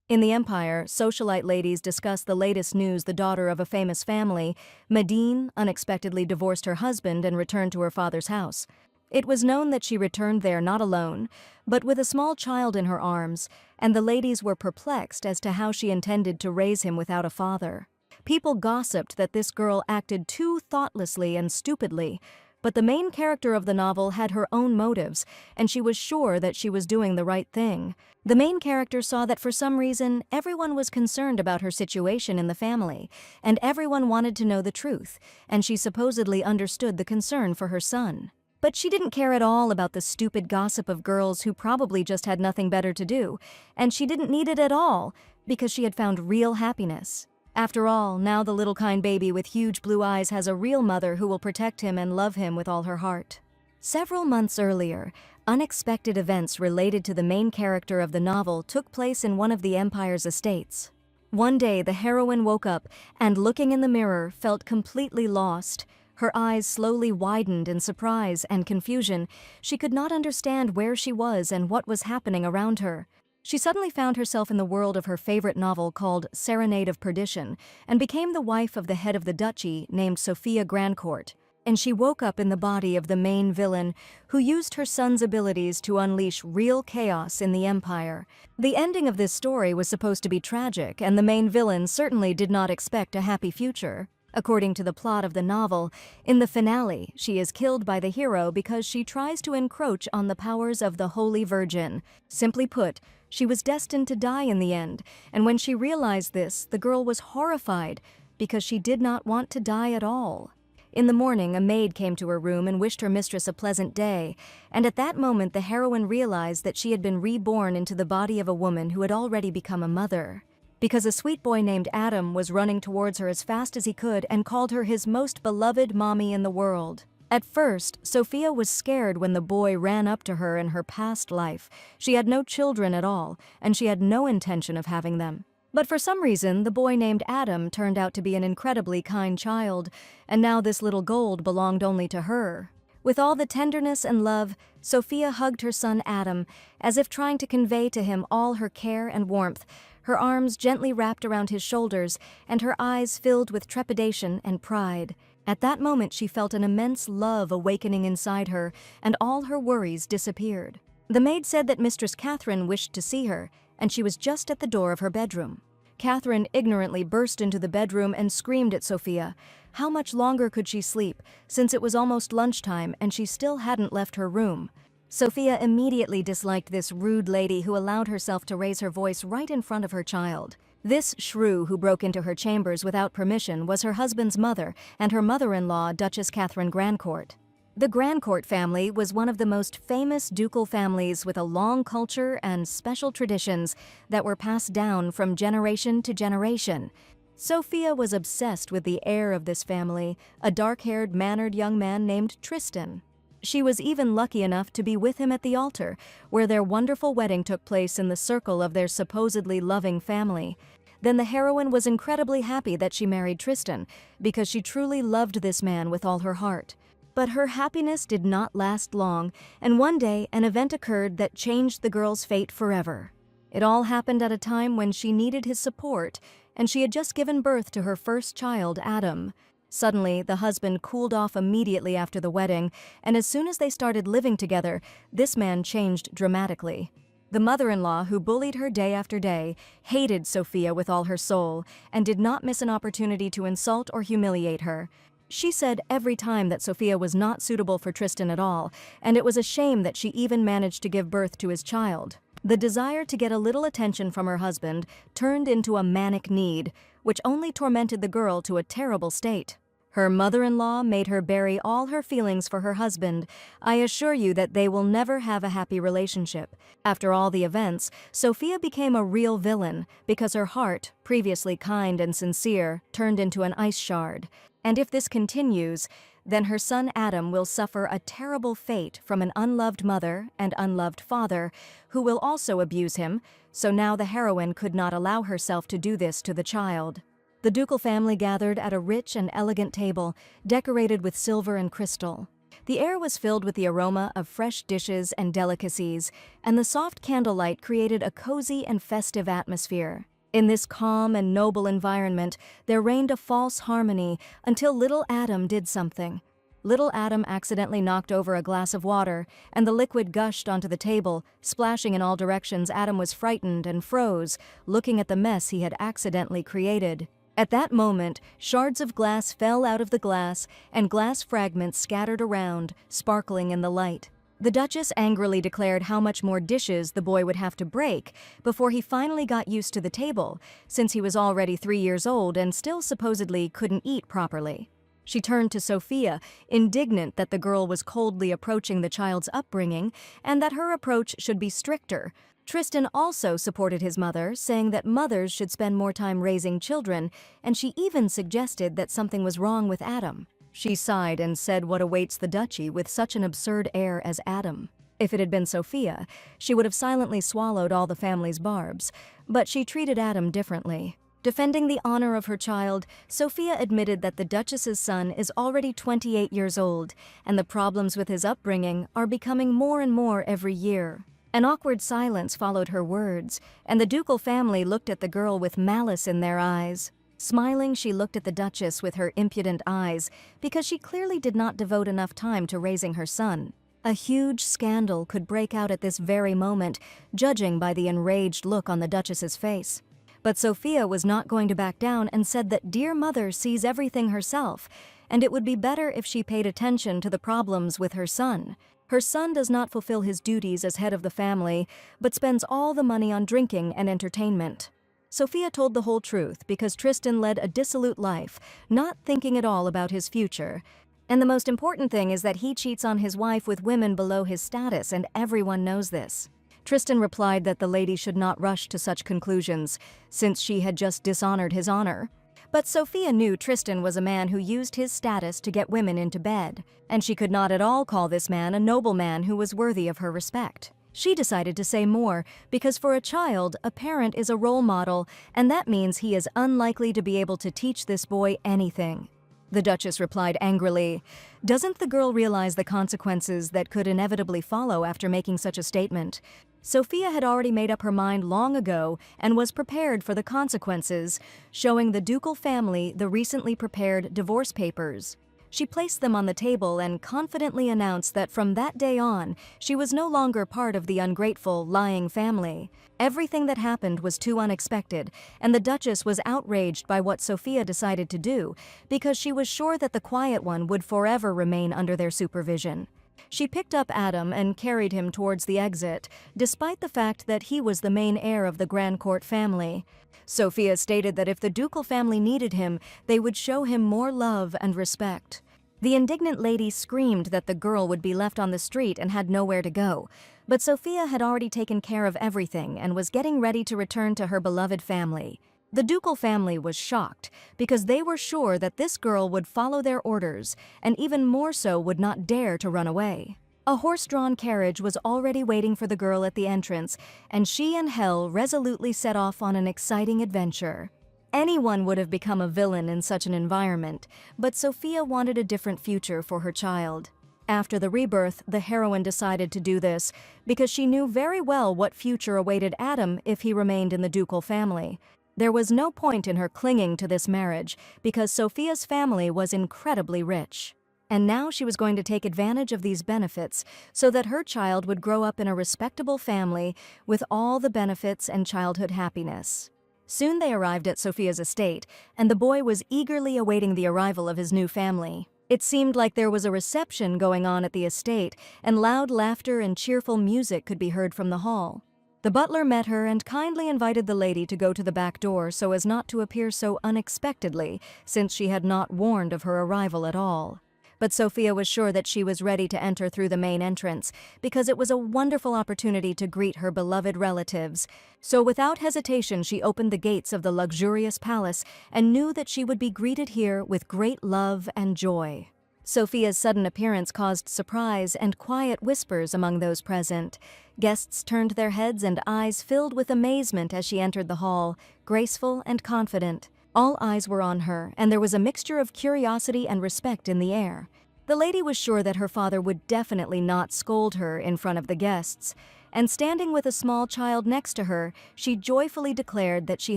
In the Empire, socialite ladies discuss the latest news. The daughter of a famous family, Medine, unexpectedly divorced her husband and returned to her father's house. It was known that she returned there not alone, but with a small child in her arms, and the ladies were perplexed as to how she intended to raise him without a father. People gossiped that this girl acted too thoughtlessly and stupidly, but the main character of the novel had her own motives, and she was sure that she was doing the right thing. The main character saw that for some reason, everyone was concerned about her situation in the family, and everyone wanted to know the truth, and she supposedly understood the concern for her son. But she didn't care at all about the stupid gossip of girls who probably just had nothing better to do, and she didn't need it at all, because she had found real happiness. After all, now the little kind baby with huge blue eyes has a real mother who will protect him and love him with all her heart. Several months earlier, unexpected events related to the main character of the novel took place in one of the Empire's estates. One day, the heroine woke up and, looking in the mirror, felt completely lost. Her eyes slowly widened in surprise and confusion. She could not understand where she was and what was happening around her. She suddenly found herself in the world of her favorite novel called Serenade of Perdition, and became the wife of the head of the duchy named Sophia Grandcourt. And she woke up in the body of the main villain, who used her son's abilities to unleash real chaos in the Empire. The ending of this story was supposed to be tragic, and the main villain certainly did not expect a happy future. According to the plot of the novel, in the finale, she is killed by the hero because she tries to encroach on the powers of the Holy Virgin. Simply put, she was destined to die in the end, and when she realized this, the girl was horrified because she did not want to die at all. In the morning, a maid came to her room and wished her mistress a pleasant day, and at that moment the heroine realized that she had been reborn into the body of a woman who had already become a mother. Because a sweet boy named Adam was running towards her as fast as he could and called her his most beloved mommy in the world. At first, Sophia was scared when the boy ran up to her in her past life. She had no children at all, and she had no intention of having them. But for some reason, the boy named Adam turned out to be an incredibly kind child, and now this little gold belonged only to her. With all the tenderness and love, Sophia hugged her son Adam, as if trying to convey to him all her care and warmth, her arms gently wrapped around his shoulders, and her eyes filled with trepidation and pride. At that moment, she felt an immense love awakening inside her, and all her worries disappeared. The maid said that Mistress Catherine wished to see her, and she was just at the door of her bedroom. Catherine ignorantly burst into the bedroom and screamed at Sophia. How much longer could she sleep, since it was almost lunchtime and she still hadn't left her room? Sophia immediately disliked this rude lady who allowed herself to raise her voice right in front of her child. This shrew who broke into her chambers without permission was her husband's mother and her mother-in-law, Duchess Catherine Grandcourt. The Grandcourt family was one of the most famous ducal families with a long culture and special traditions that were passed down from generation to generation. Sophia was obsessed with the heir of this family, a dark-haired, mannered young man named Tristan. She was even lucky enough to be with him at the altar, where their wonderful wedding took place in the circle of their supposedly loving family. Then the heroine was incredibly happy that she married Tristan, because she truly loved this man with all her heart. But her happiness did not last long, and one day an event occurred that changed the girl's fate forever. It all happened at a time when she needed his support, and she had just given birth to her first child, Adam. Suddenly, the husband cooled off immediately after the wedding, and as soon as they started living together, this man changed dramatically. The mother-in-law, who bullied her day after day, hated Sophia with all her soul, and did not miss an opportunity to insult or humiliate her. She said every time that Sophia was not suitable for Tristan at all, and it was a shame that she even managed to give birth to his child. The desire to get a little attention from her husband turned into a manic need, which only tormented the girl to a terrible state. Her mother-in-law made her bury all her feelings for her husband. I assure you that they will never have a happy relationship. After all the events, Sophia became a real villain because her heart, previously kind and sincere, turned into an ice shard. And if this continues, then her son Adam will suffer a terrible fate from an unloved mother and unloved father, who will also abuse him, so now the heroine could not allow herself to do this to the child. The ducal family gathered at a rich and elegant table, decorated with silver and crystal. The air was filled with the aroma of fresh dishes and delicacies, and the soft candlelight created a cozy and festive atmosphere. In this calm and noble environment, there reigned a false harmony until little Adam did something. Little Adam accidentally knocked over a glass of water, and the liquid gushed onto the table, splashing in all directions. Adam was frightened and froze, looking at the mess he had accidentally created. At that moment, shards of glass fell out of the glass, and glass fragments scattered around, sparkling in the light. The Duchess angrily declared how much more dishes the boy would have to break before he finally got used to the table, since he was already 3 years old and still supposedly couldn't eat properly. She turned to Sophia, indignant that the girl was coldly approaching the child's upbringing and that her approach should be stricter. Tristan also supported his mother, saying that mothers should spend more time raising children, and she even suggested that something was wrong with Adam. She sighed and said what awaits the duchy with such an absurd air as Adam. If it had been Sophia, she would have silently swallowed all the family's barbs, but she treated Adam differently. Defending the honor of her child, Sophia admitted that the Duchess's son is already 28 years old, and the problems with his upbringing are becoming more and more every year. An awkward silence followed her words, and the ducal family looked at the girl with malice in their eyes. Smiling, she looked at the Duchess with her impudent eyes, because she clearly did not devote enough time to raising her son. A huge scandal could break out at this very moment, judging by the enraged look on the Duchess's face. But Sophia was not going to back down and said that dear mother sees everything herself, and it would be better if she paid attention to the problems with her son. Her son does not fulfill his duties as head of the family, but spends all the money on drinking and entertainment. Sophia told the whole truth because Tristan led a dissolute life, not thinking at all about his future. And the most important thing is that he cheats on his wife with women below his status, and everyone knows this. Tristan replied that the lady should not rush to such conclusions, since she had just dishonored his honor. But Sophia knew Tristan was a man who used his status to get women into bed, and she could not at all call this man a nobleman who was worthy of her respect. She decided to say more, because for a child, a parent is a role model, and that means he is unlikely to be able to teach this boy anything. The Duchess replied angrily, "Doesn't the girl realize the consequences that could inevitably follow after making such a statement?" Sophia had already made up her mind long ago and was prepared for the consequences, showing the ducal family the recently prepared divorce papers. She placed them on the table and confidently announced that from that day on, she was no longer part of the ungrateful, lying family. Everything that happened was too unexpected, and the Duchess was outraged by what Sophia decided to do, because she was sure that the quiet one would forever remain under their supervision. She picked up Adam and carried him towards the exit, despite the fact that he was the main heir of the Grand Court family. Sophia stated that if the ducal family needed him, they would show him more love and respect. The indignant lady screamed that the girl would be left on the street and had nowhere to go, but Sophia had already taken care of everything and was getting ready to return to her beloved family. The ducal family was shocked because they were sure that this girl would follow their orders and even more so would not dare to run away. A horse-drawn carriage was already waiting for the girl at the entrance, and she and Hel resolutely set off on an exciting adventure. Anyone would have become a villain in such an environment, but Sophia wanted a different future for her child. After the rebirth, the heroine decided to do this because she knew very well what future awaited Adam if he remained in the ducal family. There was no point in her clinging to this marriage because Sophia's family was incredibly rich. And now she was going to take advantage of these benefits so that her child would grow up in a respectable family with all the benefits and childhood happiness. Soon they arrived at Sophia's estate, and the boy was eagerly awaiting the arrival of his new family. It seemed like there was a reception going on at the estate, and loud laughter and cheerful music could be heard from the hall. The butler met her and kindly invited the lady to go to the back door so as not to appear so unexpectedly, since she had not warned of her arrival at all. But Sophia was sure that she was ready to enter through the main entrance, because it was a wonderful opportunity to greet her beloved relatives. So without hesitation she opened the gates of the luxurious palace and knew that she would be greeted here with great love and joy. Sophia's sudden appearance caused surprise and quiet whispers among those present. Guests turned their heads and eyes filled with amazement as she entered the hall, graceful and confident. All eyes were on her, and there was a mixture of curiosity and respect in the air. The lady was sure that her father would definitely not scold her in front of the guests, and standing with a small child next to her, she joyfully declared that she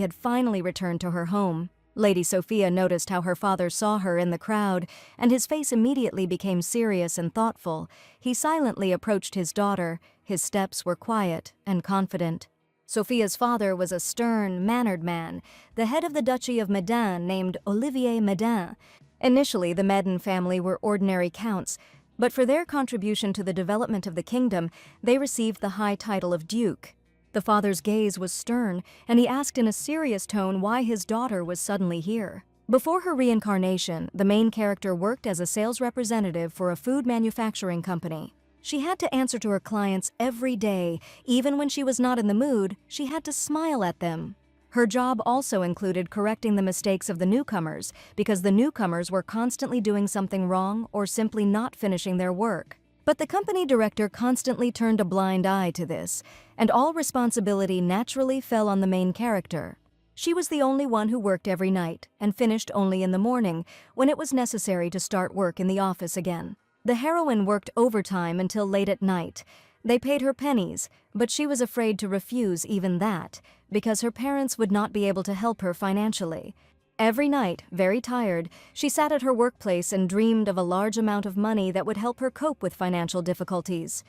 had finally returned to her home. Lady Sophia noticed how her father saw her in the crowd, and his face immediately became serious and thoughtful. He silently approached his daughter. His steps were quiet and confident. Sophia's father was a stern, mannered man, the head of the Duchy of Medin named Olivier Medin. Initially, the Medin family were ordinary counts, but for their contribution to the development of the kingdom, they received the high title of duke. The father's gaze was stern, and he asked in a serious tone why his daughter was suddenly here. Before her reincarnation, the main character worked as a sales representative for a food manufacturing company. She had to answer to her clients every day. Even when she was not in the mood, she had to smile at them. Her job also included correcting the mistakes of the newcomers, because the newcomers were constantly doing something wrong or simply not finishing their work. But the company director constantly turned a blind eye to this, and all responsibility naturally fell on the main character. She was the only one who worked every night and finished only in the morning, when it was necessary to start work in the office again. The heroine worked overtime until late at night. They paid her pennies, but she was afraid to refuse even that, because her parents would not be able to help her financially. Every night, very tired, she sat at her workplace and dreamed of a large amount of money that would help her cope with financial difficulties.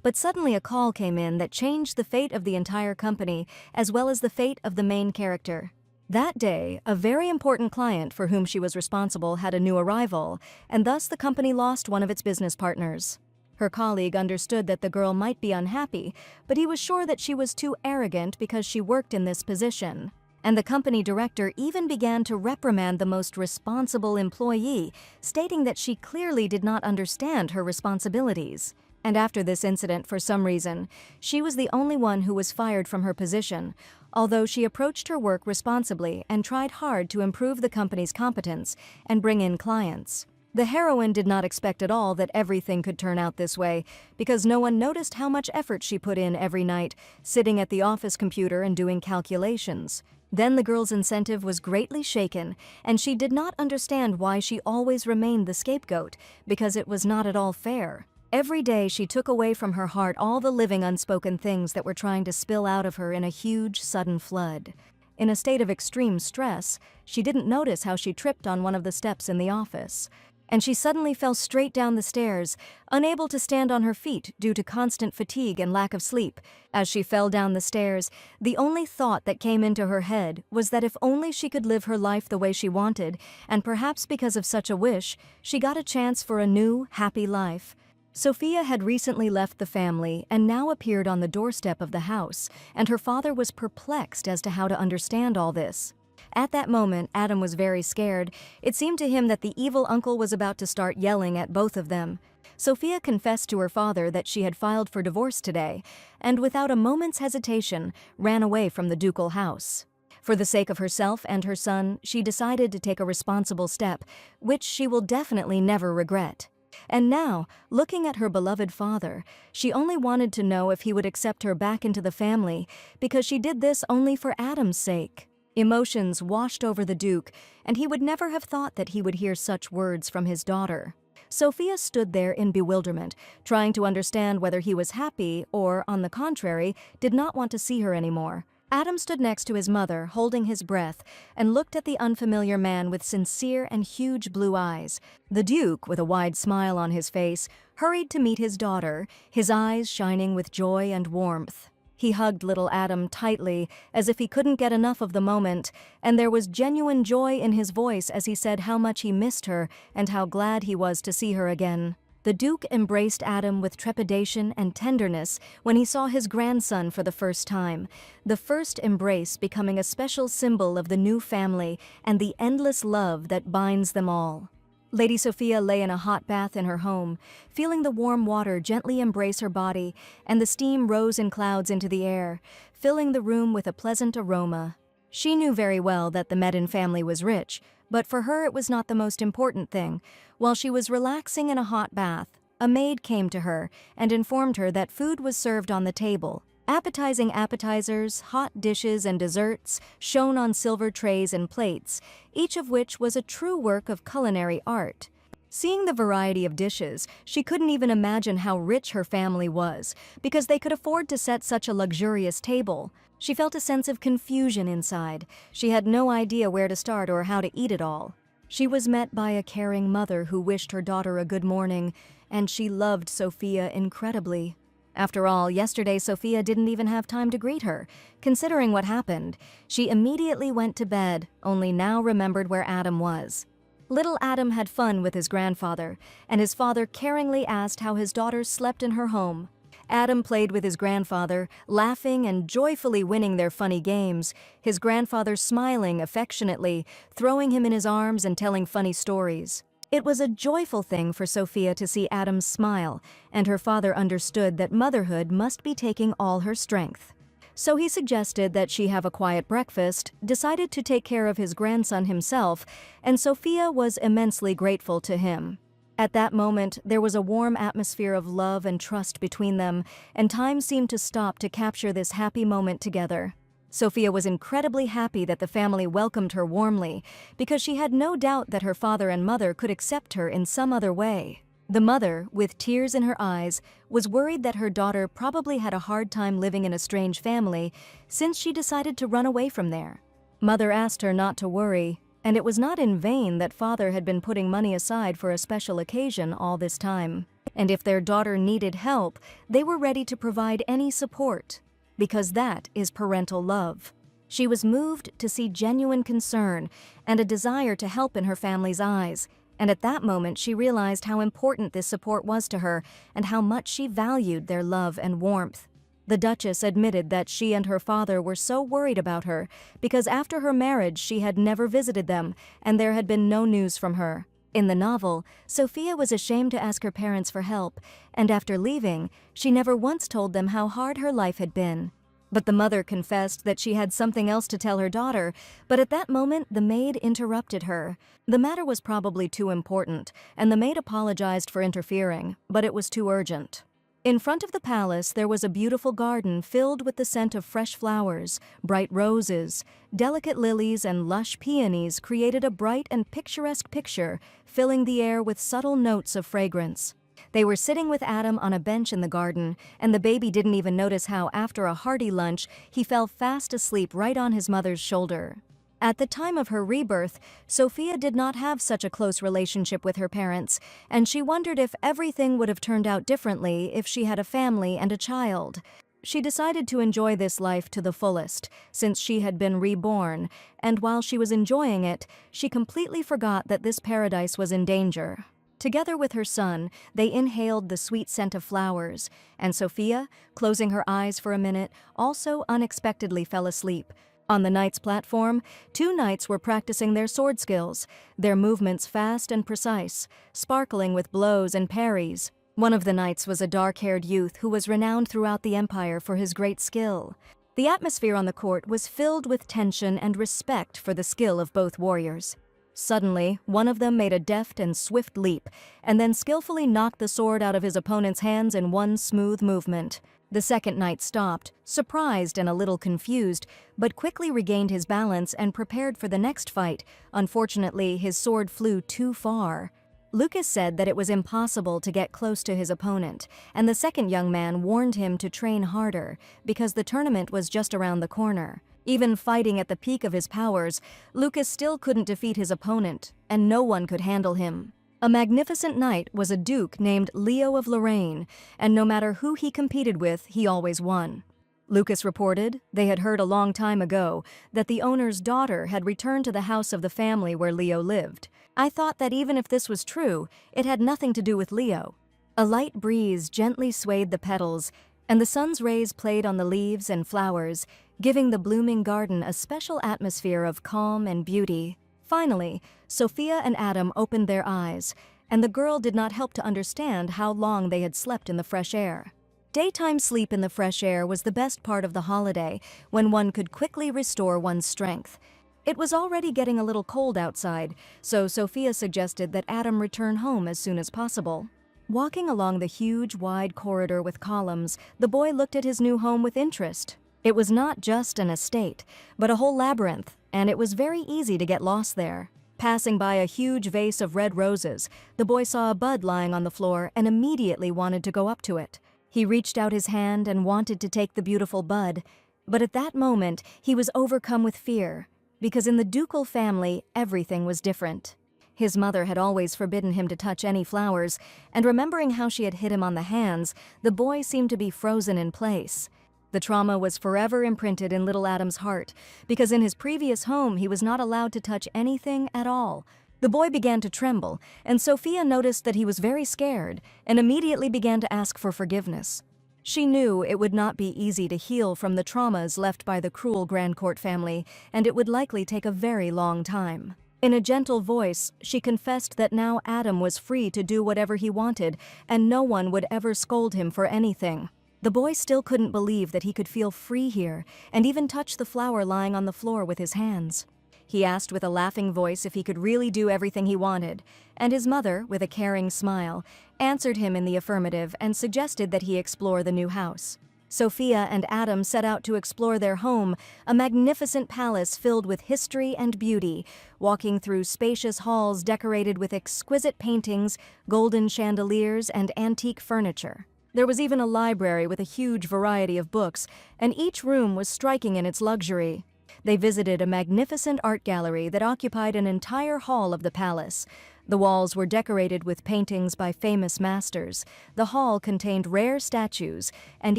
But suddenly a call came in that changed the fate of the entire company, as well as the fate of the main character. That day, a very important client for whom she was responsible had a new arrival, and thus the company lost one of its business partners. Her colleague understood that the girl might be unhappy, but he was sure that she was too arrogant because she worked in this position. And the company director even began to reprimand the most responsible employee, stating that she clearly did not understand her responsibilities. And after this incident, for some reason, she was the only one who was fired from her position, although she approached her work responsibly and tried hard to improve the company's competence and bring in clients. The heroine did not expect at all that everything could turn out this way, because no one noticed how much effort she put in every night, sitting at the office computer and doing calculations. Then the girl's incentive was greatly shaken, and she did not understand why she always remained the scapegoat, because it was not at all fair. Every day she took away from her heart all the living unspoken things that were trying to spill out of her in a huge, sudden flood. In a state of extreme stress, she didn't notice how she tripped on one of the steps in the office, and she suddenly fell straight down the stairs, unable to stand on her feet due to constant fatigue and lack of sleep. As she fell down the stairs, the only thought that came into her head was that if only she could live her life the way she wanted, and perhaps because of such a wish, she got a chance for a new, happy life. Sophia had recently left the family and now appeared on the doorstep of the house, and her father was perplexed as to how to understand all this. At that moment, Adam was very scared. It seemed to him that the evil uncle was about to start yelling at both of them. Sophia confessed to her father that she had filed for divorce today, and without a moment's hesitation, ran away from the ducal house. For the sake of herself and her son, she decided to take a responsible step, which she will definitely never regret. And now, looking at her beloved father, she only wanted to know if he would accept her back into the family, because she did this only for Adam's sake. Emotions washed over the Duke, and he would never have thought that he would hear such words from his daughter. Sophia stood there in bewilderment, trying to understand whether he was happy or, on the contrary, did not want to see her anymore. Adam stood next to his mother, holding his breath, and looked at the unfamiliar man with sincere and huge blue eyes. The Duke, with a wide smile on his face, hurried to meet his daughter, his eyes shining with joy and warmth. He hugged little Adam tightly, as if he couldn't get enough of the moment, and there was genuine joy in his voice as he said how much he missed her and how glad he was to see her again. The Duke embraced Adam with trepidation and tenderness when he saw his grandson for the first time, the first embrace becoming a special symbol of the new family and the endless love that binds them all. Lady Sophia lay in a hot bath in her home, feeling the warm water gently embrace her body, and the steam rose in clouds into the air, filling the room with a pleasant aroma. She knew very well that the Medin family was rich, but for her it was not the most important thing. While she was relaxing in a hot bath, a maid came to her and informed her that food was served on the table. Appetizing appetizers, hot dishes, and desserts shone on silver trays and plates, each of which was a true work of culinary art. Seeing the variety of dishes, she couldn't even imagine how rich her family was, because they could afford to set such a luxurious table. She felt a sense of confusion inside. She had no idea where to start or how to eat it all. She was met by a caring mother who wished her daughter a good morning, and she loved Sophia incredibly. After all, yesterday Sophia didn't even have time to greet her. Considering what happened, she immediately went to bed, only now remembered where Adam was. Little Adam had fun with his grandfather, and his father caringly asked how his daughter slept in her home. Adam played with his grandfather, laughing and joyfully winning their funny games, his grandfather smiling affectionately, throwing him in his arms and telling funny stories. It was a joyful thing for Sophia to see Adam smile, and her father understood that motherhood must be taking all her strength. So he suggested that she have a quiet breakfast, decided to take care of his grandson himself, and Sophia was immensely grateful to him. At that moment, there was a warm atmosphere of love and trust between them, and time seemed to stop to capture this happy moment together. Sophia was incredibly happy that the family welcomed her warmly, because she had no doubt that her father and mother could accept her in some other way. The mother, with tears in her eyes, was worried that her daughter probably had a hard time living in a strange family since she decided to run away from there. Mother asked her not to worry, and it was not in vain that father had been putting money aside for a special occasion all this time. And if their daughter needed help, they were ready to provide any support, because that is parental love. She was moved to see genuine concern and a desire to help in her family's eyes. And at that moment, she realized how important this support was to her and how much she valued their love and warmth. The Duchess admitted that she and her father were so worried about her because after her marriage, she had never visited them and there had been no news from her. In the novel, Sophia was ashamed to ask her parents for help, and after leaving, she never once told them how hard her life had been. But the mother confessed that she had something else to tell her daughter, but at that moment the maid interrupted her. The matter was probably too important, and the maid apologized for interfering, but it was too urgent. In front of the palace there was a beautiful garden filled with the scent of fresh flowers, bright roses, delicate lilies and lush peonies created a bright and picturesque picture, filling the air with subtle notes of fragrance. They were sitting with Adam on a bench in the garden, and the baby didn't even notice how, after a hearty lunch, he fell fast asleep right on his mother's shoulder. At the time of her rebirth, Sophia did not have such a close relationship with her parents, and she wondered if everything would have turned out differently if she had a family and a child. She decided to enjoy this life to the fullest, since she had been reborn, and while she was enjoying it, she completely forgot that this paradise was in danger. Together with her son, they inhaled the sweet scent of flowers, and Sophia, closing her eyes for a minute, also unexpectedly fell asleep. On the knight's platform, 2 knights were practicing their sword skills, their movements fast and precise, sparkling with blows and parries. One of the knights was a dark-haired youth who was renowned throughout the empire for his great skill. The atmosphere on the court was filled with tension and respect for the skill of both warriors. Suddenly, one of them made a deft and swift leap, and then skillfully knocked the sword out of his opponent's hands in one smooth movement. The second knight stopped, surprised and a little confused, but quickly regained his balance and prepared for the next fight. Unfortunately, his sword flew too far. Lucas said that it was impossible to get close to his opponent, and the second young man warned him to train harder, because the tournament was just around the corner. Even fighting at the peak of his powers, Lucas still couldn't defeat his opponent, and no one could handle him. A magnificent knight was a duke named Leo of Lorraine, and no matter who he competed with, he always won. Lucas reported they had heard a long time ago that the owner's daughter had returned to the house of the family where Leo lived. I thought that even if this was true, it had nothing to do with Leo. A light breeze gently swayed the petals, and the sun's rays played on the leaves and flowers, giving the blooming garden a special atmosphere of calm and beauty. Finally, Sophia and Adam opened their eyes, and the girl did not help to understand how long they had slept in the fresh air. Daytime sleep in the fresh air was the best part of the holiday, when one could quickly restore one's strength. It was already getting a little cold outside, so Sophia suggested that Adam return home as soon as possible. Walking along the huge, wide corridor with columns, the boy looked at his new home with interest. It was not just an estate, but a whole labyrinth, and it was very easy to get lost there. Passing by a huge vase of red roses, the boy saw a bud lying on the floor and immediately wanted to go up to it. He reached out his hand and wanted to take the beautiful bud, but at that moment he was overcome with fear, because in the ducal family everything was different. His mother had always forbidden him to touch any flowers, and remembering how she had hit him on the hands, the boy seemed to be frozen in place. The trauma was forever imprinted in little Adam's heart, because in his previous home he was not allowed to touch anything at all. The boy began to tremble, and Sophia noticed that he was very scared and immediately began to ask for forgiveness. She knew it would not be easy to heal from the traumas left by the cruel Grandcourt family, and it would likely take a very long time. In a gentle voice, she confessed that now Adam was free to do whatever he wanted, and no one would ever scold him for anything. The boy still couldn't believe that he could feel free here, and even touch the flower lying on the floor with his hands. He asked with a laughing voice if he could really do everything he wanted, and his mother, with a caring smile, answered him in the affirmative and suggested that he explore the new house. Sophia and Adam set out to explore their home, a magnificent palace filled with history and beauty, walking through spacious halls decorated with exquisite paintings, golden chandeliers, and antique furniture. There was even a library with a huge variety of books, and each room was striking in its luxury. They visited a magnificent art gallery that occupied an entire hall of the palace. The walls were decorated with paintings by famous masters. The hall contained rare statues, and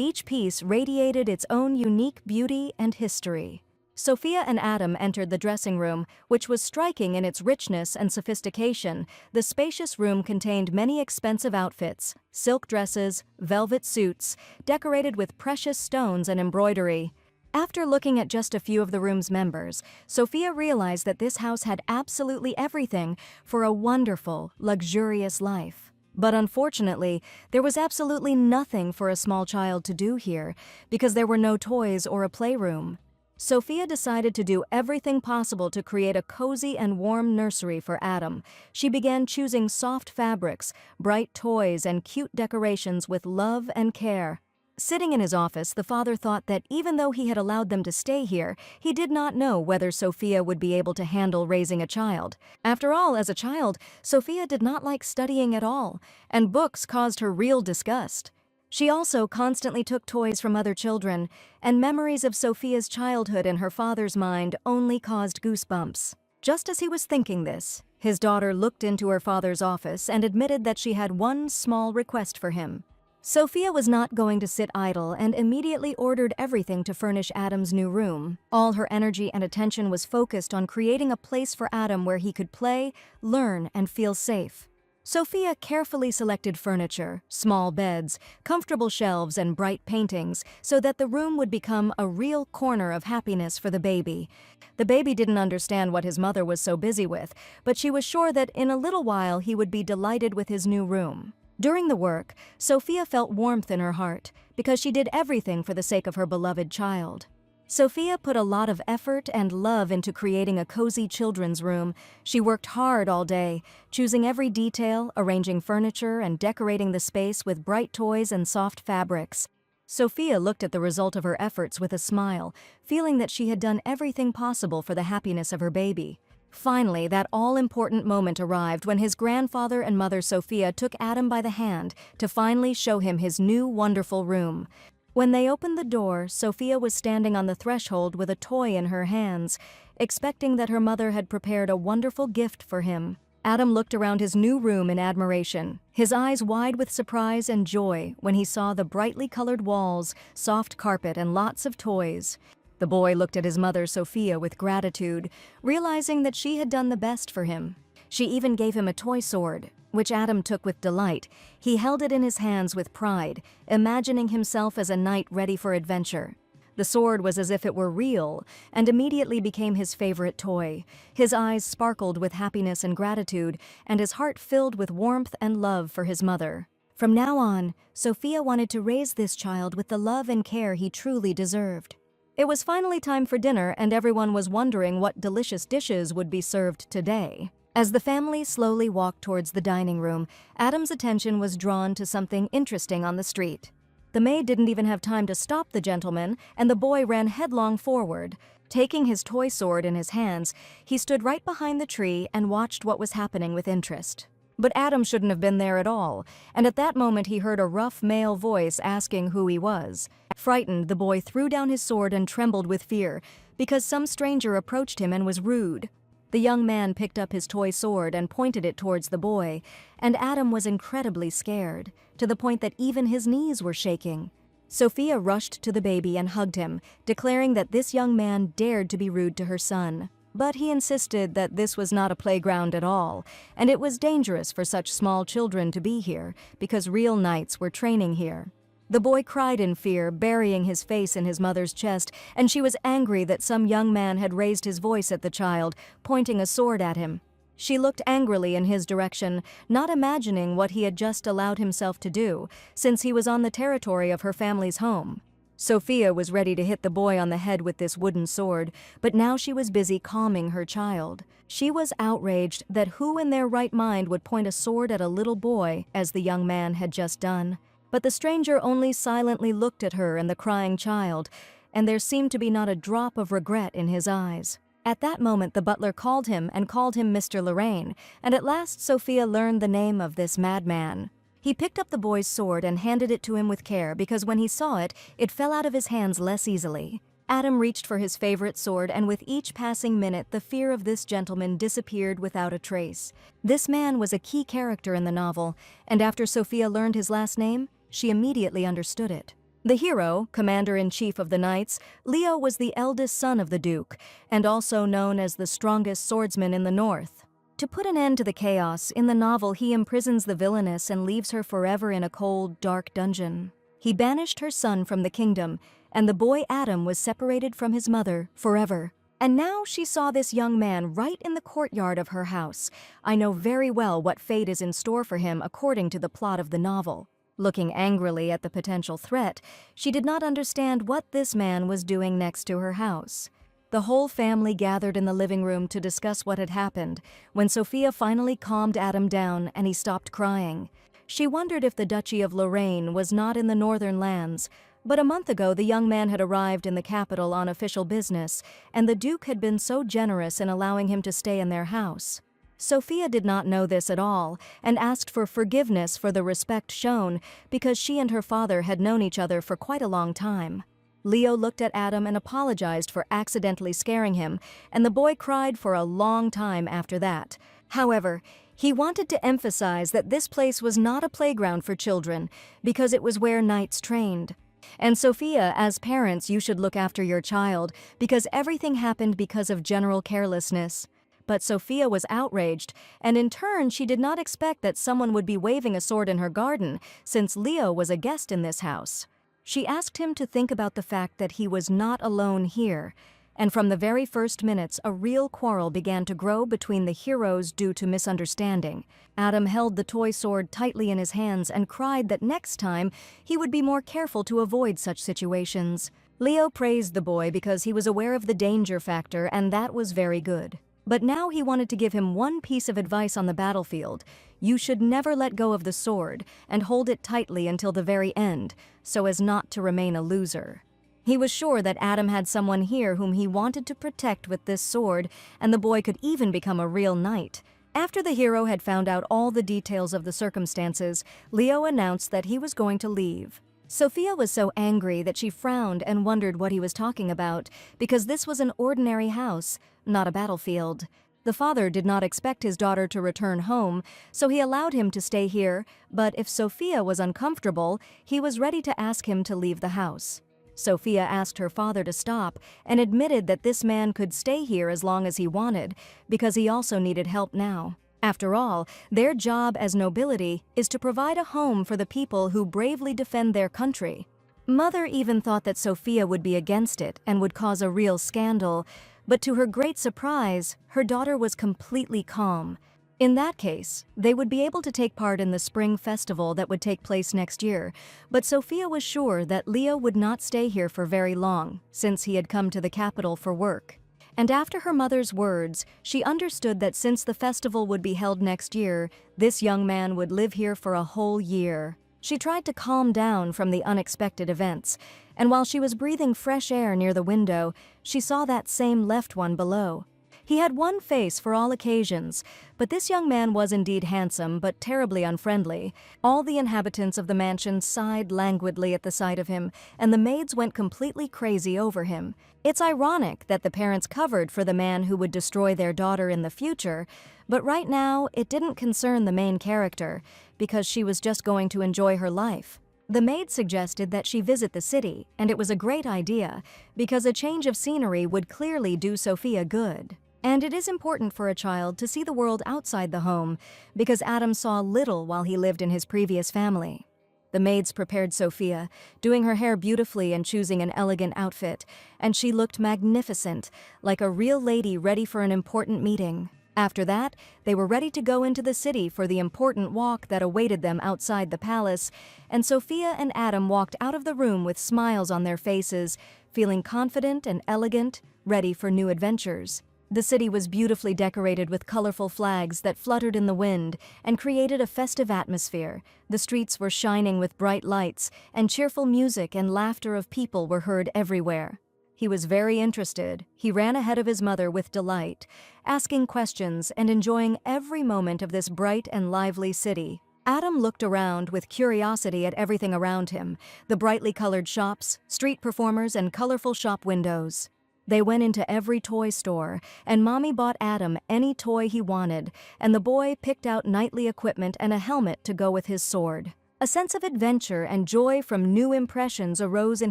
each piece radiated its own unique beauty and history. Sophia and Adam entered the dressing room, which was striking in its richness and sophistication. The spacious room contained many expensive outfits, silk dresses, velvet suits, decorated with precious stones and embroidery. After looking at just a few of the room's members, Sophia realized that this house had absolutely everything for a wonderful, luxurious life. But unfortunately, there was absolutely nothing for a small child to do here, because there were no toys or a playroom. Sophia decided to do everything possible to create a cozy and warm nursery for Adam. She began choosing soft fabrics, bright toys, and cute decorations with love and care. Sitting in his office, the father thought that even though he had allowed them to stay here, he did not know whether Sophia would be able to handle raising a child. After all, as a child, Sophia did not like studying at all, and books caused her real disgust. She also constantly took toys from other children, and memories of Sophia's childhood in her father's mind only caused goosebumps. Just as he was thinking this, his daughter looked into her father's office and admitted that she had one small request for him. Sophia was not going to sit idle and immediately ordered everything to furnish Adam's new room. All her energy and attention was focused on creating a place for Adam where he could play, learn, and feel safe. Sophia carefully selected furniture, small beds, comfortable shelves, and bright paintings so that the room would become a real corner of happiness for the baby. The baby didn't understand what his mother was so busy with, but she was sure that in a little while he would be delighted with his new room. During the work, Sophia felt warmth in her heart because she did everything for the sake of her beloved child. Sophia put a lot of effort and love into creating a cozy children's room. She worked hard all day, choosing every detail, arranging furniture, and decorating the space with bright toys and soft fabrics. Sophia looked at the result of her efforts with a smile, feeling that she had done everything possible for the happiness of her baby. Finally, that all-important moment arrived when his grandfather and mother Sophia took Adam by the hand to finally show him his new wonderful room. When they opened the door, Sophia was standing on the threshold with a toy in her hands, expecting that her mother had prepared a wonderful gift for him. Adam looked around his new room in admiration, his eyes wide with surprise and joy when he saw the brightly colored walls, soft carpet, and lots of toys. The boy looked at his mother Sophia with gratitude, realizing that she had done the best for him. She even gave him a toy sword, which Adam took with delight. He held it in his hands with pride, imagining himself as a knight ready for adventure. The sword was as if it were real, and immediately became his favorite toy. His eyes sparkled with happiness and gratitude, and his heart filled with warmth and love for his mother. From now on, Sophia wanted to raise this child with the love and care he truly deserved. It was finally time for dinner, and everyone was wondering what delicious dishes would be served today. As the family slowly walked towards the dining room, Adam's attention was drawn to something interesting on the street. The maid didn't even have time to stop the gentleman, and the boy ran headlong forward. Taking his toy sword in his hands, he stood right behind the tree and watched what was happening with interest. But Adam shouldn't have been there at all, and at that moment he heard a rough male voice asking who he was. Frightened, the boy threw down his sword and trembled with fear, because some stranger approached him and was rude. The young man picked up his toy sword and pointed it towards the boy, and Adam was incredibly scared, to the point that even his knees were shaking. Sophia rushed to the baby and hugged him, declaring that this young man dared to be rude to her son. But he insisted that this was not a playground at all, and it was dangerous for such small children to be here, because real knights were training here. The boy cried in fear, burying his face in his mother's chest, and she was angry that some young man had raised his voice at the child, pointing a sword at him. She looked angrily in his direction, not imagining what he had just allowed himself to do, since he was on the territory of her family's home. Sophia was ready to hit the boy on the head with this wooden sword, but now she was busy calming her child. She was outraged that who in their right mind would point a sword at a little boy, as the young man had just done. But the stranger only silently looked at her and the crying child, and there seemed to be not a drop of regret in his eyes. At that moment the butler called him and called him Mr. Lorraine, and at last Sophia learned the name of this madman. He picked up the boy's sword and handed it to him with care because when he saw it, it fell out of his hands less easily. Adam reached for his favorite sword, and with each passing minute the fear of this gentleman disappeared without a trace. This man was a key character in the novel, and after Sophia learned his last name, she immediately understood it. The hero, commander-in-chief of the knights, Leo was the eldest son of the Duke, and also known as the strongest swordsman in the north. To put an end to the chaos, in the novel he imprisons the villainess and leaves her forever in a cold, dark dungeon. He banished her son from the kingdom, and the boy Adam was separated from his mother forever. And now she saw this young man right in the courtyard of her house. I know very well what fate is in store for him according to the plot of the novel. Looking angrily at the potential threat, she did not understand what this man was doing next to her house. The whole family gathered in the living room to discuss what had happened, when Sophia finally calmed Adam down and he stopped crying. She wondered if the Duchy of Lorraine was not in the northern lands, but a month ago the young man had arrived in the capital on official business, and the Duke had been so generous in allowing him to stay in their house. Sophia did not know this at all, and asked for forgiveness for the respect shown because she and her father had known each other for quite a long time. Leo looked at Adam and apologized for accidentally scaring him, and the boy cried for a long time after that. However, he wanted to emphasize that this place was not a playground for children, because it was where knights trained. And Sophia, as parents, you should look after your child, because everything happened because of general carelessness. But Sophia was outraged, and in turn she did not expect that someone would be waving a sword in her garden, since Leo was a guest in this house. She asked him to think about the fact that he was not alone here, and from the very first minutes a real quarrel began to grow between the heroes due to misunderstanding. Adam held the toy sword tightly in his hands and cried that next time he would be more careful to avoid such situations. Leo praised the boy because he was aware of the danger factor, and that was very good. But now he wanted to give him one piece of advice on the battlefield. You should never let go of the sword and hold it tightly until the very end, so as not to remain a loser. He was sure that Adam had someone here whom he wanted to protect with this sword, and the boy could even become a real knight. After the hero had found out all the details of the circumstances, Leo announced that he was going to leave. Sophia was so angry that she frowned and wondered what he was talking about, because this was an ordinary house, not a battlefield. The father did not expect his daughter to return home, so he allowed him to stay here, but if Sophia was uncomfortable, he was ready to ask him to leave the house. Sophia asked her father to stop and admitted that this man could stay here as long as he wanted, because he also needed help now. After all, their job as nobility is to provide a home for the people who bravely defend their country. Mother even thought that Sophia would be against it and would cause a real scandal, but to her great surprise, her daughter was completely calm. In that case, they would be able to take part in the spring festival that would take place next year, but Sophia was sure that Leo would not stay here for very long, since he had come to the capital for work. And after her mother's words, she understood that since the festival would be held next year, this young man would live here for a whole year. She tried to calm down from the unexpected events, and while she was breathing fresh air near the window, she saw that same left one below. He had one face for all occasions, but this young man was indeed handsome but terribly unfriendly. All the inhabitants of the mansion sighed languidly at the sight of him, and the maids went completely crazy over him. It's ironic that the parents covered for the man who would destroy their daughter in the future, but right now it didn't concern the main character, because she was just going to enjoy her life. The maid suggested that she visit the city, and it was a great idea, because a change of scenery would clearly do Sophia good. And it is important for a child to see the world outside the home, because Adam saw little while he lived in his previous family. The maids prepared Sophia, doing her hair beautifully and choosing an elegant outfit, and she looked magnificent, like a real lady ready for an important meeting. After that, they were ready to go into the city for the important walk that awaited them outside the palace, and Sophia and Adam walked out of the room with smiles on their faces, feeling confident and elegant, ready for new adventures. The city was beautifully decorated with colorful flags that fluttered in the wind and created a festive atmosphere. The streets were shining with bright lights, and cheerful music and laughter of people were heard everywhere. He was very interested. He ran ahead of his mother with delight, asking questions and enjoying every moment of this bright and lively city. Adam looked around with curiosity at everything around him, the brightly colored shops, street performers, and colorful shop windows. They went into every toy store, and Mommy bought Adam any toy he wanted, and the boy picked out knightly equipment and a helmet to go with his sword. A sense of adventure and joy from new impressions arose in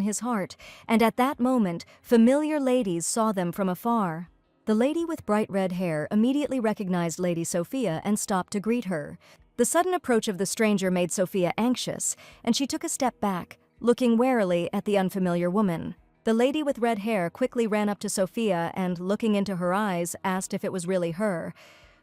his heart, and at that moment, familiar ladies saw them from afar. The lady with bright red hair immediately recognized Lady Sophia and stopped to greet her. The sudden approach of the stranger made Sophia anxious, and she took a step back, looking warily at the unfamiliar woman. The lady with red hair quickly ran up to Sophia and, looking into her eyes, asked if it was really her.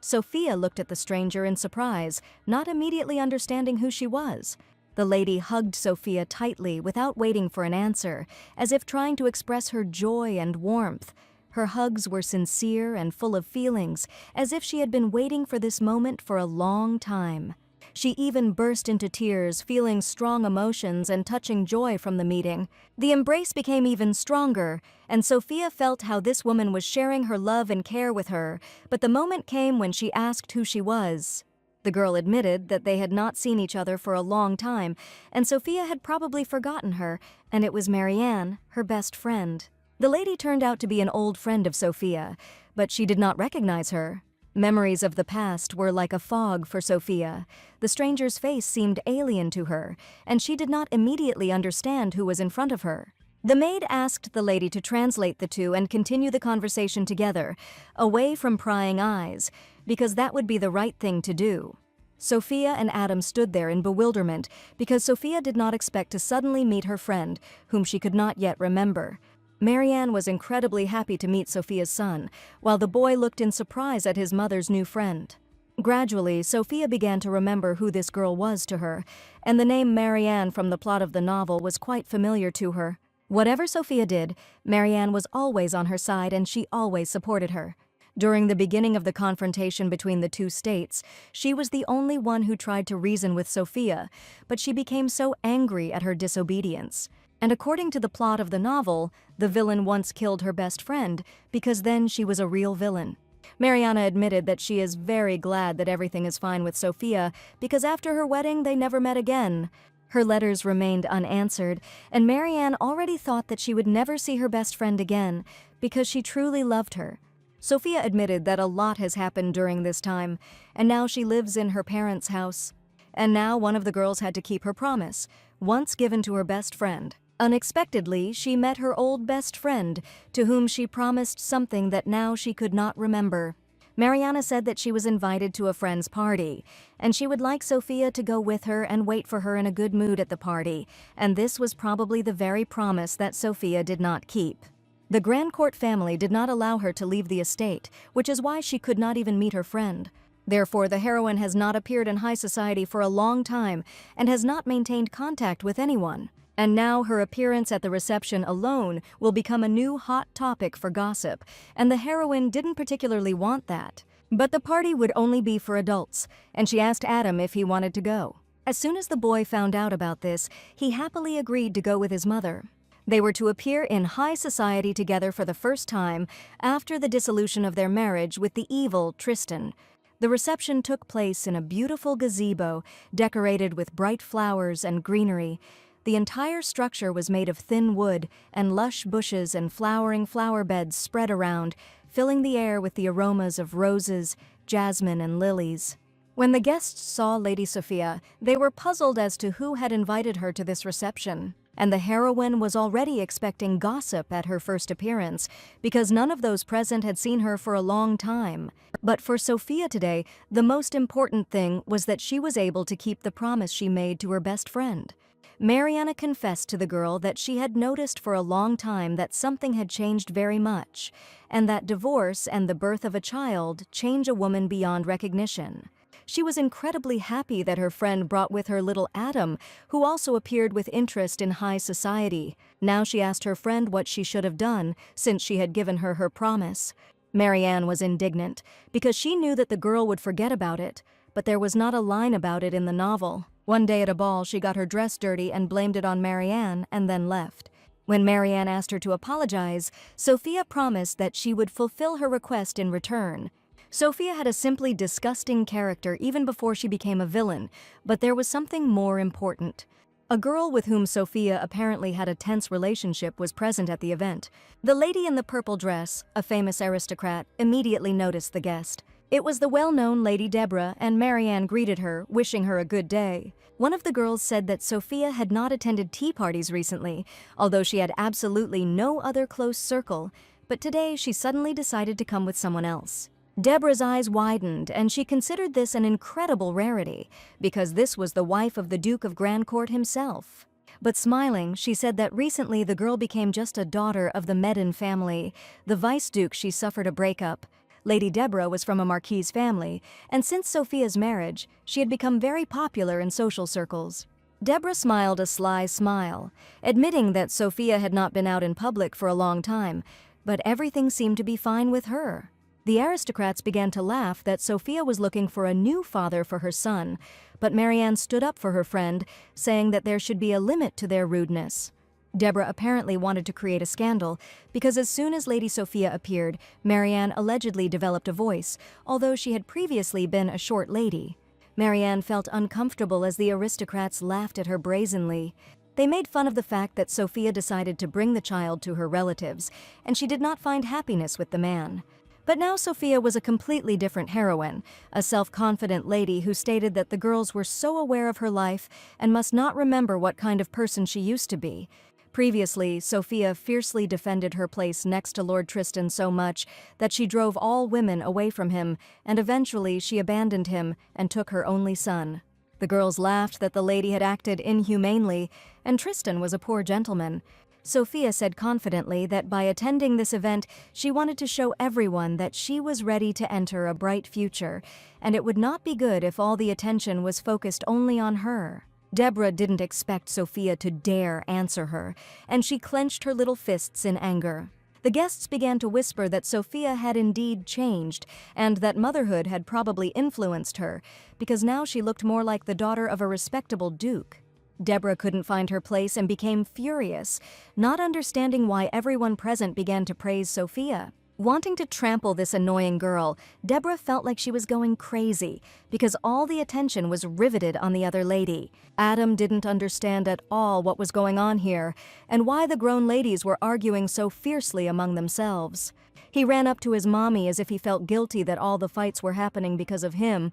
Sophia looked at the stranger in surprise, not immediately understanding who she was. The lady hugged Sophia tightly without waiting for an answer, as if trying to express her joy and warmth. Her hugs were sincere and full of feelings, as if she had been waiting for this moment for a long time. She even burst into tears, feeling strong emotions and touching joy from the meeting. The embrace became even stronger, and Sophia felt how this woman was sharing her love and care with her, but the moment came when she asked who she was. The girl admitted that they had not seen each other for a long time, and Sophia had probably forgotten her, and it was Marianne, her best friend. The lady turned out to be an old friend of Sophia, but she did not recognize her. Memories of the past were like a fog for Sophia. The stranger's face seemed alien to her, and she did not immediately understand who was in front of her. The maid asked the lady to translate the two and continue the conversation together, away from prying eyes, because that would be the right thing to do. Sophia and Adam stood there in bewilderment, because Sophia did not expect to suddenly meet her friend, whom she could not yet remember. Marianne was incredibly happy to meet Sophia's son, while the boy looked in surprise at his mother's new friend. Gradually, Sophia began to remember who this girl was to her, and the name Marianne from the plot of the novel was quite familiar to her. Whatever Sophia did, Marianne was always on her side and she always supported her. During the beginning of the confrontation between the two states, she was the only one who tried to reason with Sophia, but she became so angry at her disobedience. And according to the plot of the novel, the villain once killed her best friend, because then she was a real villain. Mariana admitted that she is very glad that everything is fine with Sophia, because after her wedding they never met again. Her letters remained unanswered, and Marianne already thought that she would never see her best friend again, because she truly loved her. Sophia admitted that a lot has happened during this time, and now she lives in her parents' house. And now one of the girls had to keep her promise, once given to her best friend. Unexpectedly, she met her old best friend, to whom she promised something that now she could not remember. Mariana said that she was invited to a friend's party, and she would like Sophia to go with her and wait for her in a good mood at the party, and this was probably the very promise that Sophia did not keep. The Grand Court family did not allow her to leave the estate, which is why she could not even meet her friend. Therefore, the heroine has not appeared in high society for a long time and has not maintained contact with anyone. And now her appearance at the reception alone will become a new hot topic for gossip, and the heroine didn't particularly want that. But the party would only be for adults, and she asked Adam if he wanted to go. As soon as the boy found out about this, he happily agreed to go with his mother. They were to appear in high society together for the first time after the dissolution of their marriage with the evil Tristan. The reception took place in a beautiful gazebo decorated with bright flowers and greenery. The entire structure was made of thin wood, and lush bushes and flowering flower beds spread around, filling the air with the aromas of roses, jasmine, and lilies. When the guests saw Lady Sophia, they were puzzled as to who had invited her to this reception. And the heroine was already expecting gossip at her first appearance, because none of those present had seen her for a long time. But for Sophia today, the most important thing was that she was able to keep the promise she made to her best friend. Mariana confessed to the girl that she had noticed for a long time that something had changed very much, and that divorce and the birth of a child change a woman beyond recognition. She was incredibly happy that her friend brought with her little Adam, who also appeared with interest in high society. Now she asked her friend what she should have done, since she had given her her promise. Marianne was indignant, because she knew that the girl would forget about it, but there was not a line about it in the novel. One day at a ball, she got her dress dirty and blamed it on Marianne, and then left. When Marianne asked her to apologize, Sophia promised that she would fulfill her request in return. Sophia had a simply disgusting character even before she became a villain, but there was something more important. A girl with whom Sophia apparently had a tense relationship was present at the event. The lady in the purple dress, a famous aristocrat, immediately noticed the guest. It was the well-known Lady Deborah, and Marianne greeted her, wishing her a good day. One of the girls said that Sophia had not attended tea parties recently, although she had absolutely no other close circle, but today she suddenly decided to come with someone else. Deborah's eyes widened, and she considered this an incredible rarity, because this was the wife of the Duke of Grandcourt himself. But smiling, she said that recently the girl became just a daughter of the Medin family. The Vice-Duke she suffered a breakup. Lady Deborah was from a Marquise family, and since Sophia's marriage, she had become very popular in social circles. Deborah smiled a sly smile, admitting that Sophia had not been out in public for a long time, but everything seemed to be fine with her. The aristocrats began to laugh that Sophia was looking for a new father for her son, but Marianne stood up for her friend, saying that there should be a limit to their rudeness. Deborah apparently wanted to create a scandal, because as soon as Lady Sophia appeared, Marianne allegedly developed a voice, although she had previously been a short lady. Marianne felt uncomfortable as the aristocrats laughed at her brazenly. They made fun of the fact that Sophia decided to bring the child to her relatives, and she did not find happiness with the man. But now Sophia was a completely different heroine, a self-confident lady who stated that the girls were so aware of her life and must not remember what kind of person she used to be. Previously, Sophia fiercely defended her place next to Lord Tristan so much that she drove all women away from him, and eventually she abandoned him and took her only son. The girls laughed that the lady had acted inhumanely, and Tristan was a poor gentleman. Sophia said confidently that by attending this event, she wanted to show everyone that she was ready to enter a bright future, and it would not be good if all the attention was focused only on her. Deborah didn't expect Sophia to dare answer her, and she clenched her little fists in anger. The guests began to whisper that Sophia had indeed changed, and that motherhood had probably influenced her, because now she looked more like the daughter of a respectable duke. Deborah couldn't find her place and became furious, not understanding why everyone present began to praise Sophia. Wanting to trample this annoying girl, Deborah felt like she was going crazy, because all the attention was riveted on the other lady. Adam didn't understand at all what was going on here, and why the grown ladies were arguing so fiercely among themselves. He ran up to his mommy as if he felt guilty that all the fights were happening because of him.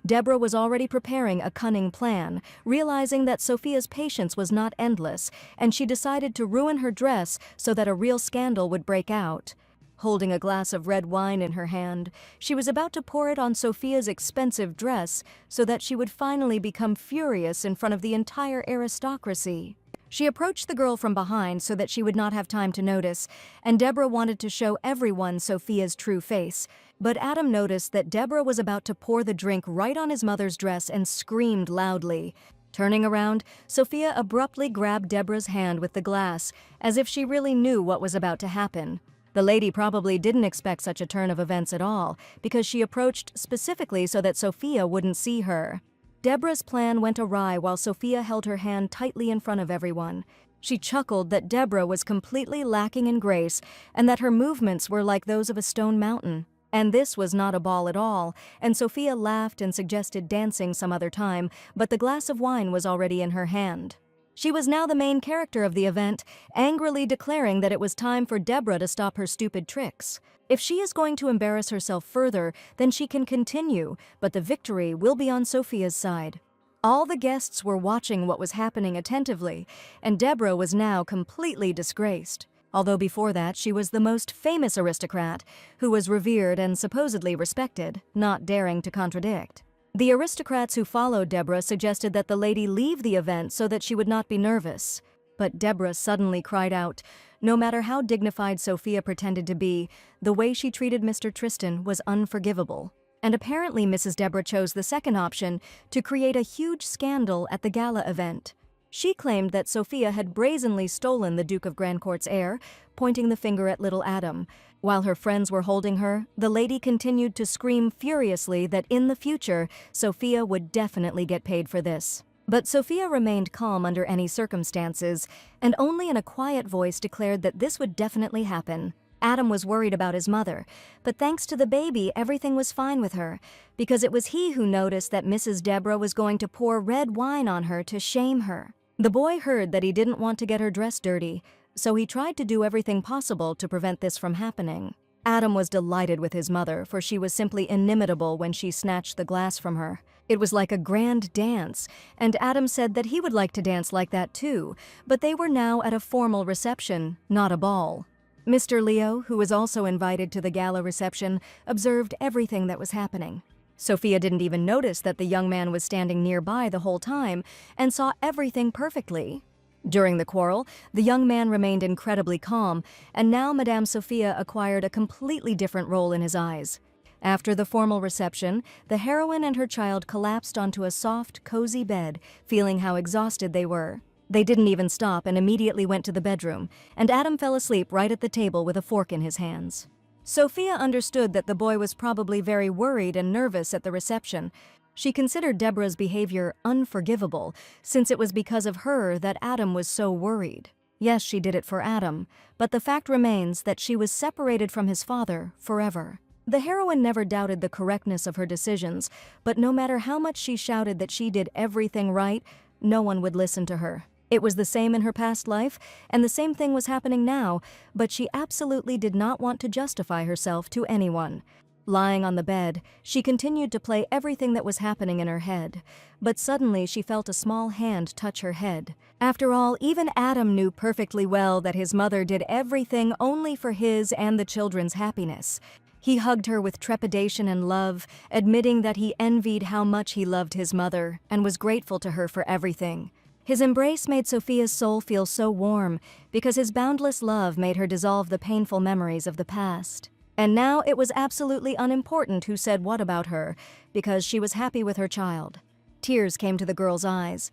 Deborah was already preparing a cunning plan, realizing that Sophia's patience was not endless, and she decided to ruin her dress so that a real scandal would break out. Holding a glass of red wine in her hand, she was about to pour it on Sophia's expensive dress so that she would finally become furious in front of the entire aristocracy. She approached the girl from behind so that she would not have time to notice, and Deborah wanted to show everyone Sophia's true face. But Adam noticed that Deborah was about to pour the drink right on his mother's dress and screamed loudly. Turning around, Sophia abruptly grabbed Deborah's hand with the glass, as if she really knew what was about to happen. The lady probably didn't expect such a turn of events at all, because she approached specifically so that Sophia wouldn't see her. Deborah's plan went awry while Sophia held her hand tightly in front of everyone. She chuckled that Deborah was completely lacking in grace and that her movements were like those of a stone mountain. And this was not a ball at all, and Sophia laughed and suggested dancing some other time, but the glass of wine was already in her hand. She was now the main character of the event, angrily declaring that it was time for Deborah to stop her stupid tricks. If she is going to embarrass herself further, then she can continue, but the victory will be on Sophia's side. All the guests were watching what was happening attentively, and Deborah was now completely disgraced. Although before that she was the most famous aristocrat, who was revered and supposedly respected, not daring to contradict. The aristocrats who followed Deborah suggested that the lady leave the event so that she would not be nervous. But Deborah suddenly cried out. No matter how dignified Sophia pretended to be, the way she treated Mr. Tristan was unforgivable. And apparently Mrs. Deborah chose the second option, to create a huge scandal at the gala event. She claimed that Sophia had brazenly stolen the Duke of Grandcourt's heir, pointing the finger at little Adam. While her friends were holding her, the lady continued to scream furiously that in the future, Sophia would definitely get paid for this. But Sophia remained calm under any circumstances, and only in a quiet voice declared that this would definitely happen. Adam was worried about his mother, but thanks to the baby, everything was fine with her, because it was he who noticed that Mrs. Deborah was going to pour red wine on her to shame her. The boy heard that he didn't want to get her dress dirty, so he tried to do everything possible to prevent this from happening. Adam was delighted with his mother, for she was simply inimitable when she snatched the glass from her. It was like a grand dance, and Adam said that he would like to dance like that too, but they were now at a formal reception, not a ball. Mr. Leo, who was also invited to the gala reception, observed everything that was happening. Sophia didn't even notice that the young man was standing nearby the whole time and saw everything perfectly. During the quarrel, the young man remained incredibly calm, and now Madame Sophia acquired a completely different role in his eyes. After the formal reception, the heroine and her child collapsed onto a soft, cozy bed, feeling how exhausted they were. They didn't even stop and immediately went to the bedroom, and Adam fell asleep right at the table with a fork in his hands. Sophia understood that the boy was probably very worried and nervous at the reception. She considered Deborah's behavior unforgivable, since it was because of her that Adam was so worried. Yes, she did it for Adam, but the fact remains that she was separated from his father forever. The heroine never doubted the correctness of her decisions, but no matter how much she shouted that she did everything right, no one would listen to her. It was the same in her past life, and the same thing was happening now, but she absolutely did not want to justify herself to anyone. Lying on the bed, she continued to play everything that was happening in her head, but suddenly she felt a small hand touch her head. After all, even Adam knew perfectly well that his mother did everything only for his and the children's happiness. He hugged her with trepidation and love, admitting that he envied how much he loved his mother and was grateful to her for everything. His embrace made Sophia's soul feel so warm because his boundless love made her dissolve the painful memories of the past. And now it was absolutely unimportant who said what about her, because she was happy with her child. Tears came to the girl's eyes.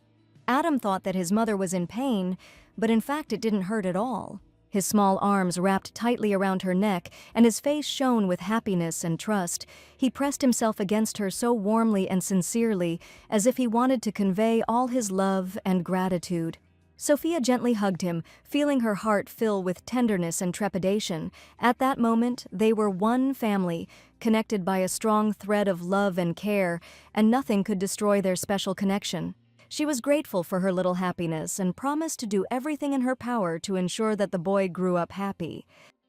Adam thought that his mother was in pain, but in fact it didn't hurt at all. His small arms wrapped tightly around her neck, and his face shone with happiness and trust. He pressed himself against her so warmly and sincerely, as if he wanted to convey all his love and gratitude. Sophia gently hugged him, feeling her heart fill with tenderness and trepidation. At that moment, they were one family, connected by a strong thread of love and care, and nothing could destroy their special connection. She was grateful for her little happiness and promised to do everything in her power to ensure that the boy grew up happy.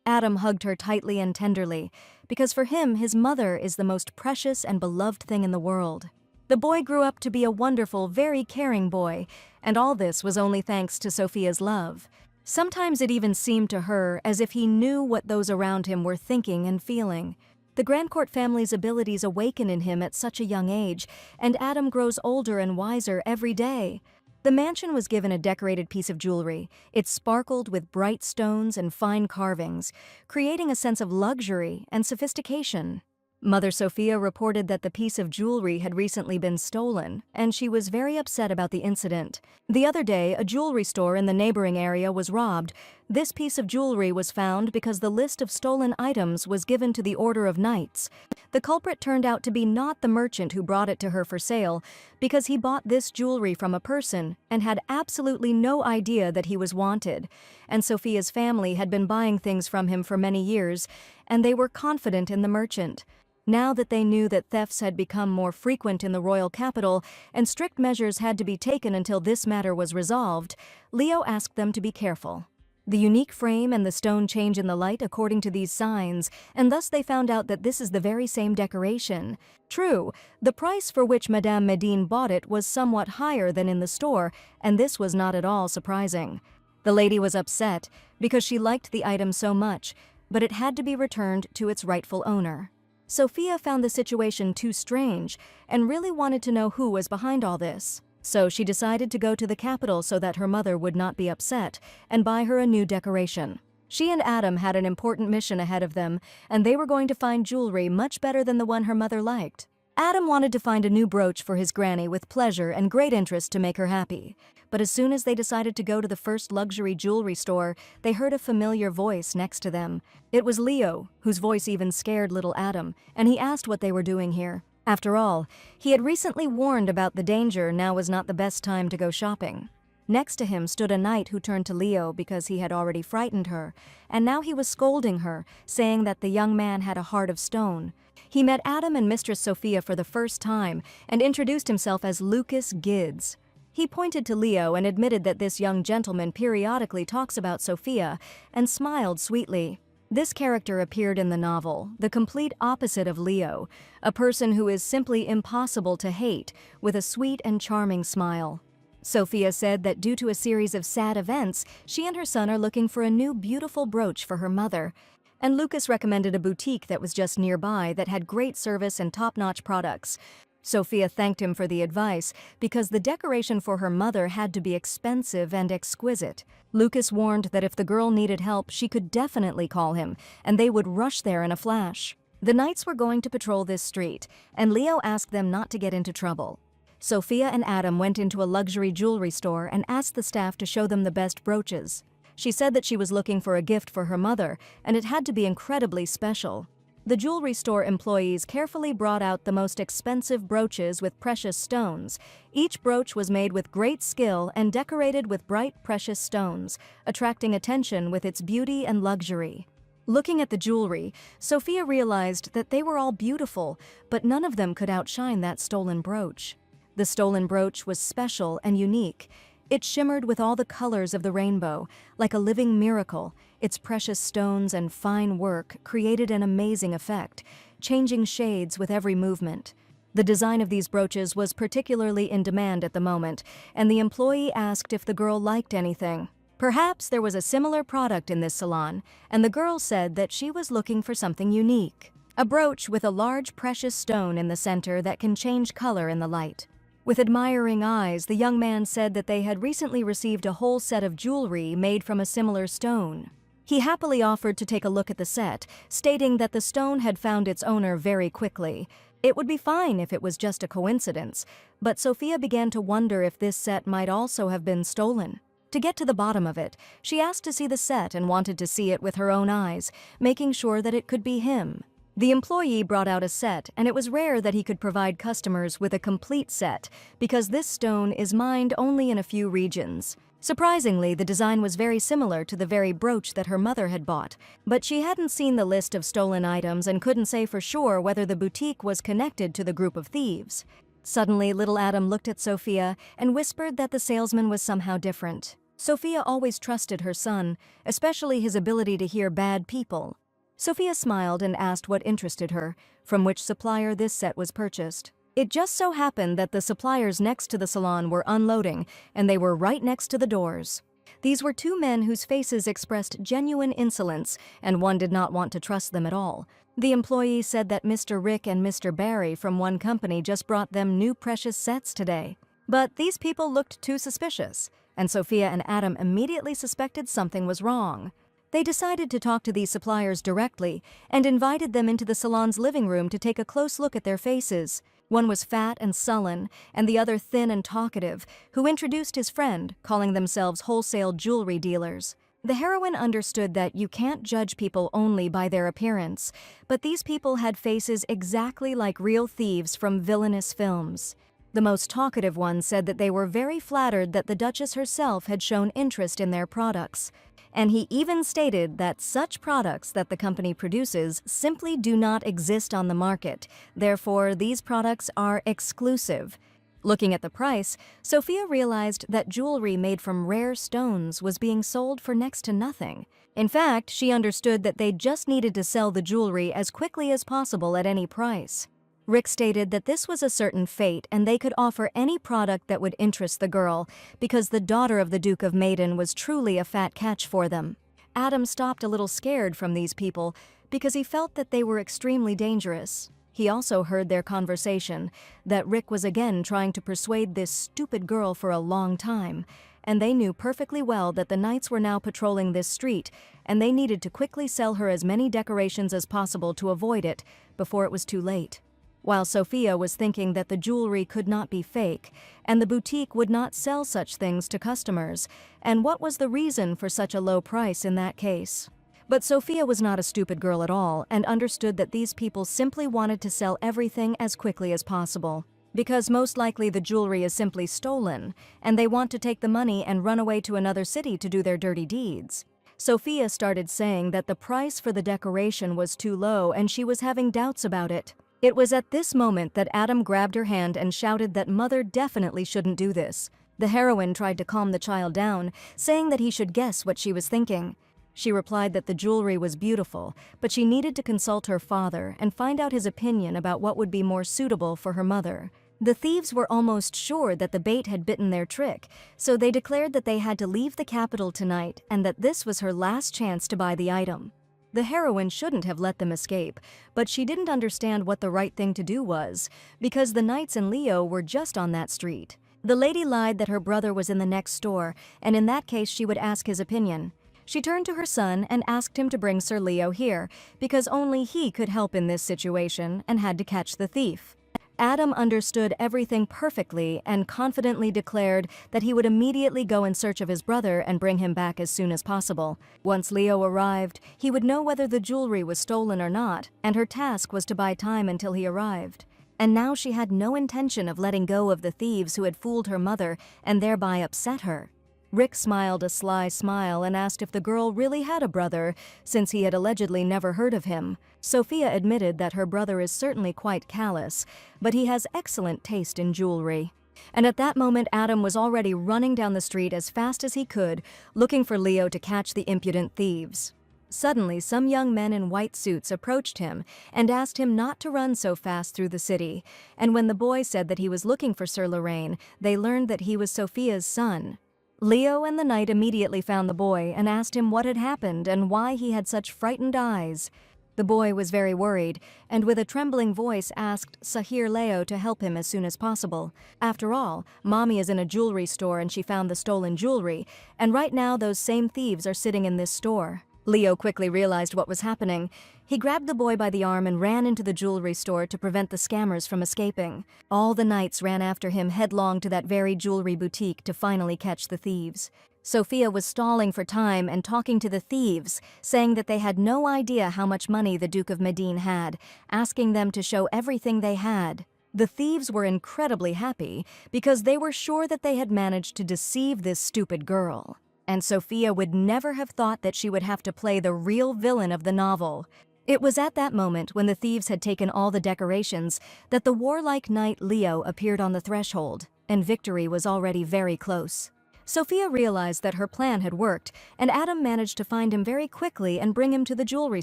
Adam hugged her tightly and tenderly, because for him, his mother is the most precious and beloved thing in the world. The boy grew up to be a wonderful, very caring boy, and all this was only thanks to Sophia's love. Sometimes it even seemed to her as if he knew what those around him were thinking and feeling. The Grandcourt family's abilities awaken in him at such a young age, and Adam grows older and wiser every day. The mansion was given a decorated piece of jewelry. It sparkled with bright stones and fine carvings, creating a sense of luxury and sophistication. Mother Sophia reported that the piece of jewelry had recently been stolen, and she was very upset about the incident. The other day, a jewelry store in the neighboring area was robbed. This piece of jewelry was found because the list of stolen items was given to the Order of Knights. The culprit turned out to be not the merchant who brought it to her for sale, because he bought this jewelry from a person and had absolutely no idea that he was wanted. And Sophia's family had been buying things from him for many years, and they were confident in the merchant. Now that they knew that thefts had become more frequent in the royal capital and strict measures had to be taken until this matter was resolved, Leo asked them to be careful. The unique frame and the stone change in the light according to these signs, and thus they found out that this is the very same decoration. True, the price for which Madame Medine bought it was somewhat higher than in the store, and this was not at all surprising. The lady was upset because she liked the item so much, but it had to be returned to its rightful owner. Sophia found the situation too strange and really wanted to know who was behind all this. So she decided to go to the capital so that her mother would not be upset and buy her a new decoration. She and Adam had an important mission ahead of them, and they were going to find jewelry much better than the one her mother liked. Adam wanted to find a new brooch for his granny with pleasure and great interest to make her happy. But as soon as they decided to go to the first luxury jewelry store, they heard a familiar voice next to them. It was Leo, whose voice even scared little Adam, and he asked what they were doing here. After all, he had recently warned about the danger. Now was not the best time to go shopping. Next to him stood a knight who turned to Leo because he had already frightened her, and now he was scolding her, saying that the young man had a heart of stone. He met Adam and Mistress Sophia for the first time and introduced himself as Lucas Gids. He pointed to Leo and admitted that this young gentleman periodically talks about Sophia and smiled sweetly. This character appeared in the novel, the complete opposite of Leo, a person who is simply impossible to hate, with a sweet and charming smile. Sophia said that due to a series of sad events, she and her son are looking for a new beautiful brooch for her mother. And Lucas recommended a boutique that was just nearby that had great service and top-notch products. Sophia thanked him for the advice because the decoration for her mother had to be expensive and exquisite. Lucas warned that if the girl needed help, she could definitely call him, and they would rush there in a flash. The knights were going to patrol this street, and Leo asked them not to get into trouble. Sophia and Adam went into a luxury jewelry store and asked the staff to show them the best brooches. She said that she was looking for a gift for her mother, and it had to be incredibly special. The jewelry store employees carefully brought out the most expensive brooches with precious stones. Each brooch was made with great skill and decorated with bright, precious stones, attracting attention with its beauty and luxury. Looking at the jewelry, Sophia realized that they were all beautiful, but none of them could outshine that stolen brooch. The stolen brooch was special and unique. It shimmered with all the colors of the rainbow, like a living miracle. Its precious stones and fine work created an amazing effect, changing shades with every movement. The design of these brooches was particularly in demand at the moment, and the employee asked if the girl liked anything. Perhaps there was a similar product in this salon, and the girl said that she was looking for something unique. A brooch with a large precious stone in the center that can change color in the light. With admiring eyes, the young man said that they had recently received a whole set of jewelry made from a similar stone. He happily offered to take a look at the set, stating that the stone had found its owner very quickly. It would be fine if it was just a coincidence, but Sophia began to wonder if this set might also have been stolen. To get to the bottom of it, she asked to see the set and wanted to see it with her own eyes, making sure that it could be him. The employee brought out a set, and it was rare that he could provide customers with a complete set because this stone is mined only in a few regions. Surprisingly, the design was very similar to the very brooch that her mother had bought, but she hadn't seen the list of stolen items and couldn't say for sure whether the boutique was connected to the group of thieves. Suddenly, little Adam looked at Sophia and whispered that the salesman was somehow different. Sophia always trusted her son, especially his ability to hear bad people. Sophia smiled and asked what interested her, from which supplier this set was purchased. It just so happened that the suppliers next to the salon were unloading, and they were right next to the doors. These were two men whose faces expressed genuine insolence, and one did not want to trust them at all. The employee said that Mr. Rick and Mr. Barry from one company just brought them new precious sets today. But these people looked too suspicious, and Sophia and Adam immediately suspected something was wrong. They decided to talk to these suppliers directly and invited them into the salon's living room to take a close look at their faces. One was fat and sullen, and the other thin and talkative, who introduced his friend, calling themselves wholesale jewelry dealers. The heroine understood that you can't judge people only by their appearance, but these people had faces exactly like real thieves from villainous films. The most talkative one said that they were very flattered that the Duchess herself had shown interest in their products, and he even stated that such products that the company produces simply do not exist on the market. Therefore, these products are exclusive. Looking at the price, Sophia realized that jewelry made from rare stones was being sold for next to nothing. In fact, she understood that they just needed to sell the jewelry as quickly as possible at any price. Rick stated that this was a certain fate and they could offer any product that would interest the girl, because the daughter of the Duke of Maiden was truly a fat catch for them. Adam stopped a little scared from these people because he felt that they were extremely dangerous. He also heard their conversation, that Rick was again trying to persuade this stupid girl for a long time, and they knew perfectly well that the knights were now patrolling this street, and they needed to quickly sell her as many decorations as possible to avoid it before it was too late. While Sophia was thinking that the jewelry could not be fake, and the boutique would not sell such things to customers, and what was the reason for such a low price in that case? But Sophia was not a stupid girl at all and understood that these people simply wanted to sell everything as quickly as possible, because most likely the jewelry is simply stolen, and they want to take the money and run away to another city to do their dirty deeds. Sophia started saying that the price for the decoration was too low and she was having doubts about it. It was at this moment that Adam grabbed her hand and shouted that Mother definitely shouldn't do this. The heroine tried to calm the child down, saying that he should guess what she was thinking. She replied that the jewelry was beautiful, but she needed to consult her father and find out his opinion about what would be more suitable for her mother. The thieves were almost sure that the bait had bitten their trick, so they declared that they had to leave the capital tonight and that this was her last chance to buy the item. The heroine shouldn't have let them escape, but she didn't understand what the right thing to do was, because the knights and Leo were just on that street. The lady lied that her brother was in the next store, and in that case she would ask his opinion. She turned to her son and asked him to bring Sir Leo here, because only he could help in this situation and had to catch the thief. Adam understood everything perfectly and confidently declared that he would immediately go in search of his brother and bring him back as soon as possible. Once Leo arrived, he would know whether the jewelry was stolen or not, and her task was to buy time until he arrived. And now she had no intention of letting go of the thieves who had fooled her mother and thereby upset her. Rick smiled a sly smile and asked if the girl really had a brother, since he had allegedly never heard of him. Sophia admitted that her brother is certainly quite callous, but he has excellent taste in jewelry. And at that moment Adam was already running down the street as fast as he could, looking for Leo to catch the impudent thieves. Suddenly, some young men in white suits approached him and asked him not to run so fast through the city, and when the boy said that he was looking for Sir Lorraine, they learned that he was Sophia's son. Leo and the knight immediately found the boy and asked him what had happened and why he had such frightened eyes. The boy was very worried, and with a trembling voice asked Sahir Leo to help him as soon as possible. After all, Mommy is in a jewelry store and she found the stolen jewelry, and right now those same thieves are sitting in this store. Leo quickly realized what was happening. He grabbed the boy by the arm and ran into the jewelry store to prevent the scammers from escaping. All the knights ran after him headlong to that very jewelry boutique to finally catch the thieves. Sophia was stalling for time and talking to the thieves, saying that they had no idea how much money the Duke of Medine had, asking them to show everything they had. The thieves were incredibly happy because they were sure that they had managed to deceive this stupid girl. And Sophia would never have thought that she would have to play the real villain of the novel. It was at that moment, when the thieves had taken all the decorations, that the warlike knight Leo appeared on the threshold, and victory was already very close. Sophia realized that her plan had worked, and Adam managed to find him very quickly and bring him to the jewelry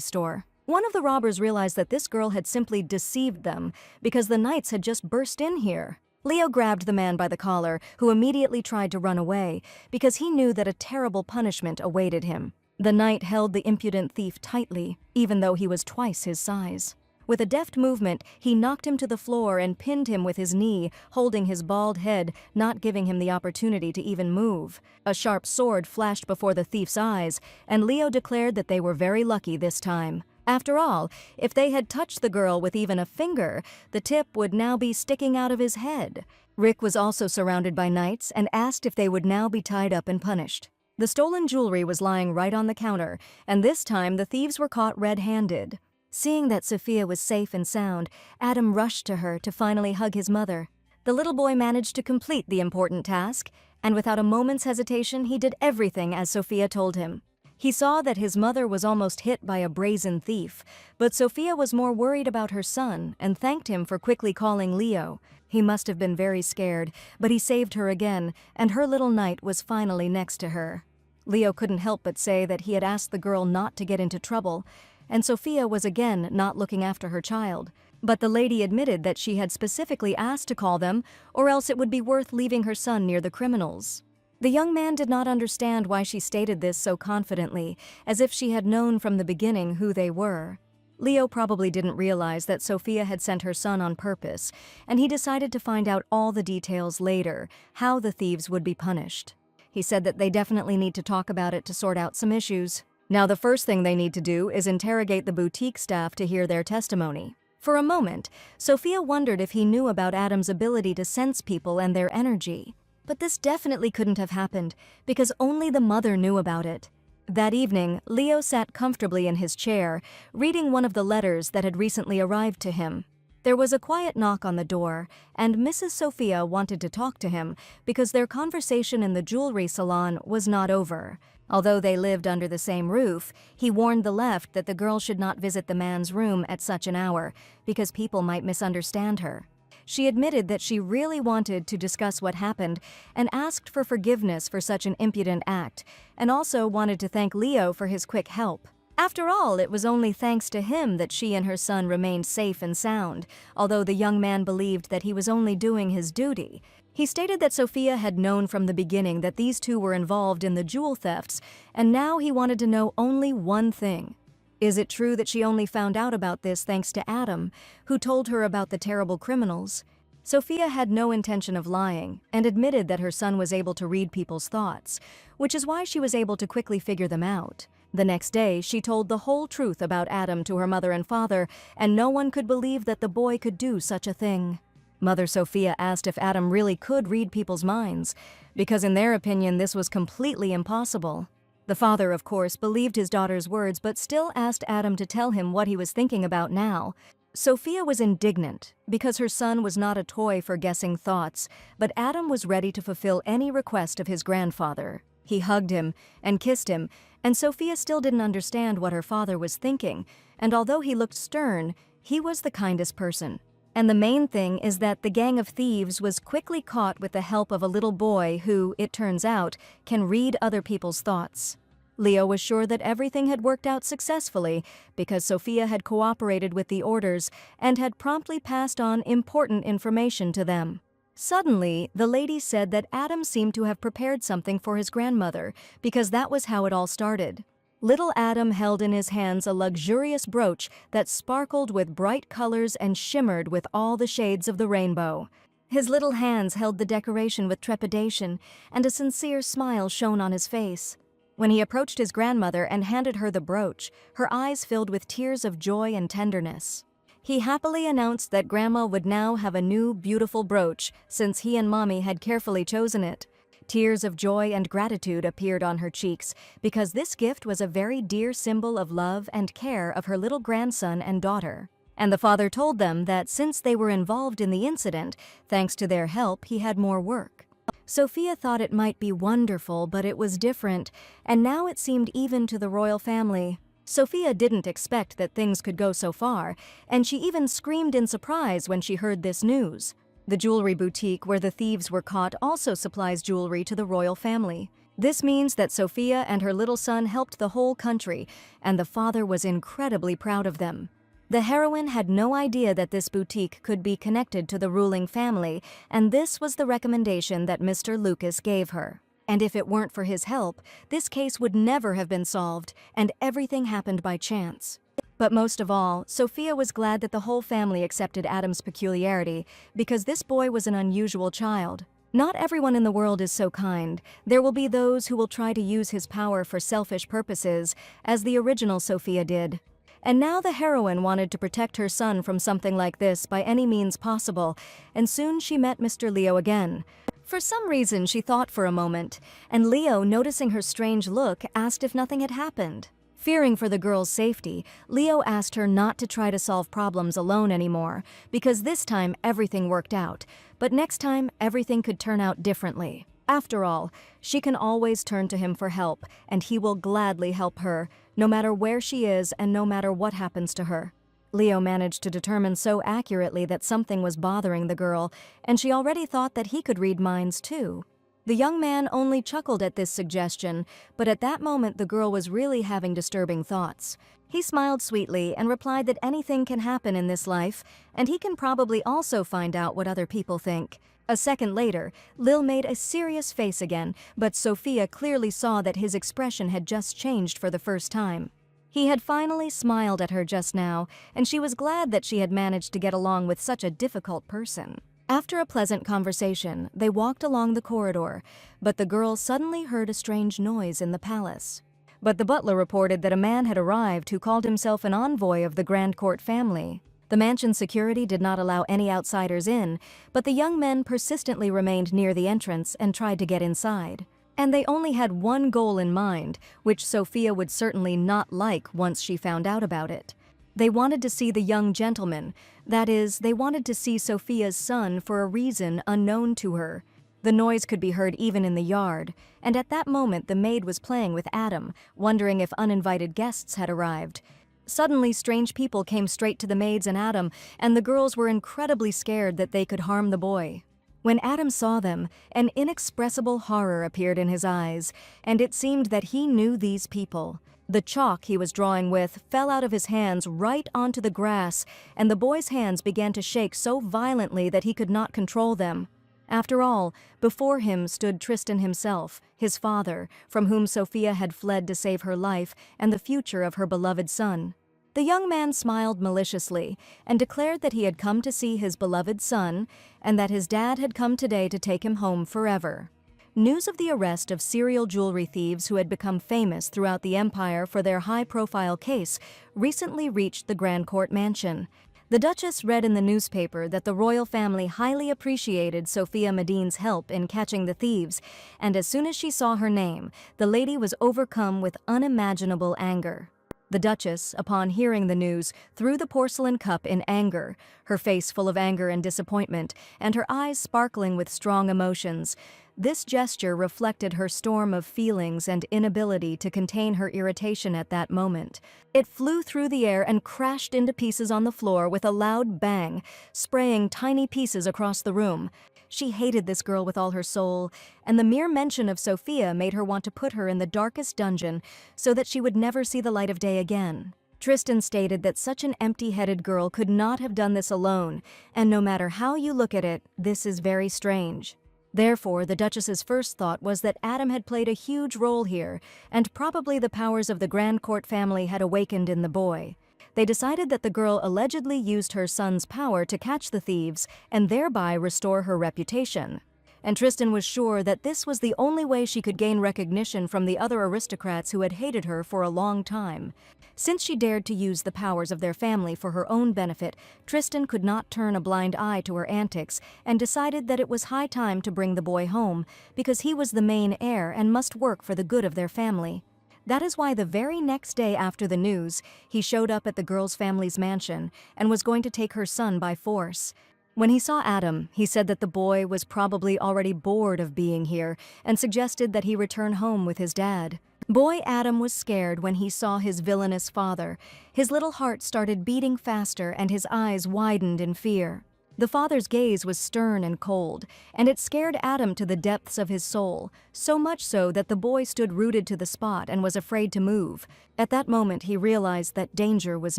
store. One of the robbers realized that this girl had simply deceived them, because the knights had just burst in here. Leo grabbed the man by the collar, who immediately tried to run away, because he knew that a terrible punishment awaited him. The knight held the impudent thief tightly, even though he was twice his size. With a deft movement, he knocked him to the floor and pinned him with his knee, holding his bald head, not giving him the opportunity to even move. A sharp sword flashed before the thief's eyes, and Leo declared that they were very lucky this time. After all, if they had touched the girl with even a finger, the tip would now be sticking out of his head. Rick was also surrounded by knights and asked if they would now be tied up and punished. The stolen jewelry was lying right on the counter, and this time the thieves were caught red-handed. Seeing that Sophia was safe and sound, Adam rushed to her to finally hug his mother. The little boy managed to complete the important task, and without a moment's hesitation he did everything as Sophia told him. He saw that his mother was almost hit by a brazen thief, but Sophia was more worried about her son and thanked him for quickly calling Leo. He must have been very scared, but he saved her again, and her little knight was finally next to her. Leo couldn't help but say that he had asked the girl not to get into trouble, and Sophia was again not looking after her child. But the lady admitted that she had specifically asked to call them, or else it would be worth leaving her son near the criminals. The young man did not understand why she stated this so confidently, as if she had known from the beginning who they were. Leo probably didn't realize that Sophia had sent her son on purpose, and he decided to find out all the details later, how the thieves would be punished. He said that they definitely need to talk about it to sort out some issues. Now the first thing they need to do is interrogate the boutique staff to hear their testimony. For a moment, Sophia wondered if he knew about Adam's ability to sense people and their energy. But this definitely couldn't have happened, because only the mother knew about it. That evening, Leo sat comfortably in his chair, reading one of the letters that had recently arrived to him. There was a quiet knock on the door, and Mrs. Sophia wanted to talk to him because their conversation in the jewelry salon was not over. Although they lived under the same roof, he warned the left that the girl should not visit the man's room at such an hour because people might misunderstand her. She admitted that she really wanted to discuss what happened and asked for forgiveness for such an impudent act, and also wanted to thank Leo for his quick help. After all, it was only thanks to him that she and her son remained safe and sound, although the young man believed that he was only doing his duty. He stated that Sophia had known from the beginning that these two were involved in the jewel thefts, and now he wanted to know only one thing. Is it true that she only found out about this thanks to Adam, who told her about the terrible criminals? Sophia had no intention of lying and admitted that her son was able to read people's thoughts, which is why she was able to quickly figure them out. The next day, she told the whole truth about Adam to her mother and father, and no one could believe that the boy could do such a thing. Mother Sophia asked if Adam really could read people's minds, because in their opinion this was completely impossible. The father, of course, believed his daughter's words but still asked Adam to tell him what he was thinking about now. Sophia was indignant because her son was not a toy for guessing thoughts, but Adam was ready to fulfill any request of his grandfather. He hugged him and kissed him, and Sophia still didn't understand what her father was thinking, and although he looked stern, he was the kindest person. And the main thing is that the gang of thieves was quickly caught with the help of a little boy who, it turns out, can read other people's thoughts. Leo was sure that everything had worked out successfully because Sophia had cooperated with the orders and had promptly passed on important information to them. Suddenly, the lady said that Adam seemed to have prepared something for his grandmother because that was how it all started. Little Adam held in his hands a luxurious brooch that sparkled with bright colors and shimmered with all the shades of the rainbow. His little hands held the decoration with trepidation, and a sincere smile shone on his face. When he approached his grandmother and handed her the brooch, her eyes filled with tears of joy and tenderness. He happily announced that Grandma would now have a new, beautiful brooch since he and Mommy had carefully chosen it. Tears of joy and gratitude appeared on her cheeks because this gift was a very dear symbol of love and care of her little grandson and daughter. And the father told them that since they were involved in the incident, thanks to their help, he had more work. Sophia thought it might be wonderful, but it was different, and now it seemed even to the royal family. Sophia didn't expect that things could go so far, and she even screamed in surprise when she heard this news. The jewelry boutique where the thieves were caught also supplies jewelry to the royal family. This means that Sophia and her little son helped the whole country, and the father was incredibly proud of them. The heroine had no idea that this boutique could be connected to the ruling family, and this was the recommendation that Mr. Lucas gave her. And if it weren't for his help, this case would never have been solved, and everything happened by chance. But most of all, Sophia was glad that the whole family accepted Adam's peculiarity, because this boy was an unusual child. Not everyone in the world is so kind. There will be those who will try to use his power for selfish purposes, as the original Sophia did. And now the heroine wanted to protect her son from something like this by any means possible, and soon she met Mr. Leo again. For some reason she thought for a moment, and Leo, noticing her strange look, asked if nothing had happened. Fearing for the girl's safety, Leo asked her not to try to solve problems alone anymore, because this time everything worked out, but next time everything could turn out differently. After all, she can always turn to him for help, and he will gladly help her, no matter where she is and no matter what happens to her. Leo managed to determine so accurately that something was bothering the girl, and she already thought that he could read minds too. The young man only chuckled at this suggestion, but at that moment the girl was really having disturbing thoughts. He smiled sweetly and replied that anything can happen in this life, and he can probably also find out what other people think. A second later, Lil made a serious face again, but Sophia clearly saw that his expression had just changed for the first time. He had finally smiled at her just now, and she was glad that she had managed to get along with such a difficult person. After a pleasant conversation, they walked along the corridor, but the girl suddenly heard a strange noise in the palace. But the butler reported that a man had arrived who called himself an envoy of the Grand Court family. The mansion's security did not allow any outsiders in, but the young men persistently remained near the entrance and tried to get inside. And they only had one goal in mind, which Sophia would certainly not like once she found out about it. They wanted to see the young gentleman. That is, they wanted to see Sophia's son for a reason unknown to her. The noise could be heard even in the yard, and at that moment the maid was playing with Adam, wondering if uninvited guests had arrived. Suddenly, strange people came straight to the maids and Adam, and the girls were incredibly scared that they could harm the boy. When Adam saw them, an inexpressible horror appeared in his eyes, and it seemed that he knew these people. The chalk he was drawing with fell out of his hands right onto the grass, and the boy's hands began to shake so violently that he could not control them. After all, before him stood Tristan himself, his father, from whom Sophia had fled to save her life and the future of her beloved son. The young man smiled maliciously and declared that he had come to see his beloved son and that his dad had come today to take him home forever. News of the arrest of serial jewelry thieves who had become famous throughout the empire for their high-profile case recently reached the Grand Court mansion. The Duchess read in the newspaper that the royal family highly appreciated Sophia Medine's help in catching the thieves, and as soon as she saw her name, the lady was overcome with unimaginable anger. The Duchess, upon hearing the news, threw the porcelain cup in anger, her face full of anger and disappointment, and her eyes sparkling with strong emotions. This gesture reflected her storm of feelings and inability to contain her irritation at that moment. It flew through the air and crashed into pieces on the floor with a loud bang, spraying tiny pieces across the room. She hated this girl with all her soul, and the mere mention of Sophia made her want to put her in the darkest dungeon so that she would never see the light of day again. Tristan stated that such an empty-headed girl could not have done this alone, and no matter how you look at it, this is very strange. Therefore, the Duchess's first thought was that Adam had played a huge role here, and probably the powers of the Grand Court family had awakened in the boy. They decided that the girl allegedly used her son's power to catch the thieves and thereby restore her reputation. And Tristan was sure that this was the only way she could gain recognition from the other aristocrats who had hated her for a long time. Since she dared to use the powers of their family for her own benefit, Tristan could not turn a blind eye to her antics and decided that it was high time to bring the boy home, because he was the main heir and must work for the good of their family. That is why the very next day after the news, he showed up at the girl's family's mansion and was going to take her son by force. When he saw Adam, he said that the boy was probably already bored of being here and suggested that he return home with his dad. Boy Adam was scared when he saw his villainous father. His little heart started beating faster and his eyes widened in fear. The father's gaze was stern and cold, and it scared Adam to the depths of his soul, so much so that the boy stood rooted to the spot and was afraid to move. At that moment he realized that danger was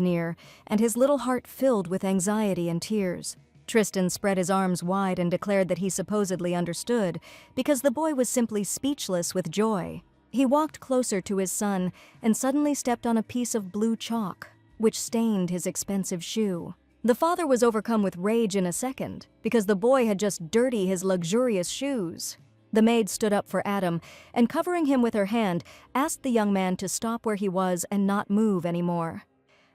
near, and his little heart filled with anxiety and tears. Tristan spread his arms wide and declared that he supposedly understood, because the boy was simply speechless with joy. He walked closer to his son and suddenly stepped on a piece of blue chalk. which stained his expensive shoe. The father was overcome with rage in a second, because the boy had just dirtied his luxurious shoes. The maid stood up for Adam, and covering him with her hand, asked the young man to stop where he was and not move anymore.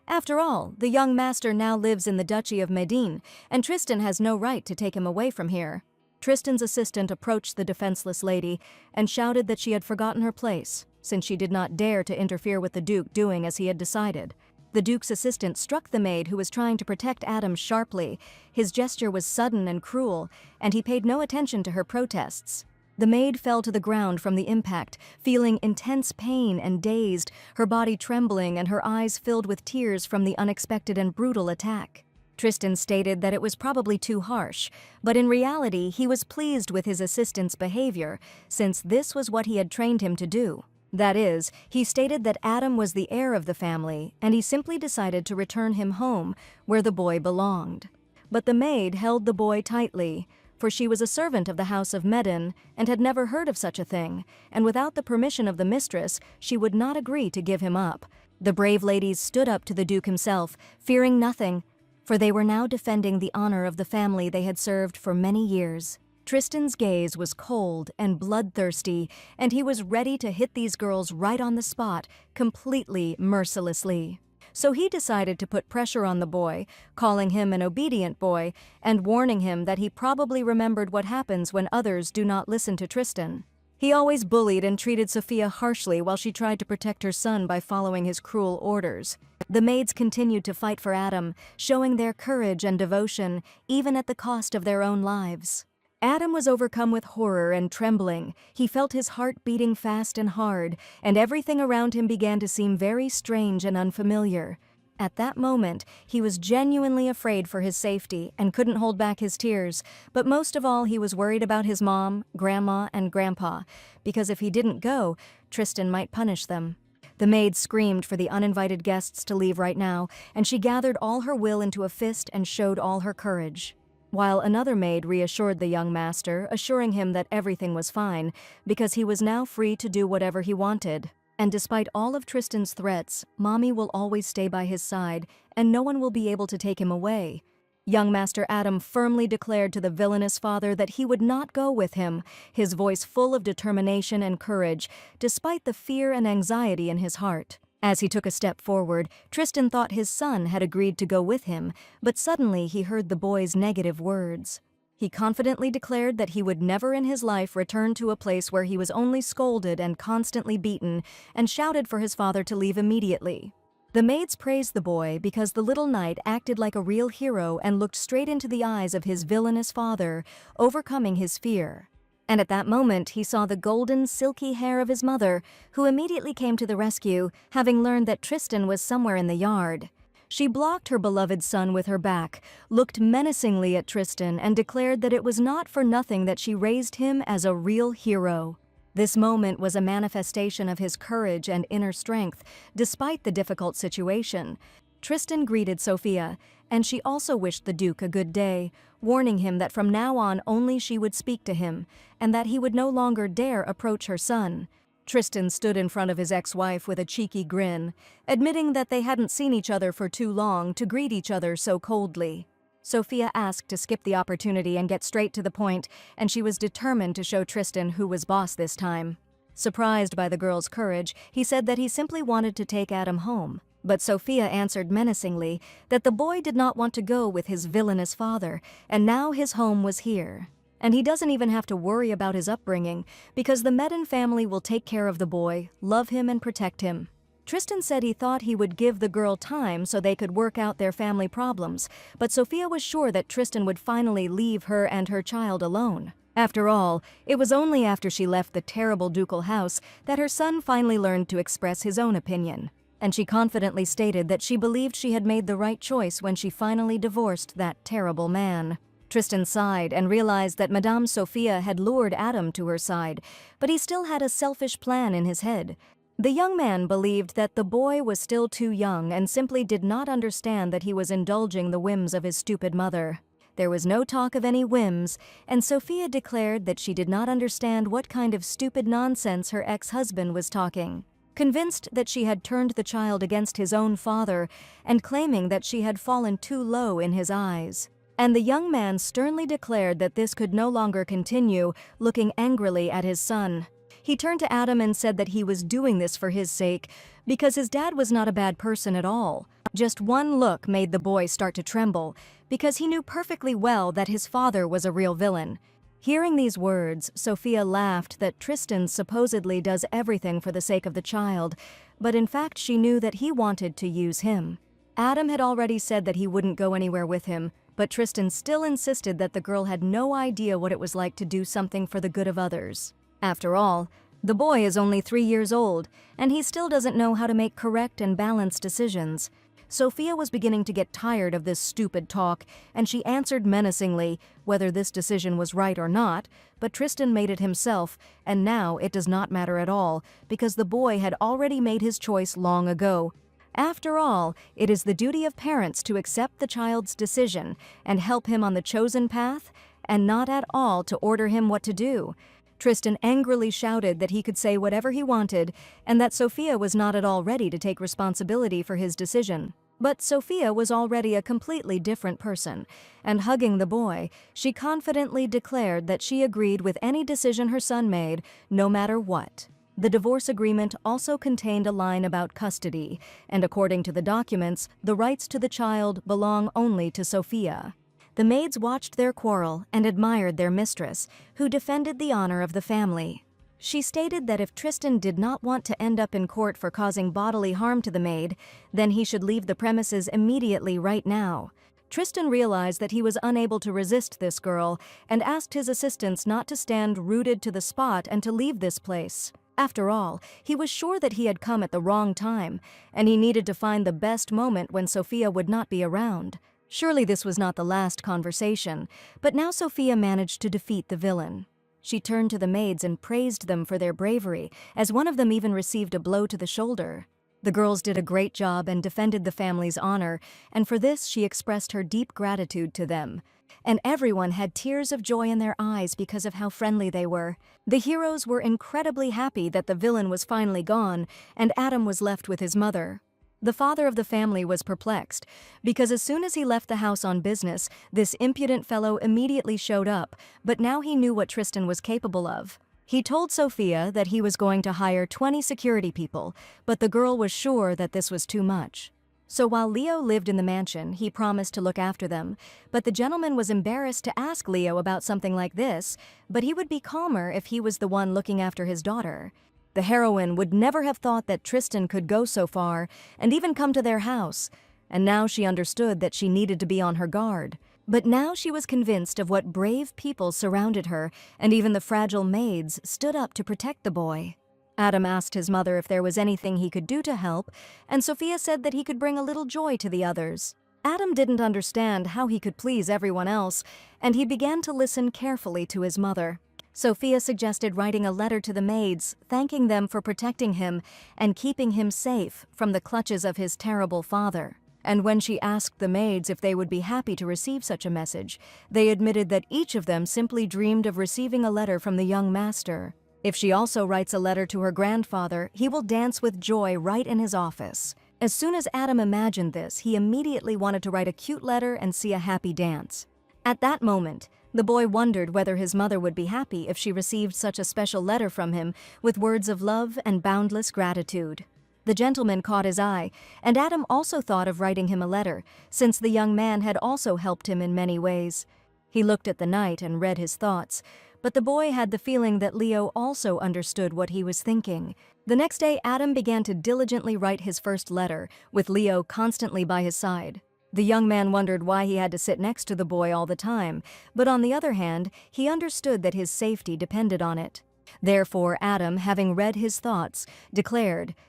After all, the young master now lives in the Duchy of Medine, and Tristan has no right to take him away from here. Tristan's assistant approached the defenseless lady and shouted that she had forgotten her place, since she did not dare to interfere with the Duke doing as he had decided. The Duke's assistant struck the maid who was trying to protect Adam sharply. His gesture was sudden and cruel, and he paid no attention to her protests. The maid fell to the ground from the impact, feeling intense pain and dazed, her body trembling and her eyes filled with tears from the unexpected and brutal attack. Tristan stated that it was probably too harsh, but in reality he was pleased with his assistant's behavior, since this was what he had trained him to do. That is, he stated that Adam was the heir of the family, and he simply decided to return him home, where the boy belonged. But the maid held the boy tightly, for she was a servant of the house of Medin and had never heard of such a thing, and without the permission of the mistress, she would not agree to give him up. The brave ladies stood up to the Duke himself, fearing nothing, for they were now defending the honor of the family they had served for many years. Tristan's gaze was cold and bloodthirsty, and he was ready to hit these girls right on the spot, completely mercilessly. So he decided to put pressure on the boy, calling him an obedient boy, and warning him that he probably remembered what happens when others do not listen to Tristan. He always bullied and treated Sophia harshly while she tried to protect her son by following his cruel orders. The maids continued to fight for Adam, showing their courage and devotion, even at the cost of their own lives. Adam was overcome with horror and trembling. He felt his heart beating fast and hard, and everything around him began to seem very strange and unfamiliar. At that moment, he was genuinely afraid for his safety and couldn't hold back his tears, but most of all he was worried about his mom, grandma, and grandpa, because if he didn't go, Tristan might punish them. The maid screamed for the uninvited guests to leave right now, and she gathered all her will into a fist and showed all her courage. While another maid reassured the young master, assuring him that everything was fine, because he was now free to do whatever he wanted. And despite all of Tristan's threats, Mommy will always stay by his side, and no one will be able to take him away. Young Master Adam firmly declared to the villainous father that he would not go with him, his voice full of determination and courage, despite the fear and anxiety in his heart. As he took a step forward, Tristan thought his son had agreed to go with him, but suddenly he heard the boy's negative words. He confidently declared that he would never in his life return to a place where he was only scolded and constantly beaten, and shouted for his father to leave immediately. The maids praised the boy because the little knight acted like a real hero and looked straight into the eyes of his villainous father, overcoming his fear. And at that moment he saw the golden, silky hair of his mother, who immediately came to the rescue, having learned that Tristan was somewhere in the yard. She blocked her beloved son with her back, looked menacingly at Tristan, and declared that it was not for nothing that she raised him as a real hero. This moment was a manifestation of his courage and inner strength, despite the difficult situation. Tristan greeted Sophia, and she also wished the Duke a good day, warning him that from now on only she would speak to him, and that he would no longer dare approach her son. Tristan stood in front of his ex-wife with a cheeky grin, admitting that they hadn't seen each other for too long to greet each other so coldly. Sophia asked to skip the opportunity and get straight to the point, and she was determined to show Tristan who was boss this time. Surprised by the girl's courage, he said that he simply wanted to take Adam home. But Sophia answered menacingly that the boy did not want to go with his villainous father, and now his home was here. And he doesn't even have to worry about his upbringing, because the Medin family will take care of the boy, love him, and protect him. Tristan said he thought he would give the girl time so they could work out their family problems, but Sophia was sure that Tristan would finally leave her and her child alone. After all, it was only after she left the terrible ducal house that her son finally learned to express his own opinion. And she confidently stated that she believed she had made the right choice when she finally divorced that terrible man. Tristan sighed and realized that Madame Sophia had lured Adam to her side, but he still had a selfish plan in his head. The young man believed that the boy was still too young and simply did not understand that he was indulging the whims of his stupid mother. There was no talk of any whims, and Sophia declared that she did not understand what kind of stupid nonsense her ex-husband was talking. convinced that she had turned the child against his own father and claiming that she had fallen too low in his eyes. And the young man sternly declared that this could no longer continue, looking angrily at his son. He turned to Adam and said that he was doing this for his sake, because his dad was not a bad person at all. Just one look made the boy start to tremble, because he knew perfectly well that his father was a real villain. Hearing these words, Sophia laughed that Tristan supposedly does everything for the sake of the child, but in fact she knew that he wanted to use him. Adam had already said that he wouldn't go anywhere with him, but Tristan still insisted that the girl had no idea what it was like to do something for the good of others. After all, the boy is only 3 years old, and he still doesn't know how to make correct and balanced decisions. Sophia was beginning to get tired of this stupid talk, and she answered menacingly, whether this decision was right or not, but Tristan made it himself, and now it does not matter at all, because the boy had already made his choice long ago. After all, it is the duty of parents to accept the child's decision and help him on the chosen path, and not at all to order him what to do. Tristan angrily shouted that he could say whatever he wanted, and that Sophia was not at all ready to take responsibility for his decision. But Sophia was already a completely different person, and hugging the boy, she confidently declared that she agreed with any decision her son made, no matter what. The divorce agreement also contained a line about custody, and according to the documents, the rights to the child belong only to Sophia. The maids watched their quarrel and admired their mistress, who defended the honor of the family. She stated that if Tristan did not want to end up in court for causing bodily harm to the maid, then he should leave the premises immediately right now. Tristan realized that he was unable to resist this girl and asked his assistants not to stand rooted to the spot and to leave this place. After all, he was sure that he had come at the wrong time, and he needed to find the best moment when Sophia would not be around. Surely this was not the last conversation, but now Sophia managed to defeat the villain. She turned to the maids and praised them for their bravery, as one of them even received a blow to the shoulder. The girls did a great job and defended the family's honor, and for this she expressed her deep gratitude to them. And everyone had tears of joy in their eyes because of how friendly they were. The heroes were incredibly happy that the villain was finally gone, and Adam was left with his mother. The father of the family was perplexed, because as soon as he left the house on business, this impudent fellow immediately showed up, but now he knew what Tristan was capable of. He told Sophia that he was going to hire 20 security people, but the girl was sure that this was too much. So while Leo lived in the mansion, he promised to look after them, but the gentleman was embarrassed to ask Leo about something like this, but he would be calmer if he was the one looking after his daughter. The heroine would never have thought that Tristan could go so far and even come to their house, and now she understood that she needed to be on her guard. But now she was convinced of what brave people surrounded her, and even the fragile maids stood up to protect the boy. Adam asked his mother if there was anything he could do to help, and Sophia said that he could bring a little joy to the others. Adam didn't understand how he could please everyone else, and he began to listen carefully to his mother. Sophia suggested writing a letter to the maids, thanking them for protecting him and keeping him safe from the clutches of his terrible father. And when she asked the maids if they would be happy to receive such a message, they admitted that each of them simply dreamed of receiving a letter from the young master. If she also writes a letter to her grandfather, he will dance with joy right in his office. As soon as Adam imagined this, he immediately wanted to write a cute letter and see a happy dance. At that moment, the boy wondered whether his mother would be happy if she received such a special letter from him with words of love and boundless gratitude. The gentleman caught his eye, and Adam also thought of writing him a letter, since the young man had also helped him in many ways. He looked at the knight and read his thoughts, but the boy had the feeling that Leo also understood what he was thinking. The next day, Adam began to diligently write his first letter, with Leo constantly by his side. The young man wondered why he had to sit next to the boy all the time, but on the other hand, he understood that his safety depended on it. Therefore, Adam, having read his thoughts,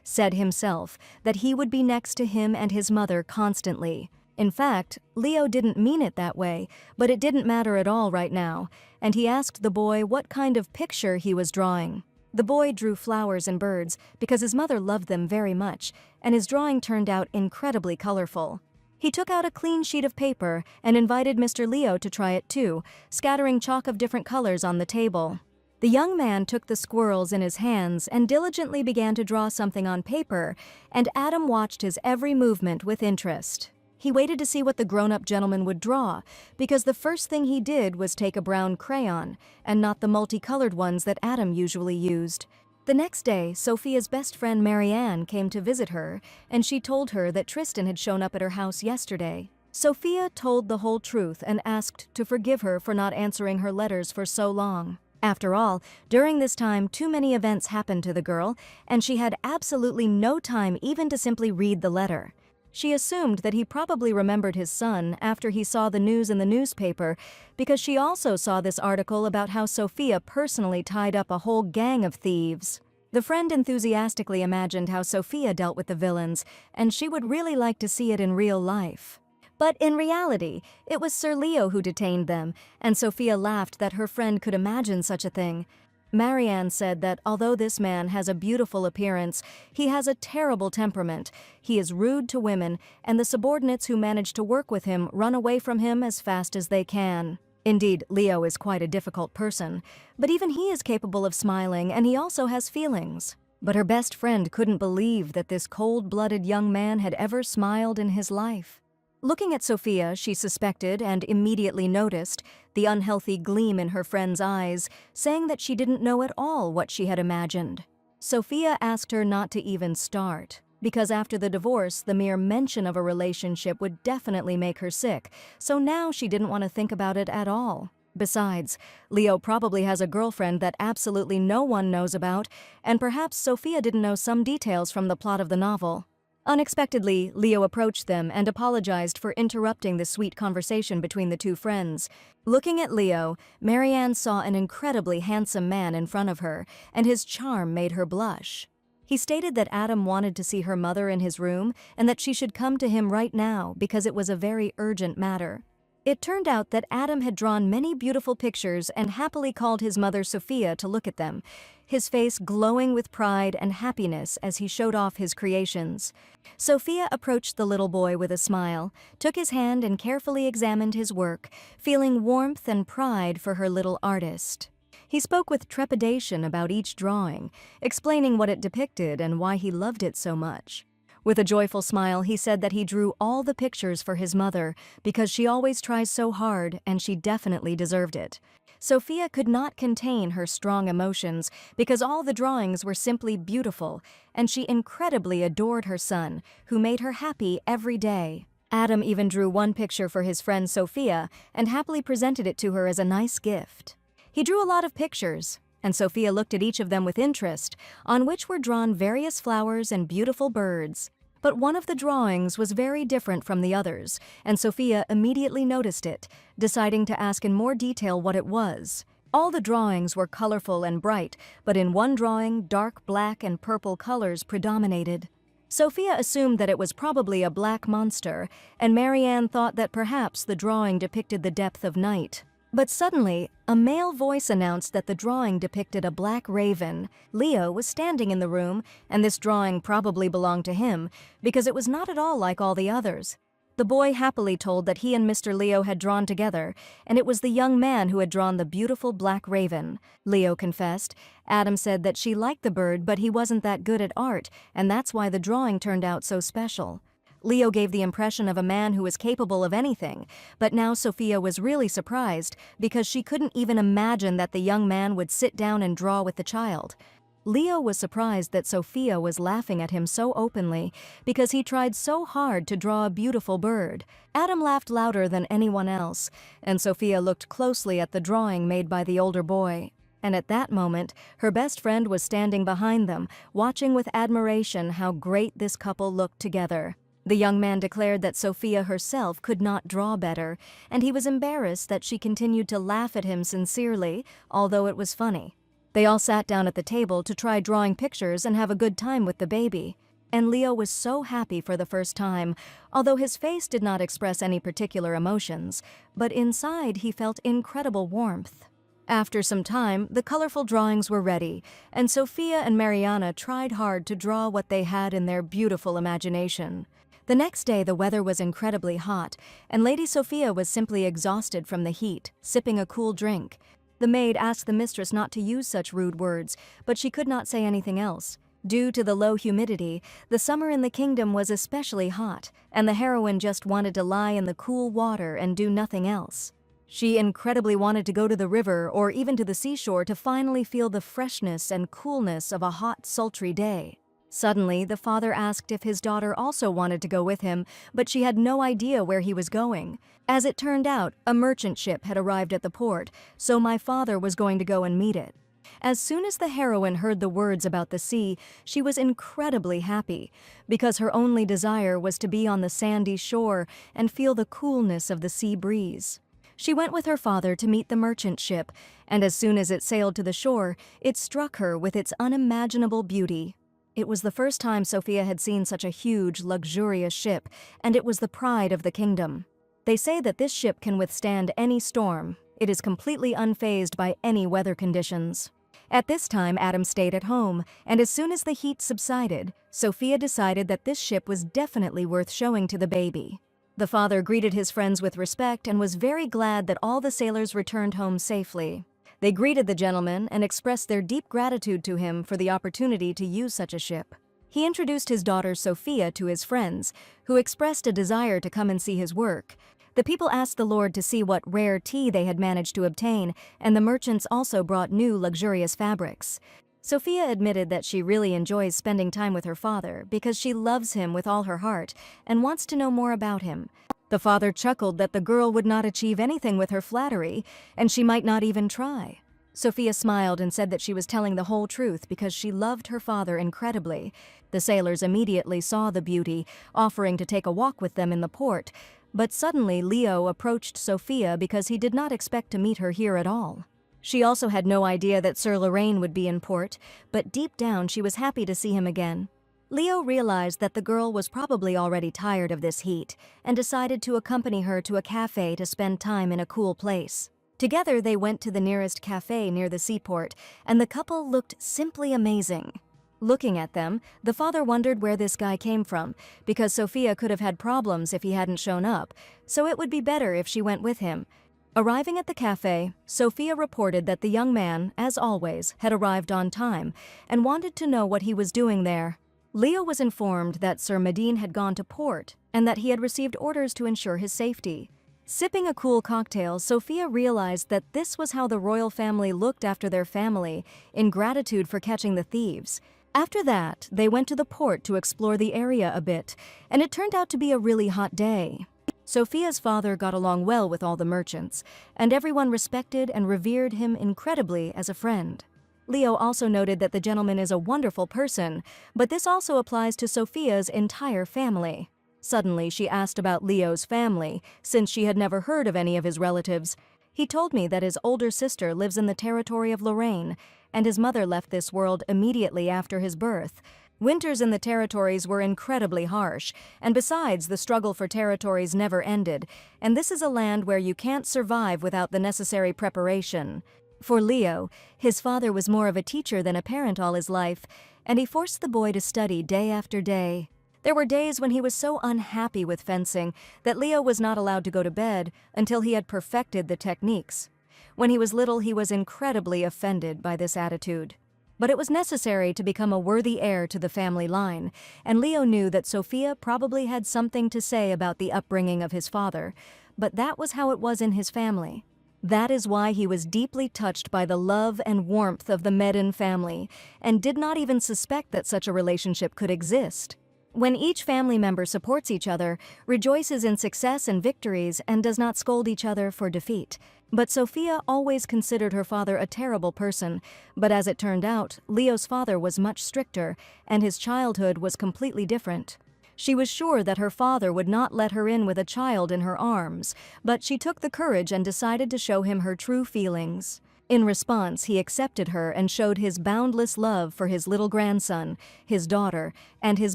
said himself, that he would be next to him and his mother constantly. In fact, Leo didn't mean it that way, but it didn't matter at all right now, and he asked the boy what kind of picture he was drawing. The boy drew flowers and birds because his mother loved them very much, and his drawing turned out incredibly colorful. He took out a clean sheet of paper and invited Mr. Leo to try it too, scattering chalk of different colors on the table. The young man took the squirrels in his hands and diligently began to draw something on paper, and Adam watched his every movement with interest. He waited to see what the grown-up gentleman would draw, because the first thing he did was take a brown crayon, and not the multicolored ones that Adam usually used. The next day, Sophia's best friend Marianne came to visit her, and she told her that Tristan had shown up at her house yesterday. Sophia told the whole truth and asked to forgive her for not answering her letters for so long. After all, during this time, too many events happened to the girl, and she had absolutely no time even to simply read the letter. She assumed that he probably remembered his son after he saw the news in the newspaper, because she also saw this article about how Sophia personally tied up a whole gang of thieves. The friend enthusiastically imagined how Sophia dealt with the villains, and she would really like to see it in real life. But in reality, it was Sir Leo who detained them, and Sophia laughed that her friend could imagine such a thing. Marianne said that although this man has a beautiful appearance, he has a terrible temperament. He is rude to women, and the subordinates who manage to work with him run away from him as fast as they can. Indeed, Leo is quite a difficult person, but even he is capable of smiling, and he also has feelings. But her best friend couldn't believe that this cold-blooded young man had ever smiled in his life. Looking at Sophia, she suspected and immediately noticed the unhealthy gleam in her friend's eyes, saying that she didn't know at all what she had imagined. Sophia asked her not to even start, because after the divorce, the mere mention of a relationship would definitely make her sick, so now she didn't want to think about it at all. Besides, Leo probably has a girlfriend that absolutely no one knows about, and perhaps Sophia didn't know some details from the plot of the novel. Unexpectedly, Leo approached them and apologized for interrupting the sweet conversation between the two friends. Looking at Leo, Marianne saw an incredibly handsome man in front of her, and his charm made her blush. He stated that Adam wanted to see her mother in his room and that she should come to him right now because it was a very urgent matter. It turned out that Adam had drawn many beautiful pictures and happily called his mother Sophia to look at them, his face glowing with pride and happiness as he showed off his creations. Sophia approached the little boy with a smile, took his hand and carefully examined his work, feeling warmth and pride for her little artist. He spoke with trepidation about each drawing, explaining what it depicted and why he loved it so much. With a joyful smile, he said that he drew all the pictures for his mother because she always tries so hard and she definitely deserved it. Sophia could not contain her strong emotions because all the drawings were simply beautiful, and she incredibly adored her son, who made her happy every day. Adam even drew one picture for his friend Sophia and happily presented it to her as a nice gift. He drew a lot of pictures, and Sophia looked at each of them with interest, on which were drawn various flowers and beautiful birds. But one of the drawings was very different from the others, and Sophia immediately noticed it, deciding to ask in more detail what it was. All the drawings were colorful and bright, but in one drawing, dark black and purple colors predominated. Sophia assumed that it was probably a black monster, and Marianne thought that perhaps the drawing depicted the depth of night. But suddenly, a male voice announced that the drawing depicted a black raven. Leo was standing in the room, and this drawing probably belonged to him, because it was not at all like all the others. The boy happily told that he and Mr. Leo had drawn together, and it was the young man who had drawn the beautiful black raven. Leo confessed. Adam said that she liked the bird, but he wasn't that good at art, and that's why the drawing turned out so special. Leo gave the impression of a man who was capable of anything, but now Sophia was really surprised because she couldn't even imagine that the young man would sit down and draw with the child. Leo was surprised that Sophia was laughing at him so openly because he tried so hard to draw a beautiful bird. Adam laughed louder than anyone else, and Sophia looked closely at the drawing made by the older boy. And at that moment, her best friend was standing behind them, watching with admiration how great this couple looked together. The young man declared that Sophia herself could not draw better, and he was embarrassed that she continued to laugh at him sincerely, although it was funny. They all sat down at the table to try drawing pictures and have a good time with the baby. And Leo was so happy for the first time, although his face did not express any particular emotions, but inside he felt incredible warmth. After some time, the colorful drawings were ready, and Sophia and Mariana tried hard to draw what they had in their beautiful imagination. The next day the weather was incredibly hot, and Lady Sophia was simply exhausted from the heat, sipping a cool drink. The maid asked the mistress not to use such rude words, but she could not say anything else. Due to the low humidity, the summer in the kingdom was especially hot, and the heroine just wanted to lie in the cool water and do nothing else. She incredibly wanted to go to the river or even to the seashore to finally feel the freshness and coolness of a hot, sultry day. Suddenly, the father asked if his daughter also wanted to go with him, but she had no idea where he was going. As it turned out, a merchant ship had arrived at the port, so my father was going to go and meet it. As soon as the heroine heard the words about the sea, she was incredibly happy, because her only desire was to be on the sandy shore and feel the coolness of the sea breeze. She went with her father to meet the merchant ship, and as soon as it sailed to the shore, it struck her with its unimaginable beauty. It was the first time Sophia had seen such a huge, luxurious ship, and it was the pride of the kingdom. They say that this ship can withstand any storm. It is completely unfazed by any weather conditions. At this time, Adam stayed at home, and as soon as the heat subsided, Sophia decided that this ship was definitely worth showing to the baby. The father greeted his friends with respect and was very glad that all the sailors returned home safely. They greeted the gentleman and expressed their deep gratitude to him for the opportunity to use such a ship. He introduced his daughter Sophia to his friends, who expressed a desire to come and see his work. The people asked the Lord to see what rare tea they had managed to obtain, and the merchants also brought new luxurious fabrics. Sophia admitted that she really enjoys spending time with her father because she loves him with all her heart and wants to know more about him. The father chuckled that the girl would not achieve anything with her flattery, and she might not even try. Sophia smiled and said that she was telling the whole truth because she loved her father incredibly. The sailors immediately saw the beauty, offering to take a walk with them in the port, but suddenly Leo approached Sophia because he did not expect to meet her here at all. She also had no idea that Sir Lorraine would be in port, but deep down she was happy to see him again. Leo realized that the girl was probably already tired of this heat and decided to accompany her to a cafe to spend time in a cool place. Together they went to the nearest cafe near the seaport, and the couple looked simply amazing. Looking at them, the father wondered where this guy came from, because Sophia could have had problems if he hadn't shown up, so it would be better if she went with him. Arriving at the cafe, Sophia reported that the young man, as always, had arrived on time and wanted to know what he was doing there. Leo was informed that Sir Medine had gone to port and that he had received orders to ensure his safety. Sipping a cool cocktail, Sophia realized that this was how the royal family looked after their family, in gratitude for catching the thieves. After that, they went to the port to explore the area a bit, and it turned out to be a really hot day. Sophia's father got along well with all the merchants, and everyone respected and revered him incredibly as a friend. Leo also noted that the gentleman is a wonderful person, but this also applies to Sophia's entire family. Suddenly, she asked about Leo's family, since she had never heard of any of his relatives. He told me that his older sister lives in the territory of Lorraine, and his mother left this world immediately after his birth. Winters in the territories were incredibly harsh, and besides, the struggle for territories never ended, and this is a land where you can't survive without the necessary preparation. For Leo, his father was more of a teacher than a parent all his life, and he forced the boy to study day after day. There were days when he was so unhappy with fencing that Leo was not allowed to go to bed until he had perfected the techniques. When he was little, he was incredibly offended by this attitude. But it was necessary to become a worthy heir to the family line, and Leo knew that Sophia probably had something to say about the upbringing of his father, but that was how it was in his family. That is why he was deeply touched by the love and warmth of the Medine family, and did not even suspect that such a relationship could exist. When each family member supports each other, rejoices in success and victories, and does not scold each other for defeat. But Sophia always considered her father a terrible person, but as it turned out, Leo's father was much stricter, and his childhood was completely different. She was sure that her father would not let her in with a child in her arms, but she took the courage and decided to show him her true feelings. In response, he accepted her and showed his boundless love for his little grandson, his daughter, and his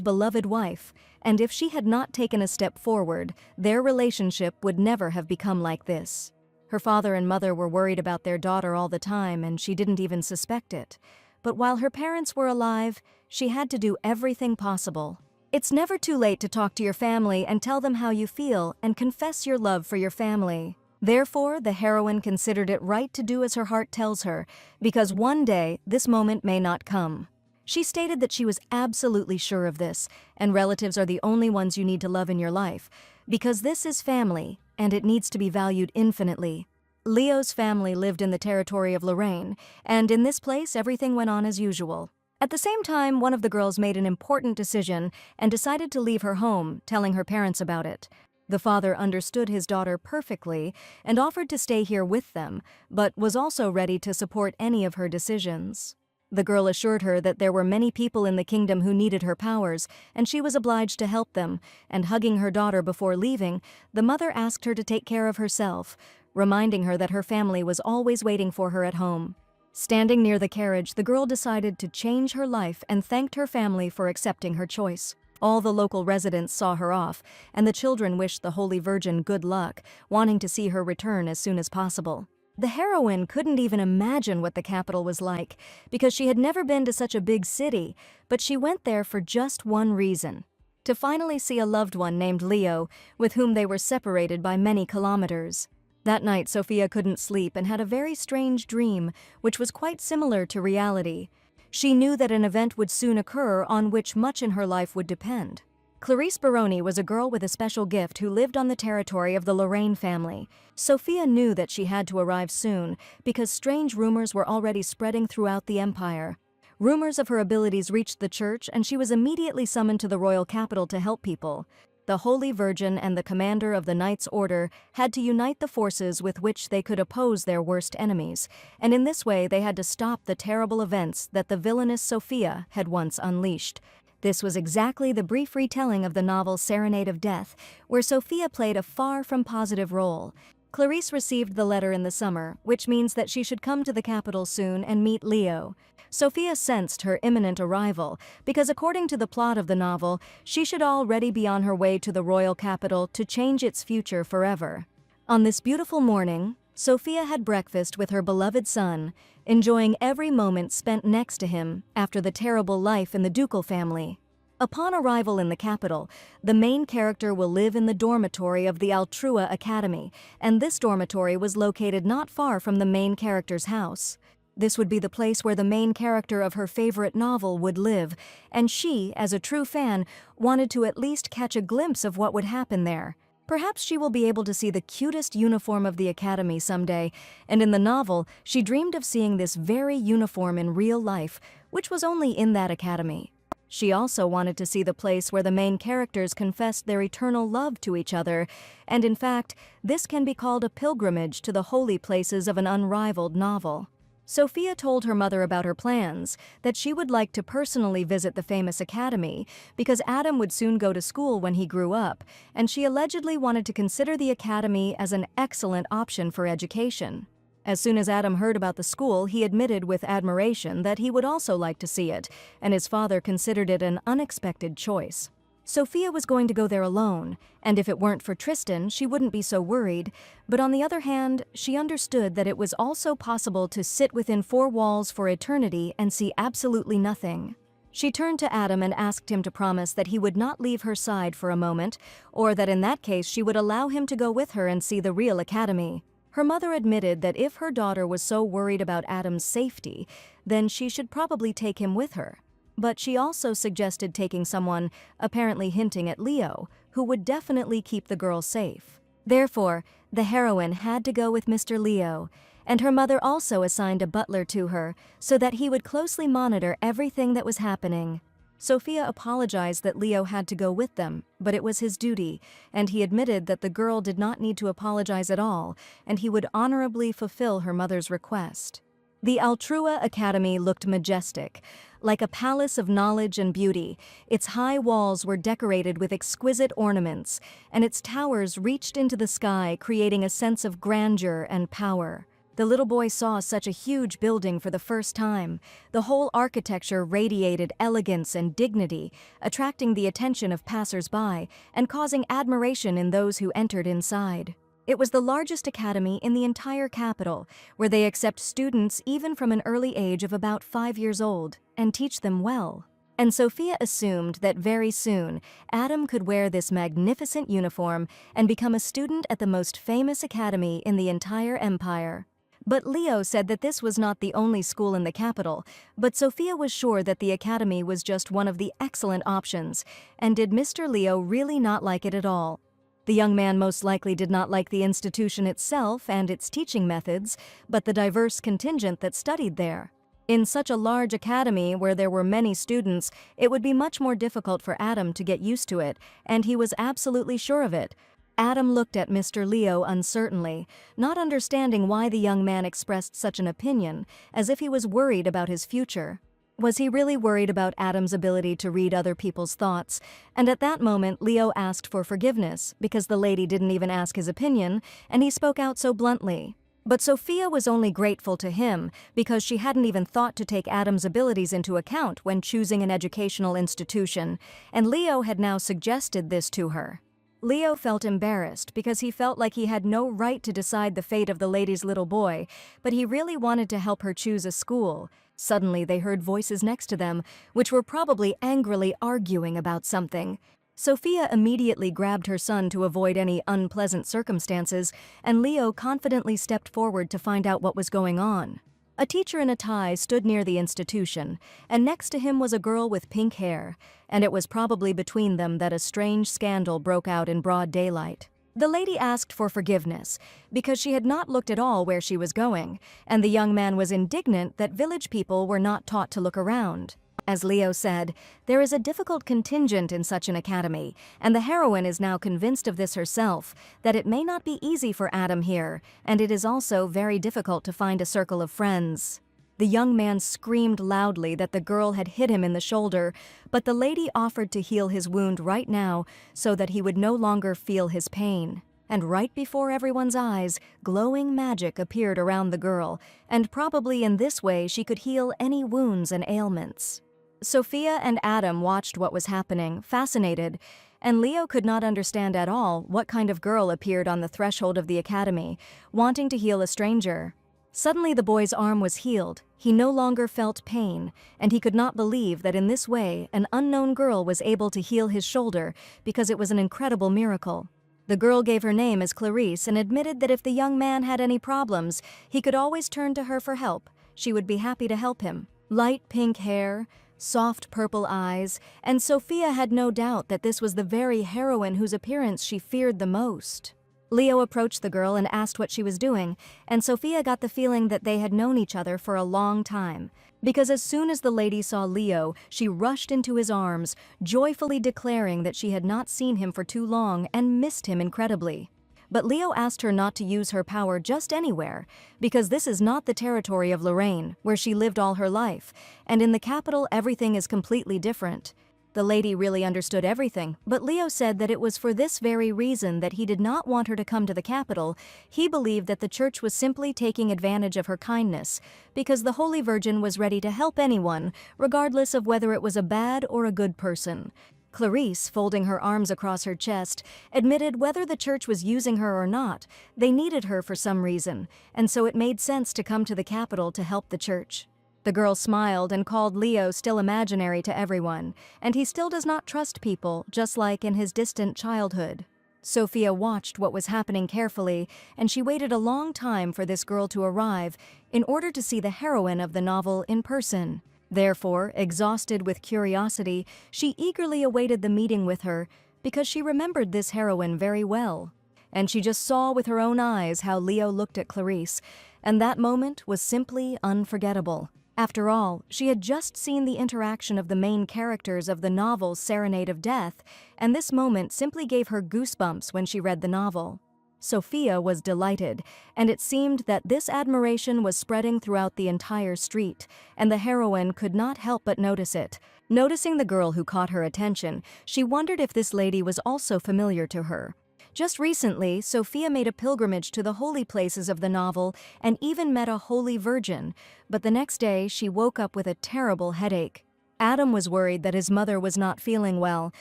beloved wife, and if she had not taken a step forward, their relationship would never have become like this. Her father and mother were worried about their daughter all the time, and she didn't even suspect it. But while her parents were alive, she had to do everything possible. It's never too late to talk to your family and tell them how you feel and confess your love for your family. Therefore, the heroine considered it right to do as her heart tells her, because one day this moment may not come. She stated that she was absolutely sure of this, and relatives are the only ones you need to love in your life, because this is family, and it needs to be valued infinitely. Leo's family lived in the territory of Lorraine, and in this place everything went on as usual. At the same time, one of the girls made an important decision and decided to leave her home, telling her parents about it. The father understood his daughter perfectly and offered to stay here with them, but was also ready to support any of her decisions. The girl assured her that there were many people in the kingdom who needed her powers, and she was obliged to help them, and hugging her daughter before leaving, the mother asked her to take care of herself, reminding her that her family was always waiting for her at home. Standing near the carriage, the girl decided to change her life and thanked her family for accepting her choice. All the local residents saw her off, and the children wished the Holy Virgin good luck, wanting to see her return as soon as possible. The heroine couldn't even imagine what the capital was like, because she had never been to such a big city, but she went there for just one reason: to finally see a loved one named Leo, with whom they were separated by many kilometers. That night, Sophia couldn't sleep and had a very strange dream, which was quite similar to reality. She knew that an event would soon occur on which much in her life would depend. Clarice Baroni was a girl with a special gift who lived on the territory of the Lorraine family. Sophia knew that she had to arrive soon because strange rumors were already spreading throughout the empire. Rumors of her abilities reached the church, and she was immediately summoned to the royal capital to help people. The Holy Virgin and the commander of the Knights' Order had to unite the forces with which they could oppose their worst enemies, and in this way they had to stop the terrible events that the villainous Sophia had once unleashed. This was exactly the brief retelling of the novel Serenade of Death, where Sophia played a far from positive role. Clarice received the letter in the summer, which means that she should come to the capital soon and meet Leo. Sophia sensed her imminent arrival, because according to the plot of the novel, she should already be on her way to the royal capital to change its future forever. On this beautiful morning, Sophia had breakfast with her beloved son, enjoying every moment spent next to him after the terrible life in the ducal family. Upon arrival in the capital, the main character will live in the dormitory of the Altrua Academy, and this dormitory was located not far from the main character's house. This would be the place where the main character of her favorite novel would live, and she, as a true fan, wanted to at least catch a glimpse of what would happen there. Perhaps she will be able to see the cutest uniform of the academy someday, and in the novel, she dreamed of seeing this very uniform in real life, which was only in that academy. She also wanted to see the place where the main characters confessed their eternal love to each other, and in fact, this can be called a pilgrimage to the holy places of an unrivaled novel. Sophia told her mother about her plans, that she would like to personally visit the famous academy because Adam would soon go to school when he grew up, and she allegedly wanted to consider the academy as an excellent option for education. As soon as Adam heard about the school, he admitted with admiration that he would also like to see it, and his father considered it an unexpected choice. Sophia was going to go there alone, and if it weren't for Tristan, she wouldn't be so worried, but on the other hand, she understood that it was also possible to sit within four walls for eternity and see absolutely nothing. She turned to Adam and asked him to promise that he would not leave her side for a moment, or that in that case she would allow him to go with her and see the real academy. Her mother admitted that if her daughter was so worried about Adam's safety, then she should probably take him with her. But she also suggested taking someone, apparently hinting at Leo, who would definitely keep the girl safe. Therefore, the heroine had to go with Mr. Leo, and her mother also assigned a butler to her so that he would closely monitor everything that was happening. Sophia apologized that Leo had to go with them, but it was his duty, and he admitted that the girl did not need to apologize at all, and he would honorably fulfill her mother's request. The Altrua Academy looked majestic, like a palace of knowledge and beauty. Its high walls were decorated with exquisite ornaments, and its towers reached into the sky, creating a sense of grandeur and power. The little boy saw such a huge building for the first time. The whole architecture radiated elegance and dignity, attracting the attention of passers-by and causing admiration in those who entered inside. It was the largest academy in the entire capital, where they accept students even from an early age of about 5 years old and teach them well. And Sophia assumed that very soon Adam could wear this magnificent uniform and become a student at the most famous academy in the entire empire. But Leo said that this was not the only school in the capital, but Sophia was sure that the academy was just one of the excellent options, and did Mr. Leo really not like it at all? The young man most likely did not like the institution itself and its teaching methods, but the diverse contingent that studied there. In such a large academy where there were many students, it would be much more difficult for Adam to get used to it, and he was absolutely sure of it. Adam looked at Mr. Leo uncertainly, not understanding why the young man expressed such an opinion, as if he was worried about his future. Was he really worried about Adam's ability to read other people's thoughts? And at that moment, Leo asked for forgiveness, because the lady didn't even ask his opinion, and he spoke out so bluntly. But Sophia was only grateful to him because she hadn't even thought to take Adam's abilities into account when choosing an educational institution, and Leo had now suggested this to her. Leo felt embarrassed because he felt like he had no right to decide the fate of the lady's little boy, but he really wanted to help her choose a school. Suddenly they heard voices next to them, which were probably angrily arguing about something. Sophia immediately grabbed her son to avoid any unpleasant circumstances, and Leo confidently stepped forward to find out what was going on. A teacher in a tie stood near the institution, and next to him was a girl with pink hair, and it was probably between them that a strange scandal broke out in broad daylight. The lady asked for forgiveness because she had not looked at all where she was going, and the young man was indignant that village people were not taught to look around. As Leo said, there is a difficult contingent in such an academy, and the heroine is now convinced of this herself, that it may not be easy for Adam here, and it is also very difficult to find a circle of friends. The young man screamed loudly that the girl had hit him in the shoulder, but the lady offered to heal his wound right now so that he would no longer feel his pain. And right before everyone's eyes, glowing magic appeared around the girl, and probably in this way she could heal any wounds and ailments. Sophia and Adam watched what was happening, fascinated, and Leo could not understand at all what kind of girl appeared on the threshold of the academy, wanting to heal a stranger. Suddenly the boy's arm was healed, he no longer felt pain, and he could not believe that in this way an unknown girl was able to heal his shoulder because it was an incredible miracle. The girl gave her name as Clarice and admitted that if the young man had any problems, he could always turn to her for help. She would be happy to help him. Light pink hair, soft purple eyes, and Sophia had no doubt that this was the very heroine whose appearance she feared the most. Leo approached the girl and asked what she was doing, and Sophia got the feeling that they had known each other for a long time, because as soon as the lady saw Leo, she rushed into his arms, joyfully declaring that she had not seen him for too long and missed him incredibly. But Leo asked her not to use her power just anywhere, because this is not the territory of Lorraine, where she lived all her life, and in the capital everything is completely different. The lady really understood everything, but Leo said that it was for this very reason that he did not want her to come to the capital. He believed that the church was simply taking advantage of her kindness, because the Holy Virgin was ready to help anyone, regardless of whether it was a bad or a good person. Clarice, folding her arms across her chest, admitted whether the church was using her or not, they needed her for some reason, and so it made sense to come to the capital to help the church. The girl smiled and called Leo still imaginary to everyone, and he still does not trust people, just like in his distant childhood. Sophia watched what was happening carefully, and she waited a long time for this girl to arrive in order to see the heroine of the novel in person. Therefore, exhausted with curiosity, she eagerly awaited the meeting with her because she remembered this heroine very well. And she just saw with her own eyes how Leo looked at Clarice, and that moment was simply unforgettable. After all, she had just seen the interaction of the main characters of the novel Serenade of Death, and this moment simply gave her goosebumps when she read the novel. Sophia was delighted, and it seemed that this admiration was spreading throughout the entire street, and the heroine could not help but notice it. Noticing the girl who caught her attention, she wondered if this lady was also familiar to her. Just recently, Sophia made a pilgrimage to the holy places of the novel and even met a holy virgin, but the next day she woke up with a terrible headache. Adam was worried that his mother was not feeling well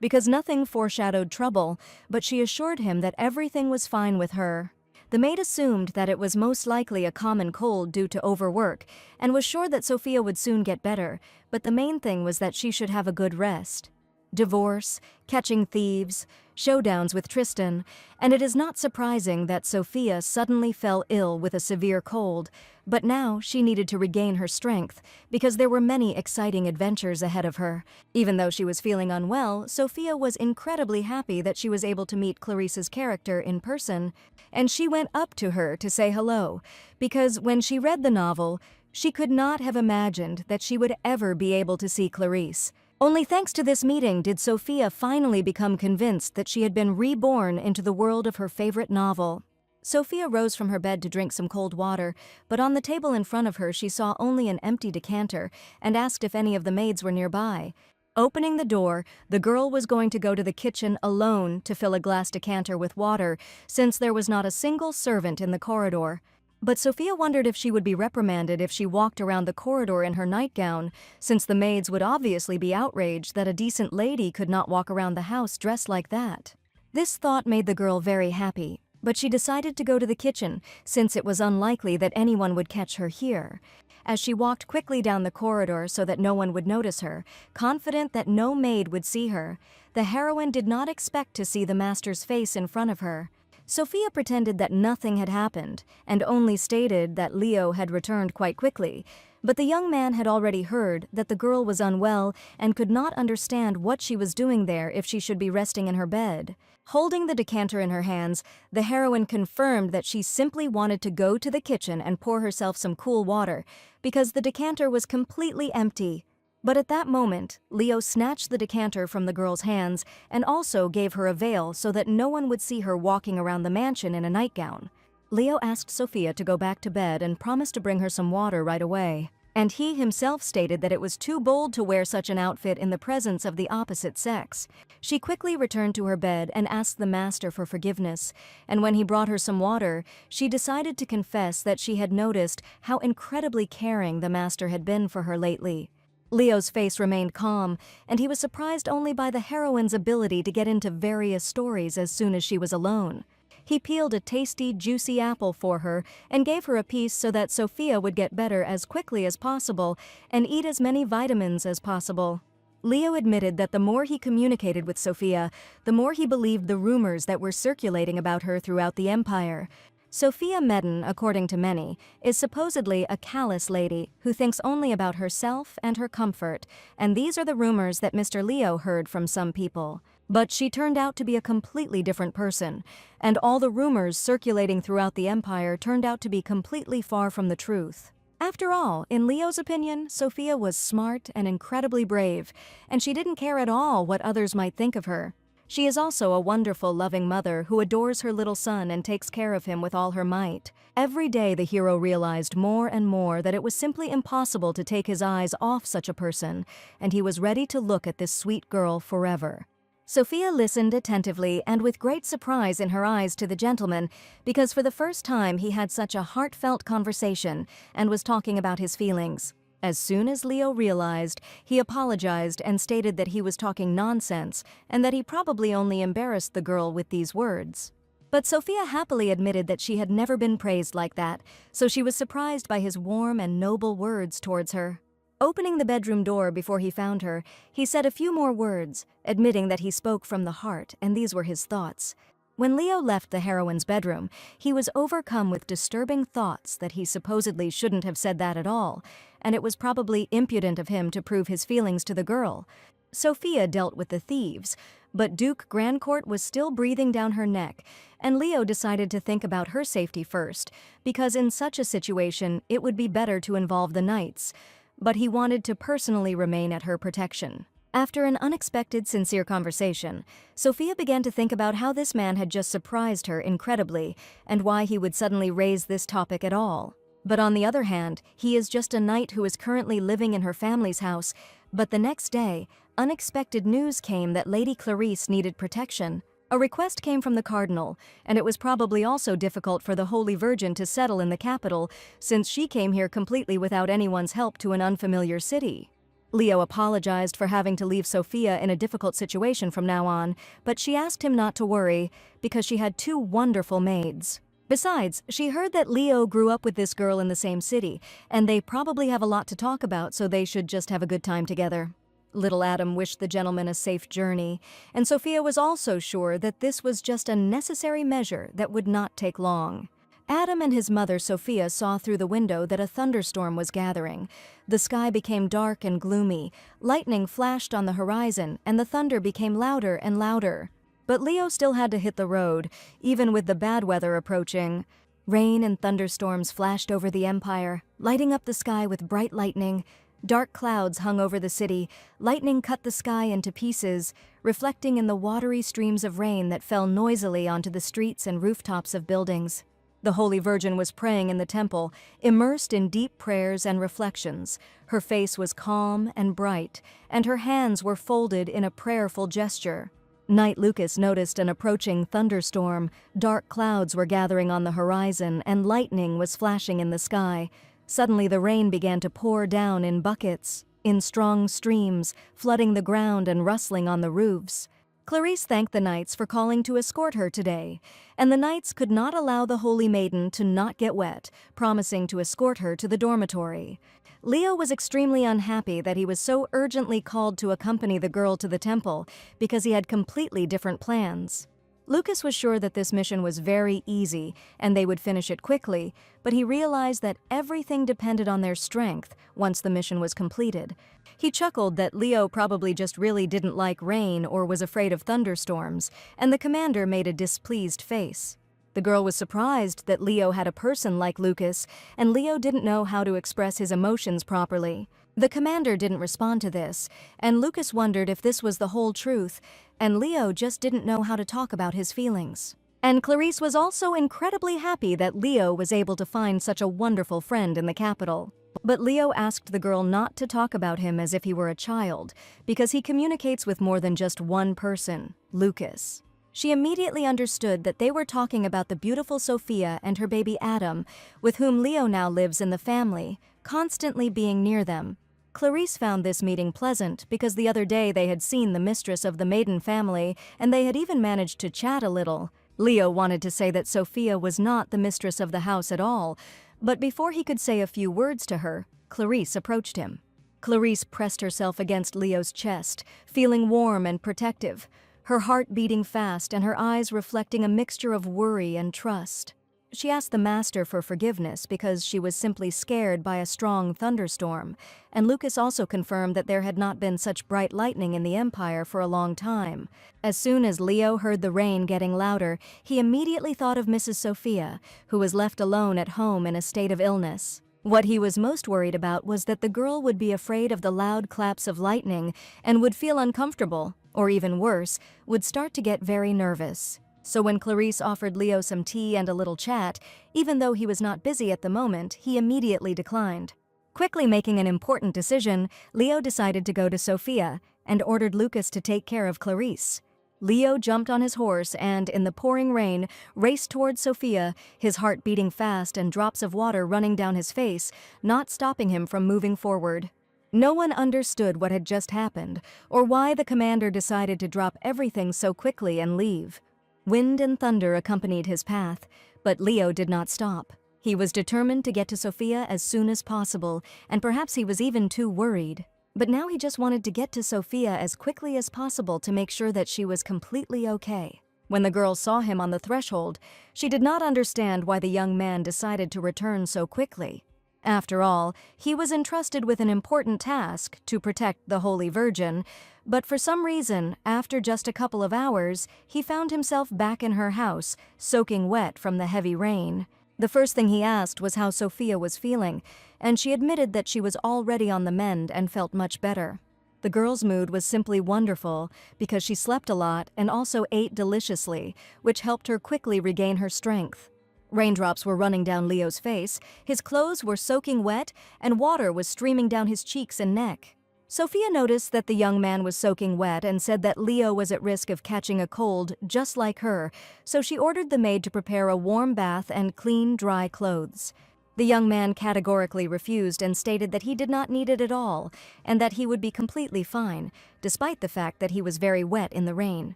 because nothing foreshadowed trouble, but she assured him that everything was fine with her. The maid assumed that it was most likely a common cold due to overwork and was sure that Sophia would soon get better, but the main thing was that she should have a good rest. Divorce, catching thieves, showdowns with Tristan, and it is not surprising that Sophia suddenly fell ill with a severe cold, but now she needed to regain her strength because there were many exciting adventures ahead of her. Even though she was feeling unwell, Sophia was incredibly happy that she was able to meet Clarice's character in person, and she went up to her to say hello, because when she read the novel, she could not have imagined that she would ever be able to see Clarice. Only thanks to this meeting did Sophia finally become convinced that she had been reborn into the world of her favorite novel. Sophia rose from her bed to drink some cold water, but on the table in front of her she saw only an empty decanter and asked if any of the maids were nearby. Opening the door, the girl was going to go to the kitchen alone to fill a glass decanter with water, since there was not a single servant in the corridor. But Sophia wondered if she would be reprimanded if she walked around the corridor in her nightgown, since the maids would obviously be outraged that a decent lady could not walk around the house dressed like that. This thought made the girl very happy, but she decided to go to the kitchen, since it was unlikely that anyone would catch her here. As she walked quickly down the corridor so that no one would notice her, confident that no maid would see her, the heroine did not expect to see the master's face in front of her. Sophia pretended that nothing had happened, and only stated that Leo had returned quite quickly, but the young man had already heard that the girl was unwell and could not understand what she was doing there if she should be resting in her bed. Holding the decanter in her hands, the heroine confirmed that she simply wanted to go to the kitchen and pour herself some cool water, because the decanter was completely empty. But at that moment, Leo snatched the decanter from the girl's hands and also gave her a veil so that no one would see her walking around the mansion in a nightgown. Leo asked Sophia to go back to bed and promised to bring her some water right away. And he himself stated that it was too bold to wear such an outfit in the presence of the opposite sex. She quickly returned to her bed and asked the master for forgiveness, and when he brought her some water, she decided to confess that she had noticed how incredibly caring the master had been for her lately. Leo's face remained calm, and he was surprised only by the heroine's ability to get into various stories as soon as she was alone. He peeled a tasty, juicy apple for her and gave her a piece so that Sophia would get better as quickly as possible and eat as many vitamins as possible. Leo admitted that the more he communicated with Sophia, the more he believed the rumors that were circulating about her throughout the empire. Sophia Medon, according to many, is supposedly a callous lady who thinks only about herself and her comfort, and these are the rumors that Mr. Leo heard from some people. But she turned out to be a completely different person, and all the rumors circulating throughout the empire turned out to be completely far from the truth. After all, in Leo's opinion, Sophia was smart and incredibly brave, and she didn't care at all what others might think of her. She is also a wonderful, loving mother who adores her little son and takes care of him with all her might. Every day the hero realized more and more that it was simply impossible to take his eyes off such a person, and he was ready to look at this sweet girl forever. Sophia listened attentively and with great surprise in her eyes to the gentleman, because for the first time he had such a heartfelt conversation and was talking about his feelings. As soon as Leo realized, he apologized and stated that he was talking nonsense and that he probably only embarrassed the girl with these words. But Sophia happily admitted that she had never been praised like that, so she was surprised by his warm and noble words towards her. Opening the bedroom door before he found her, he said a few more words, admitting that he spoke from the heart, and these were his thoughts. When Leo left the heroine's bedroom, he was overcome with disturbing thoughts that he supposedly shouldn't have said that at all, and it was probably impudent of him to prove his feelings to the girl. Sophia dealt with the thieves, but Duke Grandcourt was still breathing down her neck, and Leo decided to think about her safety first, because in such a situation it would be better to involve the knights, but he wanted to personally remain at her protection. After an unexpected, sincere conversation, Sophia began to think about how this man had just surprised her incredibly and why he would suddenly raise this topic at all. But on the other hand, he is just a knight who is currently living in her family's house, but the next day, unexpected news came that Lady Clarice needed protection. A request came from the cardinal, and it was probably also difficult for the Holy Virgin to settle in the capital, since she came here completely without anyone's help to an unfamiliar city. Leo apologized for having to leave Sophia in a difficult situation from now on, but she asked him not to worry, because she had two wonderful maids. Besides, she heard that Leo grew up with this girl in the same city, and they probably have a lot to talk about, so they should just have a good time together. Little Adam wished the gentleman a safe journey, and Sophia was also sure that this was just a necessary measure that would not take long. Adam and his mother Sophia saw through the window that a thunderstorm was gathering. The sky became dark and gloomy, lightning flashed on the horizon, and the thunder became louder and louder. But Leo still had to hit the road, even with the bad weather approaching. Rain and thunderstorms flashed over the empire, lighting up the sky with bright lightning. Dark clouds hung over the city, lightning cut the sky into pieces, reflecting in the watery streams of rain that fell noisily onto the streets and rooftops of buildings. The Holy Virgin was praying in the temple, immersed in deep prayers and reflections. Her face was calm and bright, and her hands were folded in a prayerful gesture. Knight Lucas noticed an approaching thunderstorm. Dark clouds were gathering on the horizon, and lightning was flashing in the sky. Suddenly the rain began to pour down in buckets, in strong streams, flooding the ground and rustling on the roofs. Clarice thanked the knights for calling to escort her today, and the knights could not allow the Holy Maiden to not get wet, promising to escort her to the dormitory. Leo was extremely unhappy that he was so urgently called to accompany the girl to the temple because he had completely different plans. Lucas was sure that this mission was very easy and they would finish it quickly, but he realized that everything depended on their strength once the mission was completed. He chuckled that Leo probably just really didn't like rain or was afraid of thunderstorms, and the commander made a displeased face. The girl was surprised that Leo had a person like Lucas, and Leo didn't know how to express his emotions properly. The commander didn't respond to this, and Lucas wondered if this was the whole truth, and Leo just didn't know how to talk about his feelings. And Clarice was also incredibly happy that Leo was able to find such a wonderful friend in the capital. But Leo asked the girl not to talk about him as if he were a child, because he communicates with more than just one person, Lucas. She immediately understood that they were talking about the beautiful Sophia and her baby Adam, with whom Leo now lives in the family, constantly being near them. Clarice found this meeting pleasant because the other day they had seen the mistress of the Maiden family, and they had even managed to chat a little. Leo wanted to say that Sophia was not the mistress of the house at all, but before he could say a few words to her, Clarice approached him. Clarice pressed herself against Leo's chest, feeling warm and protective, her heart beating fast and her eyes reflecting a mixture of worry and trust. She asked the master for forgiveness because she was simply scared by a strong thunderstorm, and Lucas also confirmed that there had not been such bright lightning in the empire for a long time. As soon as Leo heard the rain getting louder, he immediately thought of Mrs. Sophia, who was left alone at home in a state of illness. What he was most worried about was that the girl would be afraid of the loud claps of lightning and would feel uncomfortable, or even worse, would start to get very nervous. So when Clarice offered Leo some tea and a little chat, even though he was not busy at the moment, he immediately declined. Quickly making an important decision, Leo decided to go to Sophia and ordered Lucas to take care of Clarice. Leo jumped on his horse and, in the pouring rain, raced towards Sophia, his heart beating fast and drops of water running down his face, not stopping him from moving forward. No one understood what had just happened, or why the commander decided to drop everything so quickly and leave. Wind and thunder accompanied his path, but Leo did not stop. He was determined to get to Sophia as soon as possible, and perhaps he was even too worried. But now he just wanted to get to Sophia as quickly as possible to make sure that she was completely okay. When the girl saw him on the threshold, she did not understand why the young man decided to return so quickly. After all, he was entrusted with an important task to protect the Holy Virgin, but for some reason, after just a couple of hours, he found himself back in her house, soaking wet from the heavy rain. The first thing he asked was how Sophia was feeling, and she admitted that she was already on the mend and felt much better. The girl's mood was simply wonderful because she slept a lot and also ate deliciously, which helped her quickly regain her strength. Raindrops were running down Leo's face, his clothes were soaking wet, and water was streaming down his cheeks and neck. Sophia noticed that the young man was soaking wet and said that Leo was at risk of catching a cold just like her, so she ordered the maid to prepare a warm bath and clean, dry clothes. The young man categorically refused and stated that he did not need it at all, and that he would be completely fine, despite the fact that he was very wet in the rain.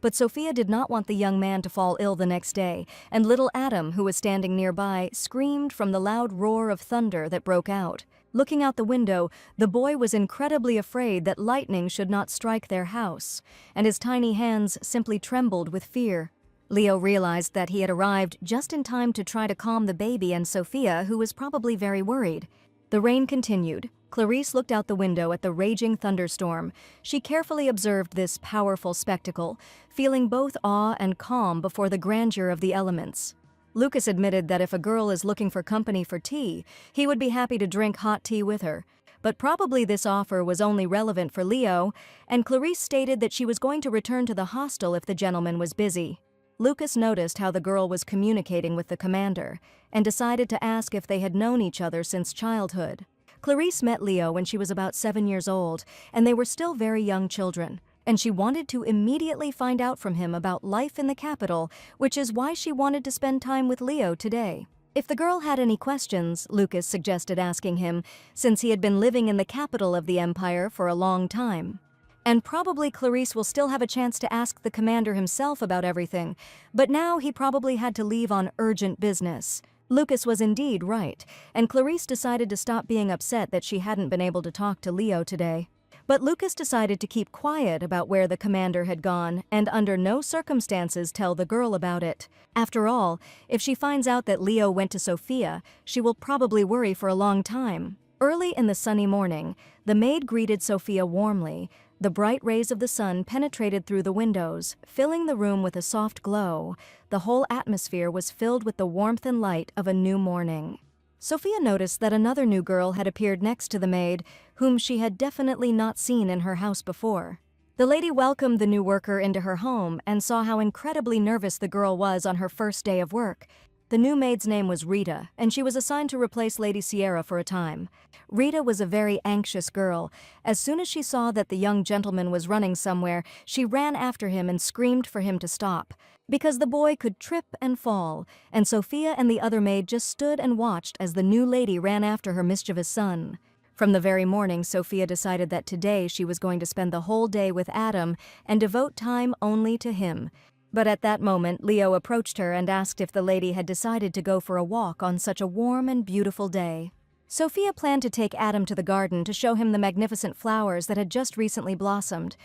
But Sophia did not want the young man to fall ill the next day, and little Adam, who was standing nearby, screamed from the loud roar of thunder that broke out. Looking out the window, the boy was incredibly afraid that lightning should not strike their house, and his tiny hands simply trembled with fear. Leo realized that he had arrived just in time to try to calm the baby and Sophia, who was probably very worried. The rain continued. Clarice looked out the window at the raging thunderstorm. She carefully observed this powerful spectacle, feeling both awe and calm before the grandeur of the elements. Lucas admitted that if a girl is looking for company for tea, he would be happy to drink hot tea with her. But probably this offer was only relevant for Leo, and Clarice stated that she was going to return to the hostel if the gentleman was busy. Lucas noticed how the girl was communicating with the commander, and decided to ask if they had known each other since childhood. Clarice met Leo when she was about 7 years old, and they were still very young children, and she wanted to immediately find out from him about life in the capital, which is why she wanted to spend time with Leo today. If the girl had any questions, Lucas suggested asking him, since he had been living in the capital of the empire for a long time. And probably Clarice will still have a chance to ask the commander himself about everything, but now he probably had to leave on urgent business. Lucas was indeed right, and Clarice decided to stop being upset that she hadn't been able to talk to Leo today. But Lucas decided to keep quiet about where the commander had gone and under no circumstances tell the girl about it. After all, if she finds out that Leo went to Sophia, she will probably worry for a long time. Early in the sunny morning, the maid greeted Sophia warmly. The bright rays of the sun penetrated through the windows, filling the room with a soft glow. The whole atmosphere was filled with the warmth and light of a new morning. Sophia noticed that another new girl had appeared next to the maid, whom she had definitely not seen in her house before. The lady welcomed the new worker into her home and saw how incredibly nervous the girl was on her first day of work. The new maid's name was Rita, and she was assigned to replace Lady Sierra for a time. Rita was a very anxious girl. As soon as she saw that the young gentleman was running somewhere, she ran after him and screamed for him to stop, because the boy could trip and fall, and Sophia and the other maid just stood and watched as the new lady ran after her mischievous son. From the very morning, Sophia decided that today she was going to spend the whole day with Adam and devote time only to him. But at that moment, Leo approached her and asked if the lady had decided to go for a walk on such a warm and beautiful day. Sophia planned to take Adam to the garden to show him the magnificent flowers that had just recently blossomed.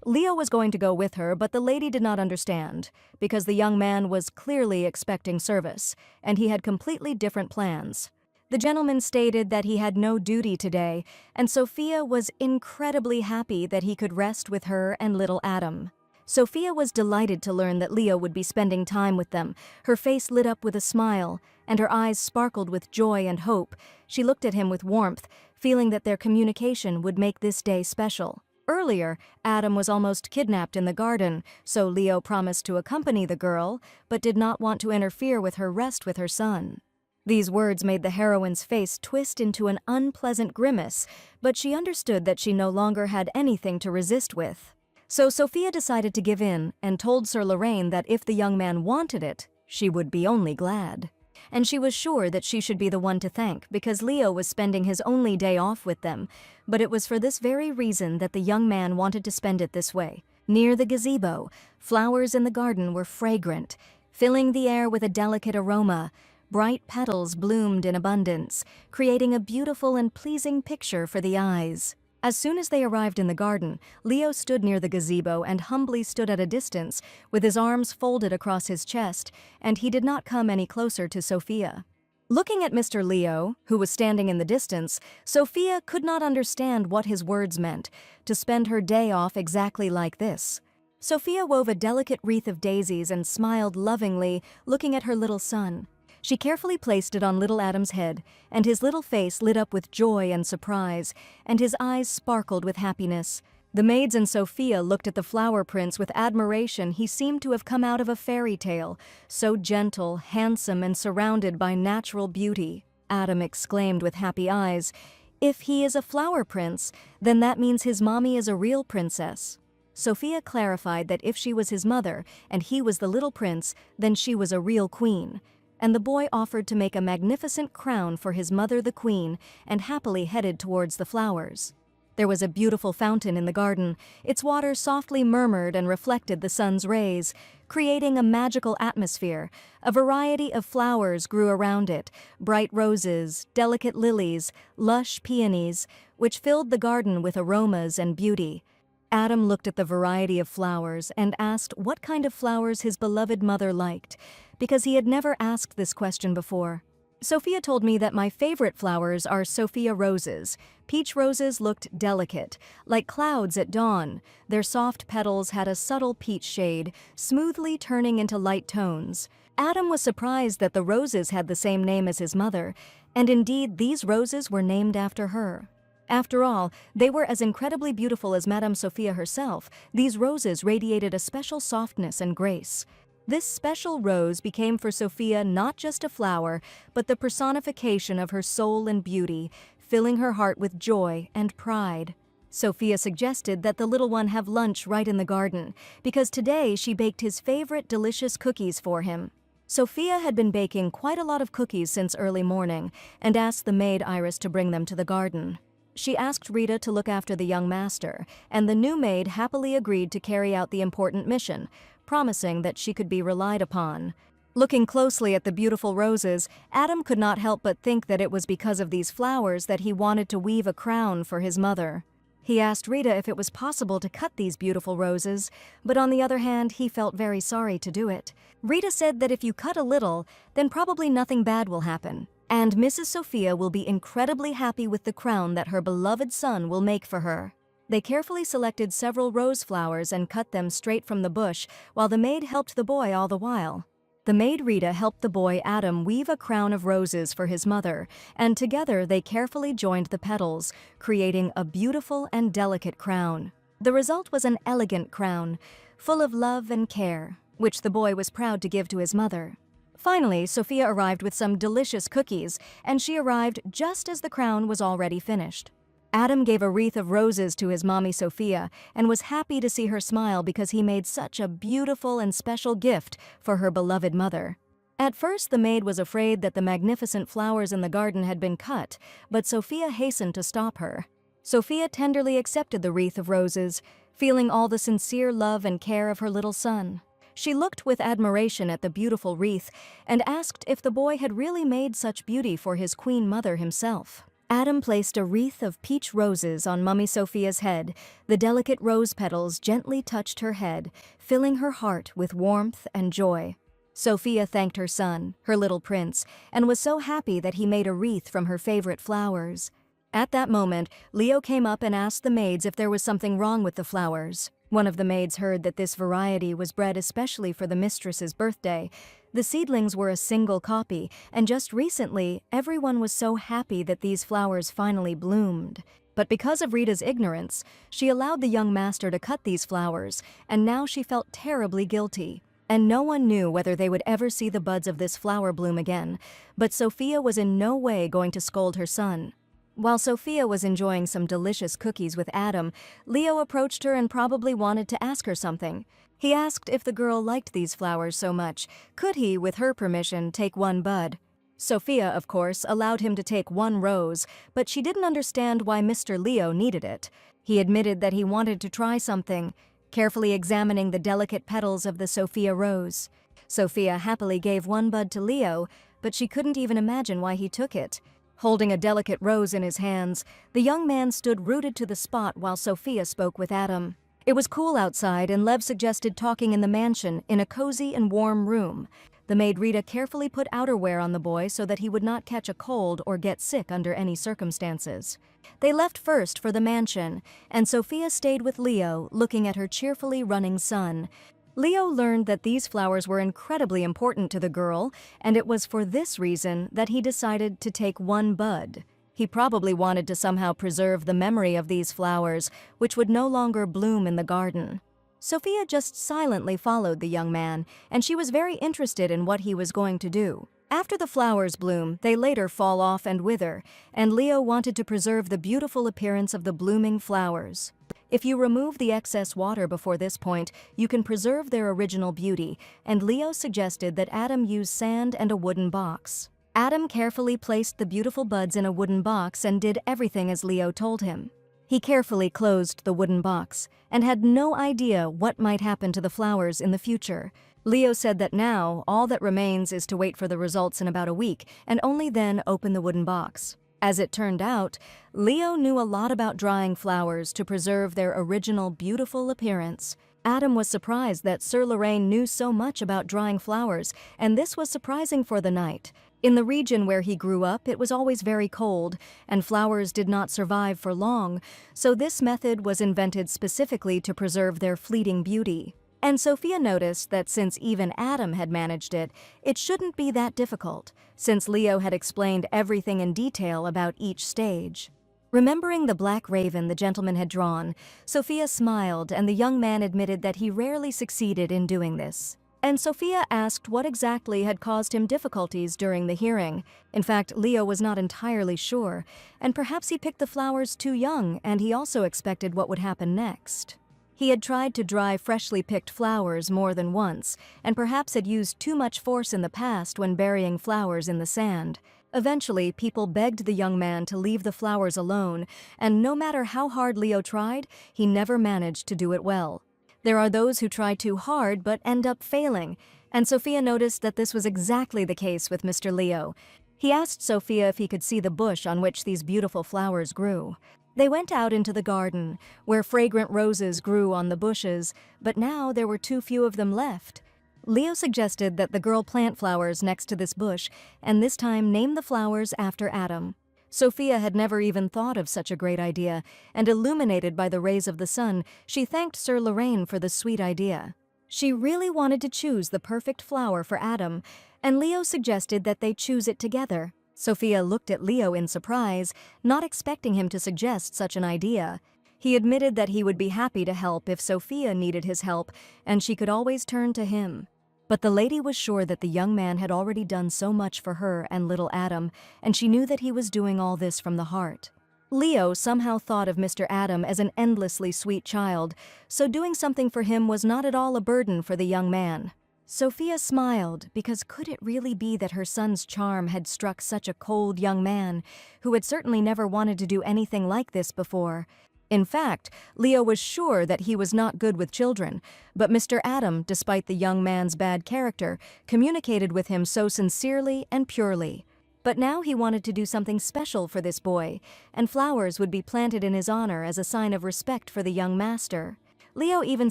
Leo was going to go with her, but the lady did not understand, because the young man was clearly expecting service, and he had completely different plans. The gentleman stated that he had no duty today, and Sophia was incredibly happy that he could rest with her and little Adam. Sophia was delighted to learn that Leo would be spending time with them. Her face lit up with a smile, and her eyes sparkled with joy and hope. She looked at him with warmth, feeling that their communication would make this day special. Earlier, Adam was almost kidnapped in the garden, so Leo promised to accompany the girl, but did not want to interfere with her rest with her son. These words made the heroine's face twist into an unpleasant grimace, but she understood that she no longer had anything to resist with. So Sophia decided to give in and told Sir Lorraine that if the young man wanted it, she would be only glad. And she was sure that she should be the one to thank because Leo was spending his only day off with them, but it was for this very reason that the young man wanted to spend it this way. Near the gazebo, flowers in the garden were fragrant, filling the air with a delicate aroma. Bright petals bloomed in abundance, creating a beautiful and pleasing picture for the eyes. As soon as they arrived in the garden, Leo stood near the gazebo and humbly stood at a distance, with his arms folded across his chest, and he did not come any closer to Sophia. Looking at Mr. Leo, who was standing in the distance, Sophia could not understand what his words meant, to spend her day off exactly like this. Sophia wove a delicate wreath of daisies and smiled lovingly, looking at her little son. She carefully placed it on little Adam's head, and his little face lit up with joy and surprise, and his eyes sparkled with happiness. The maids and Sophia looked at the flower prince with admiration. He seemed to have come out of a fairy tale, so gentle, handsome, and surrounded by natural beauty. Adam exclaimed with happy eyes, "If he is a flower prince, then that means his mommy is a real princess." Sophia clarified that if she was his mother and he was the little prince, then she was a real queen. And the boy offered to make a magnificent crown for his mother the queen and happily headed towards the flowers. There was a beautiful fountain in the garden. Its water softly murmured and reflected the sun's rays, creating a magical atmosphere. A variety of flowers grew around it, bright roses, delicate lilies, lush peonies, which filled the garden with aromas and beauty. Adam looked at the variety of flowers and asked what kind of flowers his beloved mother liked, because he had never asked this question before. Sophia told me that my favorite flowers are Sophia roses. Peach roses looked delicate, like clouds at dawn. Their soft petals had a subtle peach shade, smoothly turning into light tones. Adam was surprised that the roses had the same name as his mother, and indeed these roses were named after her. After all, they were as incredibly beautiful as Madame Sophia herself. These roses radiated a special softness and grace. This special rose became for Sophia not just a flower, but the personification of her soul and beauty, filling her heart with joy and pride. Sophia suggested that the little one have lunch right in the garden, because today she baked his favorite delicious cookies for him. Sophia had been baking quite a lot of cookies since early morning, and asked the maid Iris to bring them to the garden. She asked Rita to look after the young master, and the new maid happily agreed to carry out the important mission, promising that she could be relied upon. Looking closely at the beautiful roses, Adam could not help but think that it was because of these flowers that he wanted to weave a crown for his mother. He asked Rita if it was possible to cut these beautiful roses, but on the other hand, he felt very sorry to do it. Rita said that if you cut a little, then probably nothing bad will happen, and Mrs. Sophia will be incredibly happy with the crown that her beloved son will make for her. They carefully selected several rose flowers and cut them straight from the bush, while the maid helped the boy all the while. The maid Rita helped the boy Adam weave a crown of roses for his mother, and together they carefully joined the petals, creating a beautiful and delicate crown. The result was an elegant crown, full of love and care, which the boy was proud to give to his mother. Finally, Sophia arrived with some delicious cookies, and she arrived just as the crown was already finished. Adam gave a wreath of roses to his mommy Sophia and was happy to see her smile because he made such a beautiful and special gift for her beloved mother. At first, the maid was afraid that the magnificent flowers in the garden had been cut, but Sophia hastened to stop her. Sophia tenderly accepted the wreath of roses, feeling all the sincere love and care of her little son. She looked with admiration at the beautiful wreath and asked if the boy had really made such beauty for his queen mother himself. Adam placed a wreath of peach roses on Mummy Sophia's head. The delicate rose petals gently touched her head, filling her heart with warmth and joy. Sophia thanked her son, her little prince, and was so happy that he made a wreath from her favorite flowers. At that moment, Leo came up and asked the maids if there was something wrong with the flowers. One of the maids heard that this variety was bred especially for the mistress's birthday. The seedlings were a single copy, and just recently, everyone was so happy that these flowers finally bloomed. But because of Rita's ignorance, she allowed the young master to cut these flowers, and now she felt terribly guilty. And no one knew whether they would ever see the buds of this flower bloom again, but Sophia was in no way going to scold her son. While Sophia was enjoying some delicious cookies with Adam, Leo approached her and probably wanted to ask her something. He asked if the girl liked these flowers so much, could he, with her permission, take one bud? Sophia, of course, allowed him to take one rose, but she didn't understand why Mr. Leo needed it. He admitted that he wanted to try something, carefully examining the delicate petals of the Sophia rose. Sophia happily gave one bud to Leo, but she couldn't even imagine why he took it. Holding a delicate rose in his hands, the young man stood rooted to the spot while Sophia spoke with Adam. It was cool outside, and Lev suggested talking in the mansion in a cozy and warm room. The maid Rita carefully put outerwear on the boy so that he would not catch a cold or get sick under any circumstances. They left first for the mansion, and Sophia stayed with Leo, looking at her cheerfully running son. Leo learned that these flowers were incredibly important to the girl, and it was for this reason that he decided to take one bud. He probably wanted to somehow preserve the memory of these flowers, which would no longer bloom in the garden. Sophia just silently followed the young man, and she was very interested in what he was going to do. After the flowers bloom, they later fall off and wither, and Leo wanted to preserve the beautiful appearance of the blooming flowers. If you remove the excess water before this point, you can preserve their original beauty, and Leo suggested that Adam use sand and a wooden box. Adam carefully placed the beautiful buds in a wooden box and did everything as Leo told him. He carefully closed the wooden box and had no idea what might happen to the flowers in the future. Leo said that now all that remains is to wait for the results in about a week and only then open the wooden box. As it turned out, Leo knew a lot about drying flowers to preserve their original beautiful appearance. Adam was surprised that Sir Lorraine knew so much about drying flowers, and this was surprising for the knight. In the region where he grew up, it was always very cold, and flowers did not survive for long, so this method was invented specifically to preserve their fleeting beauty. And Sophia noticed that since even Adam had managed it, it shouldn't be that difficult, since Leo had explained everything in detail about each stage. Remembering the black raven the gentleman had drawn, Sophia smiled, and the young man admitted that he rarely succeeded in doing this. And Sophia asked what exactly had caused him difficulties during the hearing. In fact, Leo was not entirely sure, and perhaps he picked the flowers too young, and he also expected what would happen next. He had tried to dry freshly picked flowers more than once, and perhaps had used too much force in the past when burying flowers in the sand. Eventually, people begged the young man to leave the flowers alone, and no matter how hard Leo tried, he never managed to do it well. There are those who try too hard but end up failing, and Sophia noticed that this was exactly the case with Mr. Leo. He asked Sophia if he could see the bush on which these beautiful flowers grew. They went out into the garden, where fragrant roses grew on the bushes, but now there were too few of them left. Leo suggested that the girl plant flowers next to this bush, and this time name the flowers after Adam. Sophia had never even thought of such a great idea, and illuminated by the rays of the sun, she thanked Sir Lorraine for the sweet idea. She really wanted to choose the perfect flower for Adam, and Leo suggested that they choose it together. Sophia looked at Leo in surprise, not expecting him to suggest such an idea. He admitted that he would be happy to help if Sophia needed his help, and she could always turn to him. But the lady was sure that the young man had already done so much for her and little Adam, and she knew that he was doing all this from the heart. Leo somehow thought of Mr. Adam as an endlessly sweet child, so doing something for him was not at all a burden for the young man. Sophia smiled, because could it really be that her son's charm had struck such a cold young man, who had certainly never wanted to do anything like this before? In fact, Leo was sure that he was not good with children, but Mr. Adam, despite the young man's bad character, communicated with him so sincerely and purely. But now he wanted to do something special for this boy, and flowers would be planted in his honor as a sign of respect for the young master. Leo even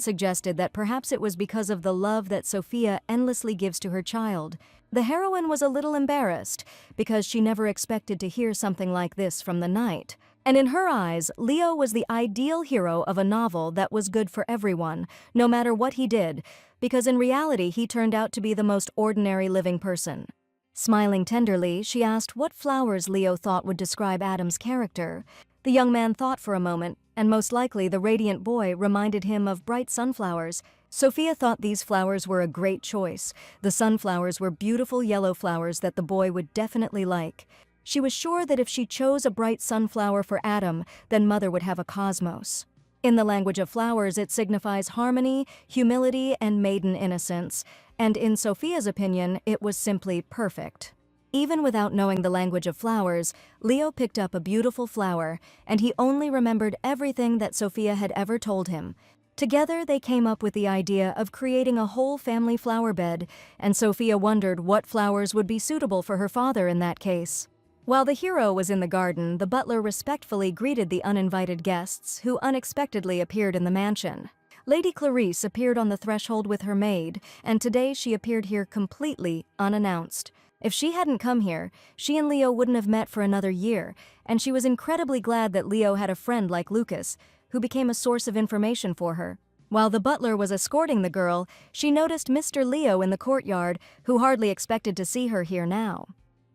suggested that perhaps it was because of the love that Sophia endlessly gives to her child. The heroine was a little embarrassed, because she never expected to hear something like this from the knight. And in her eyes, Leo was the ideal hero of a novel that was good for everyone, no matter what he did, because in reality he turned out to be the most ordinary living person. Smiling tenderly, she asked what flowers Leo thought would describe Adam's character. The young man thought for a moment, and most likely the radiant boy reminded him of bright sunflowers. Sophia thought these flowers were a great choice. The sunflowers were beautiful yellow flowers that the boy would definitely like. She was sure that if she chose a bright sunflower for Adam, then Mother would have a cosmos. In the language of flowers, it signifies harmony, humility, and maiden innocence, and in Sophia's opinion, it was simply perfect. Even without knowing the language of flowers, Leo picked up a beautiful flower, and he only remembered everything that Sophia had ever told him. Together, they came up with the idea of creating a whole family flower bed, and Sophia wondered what flowers would be suitable for her father in that case. While the hero was in the garden, the butler respectfully greeted the uninvited guests who unexpectedly appeared in the mansion. Lady Clarice appeared on the threshold with her maid, and today she appeared here completely unannounced. If she hadn't come here, she and Leo wouldn't have met for another year, and she was incredibly glad that Leo had a friend like Lucas, who became a source of information for her. While the butler was escorting the girl, she noticed Mr. Leo in the courtyard, who hardly expected to see her here now.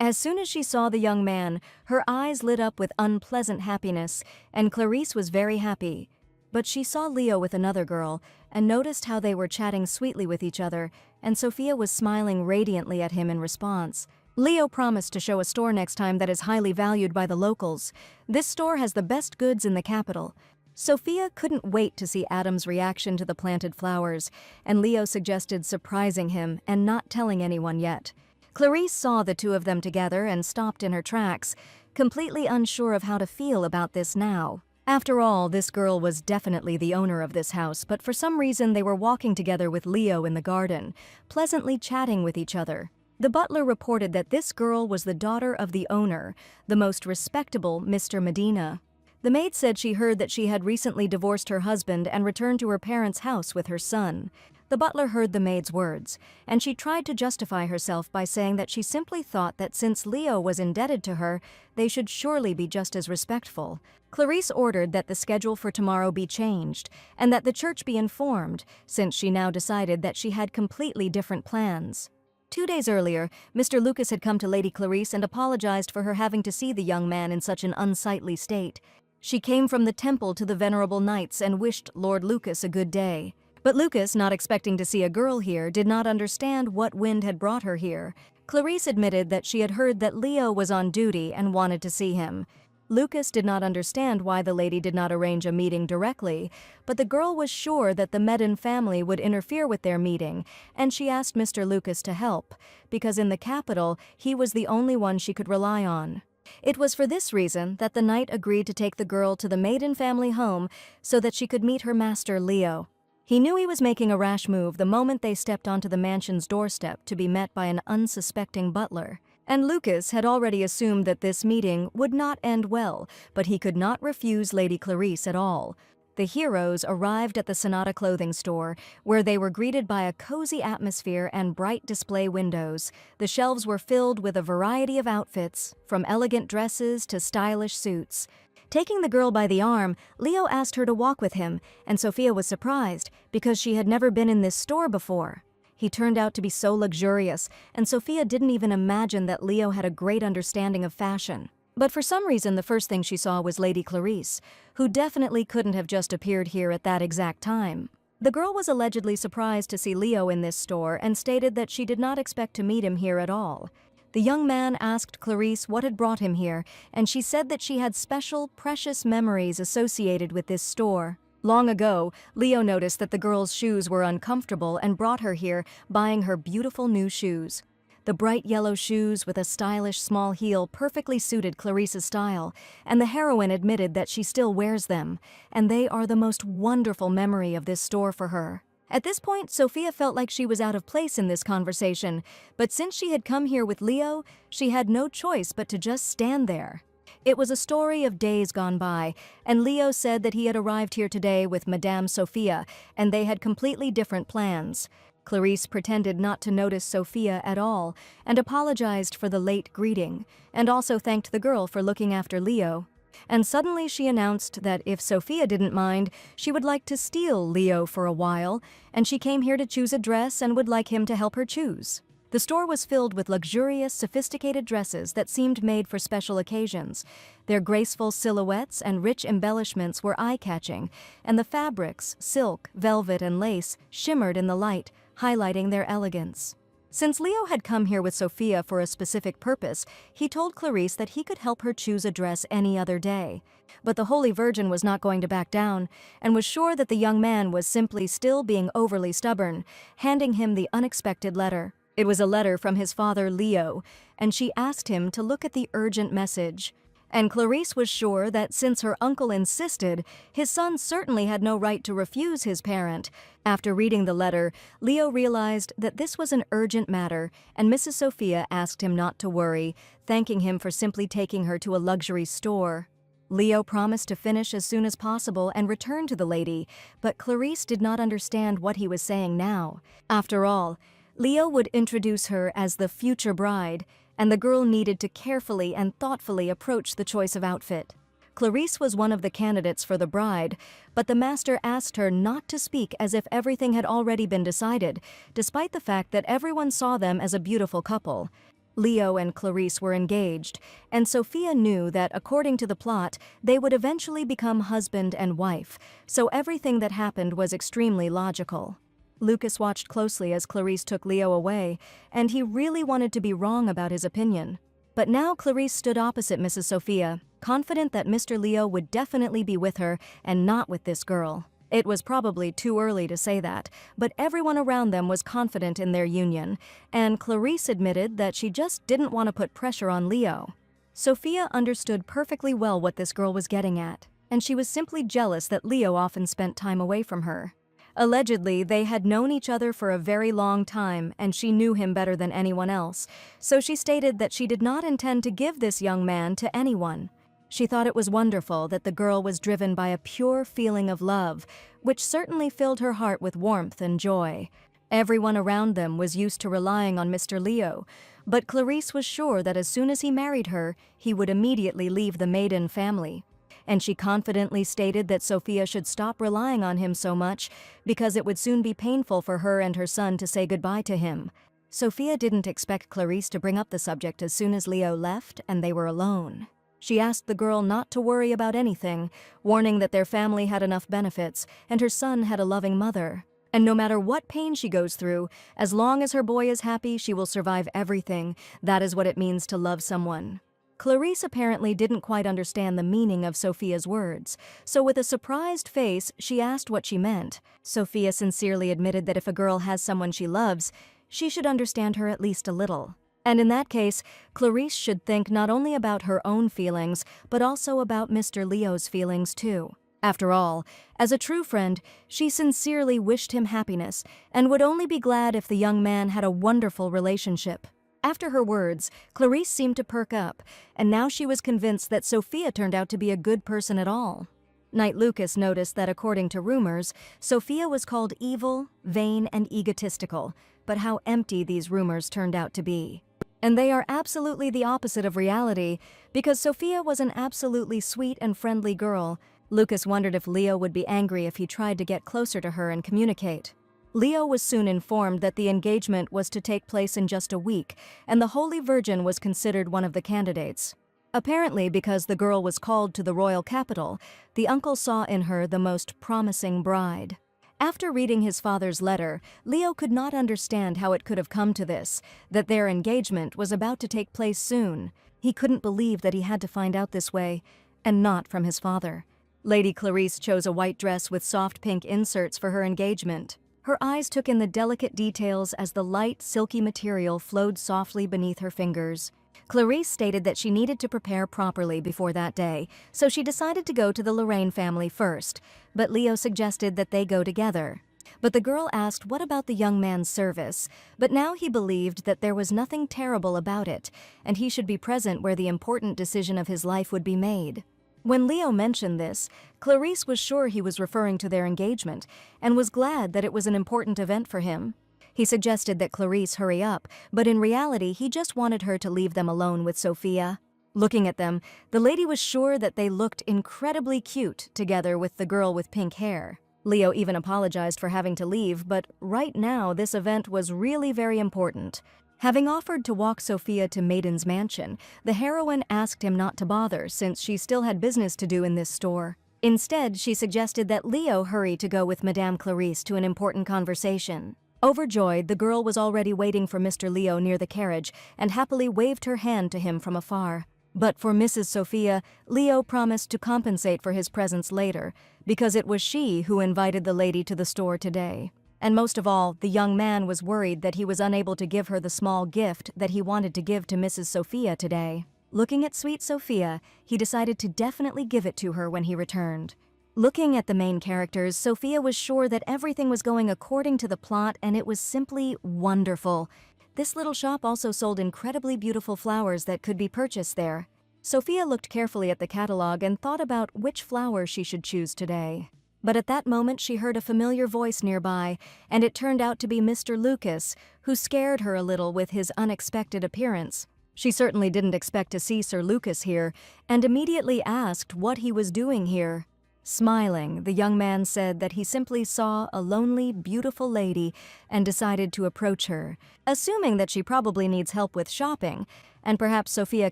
As soon as she saw the young man, her eyes lit up with unpleasant happiness, and Clarice was very happy. But she saw Leo with another girl, and noticed how they were chatting sweetly with each other, and Sophia was smiling radiantly at him in response. Leo promised to show a store next time that is highly valued by the locals. This store has the best goods in the capital. Sophia couldn't wait to see Adam's reaction to the planted flowers, and Leo suggested surprising him and not telling anyone yet. Clarice saw the two of them together and stopped in her tracks, completely unsure of how to feel about this now. After all, this girl was definitely the owner of this house, but for some reason they were walking together with Leo in the garden, pleasantly chatting with each other. The butler reported that this girl was the daughter of the owner, the most respectable Mr. Medina. The maid said she heard that she had recently divorced her husband and returned to her parents' house with her son. The butler heard the maid's words, and she tried to justify herself by saying that she simply thought that since Leo was indebted to her, they should surely be just as respectful. Clarice ordered that the schedule for tomorrow be changed, and that the church be informed, since she now decided that she had completely different plans. 2 days earlier, Mr. Lucas had come to Lady Clarice and apologized for her having to see the young man in such an unsightly state. She came from the temple to the venerable knights and wished Lord Lucas a good day. But Lucas, not expecting to see a girl here, did not understand what wind had brought her here. Clarice admitted that she had heard that Leo was on duty and wanted to see him. Lucas did not understand why the lady did not arrange a meeting directly, but the girl was sure that the Medin family would interfere with their meeting, and she asked Mr. Lucas to help, because in the capital he was the only one she could rely on. It was for this reason that the knight agreed to take the girl to the Maiden family home so that she could meet her master, Leo. He knew he was making a rash move the moment they stepped onto the mansion's doorstep to be met by an unsuspecting butler. And Lucas had already assumed that this meeting would not end well, but he could not refuse Lady Clarice at all. The heroes arrived at the Sonata clothing store, where they were greeted by a cozy atmosphere and bright display windows. The shelves were filled with a variety of outfits, from elegant dresses to stylish suits. Taking the girl by the arm, Leo asked her to walk with him, and Sophia was surprised because she had never been in this store before. He turned out to be so luxurious, and Sophia didn't even imagine that Leo had a great understanding of fashion. But for some reason, the first thing she saw was Lady Clarice, who definitely couldn't have just appeared here at that exact time. The girl was allegedly surprised to see Leo in this store and stated that she did not expect to meet him here at all. The young man asked Clarice what had brought him here, and she said that she had special, precious memories associated with this store. Long ago, Leo noticed that the girl's shoes were uncomfortable and brought her here, buying her beautiful new shoes. The bright yellow shoes with a stylish small heel perfectly suited Clarice's style, and the heroine admitted that she still wears them, and they are the most wonderful memory of this store for her. At this point, Sophia felt like she was out of place in this conversation, but since she had come here with Leo, she had no choice but to just stand there. It was a story of days gone by, and Leo said that he had arrived here today with Madame Sophia, and they had completely different plans. Clarice pretended not to notice Sophia at all, and apologized for the late greeting, and also thanked the girl for looking after Leo. And suddenly she announced that if Sophia didn't mind, she would like to steal Leo for a while, and she came here to choose a dress and would like him to help her choose. The store was filled with luxurious, sophisticated dresses that seemed made for special occasions. Their graceful silhouettes and rich embellishments were eye-catching, and the fabrics, silk, velvet, and lace, shimmered in the light, highlighting their elegance. Since Leo had come here with Sophia for a specific purpose, he told Clarice that he could help her choose a dress any other day. But the Holy Virgin was not going to back down, and was sure that the young man was simply still being overly stubborn, handing him the unexpected letter. It was a letter from his father, Leo, and she asked him to look at the urgent message. And Clarice was sure that since her uncle insisted, his son certainly had no right to refuse his parent. After reading the letter, Leo realized that this was an urgent matter, and Mrs. Sophia asked him not to worry, thanking him for simply taking her to a luxury store. Leo promised to finish as soon as possible and return to the lady, but Clarice did not understand what he was saying now. After all, Leo would introduce her as the future bride, and the girl needed to carefully and thoughtfully approach the choice of outfit. Clarice was one of the candidates for the bride, but the master asked her not to speak as if everything had already been decided, despite the fact that everyone saw them as a beautiful couple. Leo and Clarice were engaged, and Sophia knew that, according to the plot, they would eventually become husband and wife, so everything that happened was extremely logical. Lucas watched closely as Clarice took Leo away, and he really wanted to be wrong about his opinion. But now Clarice stood opposite Mrs. Sophia, confident that Mr. Leo would definitely be with her and not with this girl. It was probably too early to say that, but everyone around them was confident in their union, and Clarice admitted that she just didn't want to put pressure on Leo. Sophia understood perfectly well what this girl was getting at. and she was simply jealous that Leo often spent time away from her. Allegedly, they had known each other for a very long time, and she knew him better than anyone else, so she stated that she did not intend to give this young man to anyone. She thought it was wonderful that the girl was driven by a pure feeling of love, which certainly filled her heart with warmth and joy. Everyone around them was used to relying on Mr. Leo, but Clarice was sure that as soon as he married her, he would immediately leave the Maiden family. And she confidently stated that Sophia should stop relying on him so much because it would soon be painful for her and her son to say goodbye to him. Sophia didn't expect Clarice to bring up the subject as soon as Leo left and they were alone. She asked the girl not to worry about anything, warning that their family had enough benefits and her son had a loving mother. And no matter what pain she goes through, as long as her boy is happy, she will survive everything. That is what it means to love someone. Clarice apparently didn't quite understand the meaning of Sophia's words, so with a surprised face, she asked what she meant. Sophia sincerely admitted that if a girl has someone she loves, she should understand her at least a little. And in that case, Clarice should think not only about her own feelings, but also about Mr. Leo's feelings too. After all, as a true friend, she sincerely wished him happiness and would only be glad if the young man had a wonderful relationship. After her words, Clarice seemed to perk up, and now she was convinced that Sophia turned out to be a good person at all. Knight Lucas noticed that according to rumors, Sophia was called evil, vain, and egotistical, but how empty these rumors turned out to be. And they are absolutely the opposite of reality, because Sophia was an absolutely sweet and friendly girl. Lucas wondered if Leo would be angry if he tried to get closer to her and communicate. Leo was soon informed that the engagement was to take place in just a week, and the Holy Virgin was considered one of the candidates. Apparently, because the girl was called to the royal capital, the uncle saw in her the most promising bride. After reading his father's letter, Leo could not understand how it could have come to this, that their engagement was about to take place soon. He couldn't believe that he had to find out this way, and not from his father. Lady Clarice chose a white dress with soft pink inserts for her engagement. Her eyes took in the delicate details as the light, silky material flowed softly beneath her fingers. Clarice stated that she needed to prepare properly before that day, so she decided to go to the Lorraine family first, but Leo suggested that they go together. But the girl asked what about the young man's service, but now he believed that there was nothing terrible about it, and he should be present where the important decision of his life would be made. When Leo mentioned this, Clarice was sure he was referring to their engagement and was glad that it was an important event for him. He suggested that Clarice hurry up, but in reality he just wanted her to leave them alone with Sophia. Looking at them, the lady was sure that they looked incredibly cute together with the girl with pink hair. Leo even apologized for having to leave, but right now this event was really very important. Having offered to walk Sophia to Maiden's mansion, the heroine asked him not to bother since she still had business to do in this store. Instead, she suggested that Leo hurry to go with Madame Clarice to an important conversation. Overjoyed, the girl was already waiting for Mr. Leo near the carriage and happily waved her hand to him from afar. But for Mrs. Sophia, Leo promised to compensate for his presence later, because it was she who invited the lady to the store today. And most of all, the young man was worried that he was unable to give her the small gift that he wanted to give to Mrs. Sophia today. Looking at sweet Sophia, he decided to definitely give it to her when he returned. Looking at the main characters, Sophia was sure that everything was going according to the plot, and it was simply wonderful. This little shop also sold incredibly beautiful flowers that could be purchased there. Sophia looked carefully at the catalog and thought about which flower she should choose today. But at that moment she heard a familiar voice nearby, and it turned out to be Mr. Lucas, who scared her a little with his unexpected appearance. She certainly didn't expect to see Sir Lucas here, and immediately asked what he was doing here. Smiling, the young man said that he simply saw a lonely, beautiful lady and decided to approach her, assuming that she probably needs help with shopping, and perhaps Sophia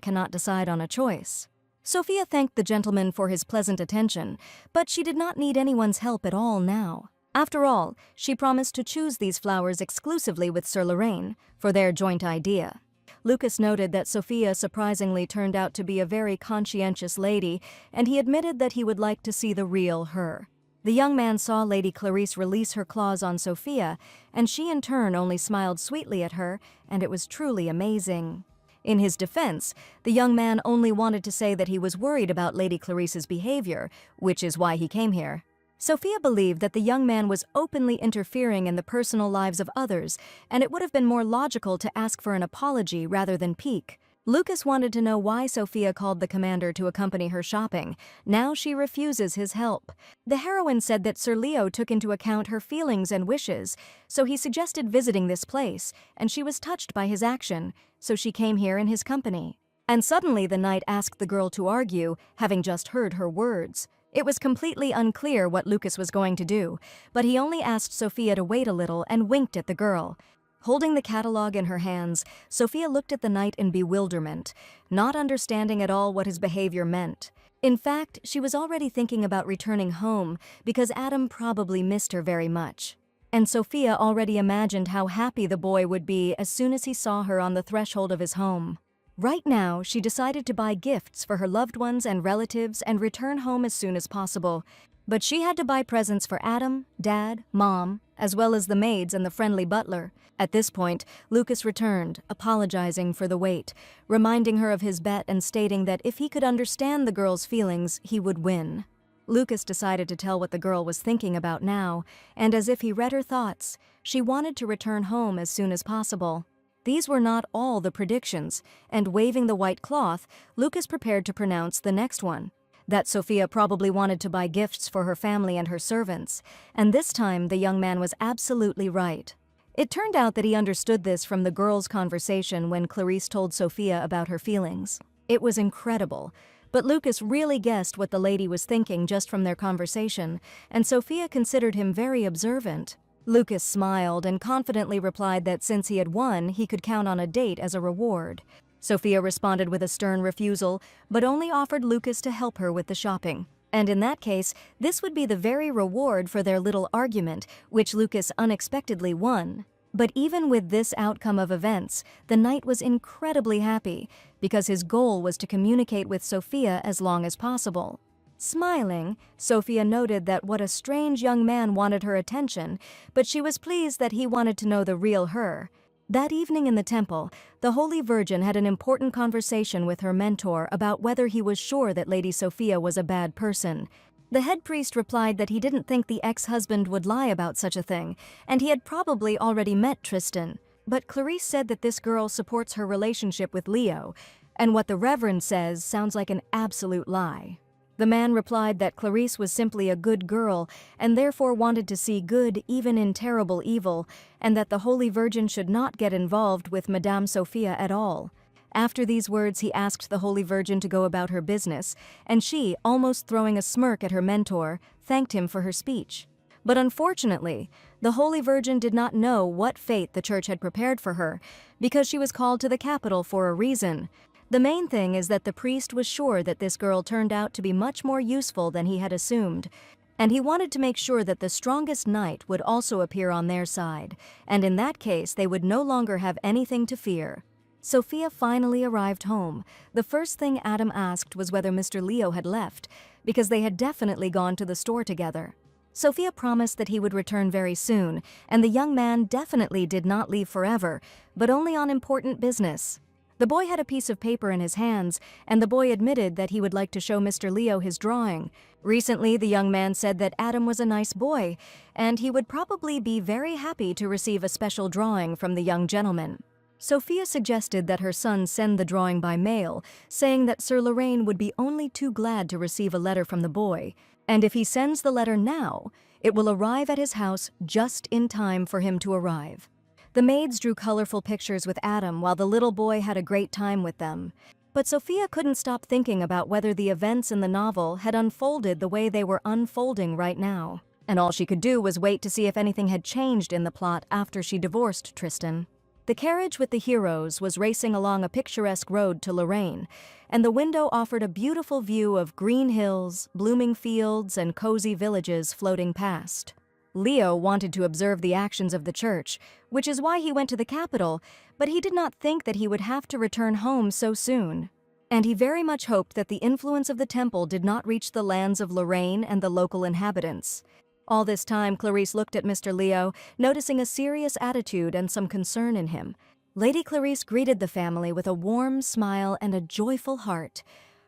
cannot decide on a choice. Sophia thanked the gentleman for his pleasant attention, but she did not need anyone's help at all now. After all, she promised to choose these flowers exclusively with Sir Lorraine, for their joint idea. Lucas noted that Sophia surprisingly turned out to be a very conscientious lady, and he admitted that he would like to see the real her. The young man saw Lady Clarice release her claws on Sophia, and she in turn only smiled sweetly at her, and it was truly amazing. In his defense, the young man only wanted to say that he was worried about Lady Clarice's behavior, which is why he came here. Sophia believed that the young man was openly interfering in the personal lives of others, and it would have been more logical to ask for an apology rather than pique. Lucas wanted to know why Sophia called the commander to accompany her shopping. Now she refuses his help. The heroine said that Sir Leo took into account her feelings and wishes, so he suggested visiting this place, and she was touched by his action, so she came here in his company. And suddenly the knight asked the girl to argue, having just heard her words. It was completely unclear what Lucas was going to do, but he only asked Sophia to wait a little and winked at the girl. Holding the catalogue in her hands, Sophia looked at the knight in bewilderment, not understanding at all what his behavior meant. In fact, she was already thinking about returning home because Adam probably missed her very much. And Sophia already imagined how happy the boy would be as soon as he saw her on the threshold of his home. Right now, she decided to buy gifts for her loved ones and relatives and return home as soon as possible. But she had to buy presents for Adam, Dad, Mom, as well as the maids and the friendly butler. At this point, Lucas returned, apologizing for the wait, reminding her of his bet and stating that if he could understand the girl's feelings, he would win. Lucas decided to tell what the girl was thinking about now, and as if he read her thoughts, she wanted to return home as soon as possible. These were not all the predictions, and waving the white cloth, Lucas prepared to pronounce the next one. That Sophia probably wanted to buy gifts for her family and her servants, and this time the young man was absolutely right. It turned out that he understood this from the girls' conversation when Clarice told Sophia about her feelings. It was incredible, but Lucas really guessed what the lady was thinking just from their conversation, and Sophia considered him very observant. Lucas smiled and confidently replied that since he had won, he could count on a date as a reward. Sophia responded with a stern refusal, but only offered Lucas to help her with the shopping. And in that case, this would be the very reward for their little argument, which Lucas unexpectedly won. But even with this outcome of events, the knight was incredibly happy, because his goal was to communicate with Sophia as long as possible. Smiling, Sophia noted that what a strange young man wanted her attention, but she was pleased that he wanted to know the real her. That evening in the temple, the Holy Virgin had an important conversation with her mentor about whether he was sure that Lady Sophia was a bad person. The head priest replied that he didn't think the ex-husband would lie about such a thing, and he had probably already met Tristan. But Clarice said that this girl supports her relationship with Leo, and what the Reverend says sounds like an absolute lie. The man replied that Clarice was simply a good girl and therefore wanted to see good even in terrible evil, and that the Holy Virgin should not get involved with Madame Sophia at all. After these words, he asked the Holy Virgin to go about her business, and she, almost throwing a smirk at her mentor, thanked him for her speech. But unfortunately, the Holy Virgin did not know what fate the Church had prepared for her, because she was called to the capital for a reason. The main thing is that the priest was sure that this girl turned out to be much more useful than he had assumed, and he wanted to make sure that the strongest knight would also appear on their side, and in that case they would no longer have anything to fear. Sophia finally arrived home. The first thing Adam asked was whether Mr. Leo had left, because they had definitely gone to the store together. Sophia promised that he would return very soon, and the young man definitely did not leave forever, but only on important business. The boy had a piece of paper in his hands, and the boy admitted that he would like to show Mr. Leo his drawing. Recently, the young man said that Adam was a nice boy, and he would probably be very happy to receive a special drawing from the young gentleman. Sophia suggested that her son send the drawing by mail, saying that Sir Lorraine would be only too glad to receive a letter from the boy, and if he sends the letter now, it will arrive at his house just in time for him to arrive. The maids drew colorful pictures with Adam while the little boy had a great time with them. But Sophia couldn't stop thinking about whether the events in the novel had unfolded the way they were unfolding right now. And all she could do was wait to see if anything had changed in the plot after she divorced Tristan. The carriage with the heroes was racing along a picturesque road to Lorraine, and the window offered a beautiful view of green hills, blooming fields, and cozy villages floating past. Leo wanted to observe the actions of the church, which is why he went to the capital, but he did not think that he would have to return home so soon. And he very much hoped that the influence of the temple did not reach the lands of Lorraine and the local inhabitants. All this time, Clarice looked at Mr. Leo, noticing a serious attitude and some concern in him. Lady Clarice greeted the family with a warm smile and a joyful heart.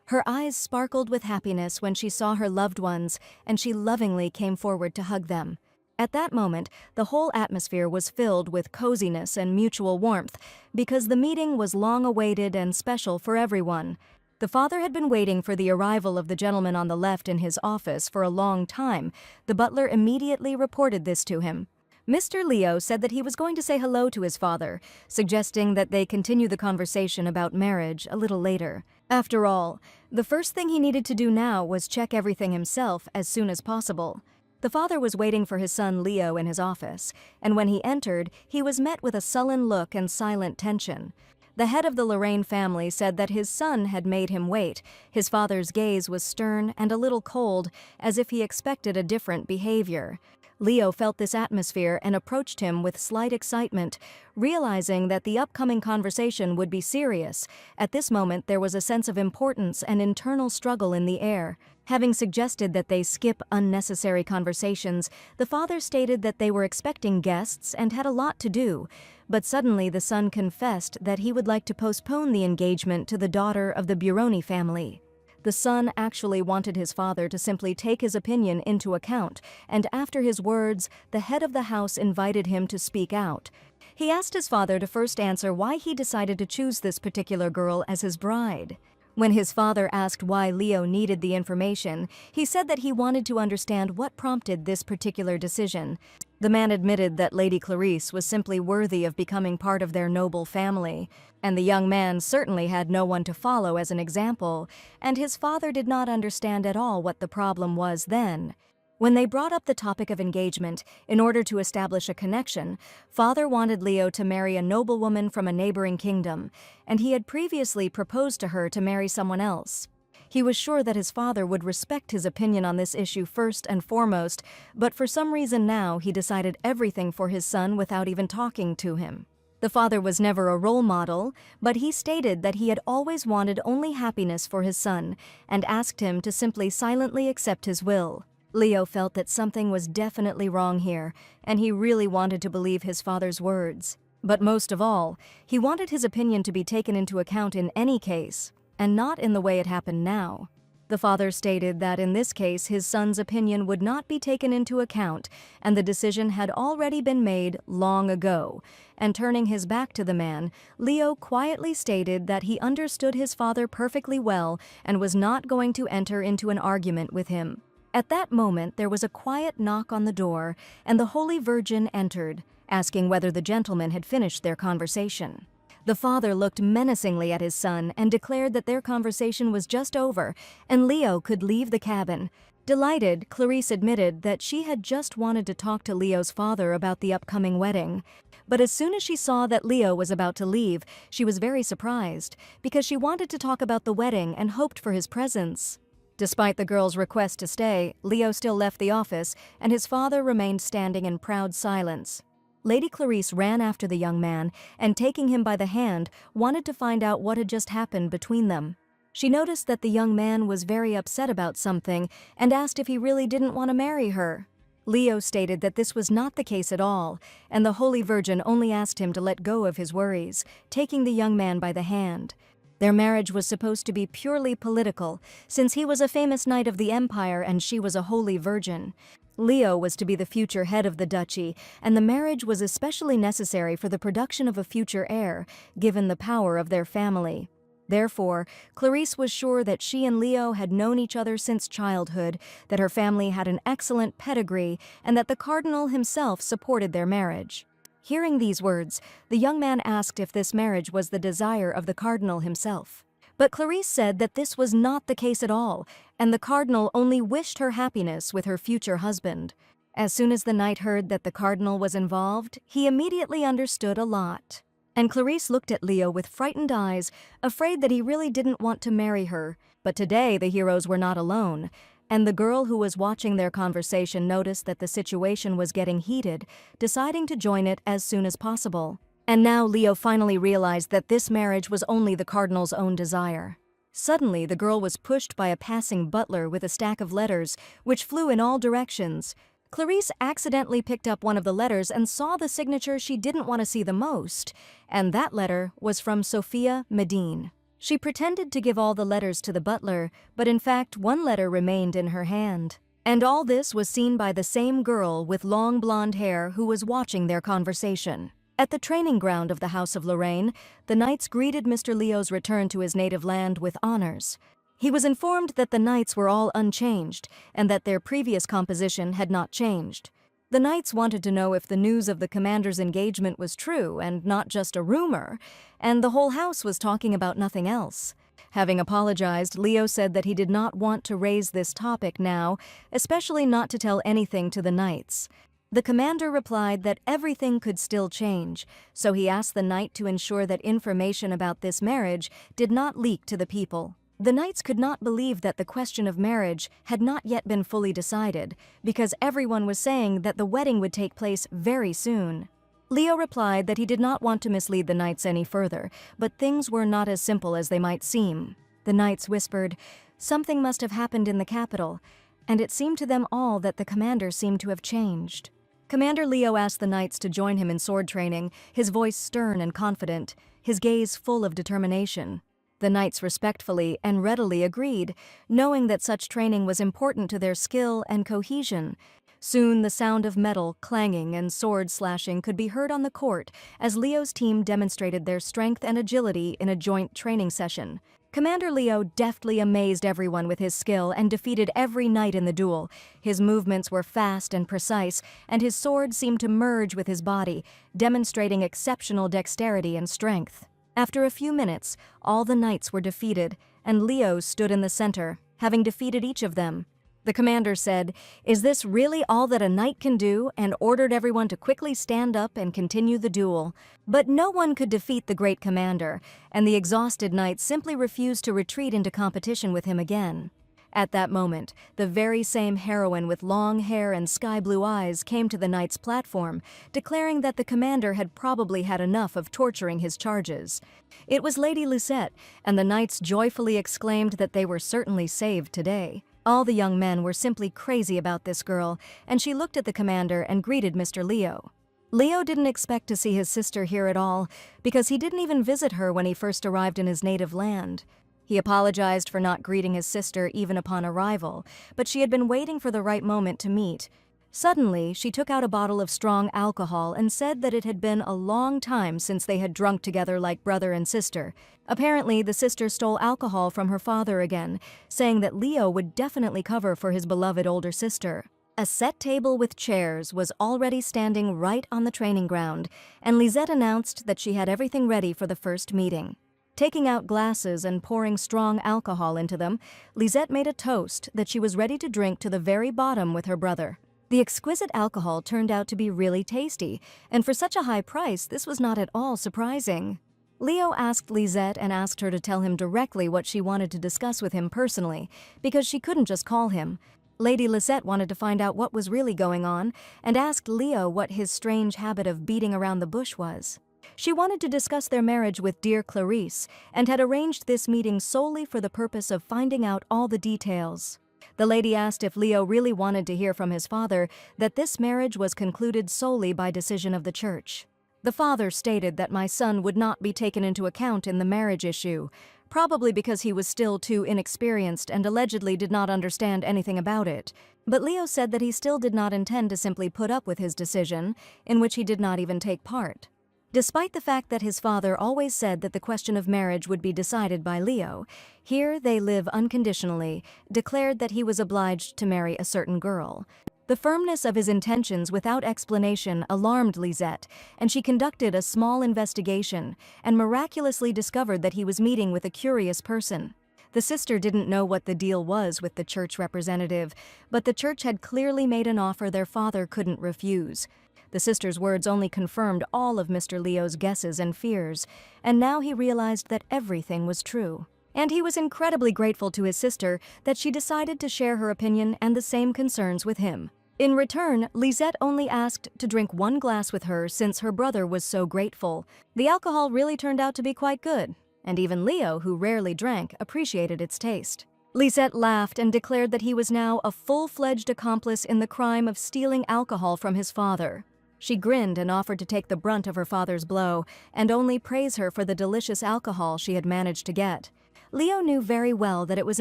Her eyes sparkled with happiness when she saw her loved ones, and she lovingly came forward to hug them. At that moment, the whole atmosphere was filled with coziness and mutual warmth, because the meeting was long awaited and special for everyone. The father had been waiting for the arrival of the gentleman on the left in his office for a long time. The butler immediately reported this to him. Mr. Leo said that he was going to say hello to his father, suggesting that they continue the conversation about marriage a little later. After all, the first thing he needed to do now was check everything himself as soon as possible. The father was waiting for his son Leo in his office, and when he entered, he was met with a sullen look and silent tension. The head of the Lorraine family said that his son had made him wait. His father's gaze was stern and a little cold, as if he expected a different behavior. Leo felt this atmosphere and approached him with slight excitement, realizing that the upcoming conversation would be serious. At this moment, there was a sense of importance and internal struggle in the air. Having suggested that they skip unnecessary conversations, the father stated that they were expecting guests and had a lot to do. But suddenly the son confessed that he would like to postpone the engagement to the daughter of the Buroni family. The son actually wanted his father to simply take his opinion into account, and after his words, the head of the house invited him to speak out. He asked his father to first answer why he decided to choose this particular girl as his bride. When his father asked why Leo needed the information, he said that he wanted to understand what prompted this particular decision. The man admitted that Lady Clarice was simply worthy of becoming part of their noble family, and the young man certainly had no one to follow as an example, and his father did not understand at all what the problem was then. When they brought up the topic of engagement, in order to establish a connection, father wanted Leo to marry a noblewoman from a neighboring kingdom, and he had previously proposed to her to marry someone else. He was sure that his father would respect his opinion on this issue first and foremost, but for some reason now he decided everything for his son without even talking to him. The father was never a role model, but he stated that he had always wanted only happiness for his son, and asked him to simply silently accept his will. Leo felt that something was definitely wrong here, and he really wanted to believe his father's words. But most of all, he wanted his opinion to be taken into account in any case, and not in the way it happened now. The father stated that in this case his son's opinion would not be taken into account, and the decision had already been made long ago. And turning his back to the man, Leo quietly stated that he understood his father perfectly well and was not going to enter into an argument with him. At that moment, there was a quiet knock on the door, and the Holy Virgin entered, asking whether the gentlemen had finished their conversation. The father looked menacingly at his son and declared that their conversation was just over, and Leo could leave the cabin. Delighted, Clarice admitted that she had just wanted to talk to Leo's father about the upcoming wedding. But as soon as she saw that Leo was about to leave, she was very surprised, because she wanted to talk about the wedding and hoped for his presence. Despite the girl's request to stay, Leo still left the office, and his father remained standing in proud silence. Lady Clarice ran after the young man, and taking him by the hand, wanted to find out what had just happened between them. She noticed that the young man was very upset about something, and asked if he really didn't want to marry her. Leo stated that this was not the case at all, and the Holy Virgin only asked him to let go of his worries, taking the young man by the hand. Their marriage was supposed to be purely political, since he was a famous knight of the empire and she was a holy virgin. Leo was to be the future head of the duchy, and the marriage was especially necessary for the production of a future heir, given the power of their family. Therefore, Clarice was sure that she and Leo had known each other since childhood, that her family had an excellent pedigree, and that the cardinal himself supported their marriage. Hearing these words, the young man asked if this marriage was the desire of the cardinal himself. But Clarice said that this was not the case at all, and the cardinal only wished her happiness with her future husband. As soon as the knight heard that the cardinal was involved, he immediately understood a lot. And Clarice looked at Leo with frightened eyes, afraid that he really didn't want to marry her. But today the heroes were not alone, and the girl who was watching their conversation noticed that the situation was getting heated, deciding to join it as soon as possible. And now Leo finally realized that this marriage was only the cardinal's own desire. Suddenly, the girl was pushed by a passing butler with a stack of letters, which flew in all directions. Clarice accidentally picked up one of the letters and saw the signature she didn't want to see the most, and that letter was from Sophia Medine. She pretended to give all the letters to the butler, but in fact one letter remained in her hand. And all this was seen by the same girl with long blonde hair who was watching their conversation. At the training ground of the House of Lorraine, the knights greeted Mr. Leo's return to his native land with honors. He was informed that the knights were all unchanged and that their previous composition had not changed. The knights wanted to know if the news of the commander's engagement was true and not just a rumor, and the whole house was talking about nothing else. Having apologized, Leo said that he did not want to raise this topic now, especially not to tell anything to the knights. The commander replied that everything could still change, so he asked the knight to ensure that information about this marriage did not leak to the people. The knights could not believe that the question of marriage had not yet been fully decided, because everyone was saying that the wedding would take place very soon. Leo replied that he did not want to mislead the knights any further, but things were not as simple as they might seem. The knights whispered, "Something must have happened in the capital," and it seemed to them all that the commander seemed to have changed. Commander Leo asked the knights to join him in sword training, his voice stern and confident, his gaze full of determination. The knights respectfully and readily agreed, knowing that such training was important to their skill and cohesion. Soon the sound of metal clanging and sword slashing could be heard on the court as Leo's team demonstrated their strength and agility in a joint training session. Commander Leo deftly amazed everyone with his skill and defeated every knight in the duel. His movements were fast and precise, and his sword seemed to merge with his body, demonstrating exceptional dexterity and strength. After a few minutes, all the knights were defeated, and Leo stood in the center, having defeated each of them. The commander said, "Is this really all that a knight can do?" and ordered everyone to quickly stand up and continue the duel. But no one could defeat the great commander, and the exhausted knights simply refused to retreat into competition with him again. At that moment, the very same heroine with long hair and sky-blue eyes came to the knight's platform, declaring that the commander had probably had enough of torturing his charges. It was Lady Lucette, and the knights joyfully exclaimed that they were certainly saved today. All the young men were simply crazy about this girl, and she looked at the commander and greeted Mr. Leo. Leo didn't expect to see his sister here at all, because he didn't even visit her when he first arrived in his native land. He apologized for not greeting his sister even upon arrival, but she had been waiting for the right moment to meet. Suddenly, she took out a bottle of strong alcohol and said that it had been a long time since they had drunk together like brother and sister. Apparently, the sister stole alcohol from her father again, saying that Leo would definitely cover for his beloved older sister. A set table with chairs was already standing right on the training ground, and Lisette announced that she had everything ready for the first meeting. Taking out glasses and pouring strong alcohol into them, Lisette made a toast that she was ready to drink to the very bottom with her brother. The exquisite alcohol turned out to be really tasty, and for such a high price, this was not at all surprising. Leo asked Lisette and asked her to tell him directly what she wanted to discuss with him personally, because she couldn't just call him. Lady Lisette wanted to find out what was really going on, and asked Leo what his strange habit of beating around the bush was. She wanted to discuss their marriage with dear Clarice, and had arranged this meeting solely for the purpose of finding out all the details. The lady asked if Leo really wanted to hear from his father that this marriage was concluded solely by decision of the church. The father stated that my son would not be taken into account in the marriage issue, probably because he was still too inexperienced and allegedly did not understand anything about it. But Leo said that he still did not intend to simply put up with his decision, in which he did not even take part. Despite the fact that his father always said that the question of marriage would be decided by Leo, here they live unconditionally, declared that he was obliged to marry a certain girl. The firmness of his intentions without explanation alarmed Lisette, and she conducted a small investigation and miraculously discovered that he was meeting with a curious person. The sister didn't know what the deal was with the church representative, but the church had clearly made an offer their father couldn't refuse. The sister's words only confirmed all of Mr. Leo's guesses and fears, and now he realized that everything was true. And he was incredibly grateful to his sister that she decided to share her opinion and the same concerns with him. In return, Lisette only asked to drink one glass with her since her brother was so grateful. The alcohol really turned out to be quite good, and even Leo, who rarely drank, appreciated its taste. Lisette laughed and declared that he was now a full-fledged accomplice in the crime of stealing alcohol from his father. She grinned and offered to take the brunt of her father's blow and only praise her for the delicious alcohol she had managed to get. Leo knew very well that it was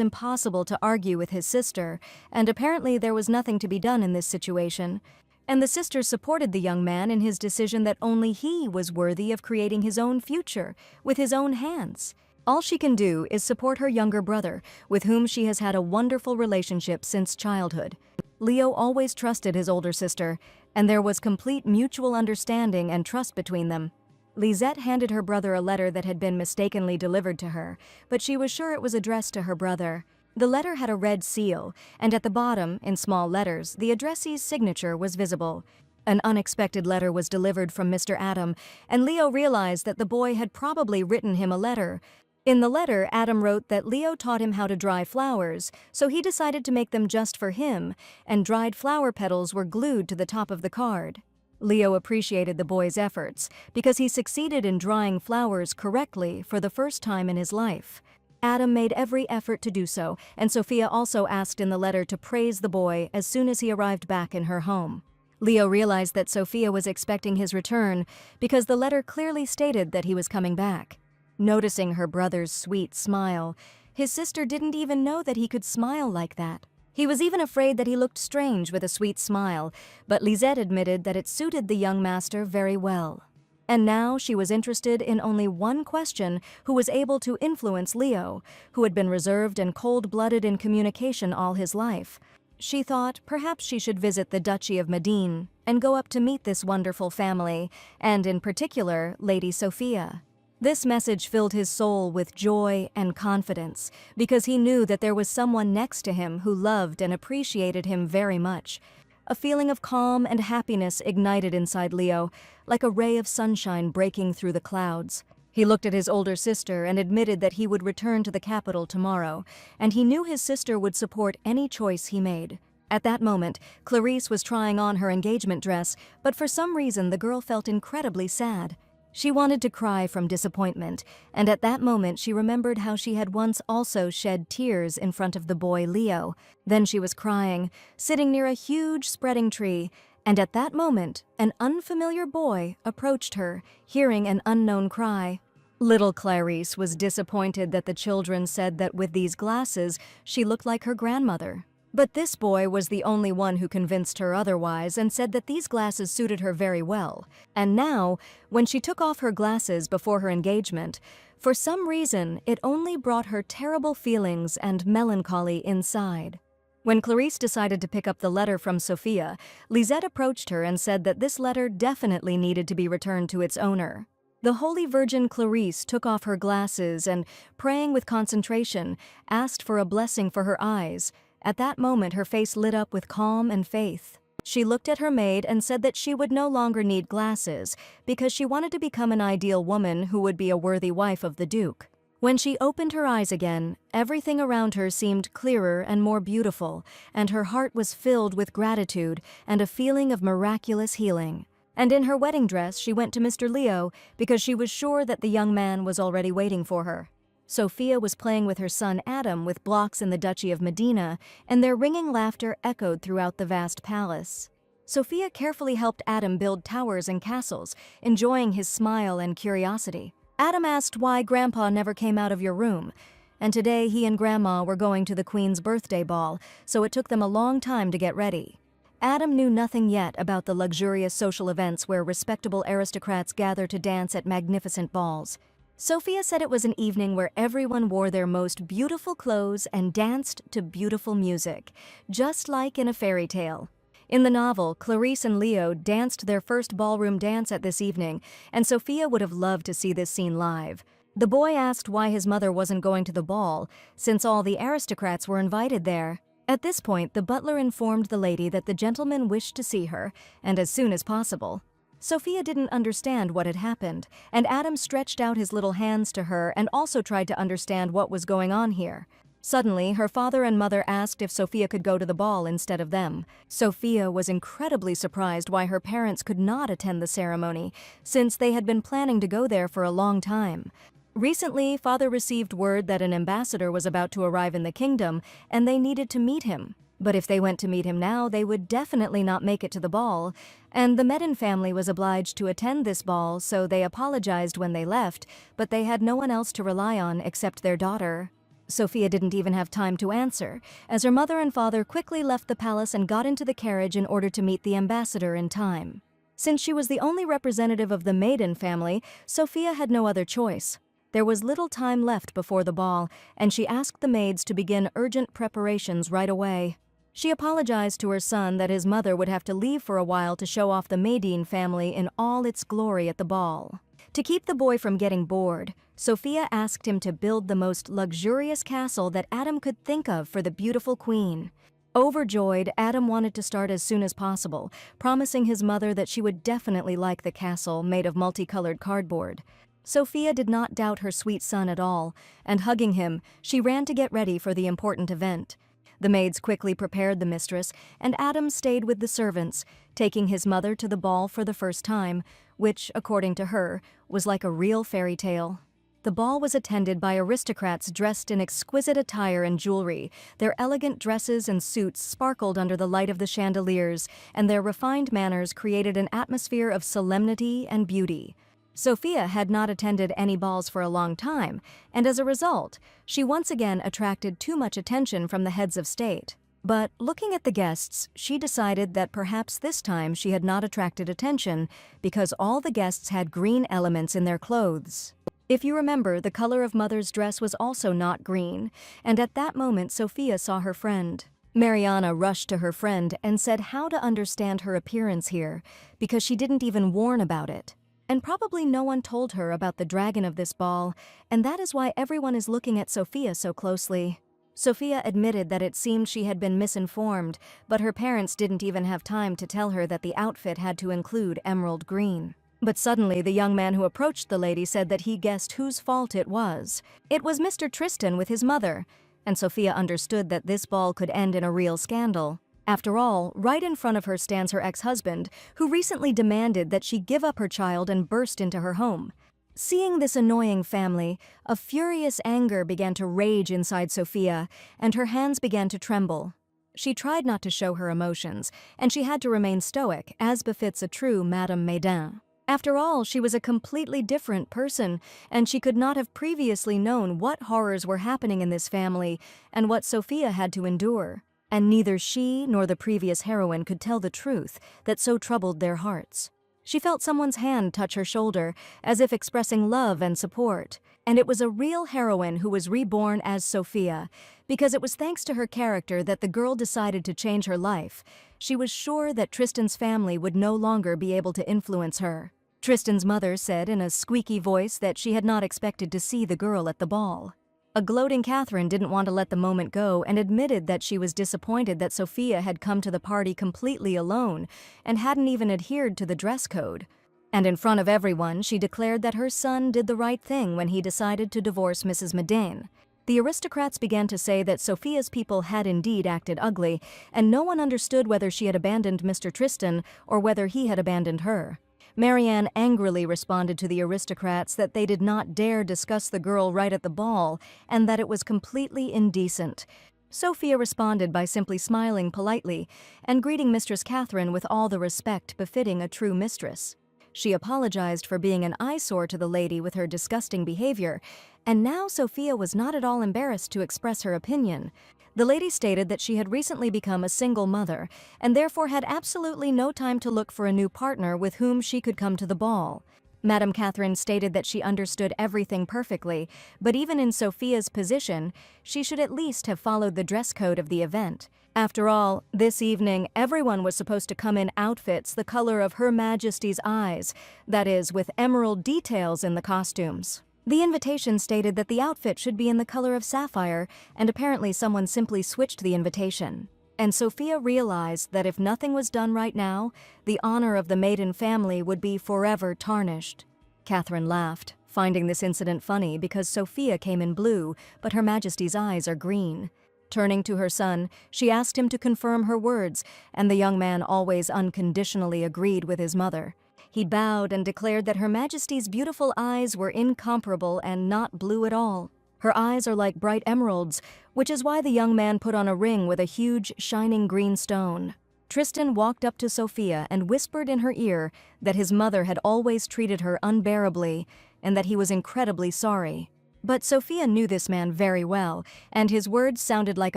impossible to argue with his sister, and apparently there was nothing to be done in this situation. And the sister supported the young man in his decision that only he was worthy of creating his own future with his own hands. All she can do is support her younger brother, with whom she has had a wonderful relationship since childhood. Leo always trusted his older sister, and there was complete mutual understanding and trust between them. Lisette handed her brother a letter that had been mistakenly delivered to her, but she was sure it was addressed to her brother. The letter had a red seal, and at the bottom, in small letters, the addressee's signature was visible. An unexpected letter was delivered from Mr. Adam, and Leo realized that the boy had probably written him a letter. In the letter, Adam wrote that Leo taught him how to dry flowers, so he decided to make them just for him, and dried flower petals were glued to the top of the card. Leo appreciated the boy's efforts because he succeeded in drying flowers correctly for the first time in his life. Adam made every effort to do so, and Sophia also asked in the letter to praise the boy as soon as he arrived back in her home. Leo realized that Sophia was expecting his return because the letter clearly stated that he was coming back. Noticing her brother's sweet smile, his sister didn't even know that he could smile like that. He was even afraid that he looked strange with a sweet smile, but Lisette admitted that it suited the young master very well. And now she was interested in only one question who was able to influence Leo, who had been reserved and cold-blooded in communication all his life. She thought perhaps she should visit the Duchy of Medine and go up to meet this wonderful family, and in particular, Lady Sophia. This message filled his soul with joy and confidence because he knew that there was someone next to him who loved and appreciated him very much. A feeling of calm and happiness ignited inside Leo, like a ray of sunshine breaking through the clouds. He looked at his older sister and admitted that he would return to the capital tomorrow, and he knew his sister would support any choice he made. At that moment, Clarice was trying on her engagement dress, but for some reason the girl felt incredibly sad. She wanted to cry from disappointment, and at that moment she remembered how she had once also shed tears in front of the boy Leo. Then she was crying, sitting near a huge spreading tree, and at that moment an unfamiliar boy approached her, hearing an unknown cry. Little Clarice was disappointed that the children said that with these glasses she looked like her grandmother. But this boy was the only one who convinced her otherwise and said that these glasses suited her very well. And now, when she took off her glasses before her engagement, for some reason it only brought her terrible feelings and melancholy inside. When Clarice decided to pick up the letter from Sophia, Lisette approached her and said that this letter definitely needed to be returned to its owner. The Holy Virgin Clarice took off her glasses and, praying with concentration, asked for a blessing for her eyes. At that moment, her face lit up with calm and faith. She looked at her maid and said that she would no longer need glasses because she wanted to become an ideal woman who would be a worthy wife of the Duke. When she opened her eyes again, everything around her seemed clearer and more beautiful, and her heart was filled with gratitude and a feeling of miraculous healing. And in her wedding dress, she went to Mr. Leo because she was sure that the young man was already waiting for her. Sophia was playing with her son Adam with blocks in the Duchy of Medina, and their ringing laughter echoed throughout the vast palace. Sophia carefully helped Adam build towers and castles, enjoying his smile and curiosity. Adam asked why Grandpa never came out of your room, and today he and Grandma were going to the Queen's birthday ball, so it took them a long time to get ready. Adam knew nothing yet about the luxurious social events where respectable aristocrats gather to dance at magnificent balls. Sophia said it was an evening where everyone wore their most beautiful clothes and danced to beautiful music, just like in a fairy tale. In the novel, Clarice and Leo danced their first ballroom dance at this evening, and Sophia would have loved to see this scene live. The boy asked why his mother wasn't going to the ball, since all the aristocrats were invited there. At this point, the butler informed the lady that the gentleman wished to see her, and as soon as possible. Sophia didn't understand what had happened, and Adam stretched out his little hands to her and also tried to understand what was going on here. Suddenly, her father and mother asked if Sophia could go to the ball instead of them. Sophia was incredibly surprised why her parents could not attend the ceremony, since they had been planning to go there for a long time. Recently, father received word that an ambassador was about to arrive in the kingdom, and they needed to meet him. But if they went to meet him now, they would definitely not make it to the ball, and the Medin family was obliged to attend this ball, so they apologized when they left, but they had no one else to rely on except their daughter. Sophia didn't even have time to answer, as her mother and father quickly left the palace and got into the carriage in order to meet the ambassador in time. Since she was the only representative of the Maiden family, Sophia had no other choice. There was little time left before the ball, and she asked the maids to begin urgent preparations right away. She apologized to her son that his mother would have to leave for a while to show off the Maiden family in all its glory at the ball. To keep the boy from getting bored, Sophia asked him to build the most luxurious castle that Adam could think of for the beautiful queen. Overjoyed, Adam wanted to start as soon as possible, promising his mother that she would definitely like the castle made of multicolored cardboard. Sophia did not doubt her sweet son at all, and hugging him, she ran to get ready for the important event. The maids quickly prepared the mistress, and Adam stayed with the servants, taking his mother to the ball for the first time, which, according to her, was like a real fairy tale. The ball was attended by aristocrats dressed in exquisite attire and jewelry. Their elegant dresses and suits sparkled under the light of the chandeliers, and their refined manners created an atmosphere of solemnity and beauty. Sophia had not attended any balls for a long time, and as a result, she once again attracted too much attention from the heads of state. But looking at the guests, she decided that perhaps this time she had not attracted attention because all the guests had green elements in their clothes. If you remember, the color of Mother's dress was also not green, and at that moment Sophia saw her friend. Mariana rushed to her friend and said how to understand her appearance here, because she didn't even warn about it. And probably no one told her about the dragon of this ball, and that is why everyone is looking at Sophia so closely. Sophia admitted that it seemed she had been misinformed, but her parents didn't even have time to tell her that the outfit had to include emerald green. But suddenly the young man who approached the lady said that he guessed whose fault it was. It was Mr. Tristan with his mother, and Sophia understood that this ball could end in a real scandal. After all, right in front of her stands her ex-husband, who recently demanded that she give up her child and burst into her home. Seeing this annoying family, a furious anger began to rage inside Sophia, and her hands began to tremble. She tried not to show her emotions, and she had to remain stoic, as befits a true Madame Maiden. After all, she was a completely different person, and she could not have previously known what horrors were happening in this family and what Sophia had to endure. And neither she nor the previous heroine could tell the truth that so troubled their hearts. She felt someone's hand touch her shoulder, as if expressing love and support. And it was a real heroine who was reborn as Sophia, because it was thanks to her character that the girl decided to change her life. She was sure that Tristan's family would no longer be able to influence her. Tristan's mother said in a squeaky voice that she had not expected to see the girl at the ball. A gloating Catherine didn't want to let the moment go and admitted that she was disappointed that Sophia had come to the party completely alone and hadn't even adhered to the dress code. And in front of everyone, she declared that her son did the right thing when he decided to divorce Mrs. Maiden. The aristocrats began to say that Sophia's people had indeed acted ugly, and no one understood whether she had abandoned Mr. Tristan or whether he had abandoned her. Marianne angrily responded to the aristocrats that they did not dare discuss the girl right at the ball and that it was completely indecent. Sophia responded by simply smiling politely and greeting Mistress Catherine with all the respect befitting a true mistress. She apologized for being an eyesore to the lady with her disgusting behavior, and now Sophia was not at all embarrassed to express her opinion. The lady stated that she had recently become a single mother and therefore had absolutely no time to look for a new partner with whom she could come to the ball. Madame Catherine stated that she understood everything perfectly, but even in Sophia's position, she should at least have followed the dress code of the event. After all, this evening, everyone was supposed to come in outfits the color of Her Majesty's eyes, that is, with emerald details in the costumes. The invitation stated that the outfit should be in the color of sapphire, and apparently someone simply switched the invitation. And Sophia realized that if nothing was done right now, the honor of the Maiden family would be forever tarnished. Catherine laughed, finding this incident funny because Sophia came in blue, but Her Majesty's eyes are green. Turning to her son, she asked him to confirm her words, and the young man always unconditionally agreed with his mother. He bowed and declared that Her Majesty's beautiful eyes were incomparable and not blue at all. Her eyes are like bright emeralds, which is why the young man put on a ring with a huge, shining green stone. Tristan walked up to Sophia and whispered in her ear that his mother had always treated her unbearably and that he was incredibly sorry. But Sophia knew this man very well, and his words sounded like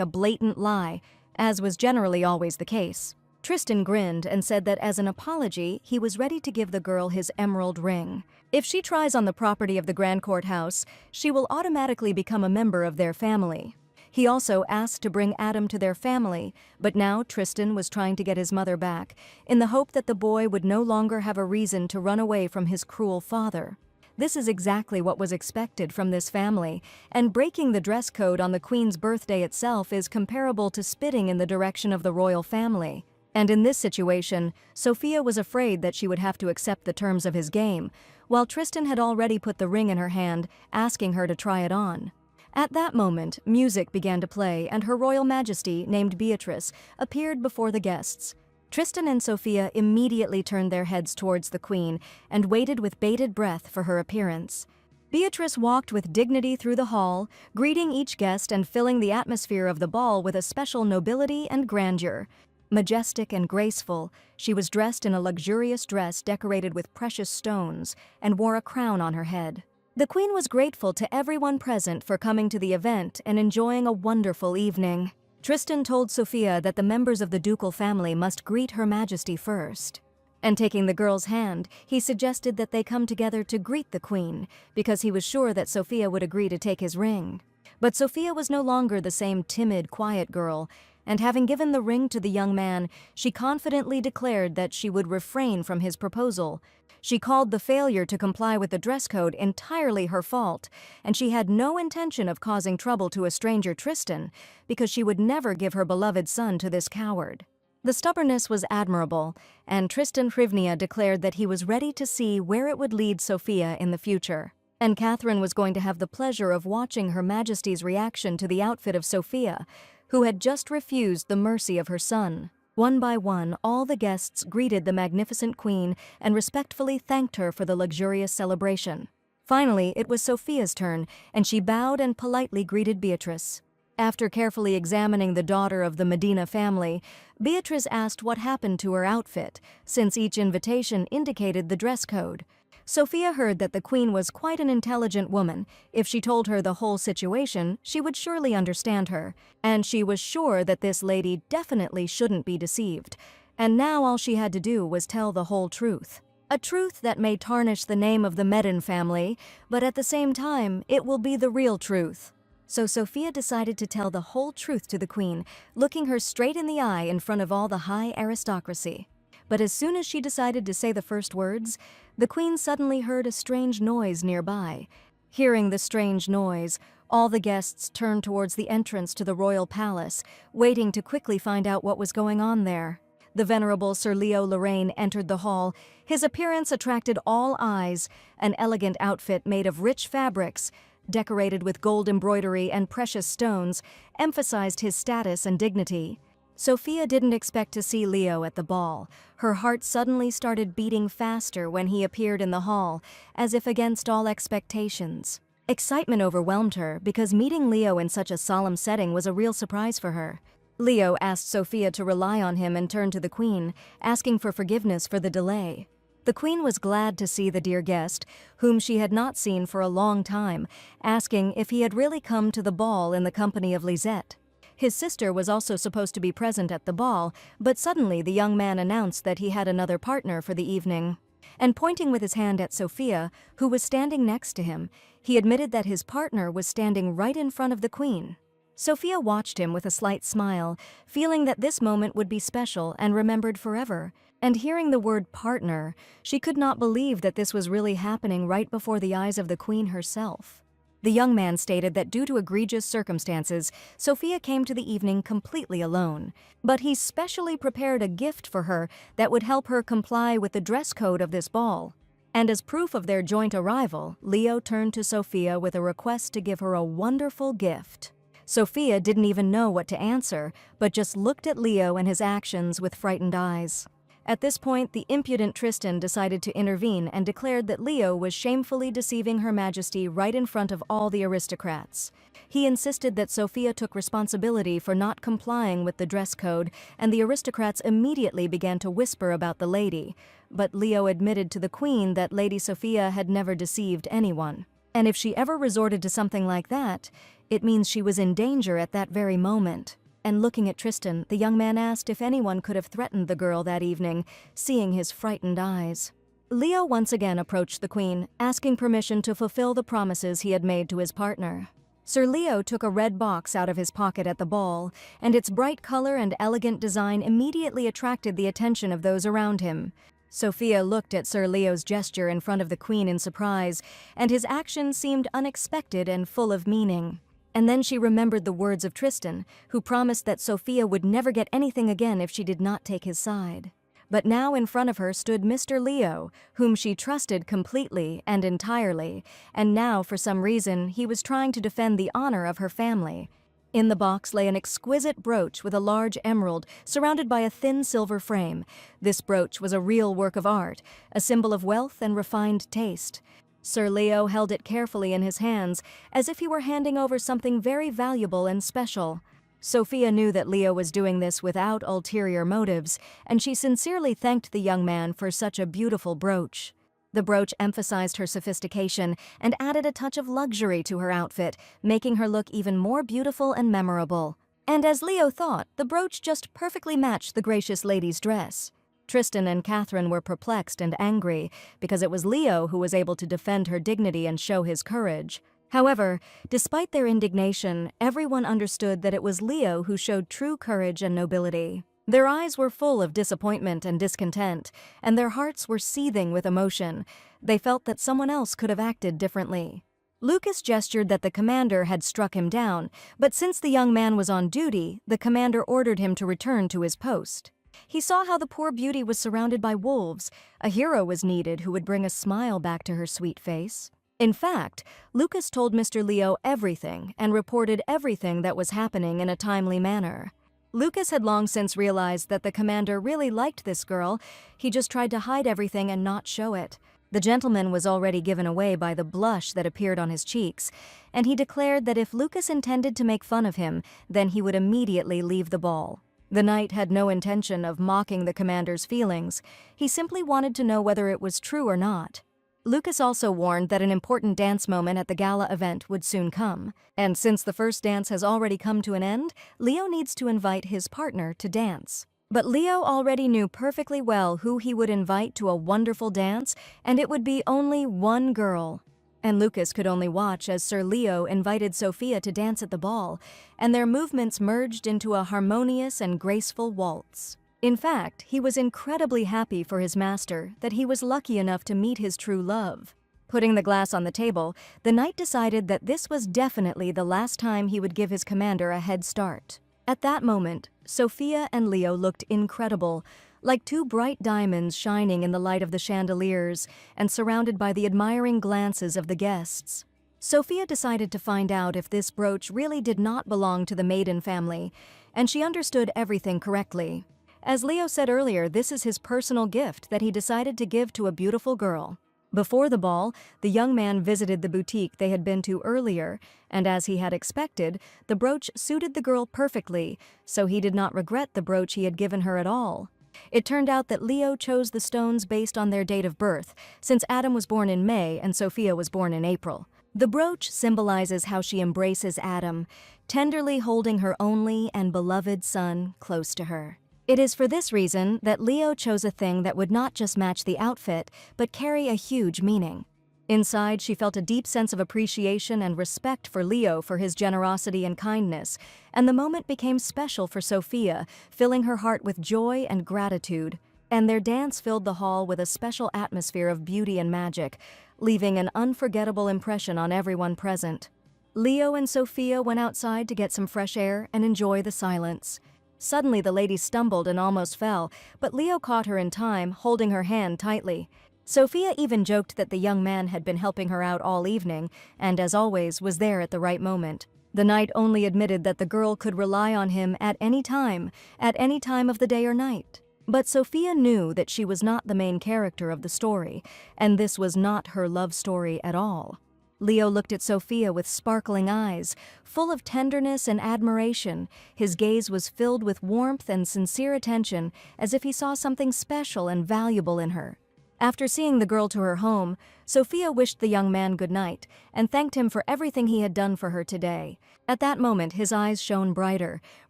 a blatant lie, as was generally always the case. Tristan grinned and said that as an apology, he was ready to give the girl his emerald ring. If she tries on the property of the Grand Court House, she will automatically become a member of their family. He also asked to bring Adam to their family, but now Tristan was trying to get his mother back, in the hope that the boy would no longer have a reason to run away from his cruel father. This is exactly what was expected from this family, and breaking the dress code on the Queen's birthday itself is comparable to spitting in the direction of the royal family. And in this situation, Sophia was afraid that she would have to accept the terms of his game, while Tristan had already put the ring in her hand, asking her to try it on. At that moment, music began to play, and Her Royal Majesty, named Beatrice, appeared before the guests. Tristan and Sophia immediately turned their heads towards the Queen and waited with bated breath for her appearance. Beatrice walked with dignity through the hall, greeting each guest and filling the atmosphere of the ball with a special nobility and grandeur. Majestic and graceful, she was dressed in a luxurious dress decorated with precious stones and wore a crown on her head. The Queen was grateful to everyone present for coming to the event and enjoying a wonderful evening. Tristan told Sophia that the members of the ducal family must greet Her Majesty first. And taking the girl's hand, he suggested that they come together to greet the Queen, because he was sure that Sophia would agree to take his ring. But Sophia was no longer the same timid, quiet girl, and having given the ring to the young man, she confidently declared that she would refrain from his proposal. She called the failure to comply with the dress code entirely her fault, and she had no intention of causing trouble to a stranger Tristan, because she would never give her beloved son to this coward. The stubbornness was admirable, and Tristan Hrivnia declared that he was ready to see where it would lead Sophia in the future. And Catherine was going to have the pleasure of watching Her Majesty's reaction to the outfit of Sophia, who had just refused the mercy of her son. One by one, all the guests greeted the magnificent Queen and respectfully thanked her for the luxurious celebration. Finally, it was Sophia's turn, and she bowed and politely greeted Beatrice. After carefully examining the daughter of the Medina family, Beatrice asked what happened to her outfit, since each invitation indicated the dress code. Sophia heard that the Queen was quite an intelligent woman. If she told her the whole situation, she would surely understand her, and she was sure that this lady definitely shouldn't be deceived. And now all she had to do was tell the whole truth. A truth that may tarnish the name of the Medin family, but at the same time, it will be the real truth. So Sophia decided to tell the whole truth to the Queen, looking her straight in the eye in front of all the high aristocracy. But as soon as she decided to say the first words, the Queen suddenly heard a strange noise nearby. Hearing the strange noise, all the guests turned towards the entrance to the royal palace, waiting to quickly find out what was going on there. The venerable Sir Leo Lorraine entered the hall. His appearance attracted all eyes, an elegant outfit made of rich fabrics, decorated with gold embroidery and precious stones, emphasized his status and dignity. Sophia didn't expect to see Leo at the ball. Her heart suddenly started beating faster when he appeared in the hall, as if against all expectations. Excitement overwhelmed her because meeting Leo in such a solemn setting was a real surprise for her. Leo asked Sophia to rely on him and turned to the Queen, asking for forgiveness for the delay. The Queen was glad to see the dear guest, whom she had not seen for a long time, asking if he had really come to the ball in the company of Lisette. His sister was also supposed to be present at the ball, but suddenly the young man announced that he had another partner for the evening. And pointing with his hand at Sophia, who was standing next to him, he admitted that his partner was standing right in front of the Queen. Sophia watched him with a slight smile, feeling that this moment would be special and remembered forever. And hearing the word partner, she could not believe that this was really happening right before the eyes of the Queen herself. The young man stated that due to egregious circumstances, Sophia came to the evening completely alone, but he specially prepared a gift for her that would help her comply with the dress code of this ball. And as proof of their joint arrival, Leo turned to Sophia with a request to give her a wonderful gift. Sophia didn't even know what to answer, but just looked at Leo and his actions with frightened eyes. At this point, the impudent Tristan decided to intervene and declared that Leo was shamefully deceiving Her Majesty right in front of all the aristocrats. He insisted that Sophia took responsibility for not complying with the dress code, and the aristocrats immediately began to whisper about the lady. But Leo admitted to the queen that Lady Sophia had never deceived anyone. And if she ever resorted to something like that, it means she was in danger at that very moment. And looking at Tristan, the young man asked if anyone could have threatened the girl that evening, seeing his frightened eyes. Leo once again approached the queen, asking permission to fulfill the promises he had made to his partner. Sir Leo took a red box out of his pocket at the ball, and its bright color and elegant design immediately attracted the attention of those around him. Sophia looked at Sir Leo's gesture in front of the queen in surprise, and his action seemed unexpected and full of meaning. And then she remembered the words of Tristan, who promised that Sophia would never get anything again if she did not take his side. But now in front of her stood Mr. Leo, whom she trusted completely and entirely, and now, for some reason, he was trying to defend the honor of her family. In the box lay an exquisite brooch with a large emerald surrounded by a thin silver frame. This brooch was a real work of art, a symbol of wealth and refined taste. Sir Leo held it carefully in his hands, as if he were handing over something very valuable and special. Sophia knew that Leo was doing this without ulterior motives, and she sincerely thanked the young man for such a beautiful brooch. The brooch emphasized her sophistication and added a touch of luxury to her outfit, making her look even more beautiful and memorable. And as Leo thought, the brooch just perfectly matched the gracious lady's dress. Tristan and Catherine were perplexed and angry, because it was Leo who was able to defend her dignity and show his courage. However, despite their indignation, everyone understood that it was Leo who showed true courage and nobility. Their eyes were full of disappointment and discontent, and their hearts were seething with emotion. They felt that someone else could have acted differently. Lucas gestured that the commander had struck him down, but since the young man was on duty, the commander ordered him to return to his post. He saw how the poor beauty was surrounded by wolves. A hero was needed who would bring a smile back to her sweet face. In fact, Lucas told Mr. Leo everything and reported everything that was happening in a timely manner. Lucas had long since realized that the commander really liked this girl. He just tried to hide everything and not show it. The gentleman was already given away by the blush that appeared on his cheeks, and he declared that if Lucas intended to make fun of him, then he would immediately leave the ball. The knight had no intention of mocking the commander's feelings. He simply wanted to know whether it was true or not. Lucas also warned that an important dance moment at the gala event would soon come. And since the first dance has already come to an end, Leo needs to invite his partner to dance. But Leo already knew perfectly well who he would invite to a wonderful dance, and it would be only one girl. And Lucas could only watch as Sir Leo invited Sophia to dance at the ball, and their movements merged into a harmonious and graceful waltz. In fact, he was incredibly happy for his master that he was lucky enough to meet his true love. Putting the glass on the table, the knight decided that this was definitely the last time he would give his commander a head start. At that moment, Sophia and Leo looked incredible, like two bright diamonds shining in the light of the chandeliers and surrounded by the admiring glances of the guests. Sophia decided to find out if this brooch really did not belong to the maiden family, and she understood everything correctly. As Leo said earlier, this is his personal gift that he decided to give to a beautiful girl. Before the ball, the young man visited the boutique they had been to earlier, and as he had expected, the brooch suited the girl perfectly, so he did not regret the brooch he had given her at all. It turned out that Leo chose the stones based on their date of birth, since Adam was born in May and Sophia was born in April. The brooch symbolizes how she embraces Adam, tenderly holding her only and beloved son close to her. It is for this reason that Leo chose a thing that would not just match the outfit, but carry a huge meaning. Inside, she felt a deep sense of appreciation and respect for Leo for his generosity and kindness, and the moment became special for Sophia, filling her heart with joy and gratitude. And their dance filled the hall with a special atmosphere of beauty and magic, leaving an unforgettable impression on everyone present. Leo and Sophia went outside to get some fresh air and enjoy the silence. Suddenly, the lady stumbled and almost fell, but Leo caught her in time, holding her hand tightly. Sophia even joked that the young man had been helping her out all evening, and as always, was there at the right moment. The knight only admitted that the girl could rely on him at any time of the day or night. But Sophia knew that she was not the main character of the story, and this was not her love story at all. Leo looked at Sophia with sparkling eyes, full of tenderness and admiration. His gaze was filled with warmth and sincere attention, as if he saw something special and valuable in her. After seeing the girl to her home, Sophia wished the young man good night and thanked him for everything he had done for her today. At that moment, his eyes shone brighter,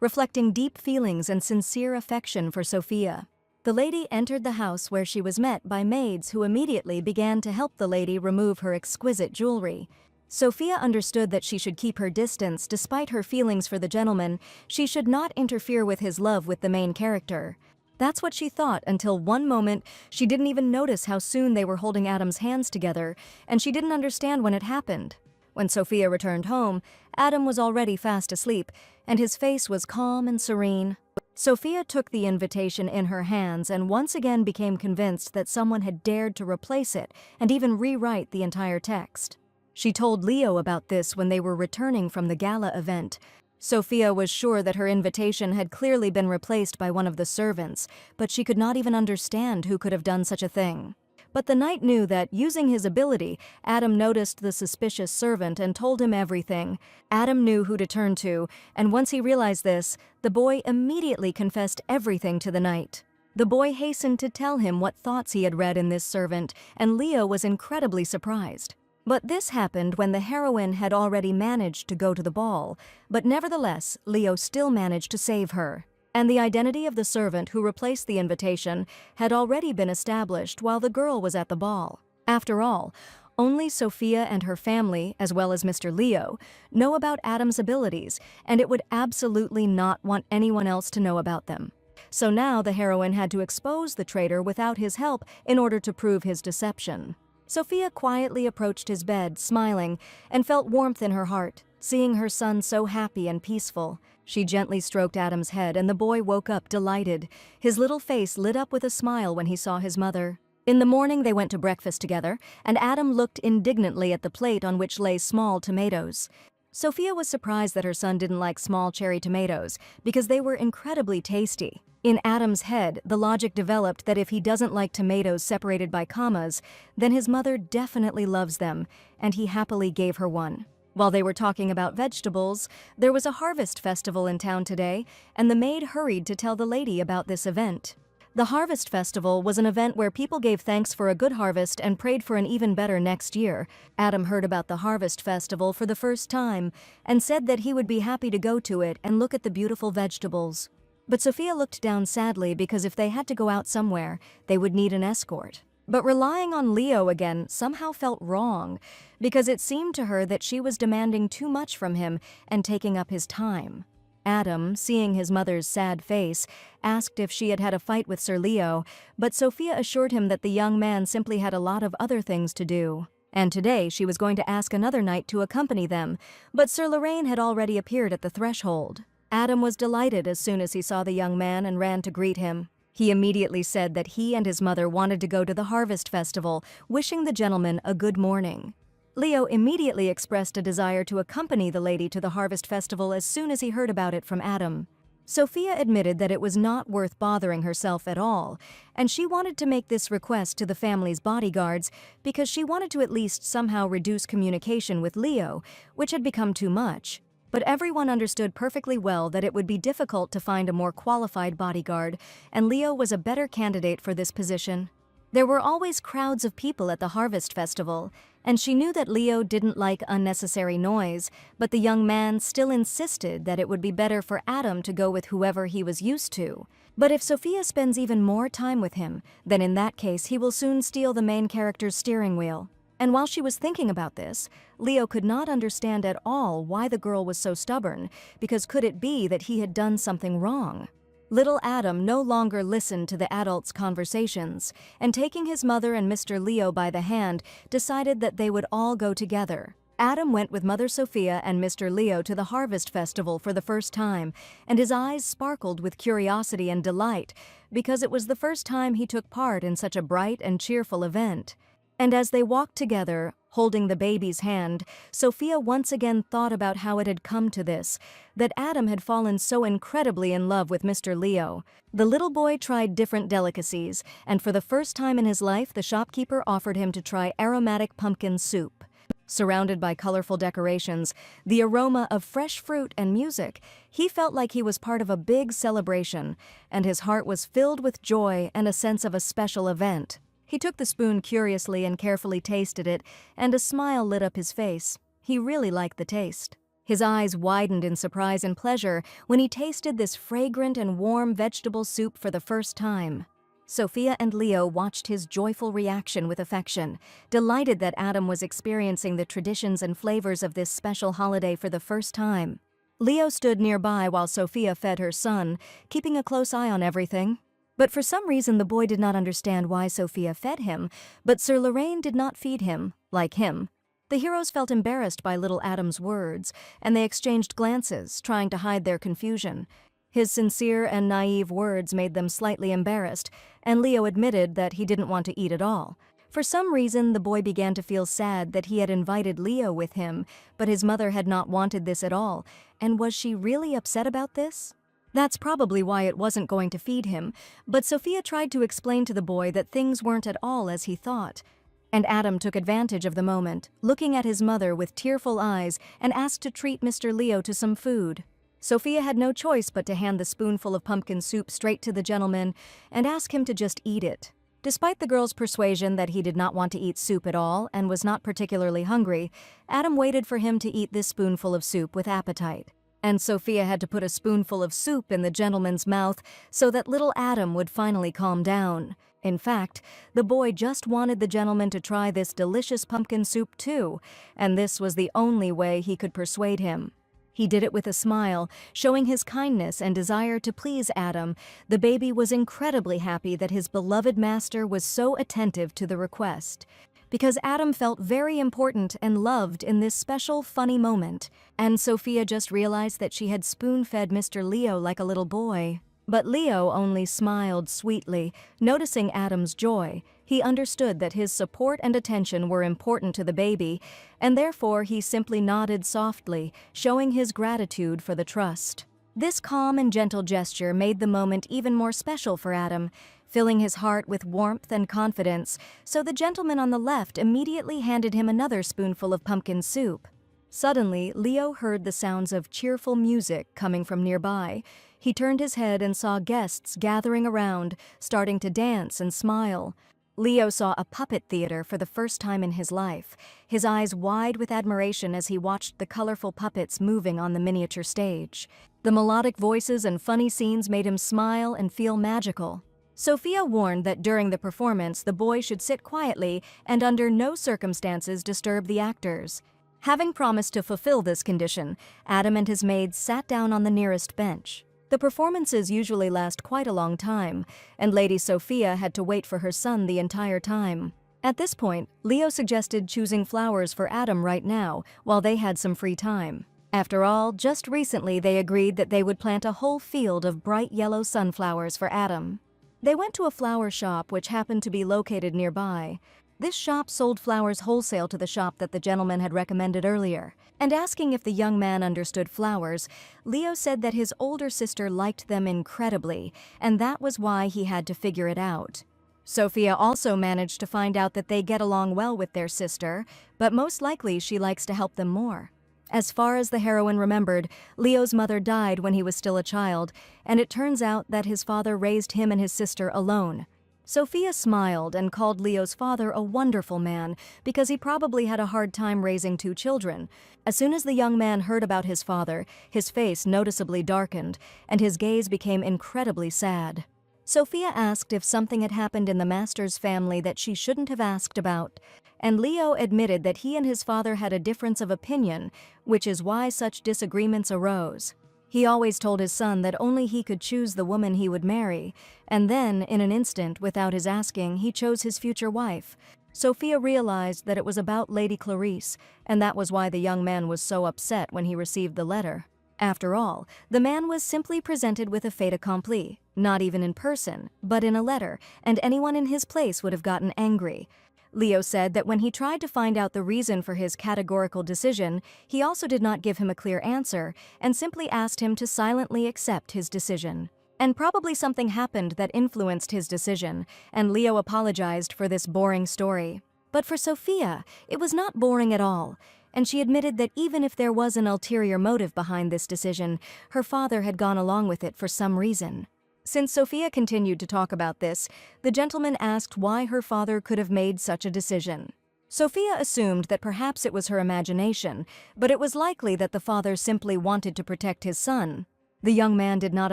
reflecting deep feelings and sincere affection for Sophia. The lady entered the house where she was met by maids who immediately began to help the lady remove her exquisite jewelry. Sophia understood that she should keep her distance despite her feelings for the gentleman. She should not interfere with his love with the main character. That's what she thought until one moment she didn't even notice how soon they were holding Adam's hands together, and she didn't understand when it happened. When Sophia returned home, Adam was already fast asleep, and his face was calm and serene. Sophia took the invitation in her hands and once again became convinced that someone had dared to replace it and even rewrite the entire text. She told Leo about this when they were returning from the gala event. Sophia was sure that her invitation had clearly been replaced by one of the servants, but she could not even understand who could have done such a thing. But the knight knew that, using his ability, Adam noticed the suspicious servant and told him everything. Adam knew who to turn to, and once he realized this, the boy immediately confessed everything to the knight. The boy hastened to tell him what thoughts he had read in this servant, and Leo was incredibly surprised. But this happened when the heroine had already managed to go to the ball, but nevertheless, Leo still managed to save her. And the identity of the servant who replaced the invitation had already been established while the girl was at the ball. After all, only Sophia and her family, as well as Mr. Leo, know about Adam's abilities, and it would absolutely not want anyone else to know about them. So now the heroine had to expose the traitor without his help in order to prove his deception. Sophia quietly approached his bed, smiling, and felt warmth in her heart, seeing her son so happy and peaceful. She gently stroked Adam's head, and the boy woke up delighted. His little face lit up with a smile when he saw his mother. In the morning they went to breakfast together, and Adam looked indignantly at the plate on which lay small tomatoes. Sophia was surprised that her son didn't like small cherry tomatoes, because they were incredibly tasty. In Adam's head, the logic developed that if he doesn't like tomatoes separated by commas, then his mother definitely loves them, and he happily gave her one. While they were talking about vegetables, there was a harvest festival in town today, and the maid hurried to tell the lady about this event. The Harvest Festival was an event where people gave thanks for a good harvest and prayed for an even better next year. Adam heard about the Harvest Festival for the first time and said that he would be happy to go to it and look at the beautiful vegetables. But Sophia looked down sadly because if they had to go out somewhere, they would need an escort. But relying on Leo again somehow felt wrong, because it seemed to her that she was demanding too much from him and taking up his time. Adam, seeing his mother's sad face, asked if she had had a fight with Sir Leo, but Sophia assured him that the young man simply had a lot of other things to do. And today she was going to ask another knight to accompany them, but Sir Lorraine had already appeared at the threshold. Adam was delighted as soon as he saw the young man and ran to greet him. He immediately said that he and his mother wanted to go to the Harvest Festival, wishing the gentleman a good morning. Leo immediately expressed a desire to accompany the lady to the Harvest Festival as soon as he heard about it from Adam. Sophia admitted that it was not worth bothering herself at all, and she wanted to make this request to the family's bodyguards because she wanted to at least somehow reduce communication with Leo, which had become too much. But everyone understood perfectly well that it would be difficult to find a more qualified bodyguard, and Leo was a better candidate for this position. There were always crowds of people at the Harvest Festival, and she knew that Leo didn't like unnecessary noise, but the young man still insisted that it would be better for Adam to go with whoever he was used to. But if Sophia spends even more time with him, then in that case he will soon steal the main character's steering wheel. And while she was thinking about this, Leo could not understand at all why the girl was so stubborn, because could it be that he had done something wrong? Little Adam no longer listened to the adults' conversations, and taking his mother and Mr. Leo by the hand, decided that they would all go together. Adam went with Mother Sophia and Mr. Leo to the Harvest Festival for the first time, and his eyes sparkled with curiosity and delight, because it was the first time he took part in such a bright and cheerful event. And as they walked together, Holding the baby's hand, Sophia once again thought about how it had come to this, that Adam had fallen so incredibly in love with Mr. Leo. The little boy tried different delicacies, and for the first time in his life, the shopkeeper offered him to try aromatic pumpkin soup. Surrounded by colorful decorations, the aroma of fresh fruit and music, he felt like he was part of a big celebration, and his heart was filled with joy and a sense of a special event. He took the spoon curiously and carefully tasted it, and a smile lit up his face. He really liked the taste. His eyes widened in surprise and pleasure when he tasted this fragrant and warm vegetable soup for the first time. Sophia and Leo watched his joyful reaction with affection, delighted that Adam was experiencing the traditions and flavors of this special holiday for the first time. Leo stood nearby while Sophia fed her son, keeping a close eye on everything. But for some reason the boy did not understand why Sophia fed him, but Sir Lorraine did not feed him, like him. The heroes felt embarrassed by little Adam's words, and they exchanged glances, trying to hide their confusion. His sincere and naive words made them slightly embarrassed, and Leo admitted that he didn't want to eat at all. For some reason, the boy began to feel sad that he had invited Leo with him, but his mother had not wanted this at all, and was she really upset about this? That's probably why it wasn't going to feed him, but Sophia tried to explain to the boy that things weren't at all as he thought. And Adam took advantage of the moment, looking at his mother with tearful eyes, and asked to treat Mr. Leo to some food. Sophia had no choice but to hand the spoonful of pumpkin soup straight to the gentleman and ask him to just eat it. Despite the girl's persuasion that he did not want to eat soup at all and was not particularly hungry, Adam waited for him to eat this spoonful of soup with appetite. And Sophia had to put a spoonful of soup in the gentleman's mouth so that little Adam would finally calm down. In fact, the boy just wanted the gentleman to try this delicious pumpkin soup too, and this was the only way he could persuade him. He did it with a smile, showing his kindness and desire to please Adam. The baby was incredibly happy that his beloved master was so attentive to the request, because Adam felt very important and loved in this special, funny moment. And Sophia just realized that she had spoon-fed Mr. Leo like a little boy. But Leo only smiled sweetly, noticing Adam's joy. He understood that his support and attention were important to the baby, and therefore he simply nodded softly, showing his gratitude for the trust. This calm and gentle gesture made the moment even more special for Adam, filling his heart with warmth and confidence, so the gentleman on the left immediately handed him another spoonful of pumpkin soup. Suddenly, Leo heard the sounds of cheerful music coming from nearby. He turned his head and saw guests gathering around, starting to dance and smile. Leo saw a puppet theater for the first time in his life, his eyes wide with admiration as he watched the colorful puppets moving on the miniature stage. The melodic voices and funny scenes made him smile and feel magical. Sophia warned that during the performance the boy should sit quietly and under no circumstances disturb the actors. Having promised to fulfill this condition, Adam and his maids sat down on the nearest bench. The performances usually last quite a long time, and Lady Sophia had to wait for her son the entire time. At this point, Leo suggested choosing flowers for Adam right now, while they had some free time. After all, just recently they agreed that they would plant a whole field of bright yellow sunflowers for Adam. They went to a flower shop which happened to be located nearby. This shop sold flowers wholesale to the shop that the gentleman had recommended earlier. And asking if the young man understood flowers, Leo said that his older sister liked them incredibly, and that was why he had to figure it out. Sophia also managed to find out that they get along well with their sister, but most likely she likes to help them more. As far as the heroine remembered, Leo's mother died when he was still a child, and it turns out that his father raised him and his sister alone. Sophia smiled and called Leo's father a wonderful man because he probably had a hard time raising two children. As soon as the young man heard about his father, his face noticeably darkened, and his gaze became incredibly sad. Sophia asked if something had happened in the master's family that she shouldn't have asked about, and Leo admitted that he and his father had a difference of opinion, which is why such disagreements arose. He always told his son that only he could choose the woman he would marry, and then, in an instant, without his asking, he chose his future wife. Sophia realized that it was about Lady Clarice, and that was why the young man was so upset when he received the letter. After all, the man was simply presented with a fait accompli, not even in person, but in a letter, and anyone in his place would have gotten angry. Leo said that when he tried to find out the reason for his categorical decision, he also did not give him a clear answer and simply asked him to silently accept his decision. And probably something happened that influenced his decision, and Leo apologized for this boring story. But for Sophia, it was not boring at all, and she admitted that even if there was an ulterior motive behind this decision, her father had gone along with it for some reason. Since Sophia continued to talk about this, the gentleman asked why her father could have made such a decision. Sophia assumed that perhaps it was her imagination, but it was likely that the father simply wanted to protect his son. The young man did not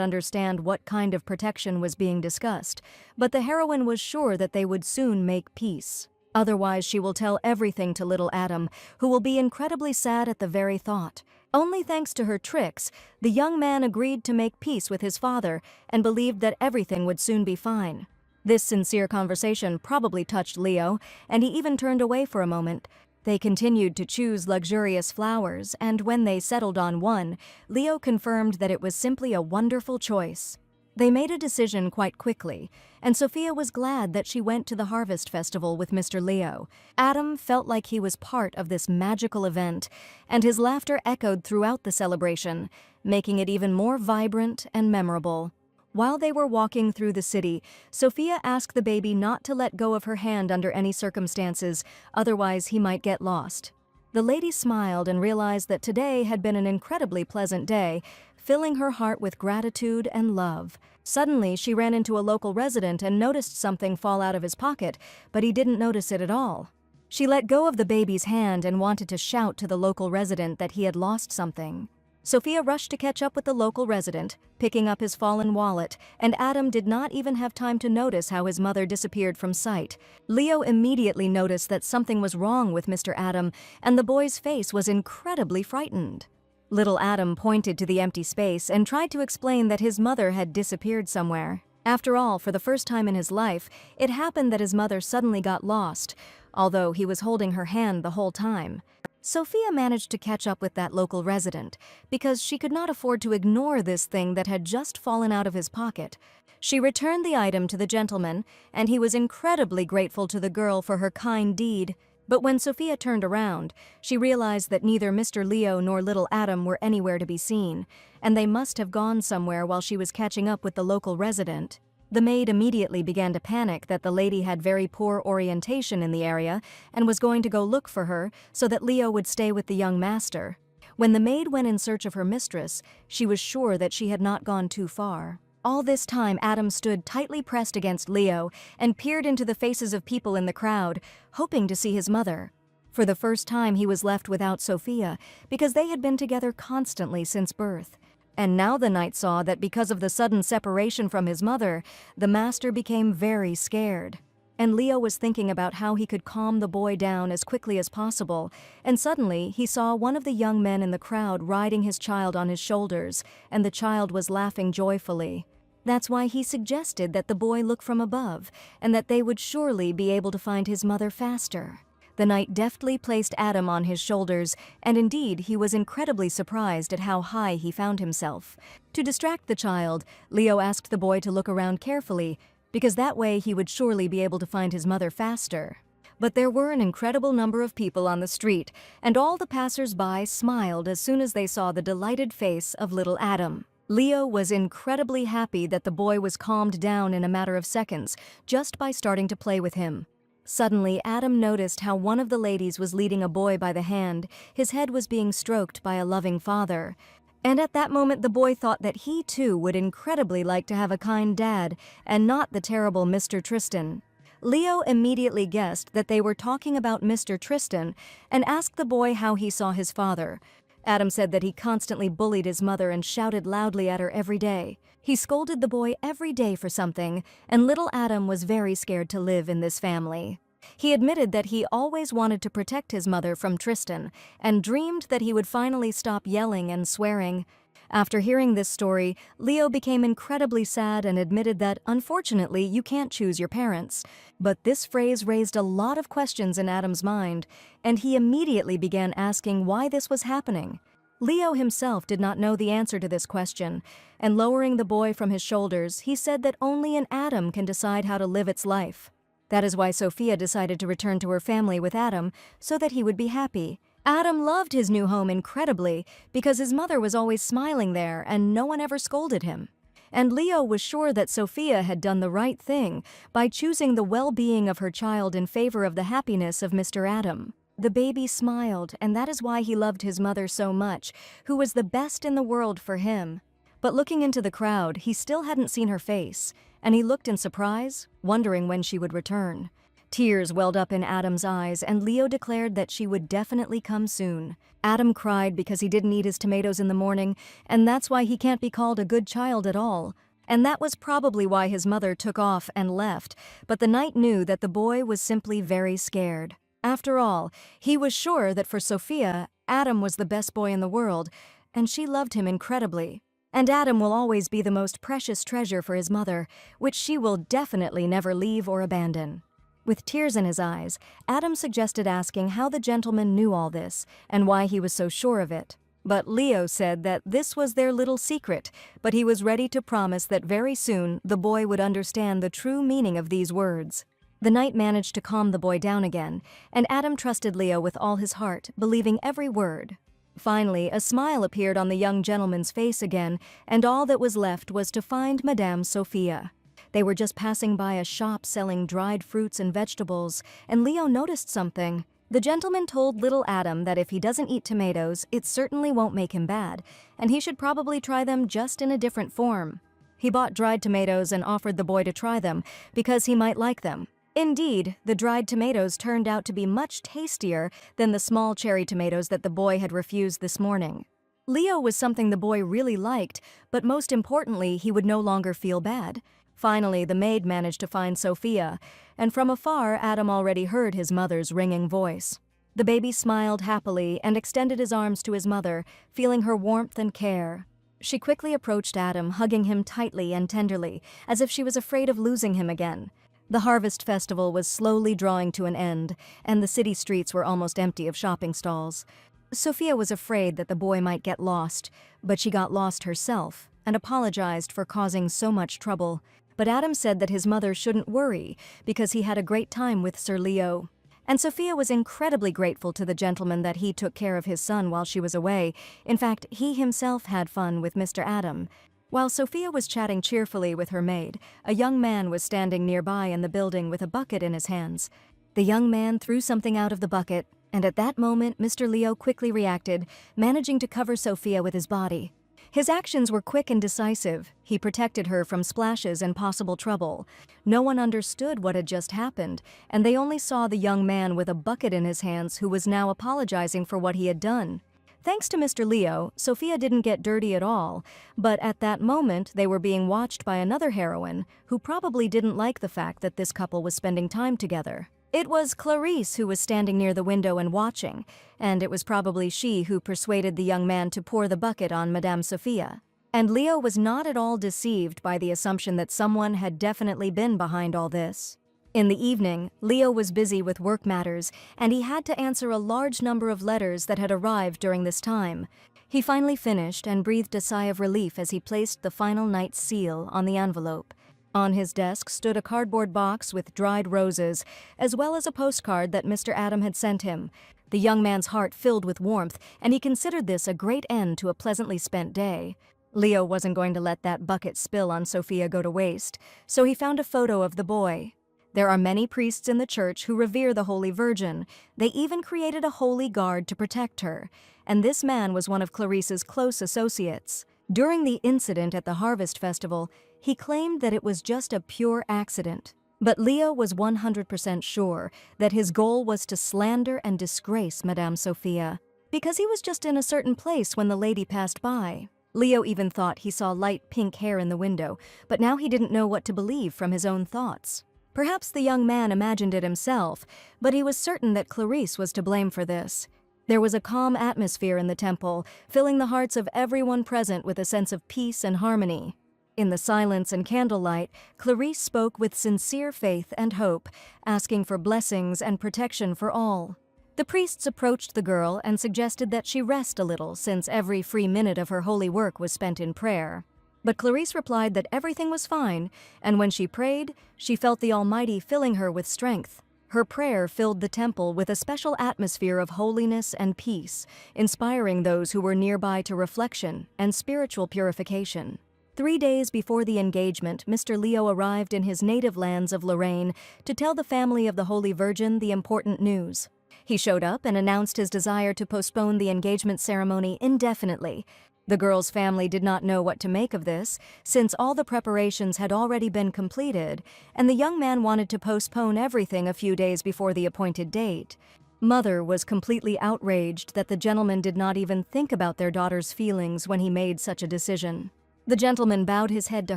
understand what kind of protection was being discussed, but the heroine was sure that they would soon make peace. Otherwise, she will tell everything to little Adam, who will be incredibly sad at the very thought. Only thanks to her tricks, the young man agreed to make peace with his father and believed that everything would soon be fine. This sincere conversation probably touched Leo, and he even turned away for a moment. They continued to choose luxurious flowers, and when they settled on one, Leo confirmed that it was simply a wonderful choice. They made a decision quite quickly, and Sophia was glad that she went to the Harvest Festival with Mr. Leo. Adam felt like he was part of this magical event, and his laughter echoed throughout the celebration, making it even more vibrant and memorable. While they were walking through the city, Sophia asked the baby not to let go of her hand under any circumstances, otherwise he might get lost. The lady smiled and realized that today had been an incredibly pleasant day, filling her heart with gratitude and love. Suddenly, she ran into a local resident and noticed something fall out of his pocket, but he didn't notice it at all. She let go of the baby's hand and wanted to shout to the local resident that he had lost something. Sophia rushed to catch up with the local resident, picking up his fallen wallet, and Adam did not even have time to notice how his mother disappeared from sight. Leo immediately noticed that something was wrong with Mr. Adam, and the boy's face was incredibly frightened. Little Adam pointed to the empty space and tried to explain that his mother had disappeared somewhere. After all, for the first time in his life, it happened that his mother suddenly got lost, although he was holding her hand the whole time. Sophia managed to catch up with that local resident because she could not afford to ignore this thing that had just fallen out of his pocket. She returned the item to the gentleman, and he was incredibly grateful to the girl for her kind deed. But when Sophia turned around, she realized that neither Mr. Leo nor little Adam were anywhere to be seen, and they must have gone somewhere while she was catching up with the local resident. The maid immediately began to panic that the lady had very poor orientation in the area and was going to go look for her so that Leo would stay with the young master. When the maid went in search of her mistress, she was sure that she had not gone too far. All this time, Adam stood tightly pressed against Leo and peered into the faces of people in the crowd, hoping to see his mother. For the first time, he was left without Sophia because they had been together constantly since birth. And now the knight saw that because of the sudden separation from his mother, the master became very scared. And Leo was thinking about how he could calm the boy down as quickly as possible, and suddenly he saw one of the young men in the crowd riding his child on his shoulders, and the child was laughing joyfully. That's why he suggested that the boy look from above, and that they would surely be able to find his mother faster. The knight deftly placed Adam on his shoulders, and indeed he was incredibly surprised at how high he found himself. To distract the child, Leo asked the boy to look around carefully, because that way he would surely be able to find his mother faster. But there were an incredible number of people on the street, and all the passers-by smiled as soon as they saw the delighted face of little Adam. Leo was incredibly happy that the boy was calmed down in a matter of seconds, just by starting to play with him. Suddenly, Adam noticed how one of the ladies was leading a boy by the hand. His head was being stroked by a loving father. And at that moment, the boy thought that he too would incredibly like to have a kind dad, and not the terrible Mr. Tristan. Leo immediately guessed that they were talking about Mr. Tristan and asked the boy how he saw his father. Adam said that he constantly bullied his mother and shouted loudly at her every day. He scolded the boy every day for something, and little Adam was very scared to live in this family. He admitted that he always wanted to protect his mother from Tristan and dreamed that he would finally stop yelling and swearing. After hearing this story, Leo became incredibly sad and admitted that, unfortunately, you can't choose your parents. But this phrase raised a lot of questions in Adam's mind, and he immediately began asking why this was happening. Leo himself did not know the answer to this question, and lowering the boy from his shoulders, he said that only an Adam can decide how to live its life. That is why Sophia decided to return to her family with Adam so that he would be happy. Adam loved his new home incredibly because his mother was always smiling there and no one ever scolded him. And Leo was sure that Sophia had done the right thing by choosing the well-being of her child in favor of the happiness of Mr. Adam. The baby smiled, and that is why he loved his mother so much, who was the best in the world for him. But looking into the crowd, he still hadn't seen her face, and he looked in surprise, wondering when she would return. Tears welled up in Adam's eyes, and Leo declared that she would definitely come soon. Adam cried because he didn't eat his tomatoes in the morning, and that's why he can't be called a good child at all. And that was probably why his mother took off and left, but the knight knew that the boy was simply very scared. After all, he was sure that for Sophia, Adam was the best boy in the world, and she loved him incredibly. And Adam will always be the most precious treasure for his mother, which she will definitely never leave or abandon. With tears in his eyes, Adam suggested asking how the gentleman knew all this and why he was so sure of it. But Leo said that this was their little secret, but he was ready to promise that very soon the boy would understand the true meaning of these words. The knight managed to calm the boy down again, and Adam trusted Leo with all his heart, believing every word. Finally, a smile appeared on the young gentleman's face again, and all that was left was to find Madame Sophia. They were just passing by a shop selling dried fruits and vegetables, and Leo noticed something. The gentleman told little Adam that if he doesn't eat tomatoes, it certainly won't make him bad, and he should probably try them just in a different form. He bought dried tomatoes and offered the boy to try them, because he might like them. Indeed, the dried tomatoes turned out to be much tastier than the small cherry tomatoes that the boy had refused this morning. Leo was something the boy really liked, but most importantly, he would no longer feel bad. Finally, the maid managed to find Sophia, and from afar, Adam already heard his mother's ringing voice. The baby smiled happily and extended his arms to his mother, feeling her warmth and care. She quickly approached Adam, hugging him tightly and tenderly, as if she was afraid of losing him again. The harvest festival was slowly drawing to an end, and the city streets were almost empty of shopping stalls. Sophia was afraid that the boy might get lost, but she got lost herself and apologized for causing so much trouble. But Adam said that his mother shouldn't worry because he had a great time with Sir Leo. And Sophia was incredibly grateful to the gentleman that he took care of his son while she was away. In fact, he himself had fun with Mr. Adam. While Sophia was chatting cheerfully with her maid, a young man was standing nearby in the building with a bucket in his hands. The young man threw something out of the bucket, and at that moment Mr. Leo quickly reacted, managing to cover Sophia with his body. His actions were quick and decisive. He protected her from splashes and possible trouble. No one understood what had just happened, and they only saw the young man with a bucket in his hands who was now apologizing for what he had done. Thanks to Mr. Leo, Sophia didn't get dirty at all, but at that moment they were being watched by another heroine who probably didn't like the fact that this couple was spending time together. It was Clarice who was standing near the window and watching, and it was probably she who persuaded the young man to pour the bucket on Madame Sophia. And Leo was not at all deceived by the assumption that someone had definitely been behind all this. In the evening, Leo was busy with work matters, and he had to answer a large number of letters that had arrived during this time. He finally finished and breathed a sigh of relief as he placed the final night's seal on the envelope. On his desk stood a cardboard box with dried roses, as well as a postcard that Mr. Adam had sent him. The young man's heart filled with warmth, and he considered this a great end to a pleasantly spent day. Leo wasn't going to let that bucket spill on Sophia go to waste, so he found a photo of the boy. There are many priests in the church who revere the Holy Virgin. They even created a holy guard to protect her, and this man was one of Clarice's close associates. During the incident at the Harvest Festival, he claimed that it was just a pure accident. But Leo was 100% sure that his goal was to slander and disgrace Madame Sophia, because he was just in a certain place when the lady passed by. Leo even thought he saw light pink hair in the window, but now he didn't know what to believe from his own thoughts. Perhaps the young man imagined it himself, but he was certain that Clarice was to blame for this. There was a calm atmosphere in the temple, filling the hearts of everyone present with a sense of peace and harmony. In the silence and candlelight, Clarice spoke with sincere faith and hope, asking for blessings and protection for all. The priests approached the girl and suggested that she rest a little since every free minute of her holy work was spent in prayer. But Clarice replied that everything was fine, and when she prayed, she felt the Almighty filling her with strength. Her prayer filled the temple with a special atmosphere of holiness and peace, inspiring those who were nearby to reflection and spiritual purification. 3 days before the engagement, Mr. Leo arrived in his native lands of Lorraine to tell the family of the Holy Virgin the important news. He showed up and announced his desire to postpone the engagement ceremony indefinitely. The girl's family did not know what to make of this, since all the preparations had already been completed, and the young man wanted to postpone everything a few days before the appointed date. Mother was completely outraged that the gentleman did not even think about their daughter's feelings when he made such a decision. The gentleman bowed his head to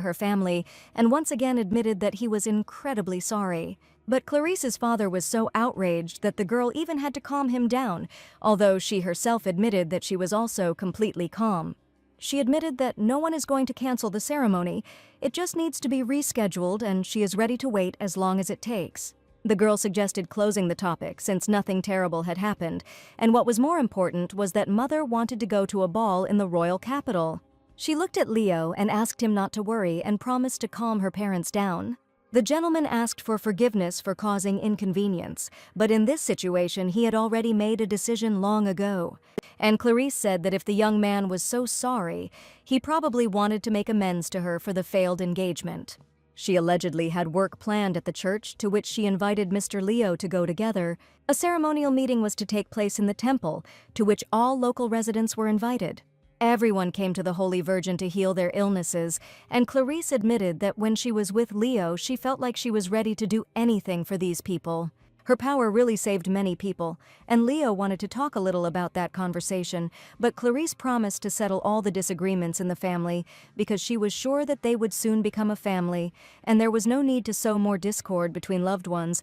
her family and once again admitted that he was incredibly sorry. But Clarice's father was so outraged that the girl even had to calm him down, although she herself admitted that she was also completely calm. She admitted that no one is going to cancel the ceremony, it just needs to be rescheduled and she is ready to wait as long as it takes. The girl suggested closing the topic since nothing terrible had happened, and what was more important was that Mother wanted to go to a ball in the royal capital. She looked at Leo and asked him not to worry and promised to calm her parents down. The gentleman asked for forgiveness for causing inconvenience, but in this situation he had already made a decision long ago. And Clarice said that if the young man was so sorry, he probably wanted to make amends to her for the failed engagement. She allegedly had work planned at the church to which she invited Mr. Leo to go together. A ceremonial meeting was to take place in the temple, to which all local residents were invited. Everyone came to the Holy Virgin to heal their illnesses, and Clarice admitted that when she was with Leo, she felt like she was ready to do anything for these people. Her power really saved many people, and Leo wanted to talk a little about that conversation, but Clarice promised to settle all the disagreements in the family because she was sure that they would soon become a family, and there was no need to sow more discord between loved ones.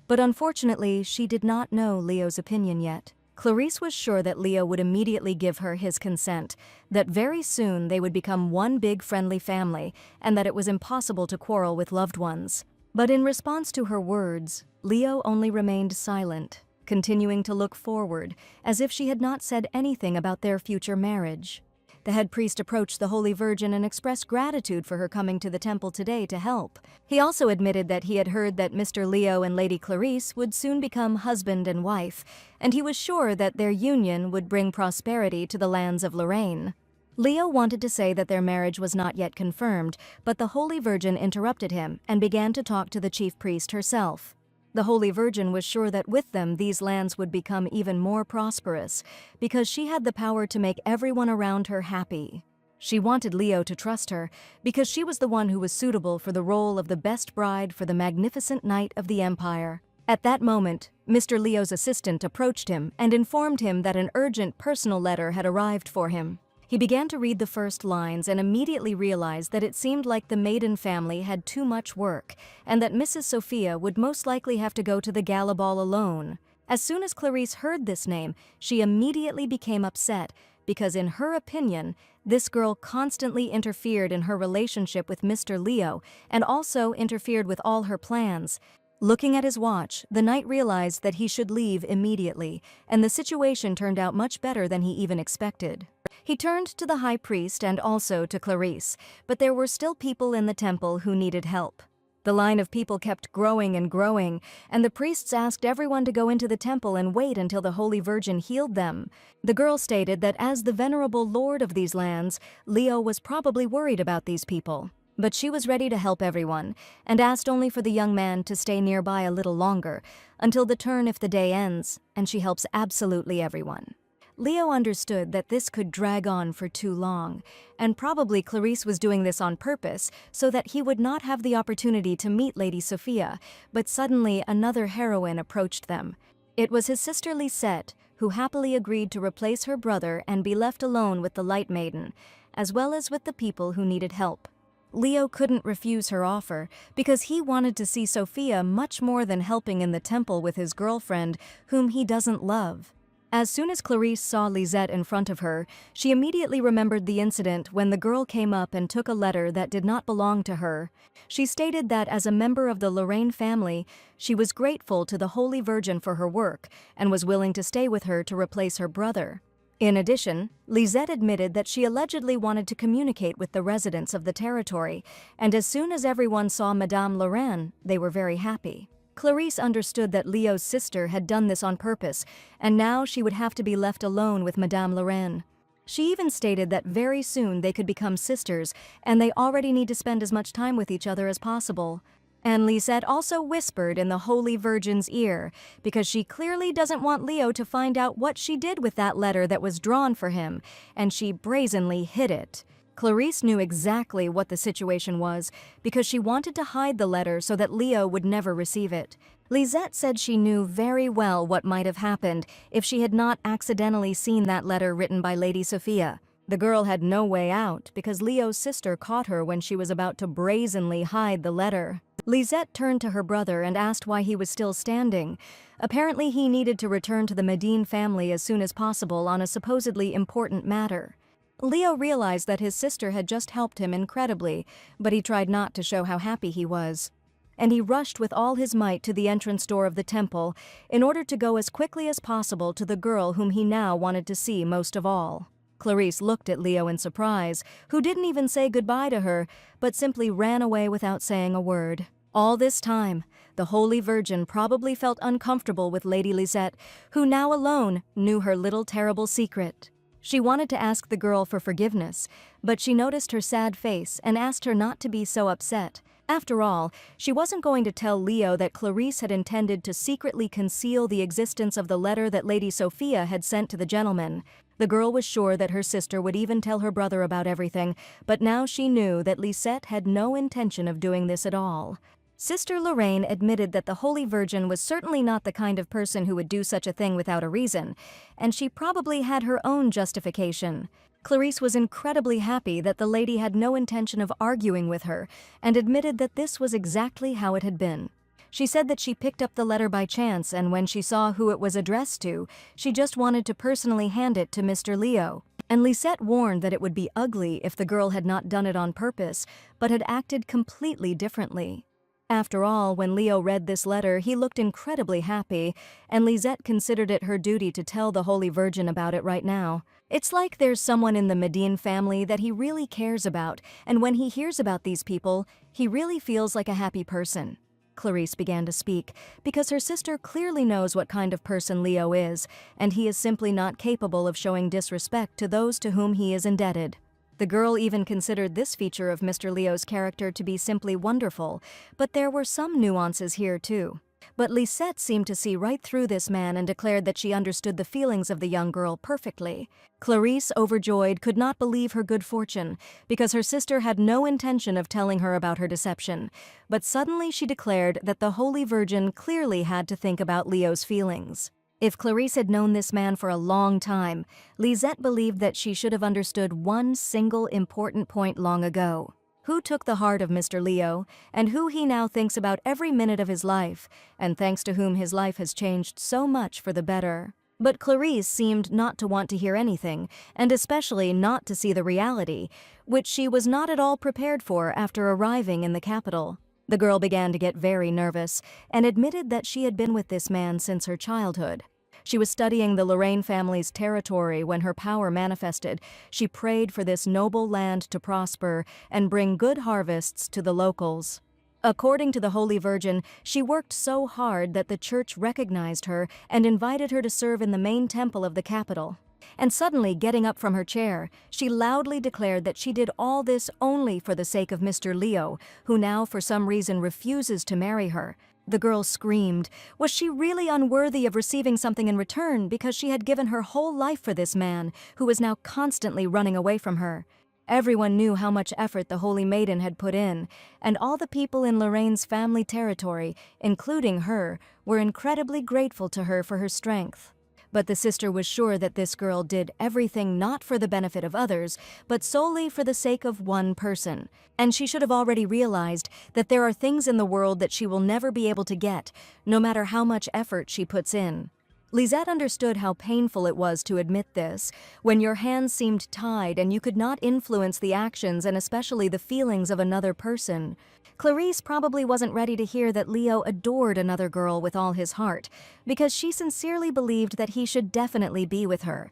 But unfortunately, she did not know Leo's opinion yet. Clarice was sure that Leo would immediately give her his consent, that very soon they would become one big friendly family, and that it was impossible to quarrel with loved ones. But in response to her words, Leo only remained silent, continuing to look forward, as if she had not said anything about their future marriage. The head priest approached the Holy Virgin and expressed gratitude for her coming to the temple today to help. He also admitted that he had heard that Mr. Leo and Lady Clarice would soon become husband and wife, and he was sure that their union would bring prosperity to the lands of Lorraine. Leo wanted to say that their marriage was not yet confirmed, but the Holy Virgin interrupted him and began to talk to the chief priest herself. The Holy Virgin was sure that with them these lands would become even more prosperous, because she had the power to make everyone around her happy. She wanted Leo to trust her, because she was the one who was suitable for the role of the best bride for the magnificent knight of the empire. At that moment, Mr. Leo's assistant approached him and informed him that an urgent personal letter had arrived for him. He began to read the first lines and immediately realized that it seemed like the maiden family had too much work, and that Mrs. Sophia would most likely have to go to the gala ball alone. As soon as Clarice heard this name, she immediately became upset, because in her opinion, this girl constantly interfered in her relationship with Mr. Leo and also interfered with all her plans. Looking at his watch, the knight realized that he should leave immediately, and the situation turned out much better than he even expected. He turned to the high priest and also to Clarice, but there were still people in the temple who needed help. The line of people kept growing and growing, and the priests asked everyone to go into the temple and wait until the Holy Virgin healed them. The girl stated that as the venerable lord of these lands, Leo was probably worried about these people. But she was ready to help everyone, and asked only for the young man to stay nearby a little longer, until the turn if the day ends, and she helps absolutely everyone. Leo understood that this could drag on for too long, and probably Clarice was doing this on purpose so that he would not have the opportunity to meet Lady Sophia, but suddenly another heroine approached them. It was his sister Lisette, who happily agreed to replace her brother and be left alone with the Light Maiden, as well as with the people who needed help. Leo couldn't refuse her offer, because he wanted to see Sophia much more than helping in the temple with his girlfriend, whom he doesn't love. As soon as Clarice saw Lisette in front of her, she immediately remembered the incident when the girl came up and took a letter that did not belong to her. She stated that as a member of the Lorraine family, she was grateful to the Holy Virgin for her work and was willing to stay with her to replace her brother. In addition, Lisette admitted that she allegedly wanted to communicate with the residents of the territory, and as soon as everyone saw Madame Lorraine, they were very happy. Clarisse understood that Leo's sister had done this on purpose, and now she would have to be left alone with Madame Lorraine. She even stated that very soon they could become sisters, and they already need to spend as much time with each other as possible. And Lisette also whispered in the Holy Virgin's ear, because she clearly doesn't want Leo to find out what she did with that letter that was drawn for him, and she brazenly hid it. Clarisse knew exactly what the situation was, because she wanted to hide the letter so that Leo would never receive it. Lisette said she knew very well what might have happened if she had not accidentally seen that letter written by Lady Sophia. The girl had no way out, because Leo's sister caught her when she was about to brazenly hide the letter. Lisette turned to her brother and asked why he was still standing. Apparently he needed to return to the Medine family as soon as possible on a supposedly important matter. Leo realized that his sister had just helped him incredibly, but he tried not to show how happy he was. And he rushed with all his might to the entrance door of the temple in order to go as quickly as possible to the girl whom he now wanted to see most of all. Clarisse looked at Leo in surprise, who didn't even say goodbye to her, but simply ran away without saying a word. All this time, the Holy Virgin probably felt uncomfortable with Lady Lisette, who now alone knew her little terrible secret. She wanted to ask the girl for forgiveness, but she noticed her sad face and asked her not to be so upset. After all, she wasn't going to tell Leo that Clarisse had intended to secretly conceal the existence of the letter that Lady Sophia had sent to the gentleman. The girl was sure that her sister would even tell her brother about everything, but now she knew that Lisette had no intention of doing this at all. Sister Lorraine admitted that the Holy Virgin was certainly not the kind of person who would do such a thing without a reason, and she probably had her own justification. Clarisse was incredibly happy that the lady had no intention of arguing with her, and admitted that this was exactly how it had been. She said that she picked up the letter by chance, and when she saw who it was addressed to, she just wanted to personally hand it to Mr. Leo. And Lisette warned that it would be ugly if the girl had not done it on purpose, but had acted completely differently. After all, when Leo read this letter, he looked incredibly happy, and Lisette considered it her duty to tell the Holy Virgin about it right now. It's like there's someone in the Medine family that he really cares about, and when he hears about these people, he really feels like a happy person. Clarisse began to speak, because her sister clearly knows what kind of person Leo is, and he is simply not capable of showing disrespect to those to whom he is indebted. The girl even considered this feature of Mr. Leo's character to be simply wonderful, but there were some nuances here too. But Lisette seemed to see right through this man and declared that she understood the feelings of the young girl perfectly. Clarisse, overjoyed, could not believe her good fortune, because her sister had no intention of telling her about her deception. But suddenly she declared that the Holy Virgin clearly had to think about Leo's feelings. If Clarisse had known this man for a long time, Lisette believed that she should have understood one single important point long ago. Who took the heart of Mr. Leo, and who he now thinks about every minute of his life, and thanks to whom his life has changed so much for the better. But Clarisse seemed not to want to hear anything, and especially not to see the reality, which she was not at all prepared for after arriving in the capital. The girl began to get very nervous, and admitted that she had been with this man since her childhood. She was studying the Lorraine family's territory when her power manifested. She prayed for this noble land to prosper and bring good harvests to the locals. According to the Holy Virgin, she worked so hard that the church recognized her and invited her to serve in the main temple of the capital. And suddenly, getting up from her chair, she loudly declared that she did all this only for the sake of Mr. Leo, who now for some reason refuses to marry her. The girl screamed. Was she really unworthy of receiving something in return because she had given her whole life for this man, who was now constantly running away from her? Everyone knew how much effort the Holy Maiden had put in, and all the people in Lorraine's family territory, including her, were incredibly grateful to her for her strength. But the sister was sure that this girl did everything not for the benefit of others, but solely for the sake of one person. And she should have already realized that there are things in the world that she will never be able to get, no matter how much effort she puts in. Lisette understood how painful it was to admit this, when your hands seemed tied and you could not influence the actions and especially the feelings of another person. Clarisse probably wasn't ready to hear that Leo adored another girl with all his heart, because she sincerely believed that he should definitely be with her.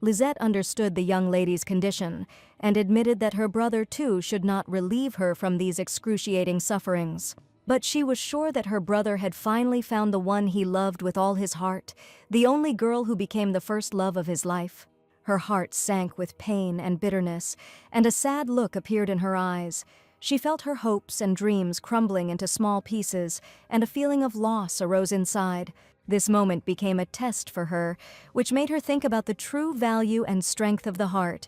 Lisette understood the young lady's condition and admitted that her brother too should not relieve her from these excruciating sufferings. But she was sure that her brother had finally found the one he loved with all his heart, the only girl who became the first love of his life. Her heart sank with pain and bitterness, and a sad look appeared in her eyes. She felt her hopes and dreams crumbling into small pieces, and a feeling of loss arose inside. This moment became a test for her, which made her think about the true value and strength of the heart.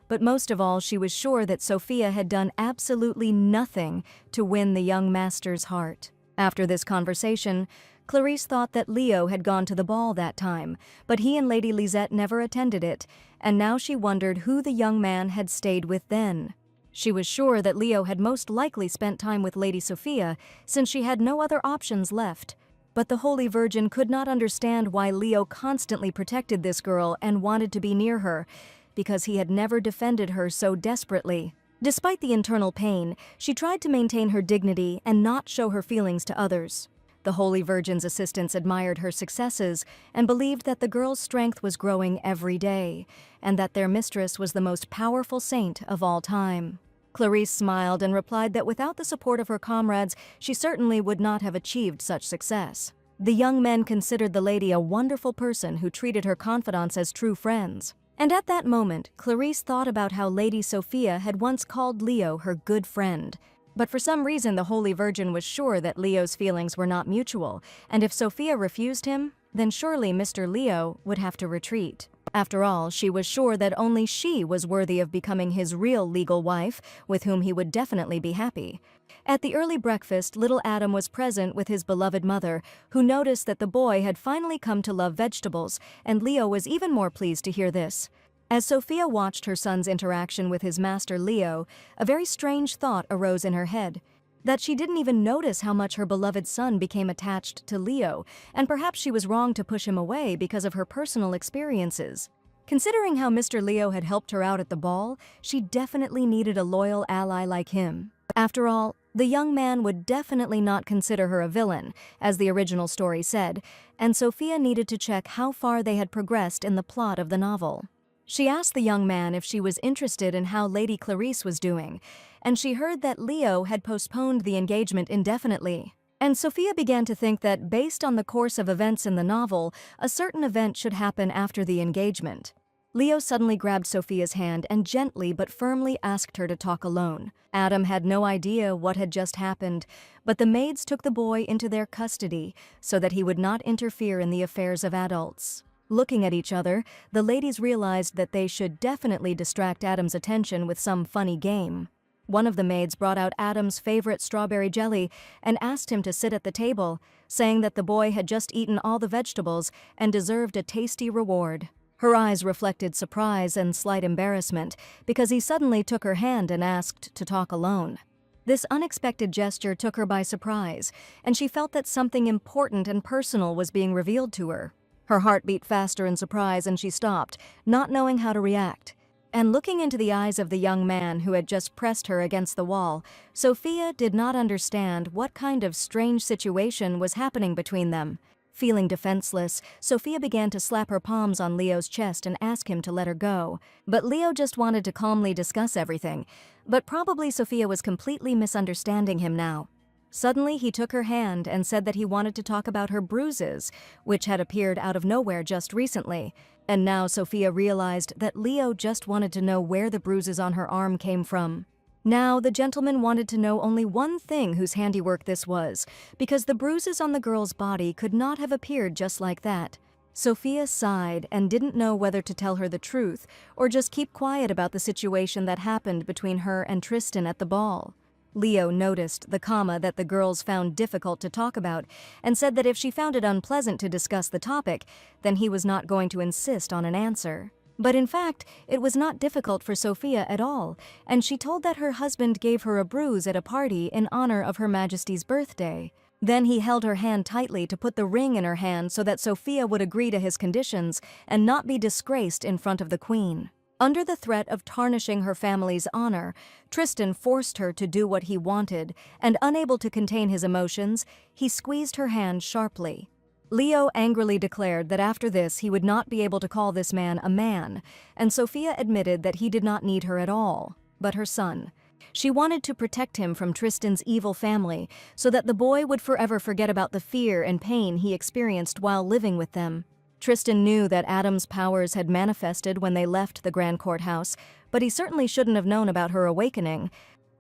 But most of all, she was sure that Sophia had done absolutely nothing to win the young master's heart. After this conversation, Clarisse thought that Leo had gone to the ball that time, but he and Lady Lisette never attended it, and now she wondered who the young man had stayed with then. She was sure that Leo had most likely spent time with Lady Sophia, since she had no other options left. But the Holy Virgin could not understand why Leo constantly protected this girl and wanted to be near her, because he had never defended her so desperately. Despite the internal pain, she tried to maintain her dignity and not show her feelings to others. The Holy Virgin's assistants admired her successes and believed that the girl's strength was growing every day, and that their mistress was the most powerful saint of all time. Clarisse smiled and replied that without the support of her comrades, she certainly would not have achieved such success. The young men considered the lady a wonderful person who treated her confidants as true friends. And at that moment, Clarisse thought about how Lady Sophia had once called Leo her good friend. But for some reason, the Holy Virgin was sure that Leo's feelings were not mutual, and if Sophia refused him, then surely Mr. Leo would have to retreat. After all, she was sure that only she was worthy of becoming his real legal wife, with whom he would definitely be happy. At the early breakfast, little Adam was present with his beloved mother, who noticed that the boy had finally come to love vegetables, and Leo was even more pleased to hear this. As Sophia watched her son's interaction with his master Leo, a very strange thought arose in her head. That she didn't even notice how much her beloved son became attached to Leo, and perhaps she was wrong to push him away because of her personal experiences. Considering how Mr. Leo had helped her out at the ball, she definitely needed a loyal ally like him. After all, the young man would definitely not consider her a villain, as the original story said, and Sophia needed to check how far they had progressed in the plot of the novel. She asked the young man if she was interested in how Lady Clarisse was doing, and she heard that Leo had postponed the engagement indefinitely. And Sophia began to think that, based on the course of events in the novel, a certain event should happen after the engagement. Leo suddenly grabbed Sophia's hand and gently but firmly asked her to talk alone. Adam had no idea what had just happened, but the maids took the boy into their custody so that he would not interfere in the affairs of adults. Looking at each other, the ladies realized that they should definitely distract Adam's attention with some funny game. One of the maids brought out Adam's favorite strawberry jelly and asked him to sit at the table, saying that the boy had just eaten all the vegetables and deserved a tasty reward. Her eyes reflected surprise and slight embarrassment because he suddenly took her hand and asked to talk alone. This unexpected gesture took her by surprise, and she felt that something important and personal was being revealed to her. Her heart beat faster in surprise and she stopped, not knowing how to react. And looking into the eyes of the young man who had just pressed her against the wall, Sophia did not understand what kind of strange situation was happening between them. Feeling defenseless, Sophia began to slap her palms on Leo's chest and ask him to let her go. But Leo just wanted to calmly discuss everything. But probably Sophia was completely misunderstanding him now. Suddenly, he took her hand and said that he wanted to talk about her bruises, which had appeared out of nowhere just recently. And now Sophia realized that Leo just wanted to know where the bruises on her arm came from. Now, the gentleman wanted to know only one thing whose handiwork this was, because the bruises on the girl's body could not have appeared just like that. Sophia sighed and didn't know whether to tell her the truth or just keep quiet about the situation that happened between her and Tristan at the ball. Leo noticed the comma that the girls found difficult to talk about and said that if she found it unpleasant to discuss the topic, then he was not going to insist on an answer. But in fact, it was not difficult for Sophia at all, and she told that her husband gave her a bruise at a party in honor of Her Majesty's birthday. Then he held her hand tightly to put the ring in her hand so that Sophia would agree to his conditions and not be disgraced in front of the Queen. Under the threat of tarnishing her family's honor, Tristan forced her to do what he wanted, and unable to contain his emotions, he squeezed her hand sharply. Leo angrily declared that after this he would not be able to call this man a man, and Sophia admitted that he did not need her at all, but her son. She wanted to protect him from Tristan's evil family so that the boy would forever forget about the fear and pain he experienced while living with them. Tristan knew that Adam's powers had manifested when they left the Grand Courthouse, but he certainly shouldn't have known about her awakening.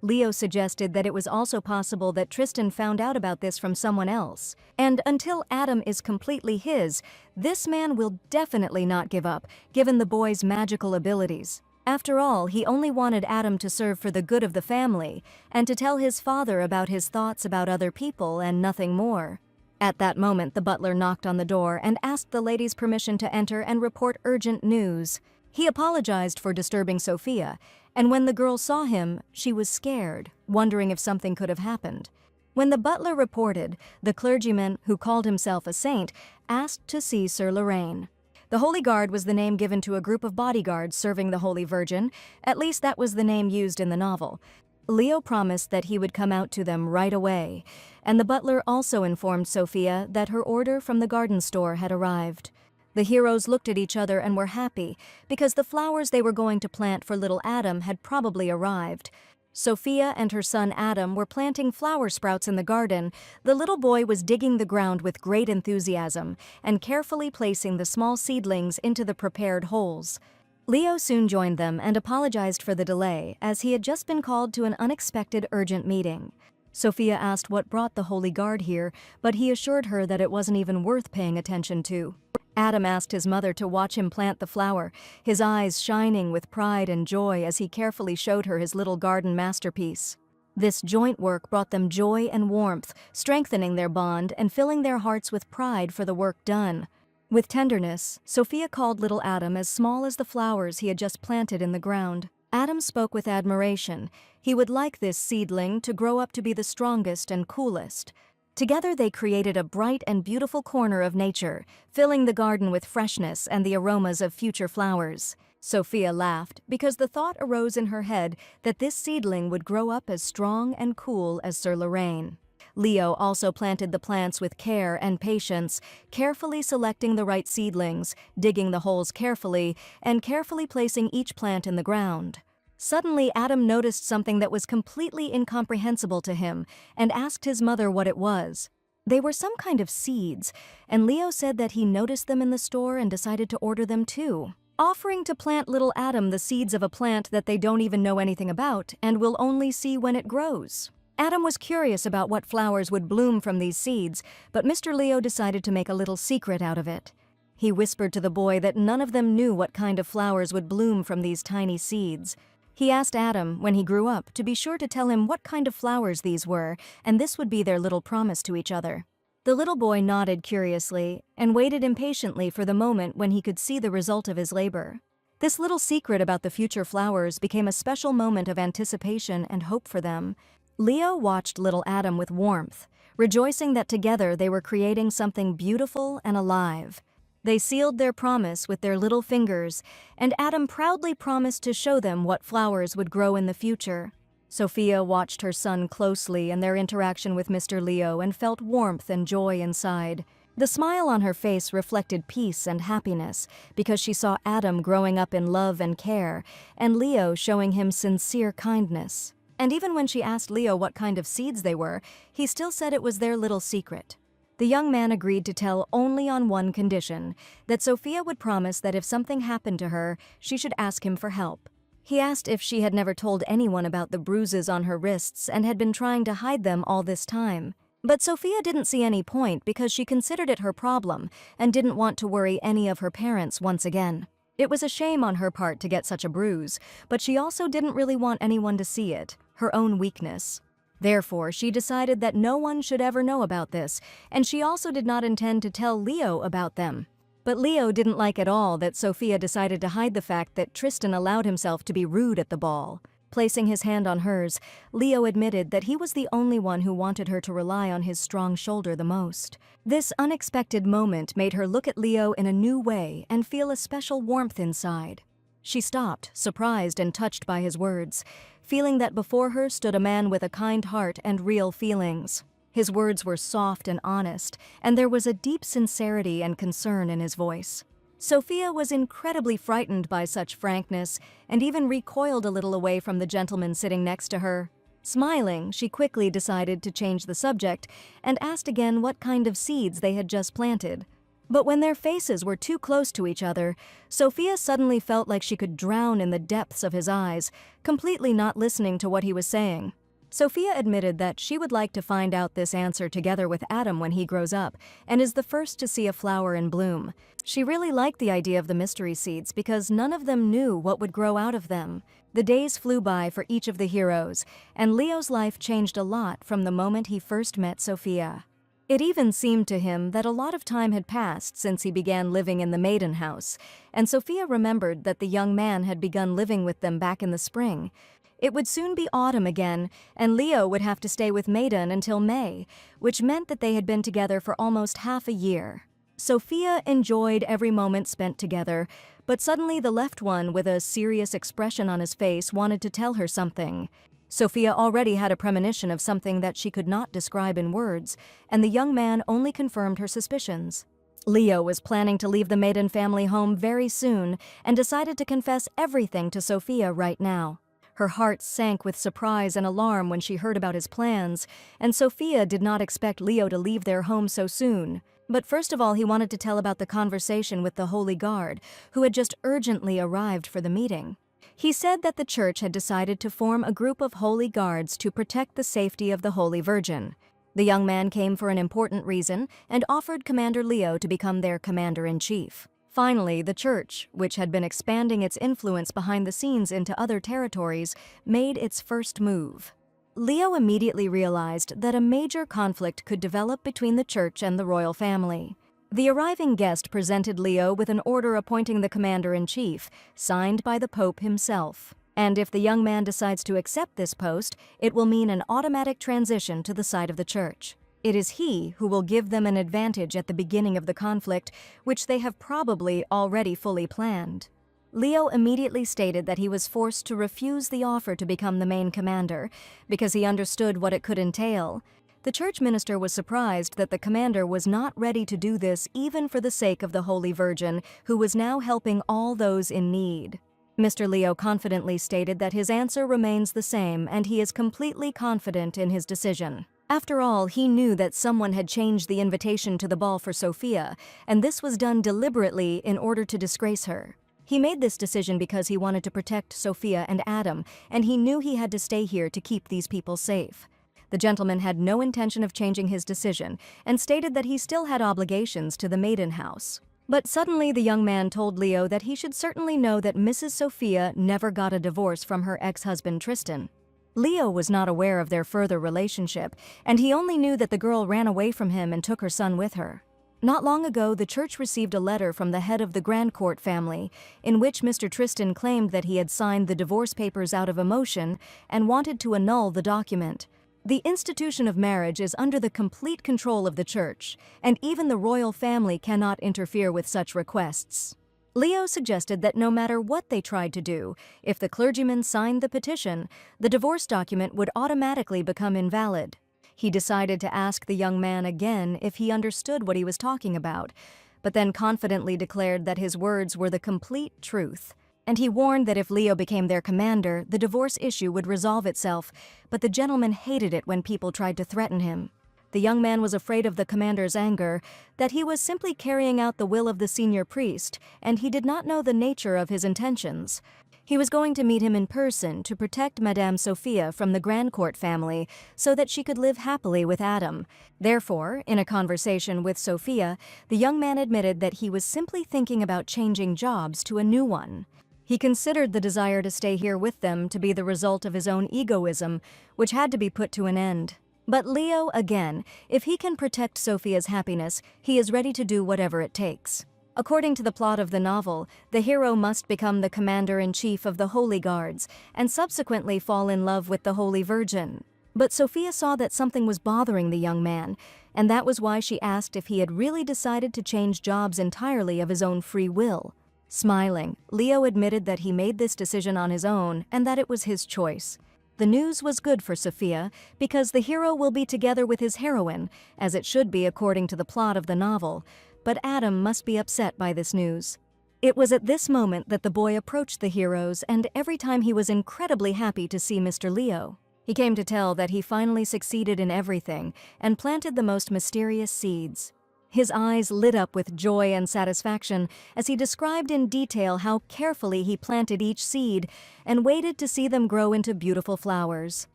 Leo suggested that it was also possible that Tristan found out about this from someone else. And until Adam is completely his, this man will definitely not give up, given the boy's magical abilities. After all, he only wanted Adam to serve for the good of the family, and to tell his father about his thoughts about other people and nothing more. At that moment, the butler knocked on the door and asked the lady's permission to enter and report urgent news. He apologized for disturbing Sophia, and when the girl saw him, she was scared, wondering if something could have happened. When the butler reported, the clergyman, who called himself a saint, asked to see Sir Lorraine. The Holy Guard was the name given to a group of bodyguards serving the Holy Virgin, at least that was the name used in the novel. Leo promised that he would come out to them right away, and the butler also informed Sophia that her order from the garden store had arrived. The heroes looked at each other and were happy, because the flowers they were going to plant for little Adam had probably arrived. Sophia and her son Adam were planting flower sprouts in the garden. The little boy was digging the ground with great enthusiasm and carefully placing the small seedlings into the prepared holes. Leo soon joined them and apologized for the delay, as he had just been called to an unexpected urgent meeting. Sophia asked what brought the Holy Guard here, but he assured her that it wasn't even worth paying attention to. Adam asked his mother to watch him plant the flower, his eyes shining with pride and joy as he carefully showed her his little garden masterpiece. This joint work brought them joy and warmth, strengthening their bond and filling their hearts with pride for the work done. With tenderness, Sophia called little Adam as small as the flowers he had just planted in the ground. Adam spoke with admiration. He would like this seedling to grow up to be the strongest and coolest. Together they created a bright and beautiful corner of nature, filling the garden with freshness and the aromas of future flowers. Sophia laughed because the thought arose in her head that this seedling would grow up as strong and cool as Sir Lorraine. Leo also planted the plants with care and patience, carefully selecting the right seedlings, digging the holes carefully, and carefully placing each plant in the ground. Suddenly, Adam noticed something that was completely incomprehensible to him and asked his mother what it was. They were some kind of seeds, and Leo said that he noticed them in the store and decided to order them too, offering to plant little Adam the seeds of a plant that they don't even know anything about and will only see when it grows. Adam was curious about what flowers would bloom from these seeds, but Mr. Leo decided to make a little secret out of it. He whispered to the boy that none of them knew what kind of flowers would bloom from these tiny seeds. He asked Adam, when he grew up, to be sure to tell him what kind of flowers these were, and this would be their little promise to each other. The little boy nodded curiously and waited impatiently for the moment when he could see the result of his labor. This little secret about the future flowers became a special moment of anticipation and hope for them. Leo watched little Adam with warmth, rejoicing that together they were creating something beautiful and alive. They sealed their promise with their little fingers, and Adam proudly promised to show them what flowers would grow in the future. Sophia watched her son closely and their interaction with Mr. Leo and felt warmth and joy inside. The smile on her face reflected peace and happiness because she saw Adam growing up in love and care, and Leo showing him sincere kindness. And even when she asked Leo what kind of seeds they were, he still said it was their little secret. The young man agreed to tell only on one condition, that Sophia would promise that if something happened to her, she should ask him for help. He asked if she had never told anyone about the bruises on her wrists and had been trying to hide them all this time. But Sophia didn't see any point because she considered it her problem and didn't want to worry any of her parents once again. It was a shame on her part to get such a bruise, but she also didn't really want anyone to see it, her own weakness. Therefore, she decided that no one should ever know about this, and she also did not intend to tell Leo about them. But Leo didn't like at all that Sophia decided to hide the fact that Tristan allowed himself to be rude at the ball. Placing his hand on hers, Leo admitted that he was the only one who wanted her to rely on his strong shoulder the most. This unexpected moment made her look at Leo in a new way and feel a special warmth inside. She stopped, surprised and touched by his words, feeling that before her stood a man with a kind heart and real feelings. His words were soft and honest, and there was a deep sincerity and concern in his voice. Sophia was incredibly frightened by such frankness and even recoiled a little away from the gentleman sitting next to her. Smiling, she quickly decided to change the subject and asked again what kind of seeds they had just planted. But when their faces were too close to each other, Sophia suddenly felt like she could drown in the depths of his eyes, completely not listening to what he was saying. Sophia admitted that she would like to find out this answer together with Adam when he grows up and is the first to see a flower in bloom. She really liked the idea of the mystery seeds because none of them knew what would grow out of them. The days flew by for each of the heroes, and Leo's life changed a lot from the moment he first met Sophia. It even seemed to him that a lot of time had passed since he began living in the maiden house, and Sophia remembered that the young man had begun living with them back in the spring. It would soon be autumn again, and Leo would have to stay with Maiden until May, which meant that they had been together for almost half a year. Sophia enjoyed every moment spent together, but suddenly the left one, with a serious expression on his face, wanted to tell her something. Sophia already had a premonition of something that she could not describe in words, and the young man only confirmed her suspicions. Leo was planning to leave the Maiden family home very soon and decided to confess everything to Sophia right now. Her heart sank with surprise and alarm when she heard about his plans, and Sophia did not expect Leo to leave their home so soon. But first of all, he wanted to tell about the conversation with the Holy Guard, who had just urgently arrived for the meeting. He said that the church had decided to form a group of holy guards to protect the safety of the Holy Virgin. The young man came for an important reason and offered Commander Leo to become their commander-in-chief. Finally, the church, which had been expanding its influence behind the scenes into other territories, made its first move. Leo immediately realized that a major conflict could develop between the church and the royal family. The arriving guest presented Leo with an order appointing the commander-in-chief, signed by the Pope himself. And if the young man decides to accept this post, it will mean an automatic transition to the side of the church. It is he who will give them an advantage at the beginning of the conflict, which they have probably already fully planned. Leo immediately stated that he was forced to refuse the offer to become the main commander, because he understood what it could entail. The church minister was surprised that the commander was not ready to do this even for the sake of the Holy Virgin, who was now helping all those in need. Mr. Leo confidently stated that his answer remains the same and he is completely confident in his decision. After all, he knew that someone had changed the invitation to the ball for Sophia, and this was done deliberately in order to disgrace her. He made this decision because he wanted to protect Sophia and Adam, and he knew he had to stay here to keep these people safe. The gentleman had no intention of changing his decision and stated that he still had obligations to the maiden house. But suddenly the young man told Leo that he should certainly know that Mrs. Sophia never got a divorce from her ex-husband Tristan. Leo was not aware of their further relationship, and he only knew that the girl ran away from him and took her son with her. Not long ago, the church received a letter from the head of the Grandcourt family, in which Mr. Tristan claimed that he had signed the divorce papers out of emotion and wanted to annul the document. The institution of marriage is under the complete control of the church, and even the royal family cannot interfere with such requests. Leo suggested that no matter what they tried to do, if the clergyman signed the petition, the divorce document would automatically become invalid. He decided to ask the young man again if he understood what he was talking about, but then confidently declared that his words were the complete truth. And he warned that if Leo became their commander, the divorce issue would resolve itself, but the gentleman hated it when people tried to threaten him. The young man was afraid of the commander's anger, that he was simply carrying out the will of the senior priest, and he did not know the nature of his intentions. He was going to meet him in person to protect Madame Sophia from the Grandcourt family so that she could live happily with Adam. Therefore, in a conversation with Sophia, the young man admitted that he was simply thinking about changing jobs to a new one. He considered the desire to stay here with them to be the result of his own egoism, which had to be put to an end. But Leo, again, if he can protect Sophia's happiness, he is ready to do whatever it takes. According to the plot of the novel, the hero must become the commander-in-chief of the Holy Guards and subsequently fall in love with the Holy Virgin. But Sophia saw that something was bothering the young man, and that was why she asked if he had really decided to change jobs entirely of his own free will. Smiling, Leo admitted that he made this decision on his own and that it was his choice. The news was good for Sophia because the hero will be together with his heroine, as it should be according to the plot of the novel, but Adam must be upset by this news. It was at this moment that the boy approached the heroes, and every time he was incredibly happy to see Mr. Leo. He came to tell that he finally succeeded in everything and planted the most mysterious seeds. His eyes lit up with joy and satisfaction as he described in detail how carefully he planted each seed and waited to see them grow into beautiful flowers.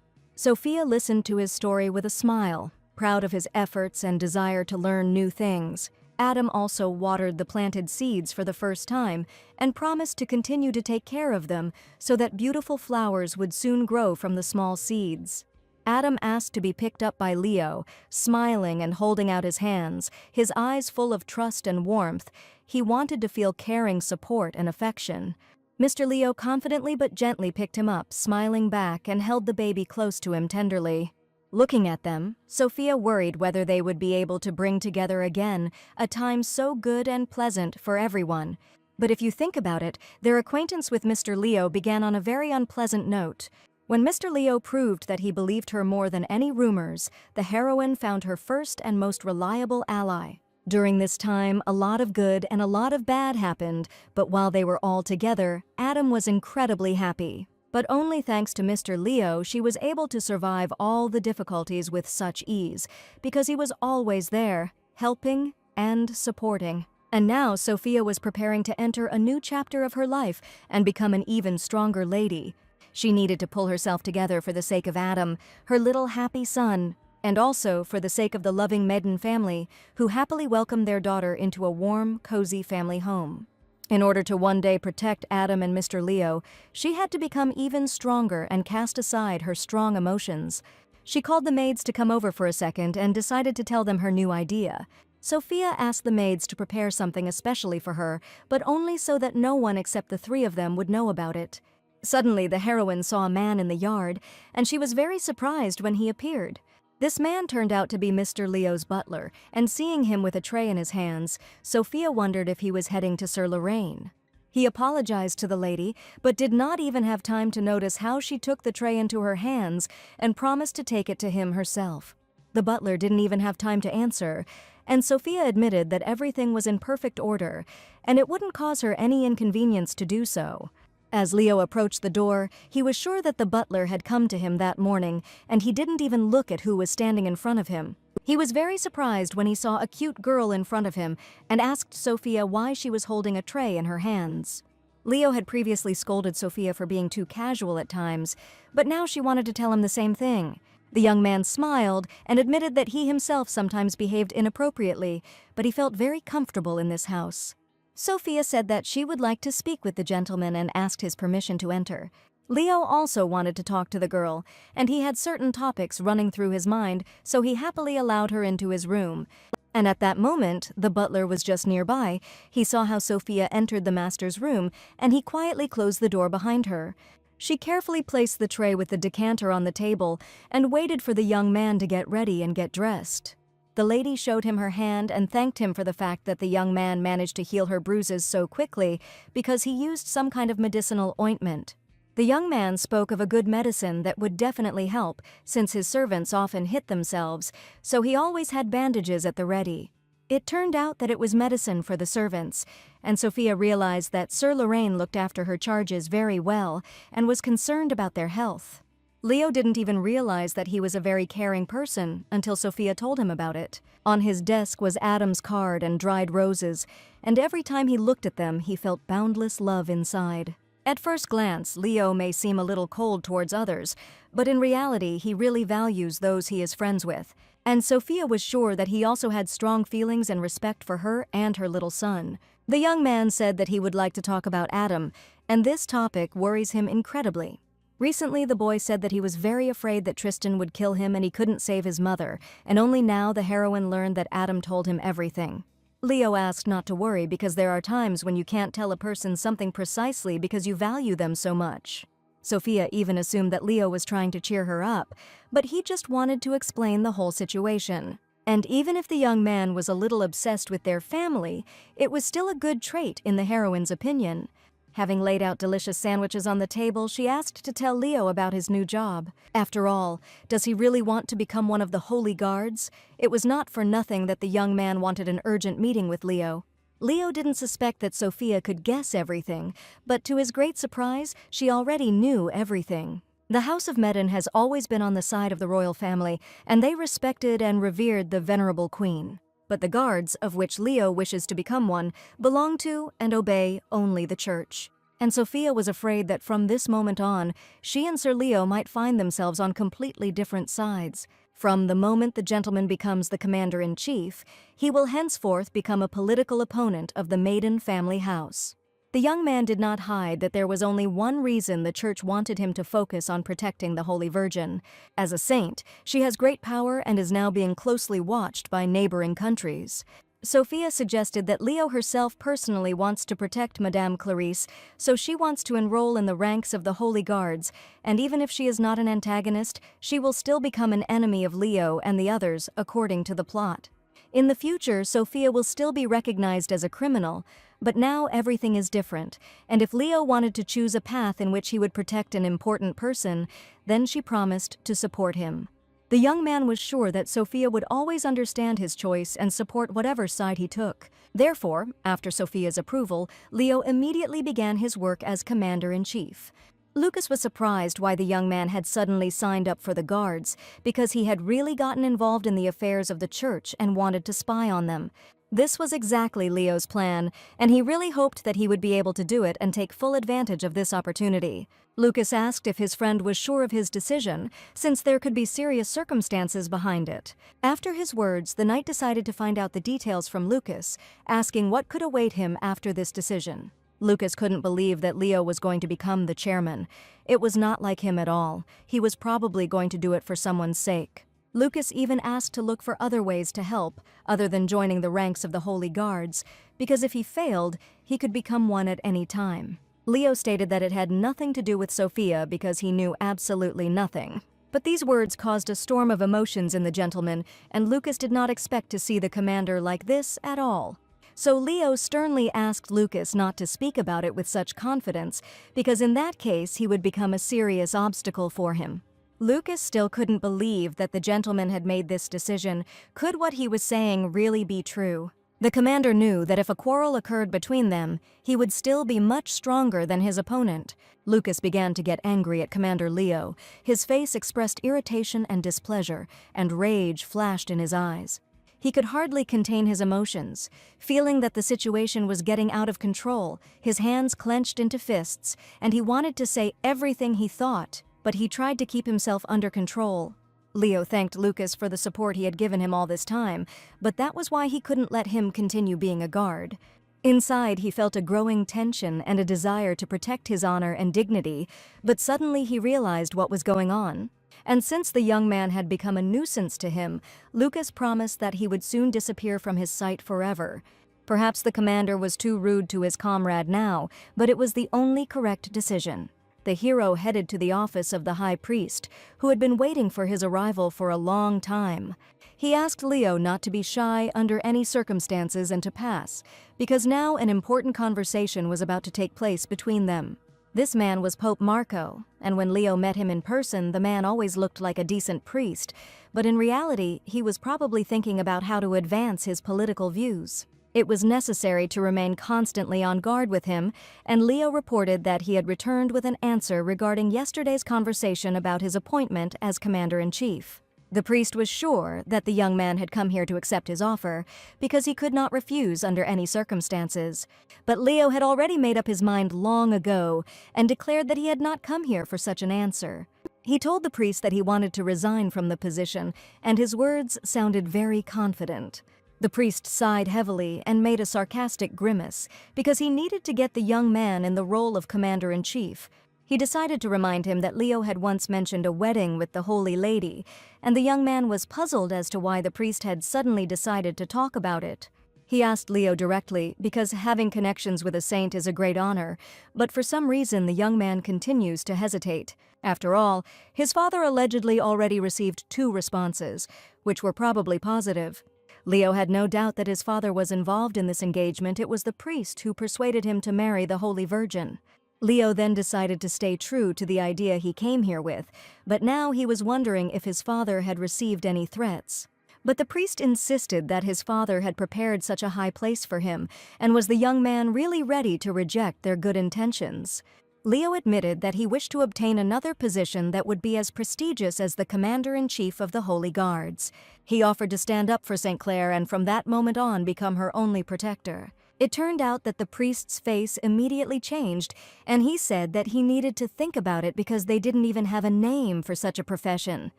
Sophia listened to his story with a smile, proud of his efforts and desire to learn new things. Adam also watered the planted seeds for the first time and promised to continue to take care of them so that beautiful flowers would soon grow from the small seeds. Adam asked to be picked up by Leo, smiling and holding out his hands, his eyes full of trust and warmth. He wanted to feel caring support and affection. Mr. Leo confidently but gently picked him up, smiling back, and held the baby close to him tenderly. Looking at them, Sophia worried whether they would be able to bring together again a time so good and pleasant for everyone. But if you think about it, their acquaintance with Mr. Leo began on a very unpleasant note. When Mr. Leo proved that he believed her more than any rumors, the heroine found her first and most reliable ally. During this time, a lot of good and a lot of bad happened, but while they were all together, Adam was incredibly happy. But only thanks to Mr. Leo, she was able to survive all the difficulties with such ease, because he was always there, helping and supporting. And now Sophia was preparing to enter a new chapter of her life and become an even stronger lady. She needed to pull herself together for the sake of Adam, her little happy son, and also for the sake of the loving Maiden family, who happily welcomed their daughter into a warm, cozy family home. In order to one day protect Adam and Mr. Leo, she had to become even stronger and cast aside her strong emotions. She called the maids to come over for a second and decided to tell them her new idea. Sophia asked the maids to prepare something especially for her, but only so that no one except the three of them would know about it. Suddenly, the heroine saw a man in the yard, and she was very surprised when he appeared. This man turned out to be Mr. Leo's butler, and seeing him with a tray in his hands, Sophia wondered if he was heading to Sir Lorraine. He apologized to the lady, but did not even have time to notice how she took the tray into her hands and promised to take it to him herself. The butler didn't even have time to answer, and Sophia admitted that everything was in perfect order, and it wouldn't cause her any inconvenience to do so. As Leo approached the door, he was sure that the butler had come to him that morning, and he didn't even look at who was standing in front of him. He was very surprised when he saw a cute girl in front of him and asked Sophia why she was holding a tray in her hands. Leo had previously scolded Sophia for being too casual at times, but now she wanted to tell him the same thing. The young man smiled and admitted that he himself sometimes behaved inappropriately, but he felt very comfortable in this house. Sophia said that she would like to speak with the gentleman and asked his permission to enter. Leo also wanted to talk to the girl, and he had certain topics running through his mind, so he happily allowed her into his room. And at that moment, the butler was just nearby. He saw how Sophia entered the master's room, and he quietly closed the door behind her. She carefully placed the tray with the decanter on the table and waited for the young man to get ready and get dressed. The lady showed him her hand and thanked him for the fact that the young man managed to heal her bruises so quickly because he used some kind of medicinal ointment. The young man spoke of a good medicine that would definitely help, since his servants often hit themselves, so he always had bandages at the ready. It turned out that it was medicine for the servants, and Sophia realized that Sir Lorraine looked after her charges very well and was concerned about their health. Leo didn't even realize that he was a very caring person until Sophia told him about it. On his desk was Adam's card and dried roses, and every time he looked at them, he felt boundless love inside. At first glance, Leo may seem a little cold towards others, but in reality, he really values those he is friends with. And Sophia was sure that he also had strong feelings and respect for her and her little son. The young man said that he would like to talk about Adam, and this topic worries him incredibly. Recently, the boy said that he was very afraid that Tristan would kill him and he couldn't save his mother, and only now the heroine learned that Adam told him everything. Leo asked not to worry because there are times when you can't tell a person something precisely because you value them so much. Sophia even assumed that Leo was trying to cheer her up, but he just wanted to explain the whole situation. And even if the young man was a little obsessed with their family, it was still a good trait in the heroine's opinion. Having laid out delicious sandwiches on the table, she asked to tell Leo about his new job. After all, does he really want to become one of the Holy Guards? It was not for nothing that the young man wanted an urgent meeting with Leo. Leo didn't suspect that Sophia could guess everything, but to his great surprise, she already knew everything. The House of Medin has always been on the side of the royal family, and they respected and revered the venerable queen. But the guards, of which Leo wishes to become one, belong to and obey only the church. And Sophia was afraid that from this moment on, she and Sir Leo might find themselves on completely different sides. From the moment the gentleman becomes the commander-in-chief, he will henceforth become a political opponent of the Maiden family house. The young man did not hide that there was only one reason the church wanted him to focus on protecting the Holy Virgin. As a saint, she has great power and is now being closely watched by neighboring countries. Sophia suggested that Leo herself personally wants to protect Madame Clarice, so she wants to enroll in the ranks of the Holy Guards, and even if she is not an antagonist, she will still become an enemy of Leo and the others according to the plot. In the future, Sophia will still be recognized as a criminal, but now everything is different, and if Leo wanted to choose a path in which he would protect an important person, then she promised to support him. The young man was sure that Sophia would always understand his choice and support whatever side he took. Therefore, after Sophia's approval, Leo immediately began his work as commander-in-chief. Lucas was surprised why the young man had suddenly signed up for the guards, because he had really gotten involved in the affairs of the church and wanted to spy on them. This was exactly Leo's plan, and he really hoped that he would be able to do it and take full advantage of this opportunity. Lucas asked if his friend was sure of his decision, since there could be serious circumstances behind it. After his words, the knight decided to find out the details from Lucas, asking what could await him after this decision. Lucas couldn't believe that Leo was going to become the chairman. It was not like him at all. He was probably going to do it for someone's sake. Lucas even asked to look for other ways to help, other than joining the ranks of the Holy Guards, because if he failed, he could become one at any time. Leo stated that it had nothing to do with Sophia because he knew absolutely nothing. But these words caused a storm of emotions in the gentleman, and Lucas did not expect to see the commander like this at all. So Leo sternly asked Lucas not to speak about it with such confidence, because in that case he would become a serious obstacle for him. Lucas still couldn't believe that the gentleman had made this decision. Could what he was saying really be true? The commander knew that if a quarrel occurred between them, he would still be much stronger than his opponent. Lucas began to get angry at Commander Leo. His face expressed irritation and displeasure, and rage flashed in his eyes. He could hardly contain his emotions. Feeling that the situation was getting out of control, his hands clenched into fists, and he wanted to say everything he thought, but he tried to keep himself under control. Leo thanked Lucas for the support he had given him all this time, but that was why he couldn't let him continue being a guard. Inside, he felt a growing tension and a desire to protect his honor and dignity, but suddenly he realized what was going on. And since the young man had become a nuisance to him, Lucas promised that he would soon disappear from his sight forever. Perhaps the commander was too rude to his comrade now, but it was the only correct decision. The hero headed to the office of the high priest, who had been waiting for his arrival for a long time. He asked Leo not to be shy under any circumstances and to pass, because now an important conversation was about to take place between them. This man was Pope Marco, and when Leo met him in person, the man always looked like a decent priest, but in reality, he was probably thinking about how to advance his political views. It was necessary to remain constantly on guard with him, and Leo reported that he had returned with an answer regarding yesterday's conversation about his appointment as commander-in-chief. The priest was sure that the young man had come here to accept his offer, because he could not refuse under any circumstances. But Leo had already made up his mind long ago, and declared that he had not come here for such an answer. He told the priest that he wanted to resign from the position, and his words sounded very confident. The priest sighed heavily and made a sarcastic grimace, because he needed to get the young man in the role of commander-in-chief. He decided to remind him that Leo had once mentioned a wedding with the Holy Lady, and the young man was puzzled as to why the priest had suddenly decided to talk about it. He asked Leo directly, because having connections with a saint is a great honor, but for some reason the young man continues to hesitate. After all, his father allegedly already received 2 responses, which were probably positive. Leo had no doubt that his father was involved in this engagement. It was the priest who persuaded him to marry the Holy Virgin. Leo then decided to stay true to the idea he came here with, but now he was wondering if his father had received any threats. But the priest insisted that his father had prepared such a high place for him, and was the young man really ready to reject their good intentions? Leo admitted that he wished to obtain another position that would be as prestigious as the commander-in-chief of the Holy Guards. He offered to stand up for St. Clair and from that moment on become her only protector. It turned out that the priest's face immediately changed, and he said that he needed to think about it because they didn't even have a name for such a profession.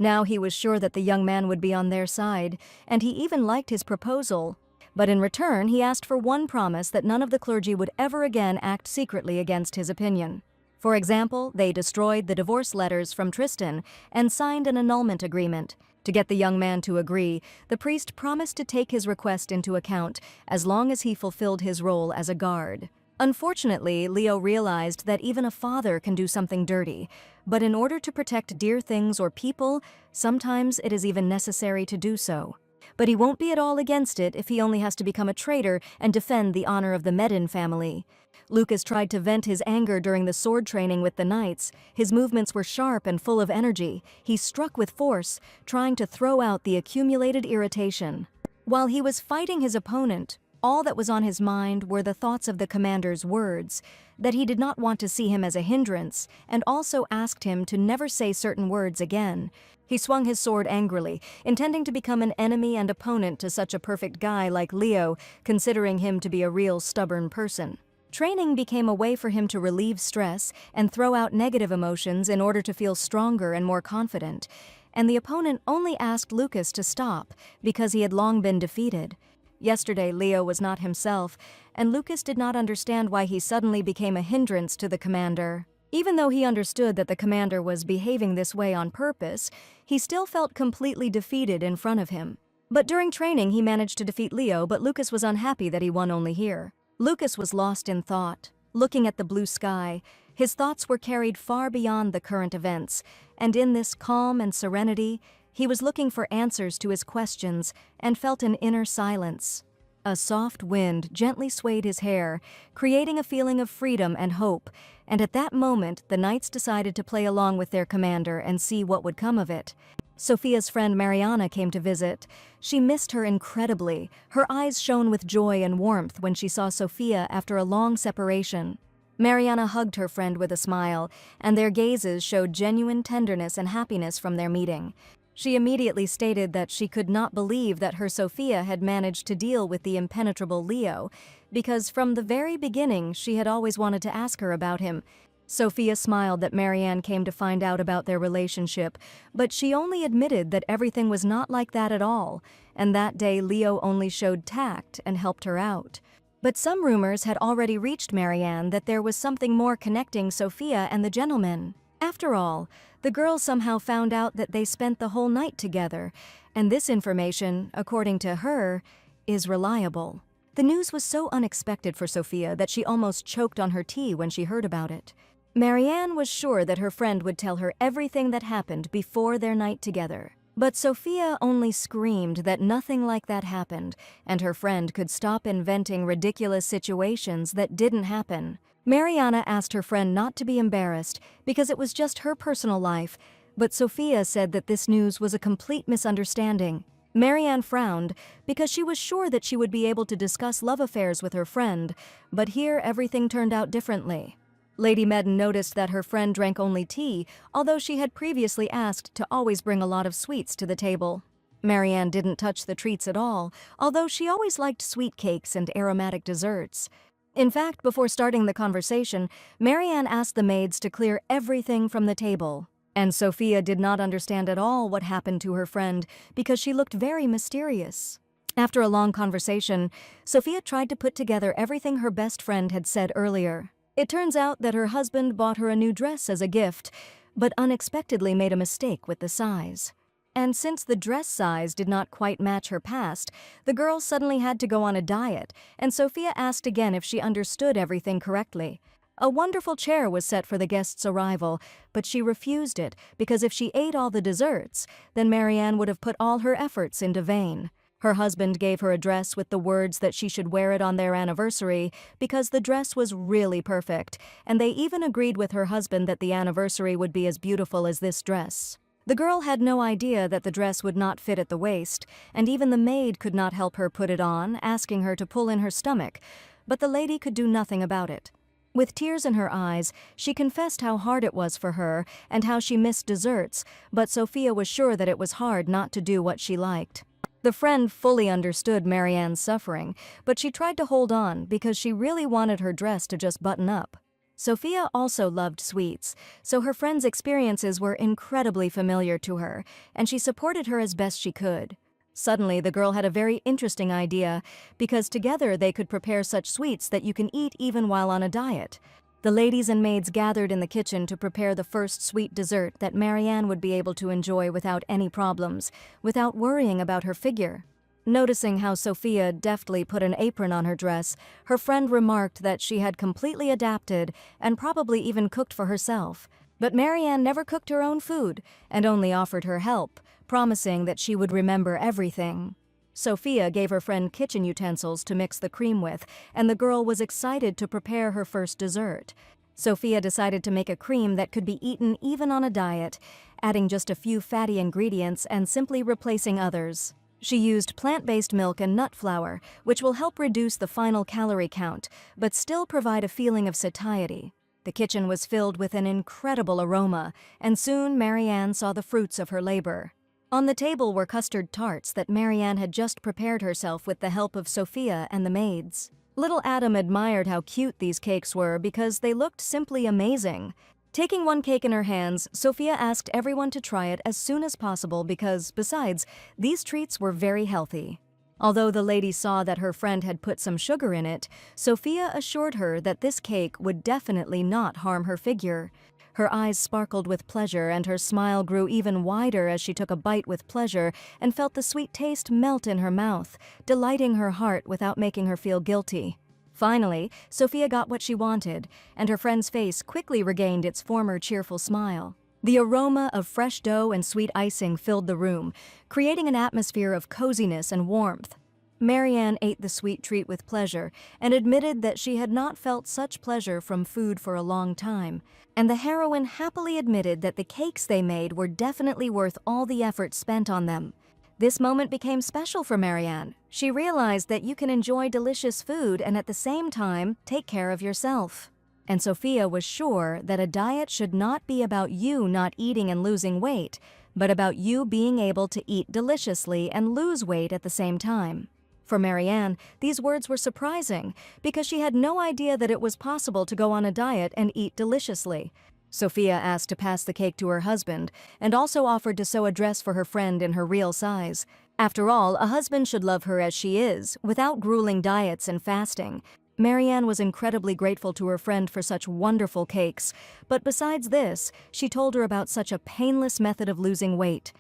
Now he was sure that the young man would be on their side, and he even liked his proposal. But in return, he asked for one promise that none of the clergy would ever again act secretly against his opinion. For example, they destroyed the divorce letters from Tristan and signed an annulment agreement. To get the young man to agree, the priest promised to take his request into account as long as he fulfilled his role as a guard. Unfortunately, Leo realized that even a father can do something dirty, but in order to protect dear things or people, sometimes it is even necessary to do so. But he won't be at all against it if he only has to become a traitor and defend the honor of the Medin family. Lucas tried to vent his anger during the sword training with the knights. His movements were sharp and full of energy. He struck with force, trying to throw out the accumulated irritation. While he was fighting his opponent, all that was on his mind were the thoughts of the commander's words, that he did not want to see him as a hindrance, and also asked him to never say certain words again. He swung his sword angrily, intending to become an enemy and opponent to such a perfect guy like Leo, considering him to be a real stubborn person. Training became a way for him to relieve stress and throw out negative emotions in order to feel stronger and more confident, and the opponent only asked Lucas to stop because he had long been defeated. Yesterday, Leo was not himself, and Lucas did not understand why he suddenly became a hindrance to the commander. Even though he understood that the commander was behaving this way on purpose, he still felt completely defeated in front of him. But during training, he managed to defeat Leo, but Lucas was unhappy that he won only here. Lucas was lost in thought, looking at the blue sky. His thoughts were carried far beyond the current events, and in this calm and serenity, he was looking for answers to his questions and felt an inner silence. A soft wind gently swayed his hair, creating a feeling of freedom and hope, and at that moment, the knights decided to play along with their commander and see what would come of it. Sophia's friend Mariana came to visit. She missed her incredibly. Her eyes shone with joy and warmth when she saw Sophia after a long separation. Mariana hugged her friend with a smile, and their gazes showed genuine tenderness and happiness from their meeting. She immediately stated that she could not believe that her Sophia had managed to deal with the impenetrable Leo, because from the very beginning she had always wanted to ask her about him. Sophia smiled that Marianne came to find out about their relationship, but she only admitted that everything was not like that at all, and that day Leo only showed tact and helped her out. But some rumors had already reached Marianne that there was something more connecting Sophia and the gentleman. After all, the girl somehow found out that they spent the whole night together, and this information, according to her, is reliable. The news was so unexpected for Sophia that she almost choked on her tea when she heard about it. Marianne was sure that her friend would tell her everything that happened before their night together. But Sophia only screamed that nothing like that happened, and her friend could stop inventing ridiculous situations that didn't happen. Mariana asked her friend not to be embarrassed because it was just her personal life, but Sophia said that this news was a complete misunderstanding. Marianne frowned because she was sure that she would be able to discuss love affairs with her friend, but here everything turned out differently. Lady Medin noticed that her friend drank only tea, although she had previously asked to always bring a lot of sweets to the table. Marianne didn't touch the treats at all, although she always liked sweet cakes and aromatic desserts. In fact, before starting the conversation, Marianne asked the maids to clear everything from the table. And Sophia did not understand at all what happened to her friend because she looked very mysterious. After a long conversation, Sophia tried to put together everything her best friend had said earlier. It turns out that her husband bought her a new dress as a gift, but unexpectedly made a mistake with the size. And since the dress size did not quite match her past, the girl suddenly had to go on a diet, and Sophia asked again if she understood everything correctly. A wonderful chair was set for the guest's arrival, but she refused it because if she ate all the desserts, then Marianne would have put all her efforts into vain. Her husband gave her a dress with the words that she should wear it on their anniversary because the dress was really perfect, and they even agreed with her husband that the anniversary would be as beautiful as this dress. The girl had no idea that the dress would not fit at the waist, and even the maid could not help her put it on, asking her to pull in her stomach, but the lady could do nothing about it. With tears in her eyes, she confessed how hard it was for her and how she missed desserts, but Sophia was sure that it was hard not to do what she liked. The friend fully understood Marianne's suffering, but she tried to hold on because she really wanted her dress to just button up. Sophia also loved sweets, so her friend's experiences were incredibly familiar to her, and she supported her as best she could. Suddenly, the girl had a very interesting idea, because together they could prepare such sweets that you can eat even while on a diet. The ladies and maids gathered in the kitchen to prepare the first sweet dessert that Marianne would be able to enjoy without any problems, without worrying about her figure. Noticing how Sophia deftly put an apron on her dress, her friend remarked that she had completely adapted and probably even cooked for herself. But Marianne never cooked her own food and only offered her help, promising that she would remember everything. Sophia gave her friend kitchen utensils to mix the cream with, and the girl was excited to prepare her first dessert. Sophia decided to make a cream that could be eaten even on a diet, adding just a few fatty ingredients and simply replacing others. She used plant-based milk and nut flour, which will help reduce the final calorie count, but still provide a feeling of satiety. The kitchen was filled with an incredible aroma, and soon Marianne saw the fruits of her labor. On the table were custard tarts that Marianne had just prepared herself with the help of Sophia and the maids. Little Adam admired how cute these cakes were because they looked simply amazing. Taking one cake in her hands, Sophia asked everyone to try it as soon as possible because, besides, these treats were very healthy. Although the lady saw that her friend had put some sugar in it, Sophia assured her that this cake would definitely not harm her figure. Her eyes sparkled with pleasure and her smile grew even wider as she took a bite with pleasure and felt the sweet taste melt in her mouth, delighting her heart without making her feel guilty. Finally, Sophia got what she wanted, and her friend's face quickly regained its former cheerful smile. The aroma of fresh dough and sweet icing filled the room, creating an atmosphere of coziness and warmth. Marianne ate the sweet treat with pleasure and admitted that she had not felt such pleasure from food for a long time, and the heroine happily admitted that the cakes they made were definitely worth all the effort spent on them. This moment became special for Marianne. She realized that you can enjoy delicious food and at the same time take care of yourself. And Sophia was sure that a diet should not be about you not eating and losing weight, but about you being able to eat deliciously and lose weight at the same time. For Marianne, these words were surprising because she had no idea that it was possible to go on a diet and eat deliciously. Sophia asked to pass the cake to her husband and also offered to sew a dress for her friend in her real size. After all, a husband should love her as she is, without grueling diets and fasting. Marianne was incredibly grateful to her friend for such wonderful cakes, but besides this, she told her about such a painless method of losing weight.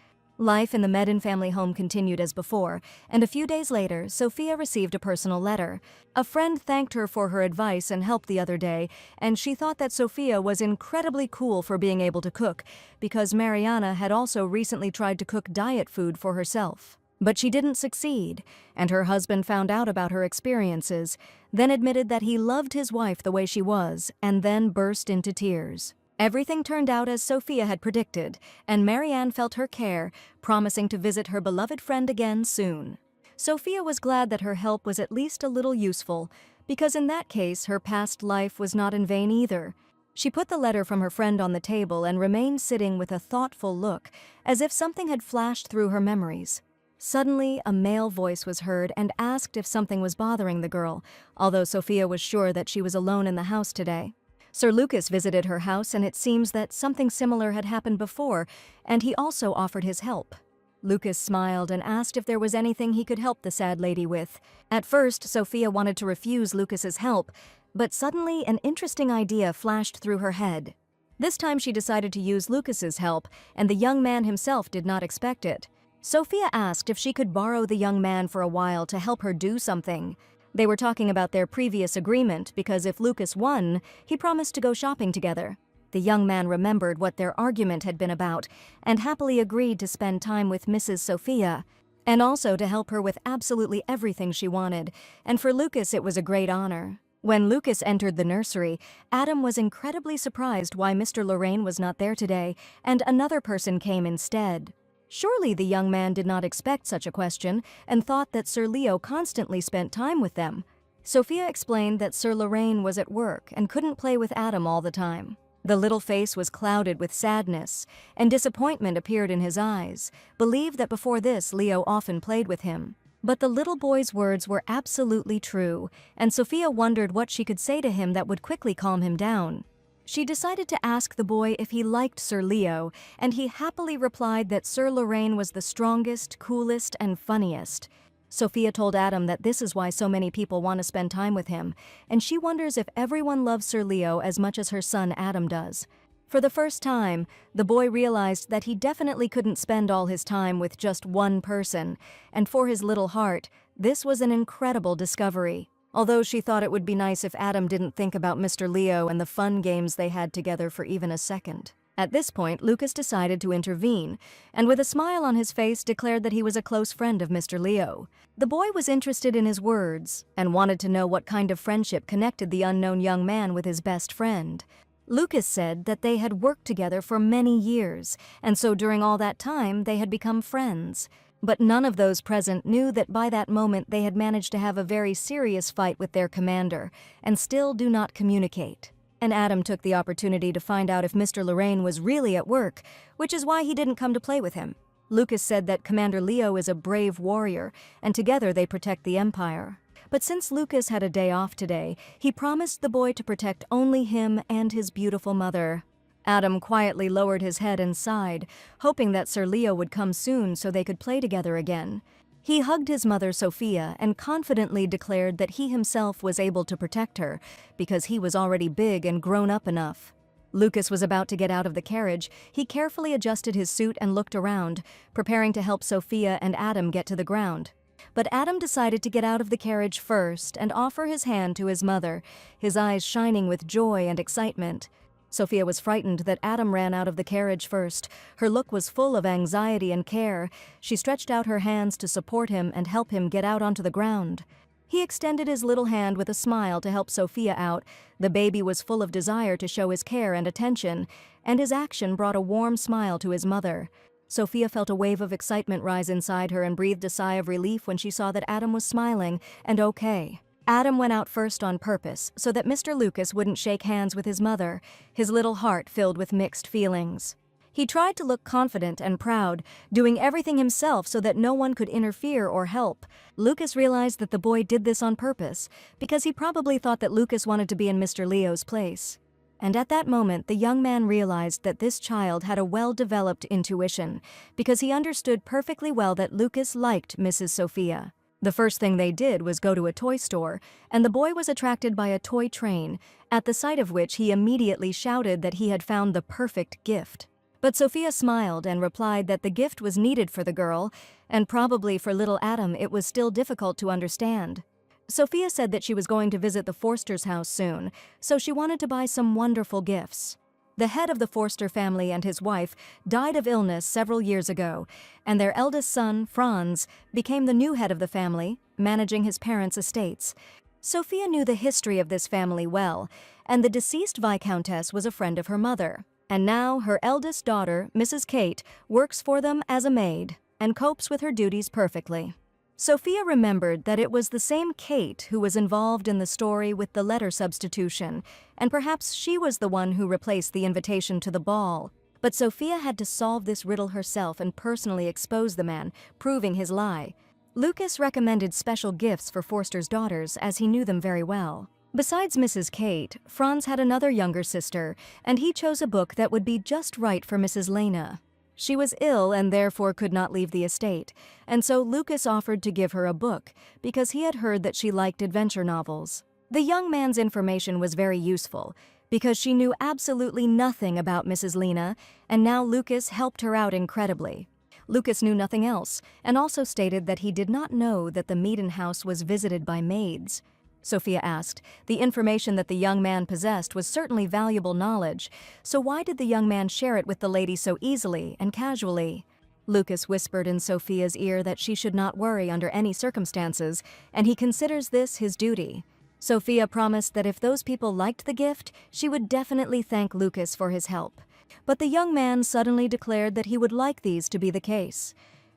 Life in the Medin family home continued as before, and a few days later, Sophia received a personal letter. A friend thanked her for her advice and help the other day, and she thought that Sophia was incredibly cool for being able to cook, because Mariana had also recently tried to cook diet food for herself. But she didn't succeed, and her husband found out about her experiences, then admitted that he loved his wife the way she was, and then burst into tears. Everything turned out as Sophia had predicted, and Marianne felt her care, promising to visit her beloved friend again soon. Sophia was glad that her help was at least a little useful, because in that case her past life was not in vain either. She put the letter from her friend on the table and remained sitting with a thoughtful look, as if something had flashed through her memories. Suddenly, a male voice was heard and asked if something was bothering the girl, although Sophia was sure that she was alone in the house today. Sir Lucas visited her house, and it seems that something similar had happened before, and he also offered his help. Lucas smiled and asked if there was anything he could help the sad lady with. At first, Sophia wanted to refuse Lucas's help, but suddenly an interesting idea flashed through her head. This time she decided to use Lucas's help, and the young man himself did not expect it. Sophia asked if she could borrow the young man for a while to help her do something. They were talking about their previous agreement because if Lucas won, he promised to go shopping together. The young man remembered what their argument had been about and happily agreed to spend time with Mrs. Sophia. and also to help her with absolutely everything she wanted, and for Lucas it was a great honor. When Lucas entered the nursery, Adam was incredibly surprised why Mr. Lorraine was not there today, and another person came instead. Surely the young man did not expect such a question, and thought that Sir Leo constantly spent time with them. Sophia explained that Sir Lorraine was at work and couldn't play with Adam all the time. The little face was clouded with sadness, and disappointment appeared in his eyes, believed that before this Leo often played with him. But the little boy's words were absolutely true, and Sophia wondered what she could say to him that would quickly calm him down. She decided to ask the boy if he liked Sir Leo, and he happily replied that Sir Lorraine was the strongest, coolest, and funniest. Sophia told Adam that this is why so many people want to spend time with him, and she wonders if everyone loves Sir Leo as much as her son Adam does. For the first time, the boy realized that he definitely couldn't spend all his time with just one person, and for his little heart, this was an incredible discovery. Although she thought it would be nice if Adam didn't think about Mr. Leo and the fun games they had together for even a second. At this point, Lucas decided to intervene, and with a smile on his face declared that he was a close friend of Mr. Leo. The boy was interested in his words, and wanted to know what kind of friendship connected the unknown young man with his best friend. Lucas said that they had worked together for many years, and so during all that time they had become friends. But none of those present knew that by that moment they had managed to have a very serious fight with their commander, and still do not communicate. And Adam took the opportunity to find out if Mr. Lorraine was really at work, which is why he didn't come to play with him. Lucas said that Commander Leo is a brave warrior, and together they protect the Empire. But since Lucas had a day off today, he promised the boy to protect only him and his beautiful mother. Adam quietly lowered his head and sighed, hoping that Sir Leo would come soon so they could play together again. He hugged his mother Sophia and confidently declared that he himself was able to protect her, because he was already big and grown up enough. Lucas was about to get out of the carriage. He carefully adjusted his suit and looked around, preparing to help Sophia and Adam get to the ground. But Adam decided to get out of the carriage first and offer his hand to his mother, his eyes shining with joy and excitement. Sophia was frightened that Adam ran out of the carriage first. Her look was full of anxiety and care. She stretched out her hands to support him and help him get out onto the ground. He extended his little hand with a smile to help Sophia out. The baby was full of desire to show his care and attention, and his action brought a warm smile to his mother. Sophia felt a wave of excitement rise inside her and breathed a sigh of relief when she saw that Adam was smiling and okay. Adam went out first on purpose so that Mr. Lucas wouldn't shake hands with his mother, his little heart filled with mixed feelings. He tried to look confident and proud, doing everything himself so that no one could interfere or help. Lucas realized that the boy did this on purpose, because he probably thought that Lucas wanted to be in Mr. Leo's place. And at that moment, the young man realized that this child had a well-developed intuition, because he understood perfectly well that Lucas liked Mrs. Sophia. The first thing they did was go to a toy store, and the boy was attracted by a toy train, at the sight of which he immediately shouted that he had found the perfect gift. But Sophia smiled and replied that the gift was needed for the girl, and probably for little Adam it was still difficult to understand. Sophia said that she was going to visit the Forster's house soon, so she wanted to buy some wonderful gifts. The head of the Forster family and his wife died of illness several years ago, and their eldest son, Franz, became the new head of the family, managing his parents' estates. Sophia knew the history of this family well, and the deceased Viscountess was a friend of her mother. And now her eldest daughter, Mrs. Kate, works for them as a maid and copes with her duties perfectly. Sophia remembered that it was the same Kate who was involved in the story with the letter substitution, and perhaps she was the one who replaced the invitation to the ball. But Sophia had to solve this riddle herself and personally expose the man, proving his lie. Lucas recommended special gifts for Forster's daughters, as he knew them very well. Besides Mrs. Kate, Franz had another younger sister, and he chose a book that would be just right for Mrs. Lena. She was ill and therefore could not leave the estate, and so Lucas offered to give her a book, because he had heard that she liked adventure novels. The young man's information was very useful, because she knew absolutely nothing about Mrs. Lena, and now Lucas helped her out incredibly. Lucas knew nothing else, and also stated that he did not know that the Meaden house was visited by maids. Sophia asked. The information that the young man possessed was certainly valuable knowledge, so why did the young man share it with the lady so easily and casually? Lucas whispered in Sophia's ear that she should not worry under any circumstances, and he considers this his duty. Sophia promised that if those people liked the gift, she would definitely thank Lucas for his help. But the young man suddenly declared that he would like these to be the case.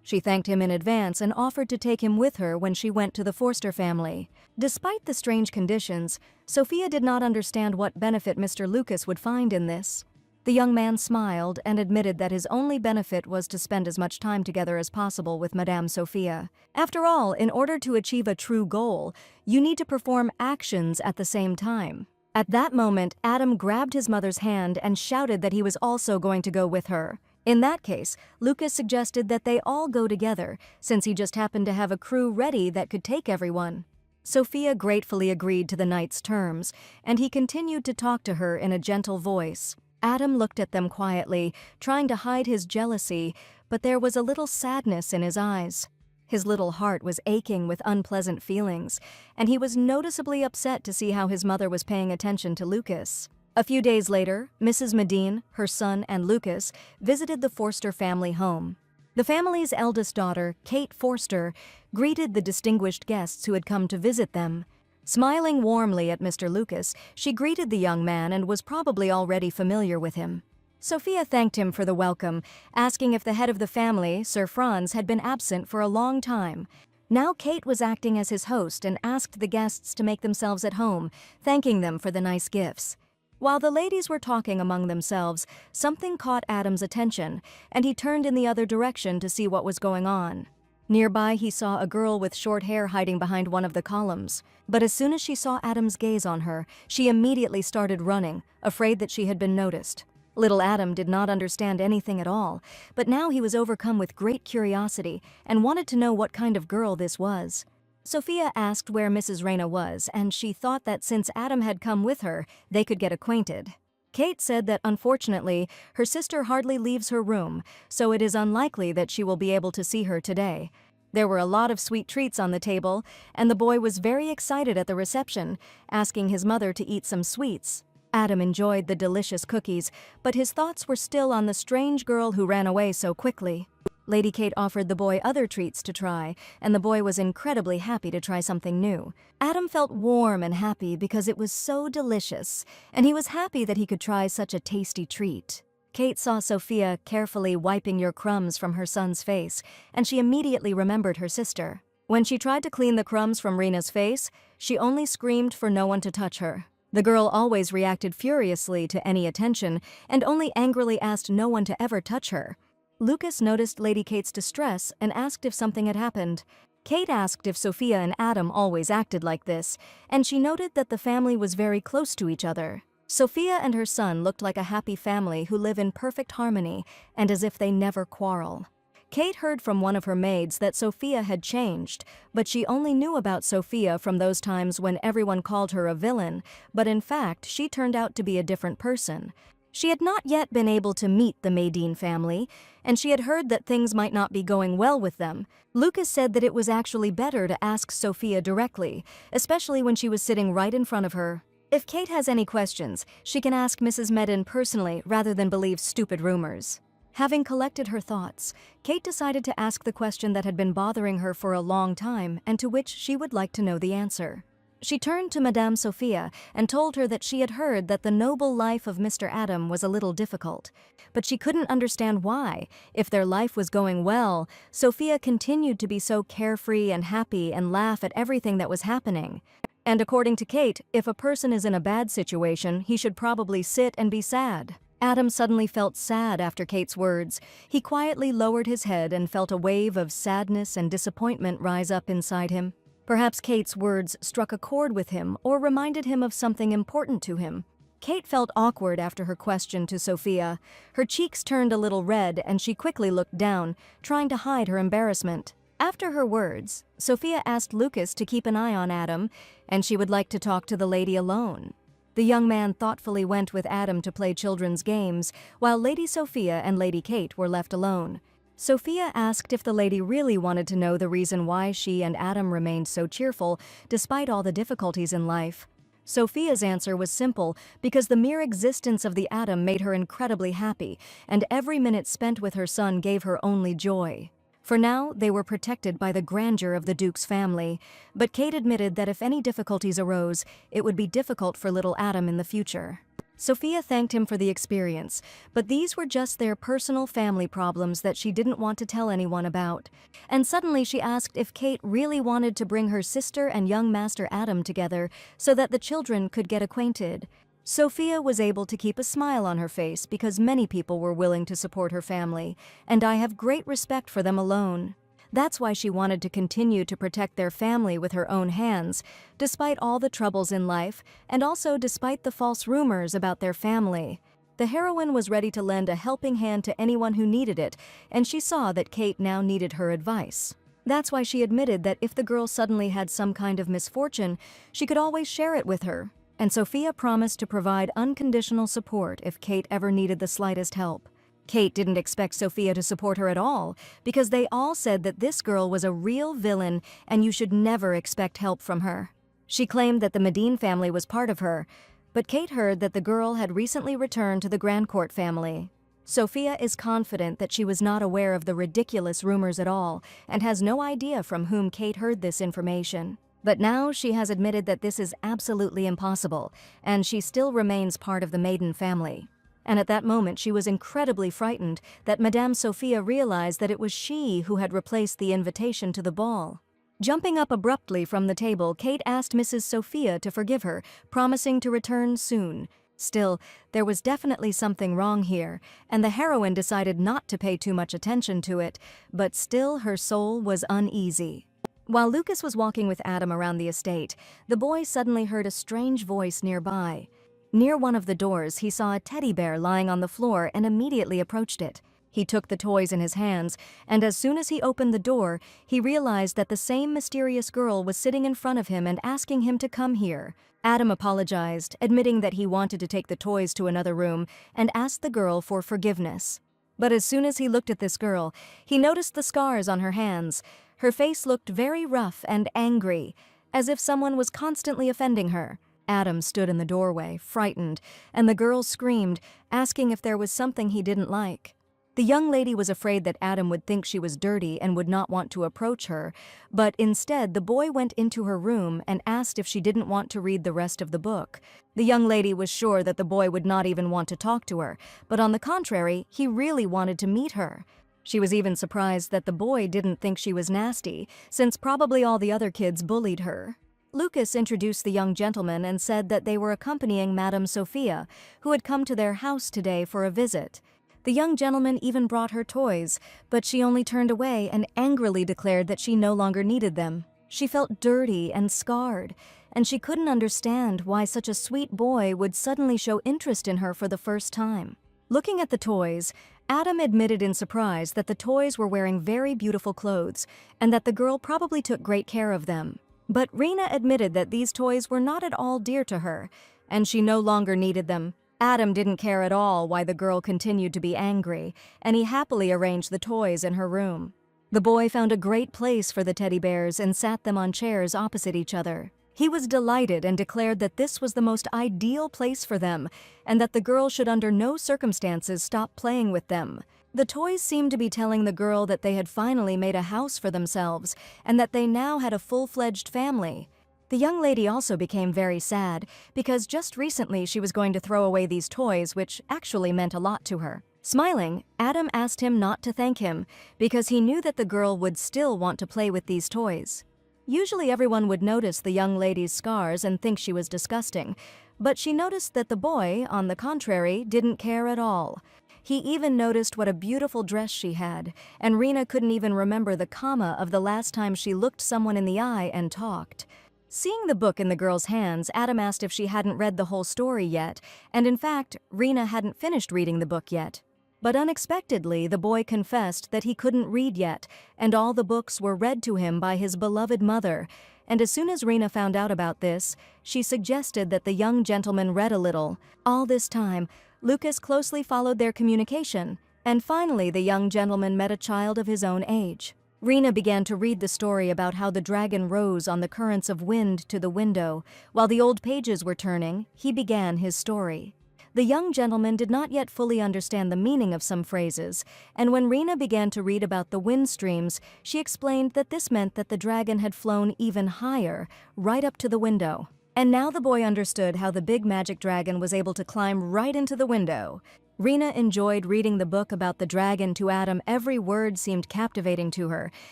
She thanked him in advance and offered to take him with her when she went to the Forster family. Despite the strange conditions, Sophia did not understand what benefit Mr. Lucas would find in this. The young man smiled and admitted that his only benefit was to spend as much time together as possible with Madame Sophia. After all, in order to achieve a true goal, you need to perform actions at the same time. At that moment, Adam grabbed his mother's hand and shouted that he was also going to go with her. In that case, Lucas suggested that they all go together, since he just happened to have a crew ready that could take everyone. Sophia gratefully agreed to the knight's terms, and he continued to talk to her in a gentle voice. Adam looked at them quietly, trying to hide his jealousy, but there was a little sadness in his eyes. His little heart was aching with unpleasant feelings, and he was noticeably upset to see how his mother was paying attention to Lucas. A few days later, Mrs. Medine, her son, and Lucas visited the Forster family home. The family's eldest daughter, Kate Forster, greeted the distinguished guests who had come to visit them. Smiling warmly at Mr. Lucas, she greeted the young man and was probably already familiar with him. Sophia thanked him for the welcome, asking if the head of the family, Sir Franz, had been absent for a long time. Now Kate was acting as his host and asked the guests to make themselves at home, thanking them for the nice gifts. While the ladies were talking among themselves, something caught Adam's attention, and he turned in the other direction to see what was going on. Nearby, he saw a girl with short hair hiding behind one of the columns. But as soon as she saw Adam's gaze on her, she immediately started running, afraid that she had been noticed. Little Adam did not understand anything at all, but now he was overcome with great curiosity and wanted to know what kind of girl this was. Sophia asked where Mrs. Reyna was, and she thought that since Adam had come with her, they could get acquainted. Kate said that unfortunately, her sister hardly leaves her room, so it is unlikely that she will be able to see her today. There were a lot of sweet treats on the table, and the boy was very excited at the reception, asking his mother to eat some sweets. Adam enjoyed the delicious cookies, but his thoughts were still on the strange girl who ran away so quickly. Lady Kate offered the boy other treats to try, and the boy was incredibly happy to try something new. Adam felt warm and happy because it was so delicious, and he was happy that he could try such a tasty treat. Kate saw Sophia carefully wiping your crumbs from her son's face, and she immediately remembered her sister. When she tried to clean the crumbs from Rena's face, she only screamed for no one to touch her. The girl always reacted furiously to any attention, and only angrily asked no one to ever touch her. Lucas noticed Lady Kate's distress and asked if something had happened. Kate asked if Sophia and Adam always acted like this, and she noted that the family was very close to each other. Sophia and her son looked like a happy family who live in perfect harmony and as if they never quarrel. Kate heard from one of her maids that Sophia had changed, but she only knew about Sophia from those times when everyone called her a villain, but in fact, she turned out to be a different person. She had not yet been able to meet the Medine family, and she had heard that things might not be going well with them. Lucas said that it was actually better to ask Sophia directly, especially when she was sitting right in front of her. If Kate has any questions, she can ask Mrs. Medine personally rather than believe stupid rumors. Having collected her thoughts, Kate decided to ask the question that had been bothering her for a long time and to which she would like to know the answer. She turned to Madame Sophia and told her that she had heard that the noble life of Mr. Adam was a little difficult, but she couldn't understand why. If their life was going well, Sophia continued to be so carefree and happy and laugh at everything that was happening. And according to Kate, if a person is in a bad situation, he should probably sit and be sad. Adam suddenly felt sad after Kate's words. He quietly lowered his head and felt a wave of sadness and disappointment rise up inside him. Perhaps Kate's words struck a chord with him or reminded him of something important to him. Kate felt awkward after her question to Sophia. Her cheeks turned a little red and she quickly looked down, trying to hide her embarrassment. After her words, Sophia asked Lucas to keep an eye on Adam, and she would like to talk to the lady alone. The young man thoughtfully went with Adam to play children's games, while Lady Sophia and Lady Kate were left alone. Sophia asked if the lady really wanted to know the reason why she and Adam remained so cheerful despite all the difficulties in life. Sophia's answer was simple because the mere existence of the atom made her incredibly happy, and every minute spent with her son gave her only joy. For now, they were protected by the grandeur of the Duke's family, but Kate admitted that if any difficulties arose, it would be difficult for little Adam in the future. Sophia thanked him for the experience, but these were just their personal family problems that she didn't want to tell anyone about. And suddenly she asked if Kate really wanted to bring her sister and young Master Adam together so that the children could get acquainted. Sophia was able to keep a smile on her face because many people were willing to support her family, and I have great respect for them alone. That's why she wanted to continue to protect their family with her own hands, despite all the troubles in life, and also despite the false rumors about their family. The heroine was ready to lend a helping hand to anyone who needed it, and she saw that Kate now needed her advice. That's why she admitted that if the girl suddenly had some kind of misfortune, she could always share it with her, and Sophia promised to provide unconditional support if Kate ever needed the slightest help. Kate didn't expect Sophia to support her at all, because they all said that this girl was a real villain and you should never expect help from her. She claimed that the Medine family was part of her, but Kate heard that the girl had recently returned to the Grandcourt family. Sophia is confident that she was not aware of the ridiculous rumors at all and has no idea from whom Kate heard this information. But now she has admitted that this is absolutely impossible, and she still remains part of the Maiden family. And at that moment she was incredibly frightened that Madame Sophia realized that it was she who had replaced the invitation to the ball. Jumping up abruptly from the table, Kate asked Mrs. Sophia to forgive her, promising to return soon. Still, there was definitely something wrong here, and the heroine decided not to pay too much attention to it, but still her soul was uneasy. While Lucas was walking with Adam around the estate, the boy suddenly heard a strange voice nearby. Near one of the doors, he saw a teddy bear lying on the floor and immediately approached it. He took the toys in his hands, and as soon as he opened the door, he realized that the same mysterious girl was sitting in front of him and asking him to come here. Adam apologized, admitting that he wanted to take the toys to another room, and asked the girl for forgiveness. But as soon as he looked at this girl, he noticed the scars on her hands. Her face looked very rough and angry, as if someone was constantly offending her. Adam stood in the doorway, frightened, and the girl screamed, asking if there was something he didn't like. The young lady was afraid that Adam would think she was dirty and would not want to approach her, but instead the boy went into her room and asked if she didn't want to read the rest of the book. The young lady was sure that the boy would not even want to talk to her, but on the contrary, he really wanted to meet her. She was even surprised that the boy didn't think she was nasty, since probably all the other kids bullied her. Lucas introduced the young gentleman and said that they were accompanying Madame Sophia, who had come to their house today for a visit. The young gentleman even brought her toys, but she only turned away and angrily declared that she no longer needed them. She felt dirty and scarred, and she couldn't understand why such a sweet boy would suddenly show interest in her for the first time. Looking at the toys, Adam admitted in surprise that the toys were wearing very beautiful clothes, and that the girl probably took great care of them. But Rena admitted that these toys were not at all dear to her, and she no longer needed them. Adam didn't care at all why the girl continued to be angry, and he happily arranged the toys in her room. The boy found a great place for the teddy bears and sat them on chairs opposite each other. He was delighted and declared that this was the most ideal place for them, and that the girl should under no circumstances stop playing with them. The toys seemed to be telling the girl that they had finally made a house for themselves, and that they now had a full-fledged family. The young lady also became very sad, because just recently she was going to throw away these toys, which actually meant a lot to her. Smiling, Adam asked him not to thank him, because he knew that the girl would still want to play with these toys. Usually everyone would notice the young lady's scars and think she was disgusting, but she noticed that the boy, on the contrary, didn't care at all. He even noticed what a beautiful dress she had, and Rena couldn't even remember the comma of the last time she looked someone in the eye and talked. Seeing the book in the girl's hands, Adam asked if she hadn't read the whole story yet, and in fact, Rena hadn't finished reading the book yet. But unexpectedly, the boy confessed that he couldn't read yet, and all the books were read to him by his beloved mother. And as soon as Rena found out about this, she suggested that the young gentleman read a little. All this time, Lucas closely followed their communication, and finally the young gentleman met a child of his own age. Rena began to read the story about how the dragon rose on the currents of wind to the window. While the old pages were turning, he began his story. The young gentleman did not yet fully understand the meaning of some phrases, and when Rena began to read about the wind streams, she explained that this meant that the dragon had flown even higher, right up to the window. And now the boy understood how the big magic dragon was able to climb right into the window. Rena enjoyed reading the book about the dragon to Adam. Every word seemed captivating to her,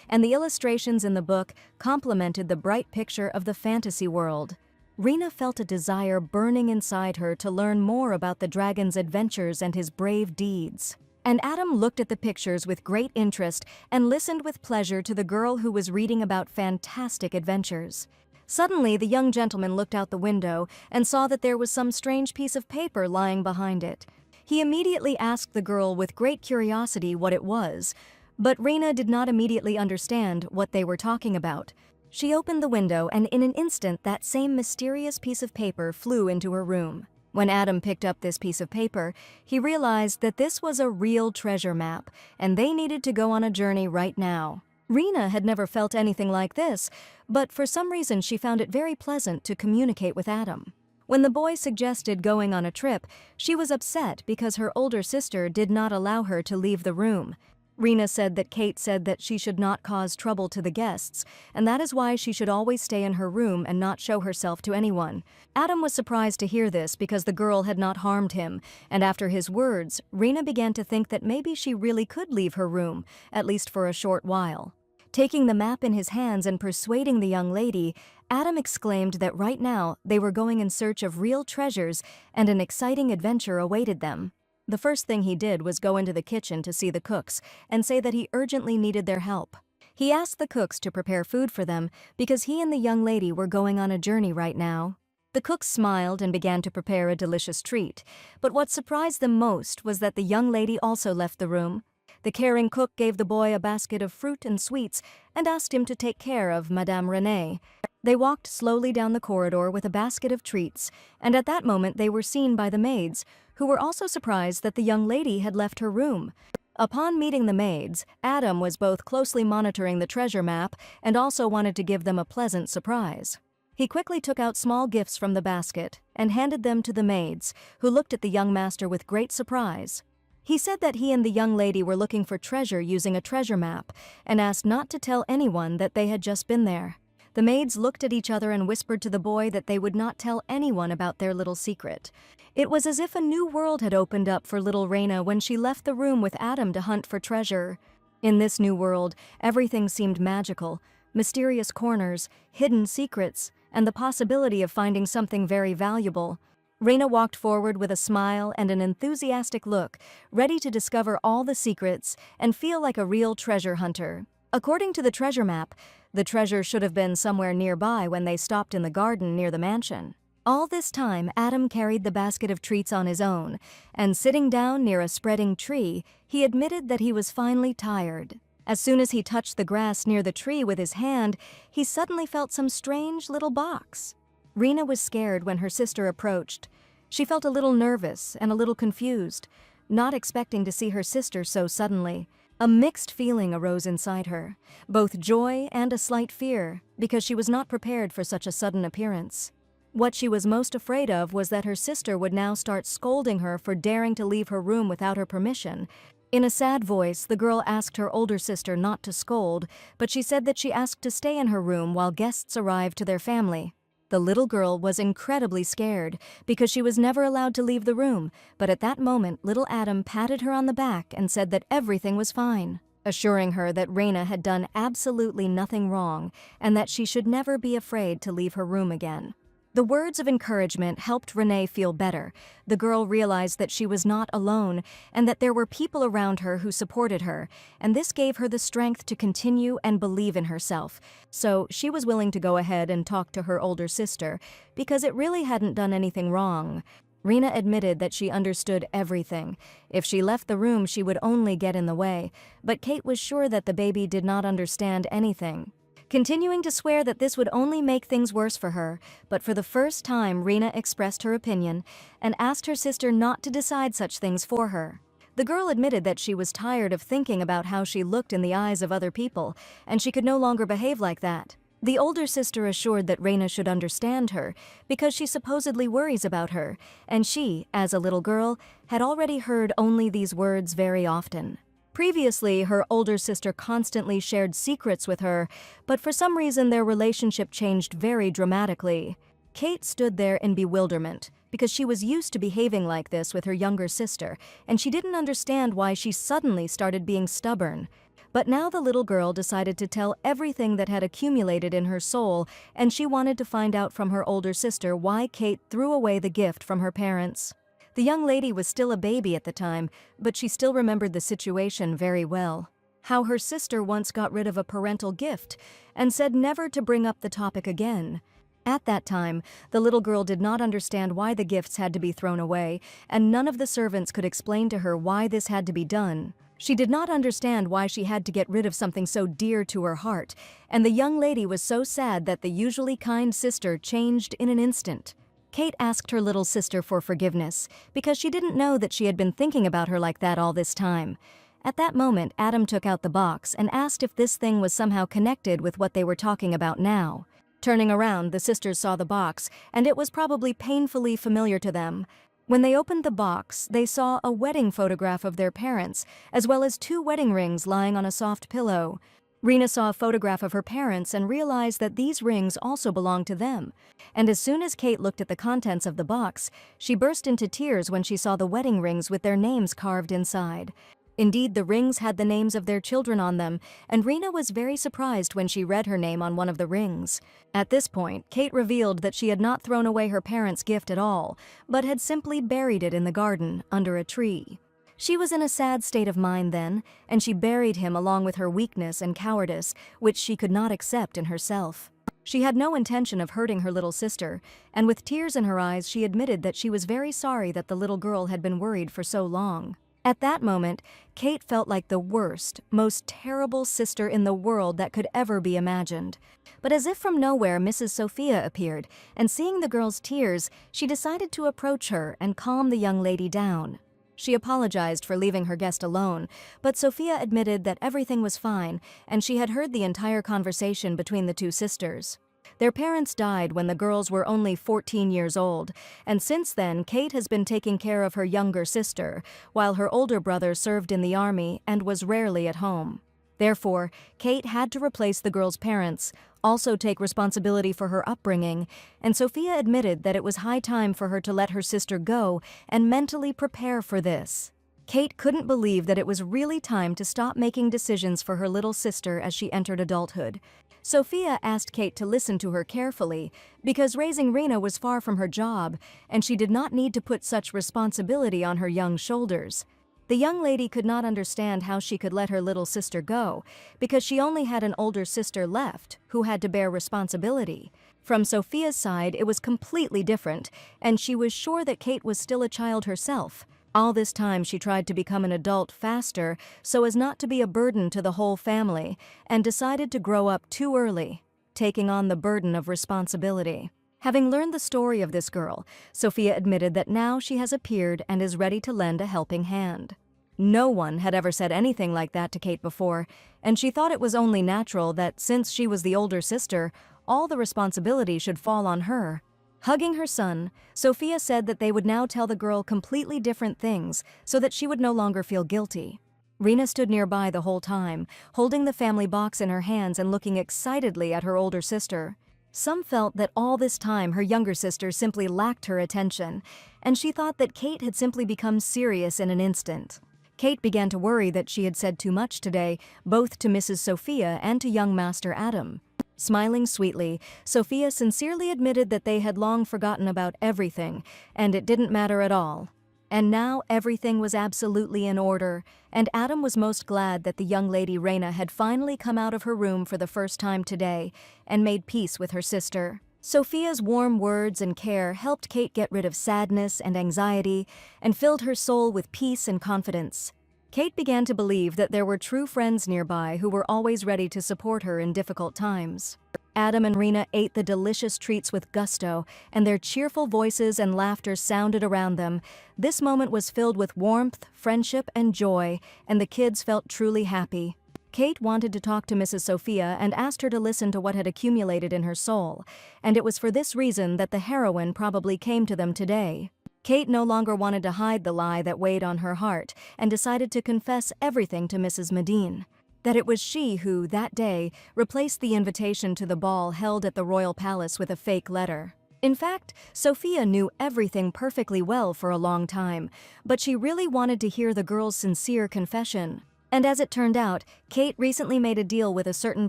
and the illustrations in the book complemented the bright picture of the fantasy world. Rena felt a desire burning inside her to learn more about the dragon's adventures and his brave deeds. And Adam looked at the pictures with great interest and listened with pleasure to the girl who was reading about fantastic adventures. Suddenly, the young gentleman looked out the window and saw that there was some strange piece of paper lying behind it. He immediately asked the girl with great curiosity what it was, but Rena did not immediately understand what they were talking about. She opened the window, and in an instant that same mysterious piece of paper flew into her room. When Adam picked up this piece of paper, he realized that this was a real treasure map, and they needed to go on a journey right now. Rena had never felt anything like this, but for some reason she found it very pleasant to communicate with Adam. When the boy suggested going on a trip, she was upset because her older sister did not allow her to leave the room. Rena said that Kate said that she should not cause trouble to the guests, and that is why she should always stay in her room and not show herself to anyone. Adam was surprised to hear this because the girl had not harmed him, and after his words, Rena began to think that maybe she really could leave her room, at least for a short while. Taking the map in his hands and persuading the young lady, Adam exclaimed that right now they were going in search of real treasures and an exciting adventure awaited them. The first thing he did was go into the kitchen to see the cooks and say that he urgently needed their help. He asked the cooks to prepare food for them because he and the young lady were going on a journey right now. The cooks smiled and began to prepare a delicious treat, but what surprised them most was that the young lady also left the room. The caring cook gave the boy a basket of fruit and sweets and asked him to take care of Madame Renee. They walked slowly down the corridor with a basket of treats, and at that moment they were seen by the maids, who were also surprised that the young lady had left her room. Upon meeting the maids, Adam was both closely monitoring the treasure map and also wanted to give them a pleasant surprise. He quickly took out small gifts from the basket and handed them to the maids, who looked at the young master with great surprise. He said that he and the young lady were looking for treasure using a treasure map and asked not to tell anyone that they had just been there. The maids looked at each other and whispered to the boy that they would not tell anyone about their little secret. It was as if a new world had opened up for little Rena when she left the room with Adam to hunt for treasure. In this new world, everything seemed magical: mysterious corners, hidden secrets, and the possibility of finding something very valuable. Rena walked forward with a smile and an enthusiastic look, ready to discover all the secrets and feel like a real treasure hunter. According to the treasure map, the treasure should have been somewhere nearby when they stopped in the garden near the mansion. All this time, Adam carried the basket of treats on his own, and sitting down near a spreading tree, he admitted that he was finally tired. As soon as he touched the grass near the tree with his hand, he suddenly felt some strange little box. Rena was scared when her sister approached. She felt a little nervous and a little confused, not expecting to see her sister so suddenly. A mixed feeling arose inside her, both joy and a slight fear, because she was not prepared for such a sudden appearance. What she was most afraid of was that her sister would now start scolding her for daring to leave her room without her permission. In a sad voice, the girl asked her older sister not to scold, but she said that she asked to stay in her room while guests arrived to their family. The little girl was incredibly scared because she was never allowed to leave the room, but at that moment little Adam patted her on the back and said that everything was fine, assuring her that Rena had done absolutely nothing wrong and that she should never be afraid to leave her room again. The words of encouragement helped Renee feel better. The girl realized that she was not alone and that there were people around her who supported her, and this gave her the strength to continue and believe in herself. So she was willing to go ahead and talk to her older sister because it really hadn't done anything wrong. Rena admitted that she understood everything. If she left the room, she would only get in the way, but Kate was sure that the baby did not understand anything, continuing to swear that this would only make things worse for her. But for the first time, Rena expressed her opinion and asked her sister not to decide such things for her. The girl admitted that she was tired of thinking about how she looked in the eyes of other people, and she could no longer behave like that. The older sister assured that Reina should understand her, because she supposedly worries about her, and she, as a little girl, had already heard only these words very often. Previously, her older sister constantly shared secrets with her, but for some reason their relationship changed very dramatically. Kate stood there in bewilderment, because she was used to behaving like this with her younger sister, and she didn't understand why she suddenly started being stubborn. But now the little girl decided to tell everything that had accumulated in her soul, and she wanted to find out from her older sister why Kate threw away the gift from her parents. The young lady was still a baby at the time, but she still remembered the situation very well. How her sister once got rid of a parental gift and said never to bring up the topic again. At that time, the little girl did not understand why the gifts had to be thrown away, and none of the servants could explain to her why this had to be done. She did not understand why she had to get rid of something so dear to her heart, and the young lady was so sad that the usually kind sister changed in an instant. Kate asked her little sister for forgiveness, because she didn't know that she had been thinking about her like that all this time. At that moment, Adam took out the box and asked if this thing was somehow connected with what they were talking about now. Turning around, the sisters saw the box, and it was probably painfully familiar to them. When they opened the box, they saw a wedding photograph of their parents, as well as 2 wedding rings lying on a soft pillow. Reina saw a photograph of her parents and realized that these rings also belonged to them. And as soon as Kate looked at the contents of the box, she burst into tears when she saw the wedding rings with their names carved inside. Indeed, the rings had the names of their children on them, and Reina was very surprised when she read her name on one of the rings. At this point, Kate revealed that she had not thrown away her parents' gift at all, but had simply buried it in the garden, under a tree. She was in a sad state of mind then, and she buried him along with her weakness and cowardice, which she could not accept in herself. She had no intention of hurting her little sister, and with tears in her eyes she admitted that she was very sorry that the little girl had been worried for so long. At that moment, Kate felt like the worst, most terrible sister in the world that could ever be imagined. But as if from nowhere, Mrs. Sophia appeared, and seeing the girl's tears, she decided to approach her and calm the young lady down. She apologized for leaving her guest alone, but Sophia admitted that everything was fine, and she had heard the entire conversation between the 2 sisters. Their parents died when the girls were only 14 years old, and since then Kate has been taking care of her younger sister, while her older brother served in the army and was rarely at home. Therefore, Kate had to replace the girl's parents, also take responsibility for her upbringing, and Sophia admitted that it was high time for her to let her sister go and mentally prepare for this. Kate couldn't believe that it was really time to stop making decisions for her little sister as she entered adulthood. Sophia asked Kate to listen to her carefully, because raising Reina was far from her job, and she did not need to put such responsibility on her young shoulders. The young lady could not understand how she could let her little sister go, because she only had an older sister left, who had to bear responsibility. From Sophia's side, it was completely different, and she was sure that Kate was still a child herself. All this time she tried to become an adult faster so as not to be a burden to the whole family, and decided to grow up too early, taking on the burden of responsibility. Having learned the story of this girl, Sophia admitted that now she has appeared and is ready to lend a helping hand. No one had ever said anything like that to Kate before, and she thought it was only natural that since she was the older sister, all the responsibility should fall on her. Hugging her son, Sophia said that they would now tell the girl completely different things so that she would no longer feel guilty. Reina stood nearby the whole time, holding the family box in her hands and looking excitedly at her older sister. Some felt that all this time her younger sister simply lacked her attention, and she thought that Kate had simply become serious in an instant. Kate began to worry that she had said too much today, both to Mrs. Sophia and to young Master Adam. Smiling sweetly, Sophia sincerely admitted that they had long forgotten about everything, and it didn't matter at all. And now everything was absolutely in order, and Adam was most glad that the young lady Reina had finally come out of her room for the first time today and made peace with her sister. Sophia's warm words and care helped Kate get rid of sadness and anxiety and filled her soul with peace and confidence. Kate began to believe that there were true friends nearby who were always ready to support her in difficult times. Adam and Rena ate the delicious treats with gusto, and their cheerful voices and laughter sounded around them. This moment was filled with warmth, friendship, and joy, and the kids felt truly happy. Kate wanted to talk to Mrs. Sophia and asked her to listen to what had accumulated in her soul, and it was for this reason that the heroine probably came to them today. Kate no longer wanted to hide the lie that weighed on her heart and decided to confess everything to Mrs. Medine. That it was she who, that day, replaced the invitation to the ball held at the royal palace with a fake letter. In fact, Sophia knew everything perfectly well for a long time, but she really wanted to hear the girl's sincere confession. And as it turned out, Kate recently made a deal with a certain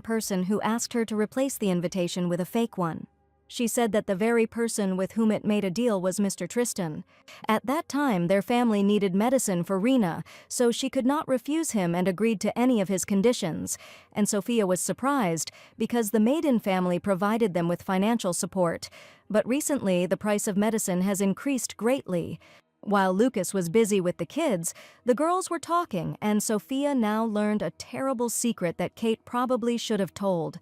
person who asked her to replace the invitation with a fake one. She said that the very person with whom it made a deal was Mr. Tristan. At that time, their family needed medicine for Rena, so she could not refuse him and agreed to any of his conditions. And Sophia was surprised because the Maiden family provided them with financial support. But recently, the price of medicine has increased greatly. While Lucas was busy with the kids, the girls were talking, and Sophia now learned a terrible secret that Kate probably should have told.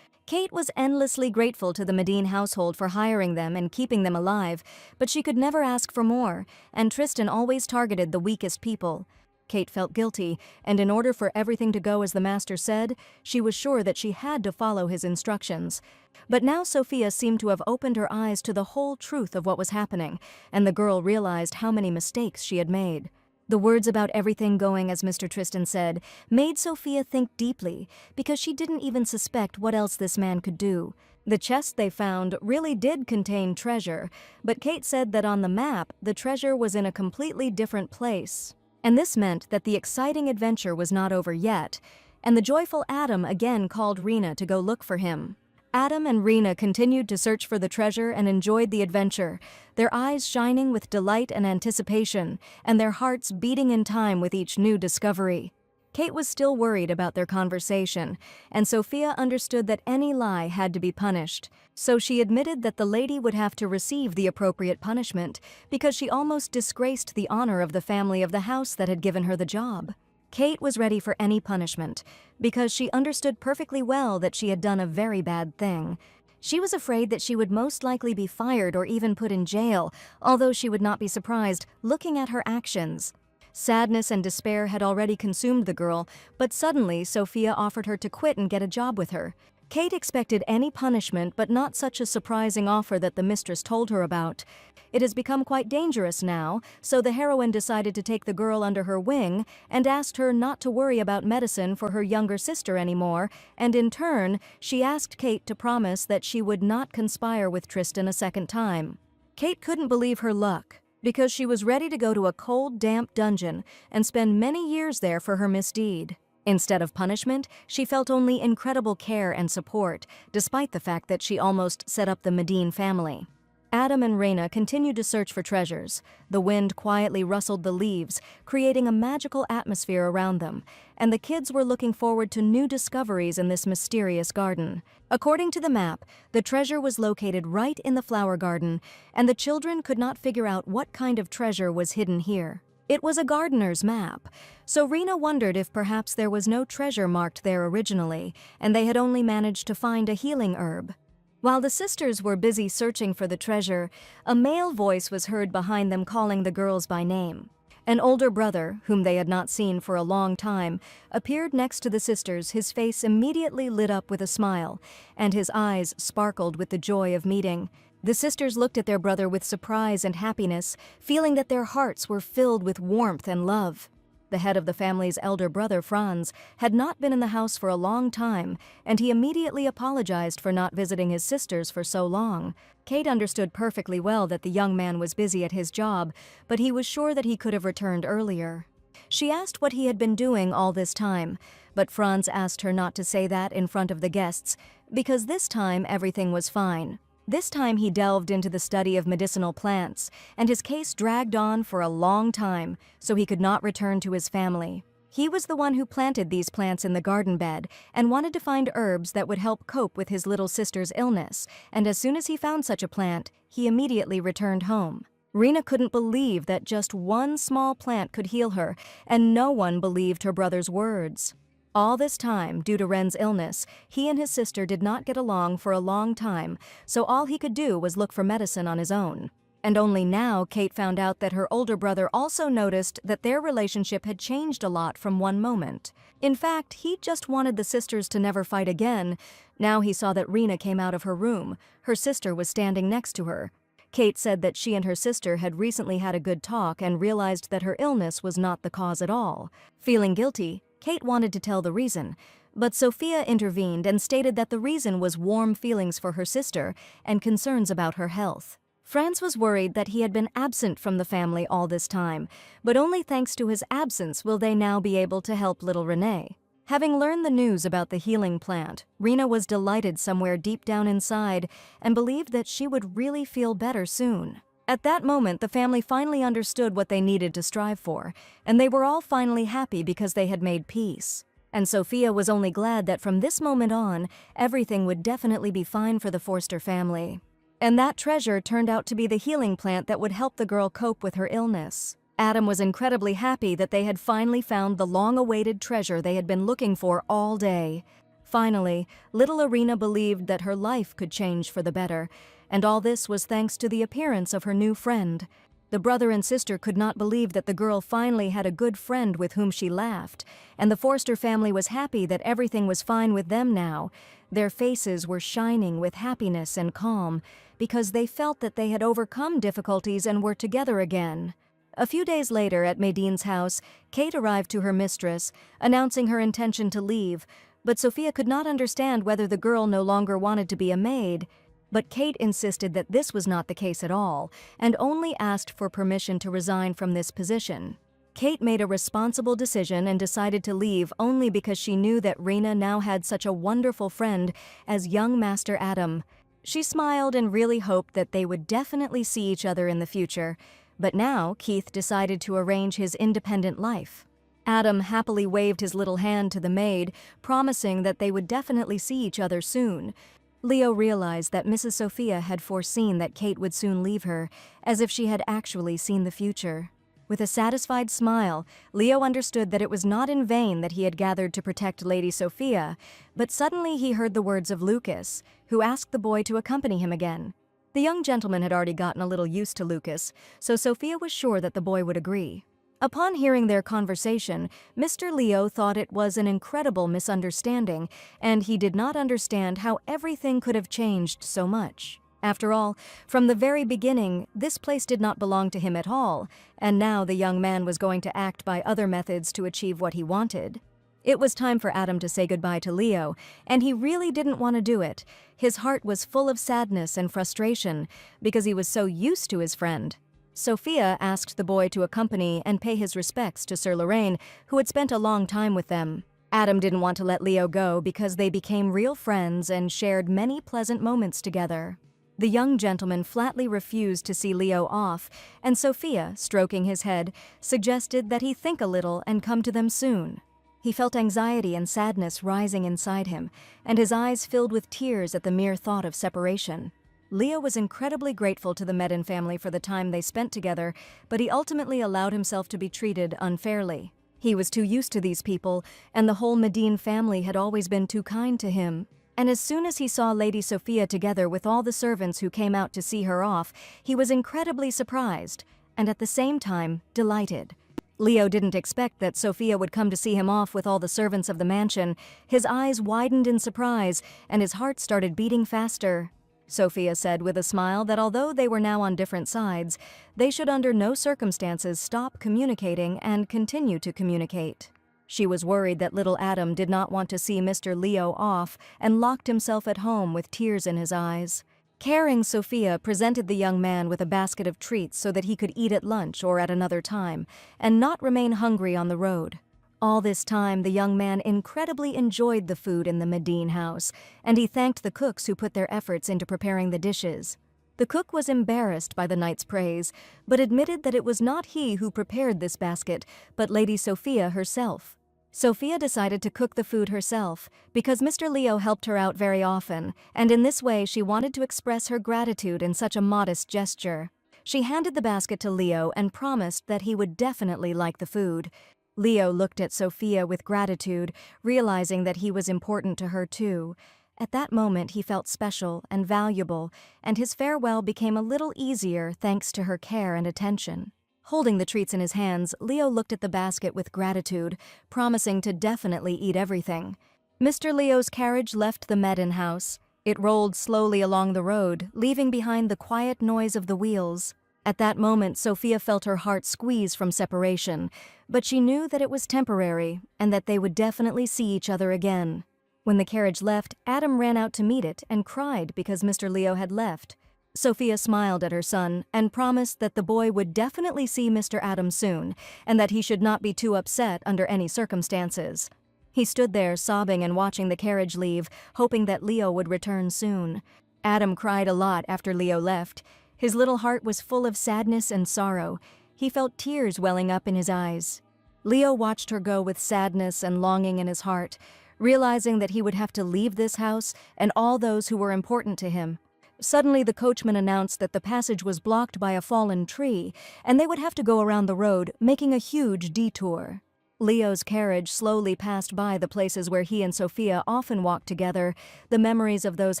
Kate was endlessly grateful to the Medine household for hiring them and keeping them alive, but she could never ask for more, and Tristan always targeted the weakest people. Kate felt guilty, and in order for everything to go as the master said, she was sure that she had to follow his instructions. But now Sophia seemed to have opened her eyes to the whole truth of what was happening, and the girl realized how many mistakes she had made. The words about everything going as Mr. Tristan said made Sophia think deeply, because she didn't even suspect what else this man could do. The chest they found really did contain treasure, but Kate said that on the map, the treasure was in a completely different place. And this meant that the exciting adventure was not over yet, and the joyful Adam again called Rena to go look for him. Adam and Rena continued to search for the treasure and enjoyed the adventure, their eyes shining with delight and anticipation, and their hearts beating in time with each new discovery. Kate was still worried about their conversation, and Sophia understood that any lie had to be punished. So she admitted that the lady would have to receive the appropriate punishment because she almost disgraced the honor of the family of the house that had given her the job. Kate was ready for any punishment because she understood perfectly well that she had done a very bad thing. She was afraid that she would most likely be fired or even put in jail, although she would not be surprised looking at her actions. Sadness and despair had already consumed the girl, but suddenly Sophia offered her to quit and get a job with her. Kate expected any punishment, but not such a surprising offer that the mistress told her about. It has become quite dangerous now, so the heroine decided to take the girl under her wing and asked her not to worry about medicine for her younger sister anymore, and in turn, she asked Kate to promise that she would not conspire with Tristan a second time. Kate couldn't believe her luck, because she was ready to go to a cold, damp dungeon and spend many years there for her misdeed. Instead of punishment, she felt only incredible care and support, despite the fact that she almost set up the Medine family. Adam and Rena continued to search for treasures. The wind quietly rustled the leaves, creating a magical atmosphere around them, and the kids were looking forward to new discoveries in this mysterious garden. According to the map, the treasure was located right in the flower garden, and the children could not figure out what kind of treasure was hidden here. It was a gardener's map, so Rena wondered if perhaps there was no treasure marked there originally, and they had only managed to find a healing herb. While the sisters were busy searching for the treasure, a male voice was heard behind them calling the girls by name. An older brother, whom they had not seen for a long time, appeared next to the sisters, his face immediately lit up with a smile, and his eyes sparkled with the joy of meeting. The sisters looked at their brother with surprise and happiness, feeling that their hearts were filled with warmth and love. The head of the family's elder brother, Franz, had not been in the house for a long time, and he immediately apologized for not visiting his sisters for so long. Kate understood perfectly well that the young man was busy at his job, but he was sure that he could have returned earlier. She asked what he had been doing all this time, but Franz asked her not to say that in front of the guests, because this time everything was fine. This time he delved into the study of medicinal plants, and his case dragged on for a long time, so he could not return to his family. He was the one who planted these plants in the garden bed and wanted to find herbs that would help cope with his little sister's illness, and as soon as he found such a plant, he immediately returned home. Rena couldn't believe that just one small plant could heal her, and no one believed her brother's words. All this time, due to Ren's illness, he and his sister did not get along for a long time, so all he could do was look for medicine on his own. And only now Kate found out that her older brother also noticed that their relationship had changed a lot from one moment. In fact, he just wanted the sisters to never fight again. Now he saw that Rena came out of her room. Her sister was standing next to her. Kate said that she and her sister had recently had a good talk and realized that her illness was not the cause at all. Feeling guilty, Kate wanted to tell the reason, but Sophia intervened and stated that the reason was warm feelings for her sister and concerns about her health. Franz was worried that he had been absent from the family all this time, but only thanks to his absence will they now be able to help little Renee. Having learned the news about the healing plant, Rena was delighted somewhere deep down inside and believed that she would really feel better soon. At that moment, the family finally understood what they needed to strive for, and they were all finally happy because they had made peace. And Sophia was only glad that from this moment on, everything would definitely be fine for the Forster family. And that treasure turned out to be the healing plant that would help the girl cope with her illness. Adam was incredibly happy that they had finally found the long-awaited treasure they had been looking for all day. Finally, little Irina believed that her life could change for the better, and all this was thanks to the appearance of her new friend. The brother and sister could not believe that the girl finally had a good friend with whom she laughed, and the Forster family was happy that everything was fine with them now. Their faces were shining with happiness and calm, because they felt that they had overcome difficulties and were together again. A few days later, at Madine's house, Kate arrived to her mistress, announcing her intention to leave, but Sophia could not understand whether the girl no longer wanted to be a maid. But Kate insisted that this was not the case at all, and only asked for permission to resign from this position. Kate made a responsible decision and decided to leave only because she knew that Rena now had such a wonderful friend as young Master Adam. She smiled and really hoped that they would definitely see each other in the future, but now Keith decided to arrange his independent life. Adam happily waved his little hand to the maid, promising that they would definitely see each other soon. Leo realized that Mrs. Sophia had foreseen that Kate would soon leave her, as if she had actually seen the future. With a satisfied smile, Leo understood that it was not in vain that he had gathered to protect Lady Sophia, but suddenly he heard the words of Lucas, who asked the boy to accompany him again. The young gentleman had already gotten a little used to Lucas, so Sophia was sure that the boy would agree. Upon hearing their conversation, Mr. Leo thought it was an incredible misunderstanding, and he did not understand how everything could have changed so much. After all, from the very beginning, this place did not belong to him at all, and now the young man was going to act by other methods to achieve what he wanted. It was time for Adam to say goodbye to Leo, and he really didn't want to do it. His heart was full of sadness and frustration because he was so used to his friend. Sophia asked the boy to accompany and pay his respects to Sir Lorraine, who had spent a long time with them. Adam didn't want to let Leo go because they became real friends and shared many pleasant moments together. The young gentleman flatly refused to see Leo off, and Sophia, stroking his head, suggested that he think a little and come to them soon. He felt anxiety and sadness rising inside him, and his eyes filled with tears at the mere thought of separation. Leo was incredibly grateful to the Medin family for the time they spent together, but he ultimately allowed himself to be treated unfairly. He was too used to these people, and the whole Medin family had always been too kind to him. And as soon as he saw Lady Sophia together with all the servants who came out to see her off, he was incredibly surprised, and at the same time, delighted. Leo didn't expect that Sophia would come to see him off with all the servants of the mansion. His eyes widened in surprise, and his heart started beating faster. Sophia said with a smile that although they were now on different sides, they should under no circumstances stop communicating and continue to communicate. She was worried that little Adam did not want to see Mr. Leo off and locked himself at home with tears in his eyes. Caring Sophia presented the young man with a basket of treats so that he could eat at lunch or at another time, and not remain hungry on the road. All this time, the young man incredibly enjoyed the food in the Medin house, and he thanked the cooks who put their efforts into preparing the dishes. The cook was embarrassed by the knight's praise, but admitted that it was not he who prepared this basket, but Lady Sophia herself. Sophia decided to cook the food herself, because Mr. Leo helped her out very often, and in this way she wanted to express her gratitude in such a modest gesture. She handed the basket to Leo and promised that he would definitely like the food. Leo looked at Sophia with gratitude, realizing that he was important to her too. At that moment he felt special and valuable, and his farewell became a little easier thanks to her care and attention. Holding the treats in his hands, Leo looked at the basket with gratitude, promising to definitely eat everything. Mr. Leo's carriage left the Medin house. It rolled slowly along the road, leaving behind the quiet noise of the wheels. At that moment, Sophia felt her heart squeeze from separation, but she knew that it was temporary and that they would definitely see each other again. When the carriage left, Adam ran out to meet it and cried because Mr. Leo had left. Sophia smiled at her son and promised that the boy would definitely see Mr. Adam soon and that he should not be too upset under any circumstances. He stood there sobbing and watching the carriage leave, hoping that Leo would return soon. Adam cried a lot after Leo left. His little heart was full of sadness and sorrow. He felt tears welling up in his eyes. Leo watched her go with sadness and longing in his heart, realizing that he would have to leave this house and all those who were important to him. Suddenly, the coachman announced that the passage was blocked by a fallen tree, and they would have to go around the road, making a huge detour. Leo's carriage slowly passed by the places where he and Sophia often walked together. The memories of those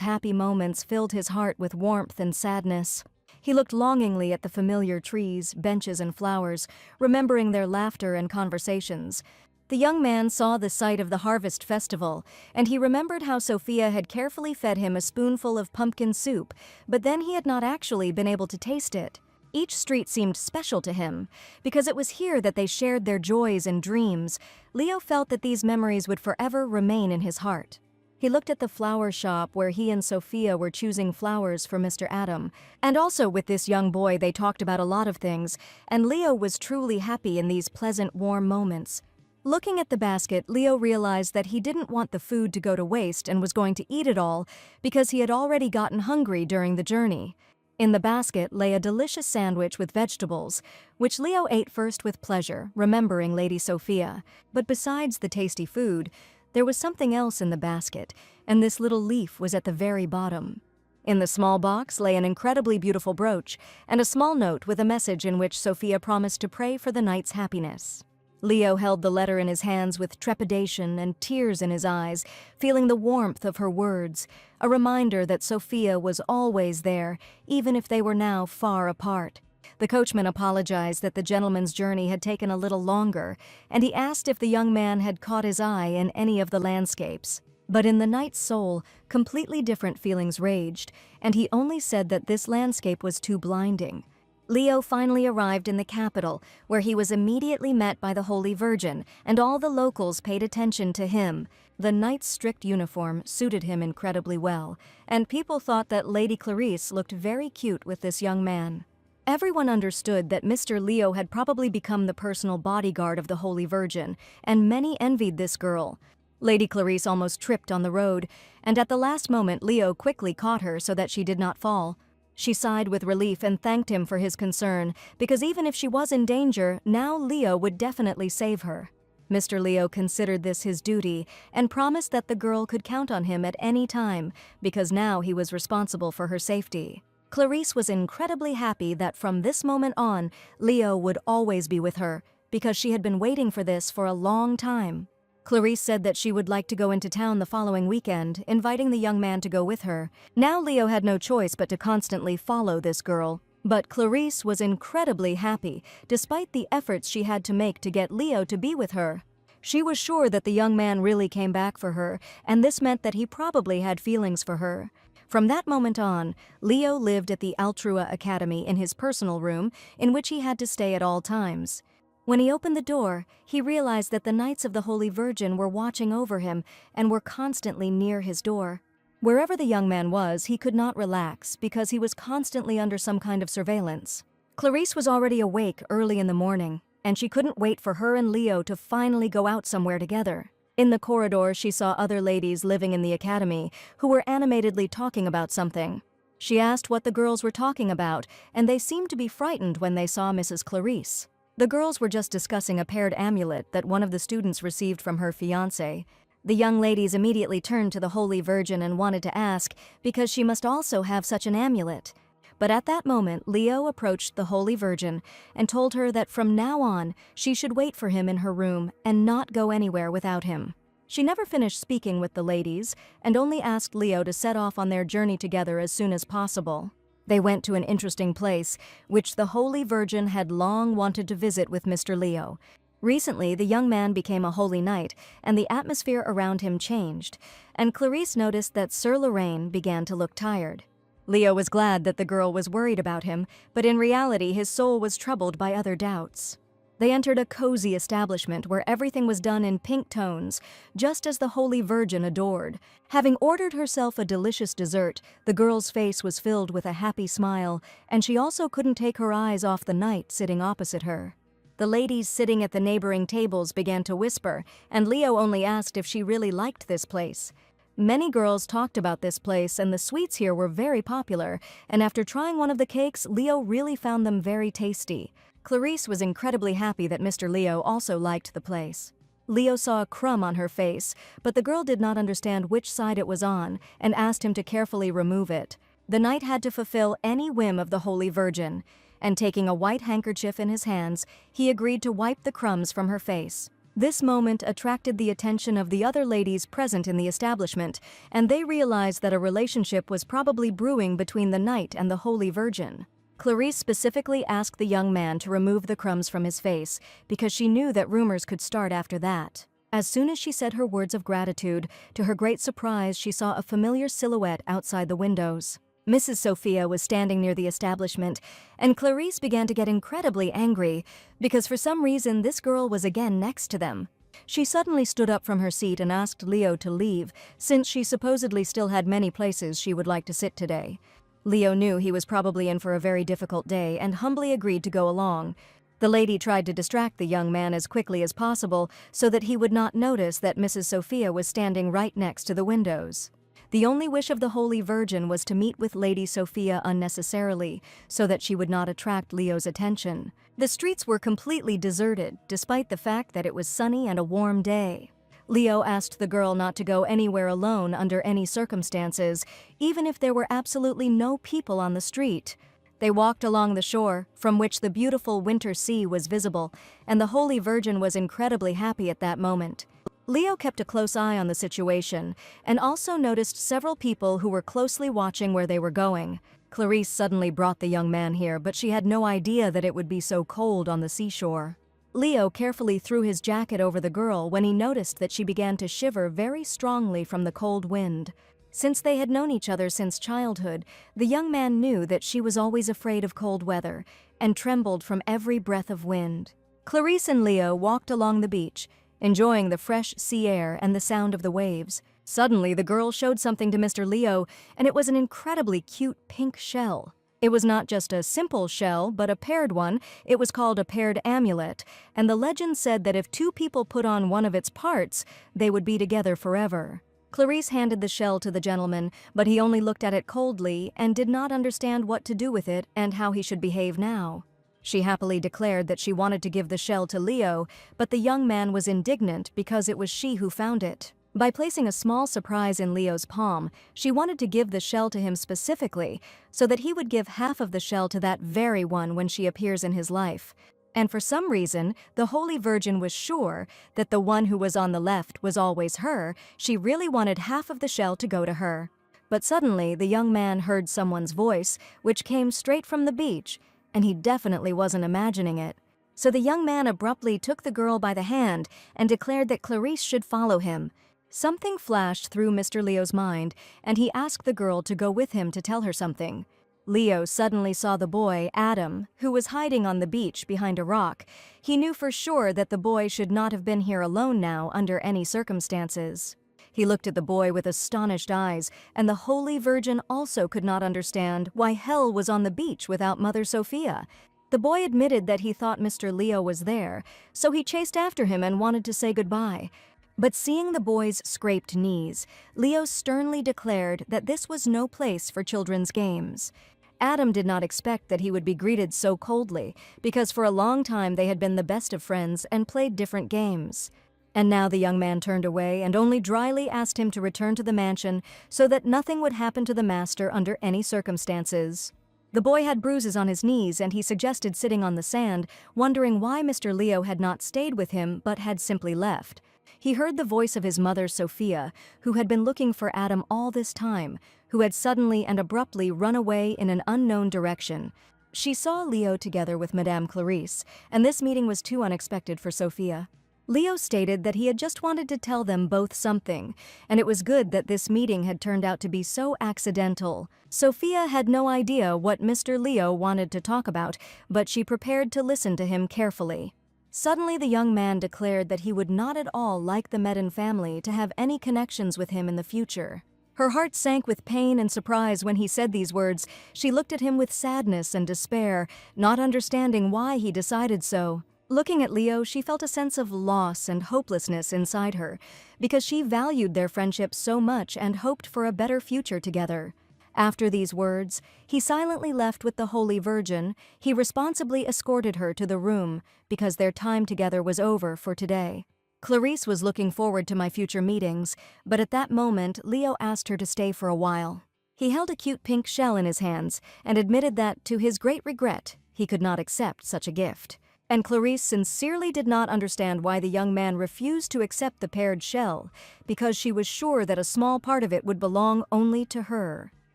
happy moments filled his heart with warmth and sadness. He looked longingly at the familiar trees, benches, and flowers, remembering their laughter and conversations. The young man saw the site of the harvest festival, and he remembered how Sophia had carefully fed him a spoonful of pumpkin soup, but then he had not actually been able to taste it. Each street seemed special to him, because it was here that they shared their joys and dreams. Leo felt that these memories would forever remain in his heart. He looked at the flower shop where he and Sophia were choosing flowers for Mr. Adam, and also with this young boy they talked about a lot of things, and Leo was truly happy in these pleasant, warm moments. Looking at the basket, Leo realized that he didn't want the food to go to waste and was going to eat it all because he had already gotten hungry during the journey. In the basket lay a delicious sandwich with vegetables, which Leo ate first with pleasure, remembering Lady Sophia. But besides the tasty food, there was something else in the basket, and this little leaf was at the very bottom. In the small box lay an incredibly beautiful brooch and a small note with a message in which Sophia promised to pray for the knight's happiness. Leo held the letter in his hands with trepidation and tears in his eyes, feeling the warmth of her words, a reminder that Sophia was always there, even if they were now far apart. The coachman apologized that the gentleman's journey had taken a little longer, and he asked if the young man had caught his eye in any of the landscapes. But in the knight's soul, completely different feelings raged, and he only said that this landscape was too blinding. Leo finally arrived in the capital, where he was immediately met by the Holy Virgin, and all the locals paid attention to him. The knight's strict uniform suited him incredibly well, and people thought that Lady Clarice looked very cute with this young man. Everyone understood that Mr. Leo had probably become the personal bodyguard of the Holy Virgin, and many envied this girl. Lady Clarice almost tripped on the road, and at the last moment Leo quickly caught her so that she did not fall. She sighed with relief and thanked him for his concern, because even if she was in danger, now Leo would definitely save her. Mr. Leo considered this his duty and promised that the girl could count on him at any time, because now he was responsible for her safety. Clarice was incredibly happy that from this moment on, Leo would always be with her, because she had been waiting for this for a long time. Clarice said that she would like to go into town the following weekend, inviting the young man to go with her. Now Leo had no choice but to constantly follow this girl. But Clarice was incredibly happy, despite the efforts she had to make to get Leo to be with her. She was sure that the young man really came back for her, and this meant that he probably had feelings for her. From that moment on, Leo lived at the Altrua Academy in his personal room, in which he had to stay at all times. When he opened the door, he realized that the Knights of the Holy Virgin were watching over him and were constantly near his door. Wherever the young man was, he could not relax because he was constantly under some kind of surveillance. Clarice was already awake early in the morning, and she couldn't wait for her and Leo to finally go out somewhere together. In the corridor, she saw other ladies living in the academy who were animatedly talking about something. She asked what the girls were talking about, and they seemed to be frightened when they saw Mrs. Clarice. The girls were just discussing a paired amulet that one of the students received from her fiancé. The young ladies immediately turned to the Holy Virgin and wanted to ask because she must also have such an amulet. But at that moment, Leo approached the Holy Virgin and told her that from now on, she should wait for him in her room and not go anywhere without him. She never finished speaking with the ladies and only asked Leo to set off on their journey together as soon as possible. They went to an interesting place, which the Holy Virgin had long wanted to visit with Mr. Leo. Recently, the young man became a holy knight, and the atmosphere around him changed, and Clarice noticed that Sir Lorraine began to look tired. Leo was glad that the girl was worried about him, but in reality his soul was troubled by other doubts. They entered a cozy establishment where everything was done in pink tones, just as the Holy Virgin adored. Having ordered herself a delicious dessert, the girl's face was filled with a happy smile, and she also couldn't take her eyes off the knight sitting opposite her. The ladies sitting at the neighboring tables began to whisper, and Leo only asked if she really liked this place. Many girls talked about this place, and the sweets here were very popular, and after trying one of the cakes, Leo really found them very tasty. Clarice was incredibly happy that Mr. Leo also liked the place. Leo saw a crumb on her face, but the girl did not understand which side it was on, and asked him to carefully remove it. The knight had to fulfill any whim of the Holy Virgin, and taking a white handkerchief in his hands, he agreed to wipe the crumbs from her face. This moment attracted the attention of the other ladies present in the establishment, and they realized that a relationship was probably brewing between the knight and the Holy Virgin. Clarice specifically asked the young man to remove the crumbs from his face, because she knew that rumors could start after that. As soon as she said her words of gratitude, to her great surprise she saw a familiar silhouette outside the windows. Mrs. Sophia was standing near the establishment, and Clarice began to get incredibly angry, because for some reason this girl was again next to them. She suddenly stood up from her seat and asked Leo to leave, since she supposedly still had many places she would like to sit today. Leo knew he was probably in for a very difficult day and humbly agreed to go along. The lady tried to distract the young man as quickly as possible so that he would not notice that Mrs. Sophia was standing right next to the windows. The only wish of the Holy Virgin was to meet with Lady Sophia unnecessarily, so that she would not attract Leo's attention. The streets were completely deserted, despite the fact that it was sunny and a warm day. Leo asked the girl not to go anywhere alone under any circumstances, even if there were absolutely no people on the street. They walked along the shore, from which the beautiful winter sea was visible, and the Holy Virgin was incredibly happy at that moment. Leo kept a close eye on the situation, and also noticed several people who were closely watching where they were going. Clarice suddenly brought the young man here, but she had no idea that it would be so cold on the seashore. Leo carefully threw his jacket over the girl when he noticed that she began to shiver very strongly from the cold wind. Since they had known each other since childhood, the young man knew that she was always afraid of cold weather, and trembled from every breath of wind. Clarice and Leo walked along the beach, enjoying the fresh sea air and the sound of the waves. Suddenly, the girl showed something to Mr. Leo, and it was an incredibly cute pink shell. It was not just a simple shell, but a paired one. It was called a paired amulet, and the legend said that if two people put on one of its parts, they would be together forever. Clarice handed the shell to the gentleman, but he only looked at it coldly and did not understand what to do with it and how he should behave now. She happily declared that she wanted to give the shell to Leo, but the young man was indignant because it was she who found it. By placing a small surprise in Leo's palm, she wanted to give the shell to him specifically, so that he would give half of the shell to that very one when she appears in his life. And for some reason, the Holy Virgin was sure that the one who was on the left was always her. She really wanted half of the shell to go to her. But suddenly, the young man heard someone's voice, which came straight from the beach, and he definitely wasn't imagining it. So the young man abruptly took the girl by the hand and declared that Clarice should follow him. Something flashed through Mr. Leo's mind, and he asked the girl to go with him to tell her something. Leo suddenly saw the boy, Adam, who was hiding on the beach behind a rock. He knew for sure that the boy should not have been here alone now under any circumstances. He looked at the boy with astonished eyes, and the Holy Virgin also could not understand why hell was on the beach without Mother Sophia. The boy admitted that he thought Mr. Leo was there, so he chased after him and wanted to say goodbye. But seeing the boy's scraped knees, Leo sternly declared that this was no place for children's games. Adam did not expect that he would be greeted so coldly, because for a long time they had been the best of friends and played different games. And now the young man turned away and only dryly asked him to return to the mansion so that nothing would happen to the master under any circumstances. The boy had bruises on his knees and he suggested sitting on the sand, wondering why Mr. Leo had not stayed with him but had simply left. He heard the voice of his mother, Sophia, who had been looking for Adam all this time, who had suddenly and abruptly run away in an unknown direction. She saw Leo together with Madame Clarice, and this meeting was too unexpected for Sophia. Leo stated that he had just wanted to tell them both something, and it was good that this meeting had turned out to be so accidental. Sophia had no idea what Mr. Leo wanted to talk about, but she prepared to listen to him carefully. Suddenly the young man declared that he would not at all like the Medin family to have any connections with him in the future. Her heart sank with pain and surprise when he said these words. She looked at him with sadness and despair, not understanding why he decided so. Looking at Leo, she felt a sense of loss and hopelessness inside her, because she valued their friendship so much and hoped for a better future together. After these words, he silently left with the Holy Virgin. He responsibly escorted her to the room, because their time together was over for today. Clarice was looking forward to my future meetings, but at that moment, Leo asked her to stay for a while. He held a cute pink shell in his hands and admitted that, to his great regret, he could not accept such a gift. And Clarice sincerely did not understand why the young man refused to accept the paired shell, because she was sure that a small part of it would belong only to her.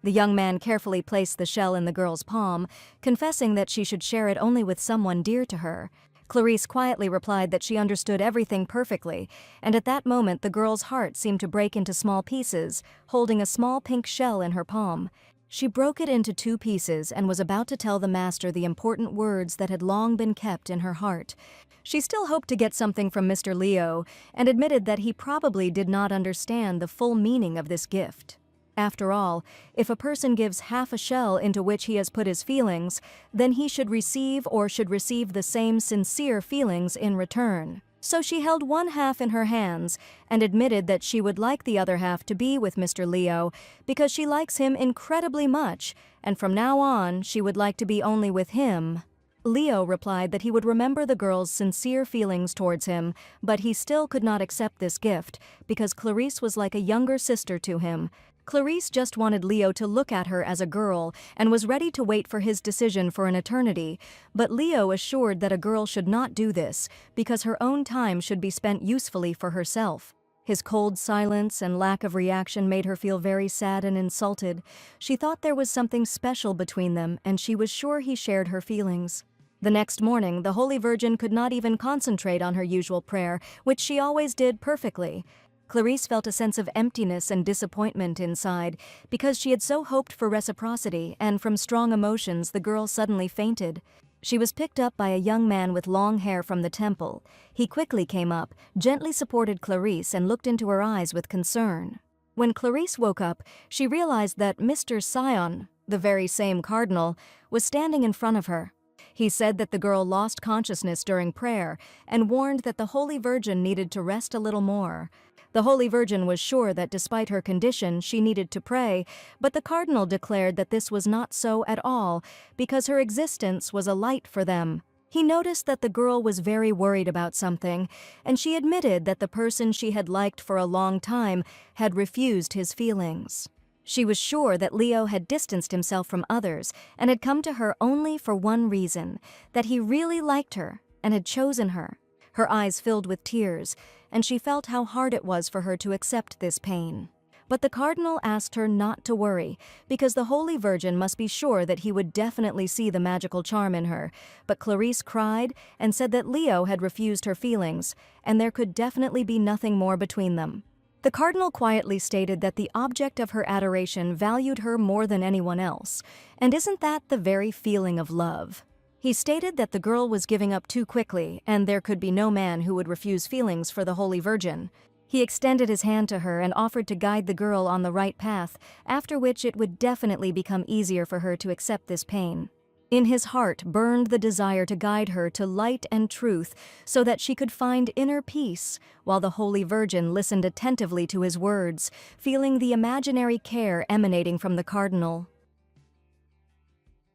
The young man carefully placed the shell in the girl's palm, confessing that she should share it only with someone dear to her. Clarice quietly replied that she understood everything perfectly, and at that moment the girl's heart seemed to break into small pieces, holding a small pink shell in her palm. She broke it into 2 pieces and was about to tell the master the important words that had long been kept in her heart. She still hoped to get something from Mr. Leo and admitted that he probably did not understand the full meaning of this gift. After all, if a person gives half a shell into which he has put his feelings, then he should receive the same sincere feelings in return. So she held one half in her hands and admitted that she would like the other half to be with Mr. Leo because she likes him incredibly much, and from now on she would like to be only with him. Leo replied that he would remember the girl's sincere feelings towards him, but he still could not accept this gift because Clarice was like a younger sister to him. Clarice just wanted Leo to look at her as a girl and was ready to wait for his decision for an eternity, but Leo assured that a girl should not do this because her own time should be spent usefully for herself. His cold silence and lack of reaction made her feel very sad and insulted. She thought there was something special between them, and she was sure he shared her feelings. The next morning, the Holy Virgin could not even concentrate on her usual prayer, which she always did perfectly. Clarice felt a sense of emptiness and disappointment inside because she had so hoped for reciprocity, and from strong emotions the girl suddenly fainted. She was picked up by a young man with long hair from the temple. He quickly came up, gently supported Clarice, and looked into her eyes with concern. When Clarice woke up, she realized that Mr. Sion, the very same cardinal, was standing in front of her. He said that the girl lost consciousness during prayer and warned that the Holy Virgin needed to rest a little more. The Holy Virgin was sure that despite her condition, she needed to pray, but the cardinal declared that this was not so at all, because her existence was a light for them. He noticed that the girl was very worried about something, and she admitted that the person she had liked for a long time had refused his feelings. She was sure that Leo had distanced himself from others and had come to her only for one reason, that he really liked her and had chosen her. Her eyes filled with tears, and she felt how hard it was for her to accept this pain. But the cardinal asked her not to worry, because the Holy Virgin must be sure that he would definitely see the magical charm in her. But Clarice cried and said that Leo had refused her feelings, and there could definitely be nothing more between them. The cardinal quietly stated that the object of her adoration valued her more than anyone else, and isn't that the very feeling of love? He stated that the girl was giving up too quickly, and there could be no man who would refuse feelings for the Holy Virgin. He extended his hand to her and offered to guide the girl on the right path, after which it would definitely become easier for her to accept this pain. In his heart burned the desire to guide her to light and truth so that she could find inner peace, while the Holy Virgin listened attentively to his words, feeling the imaginary care emanating from the cardinal.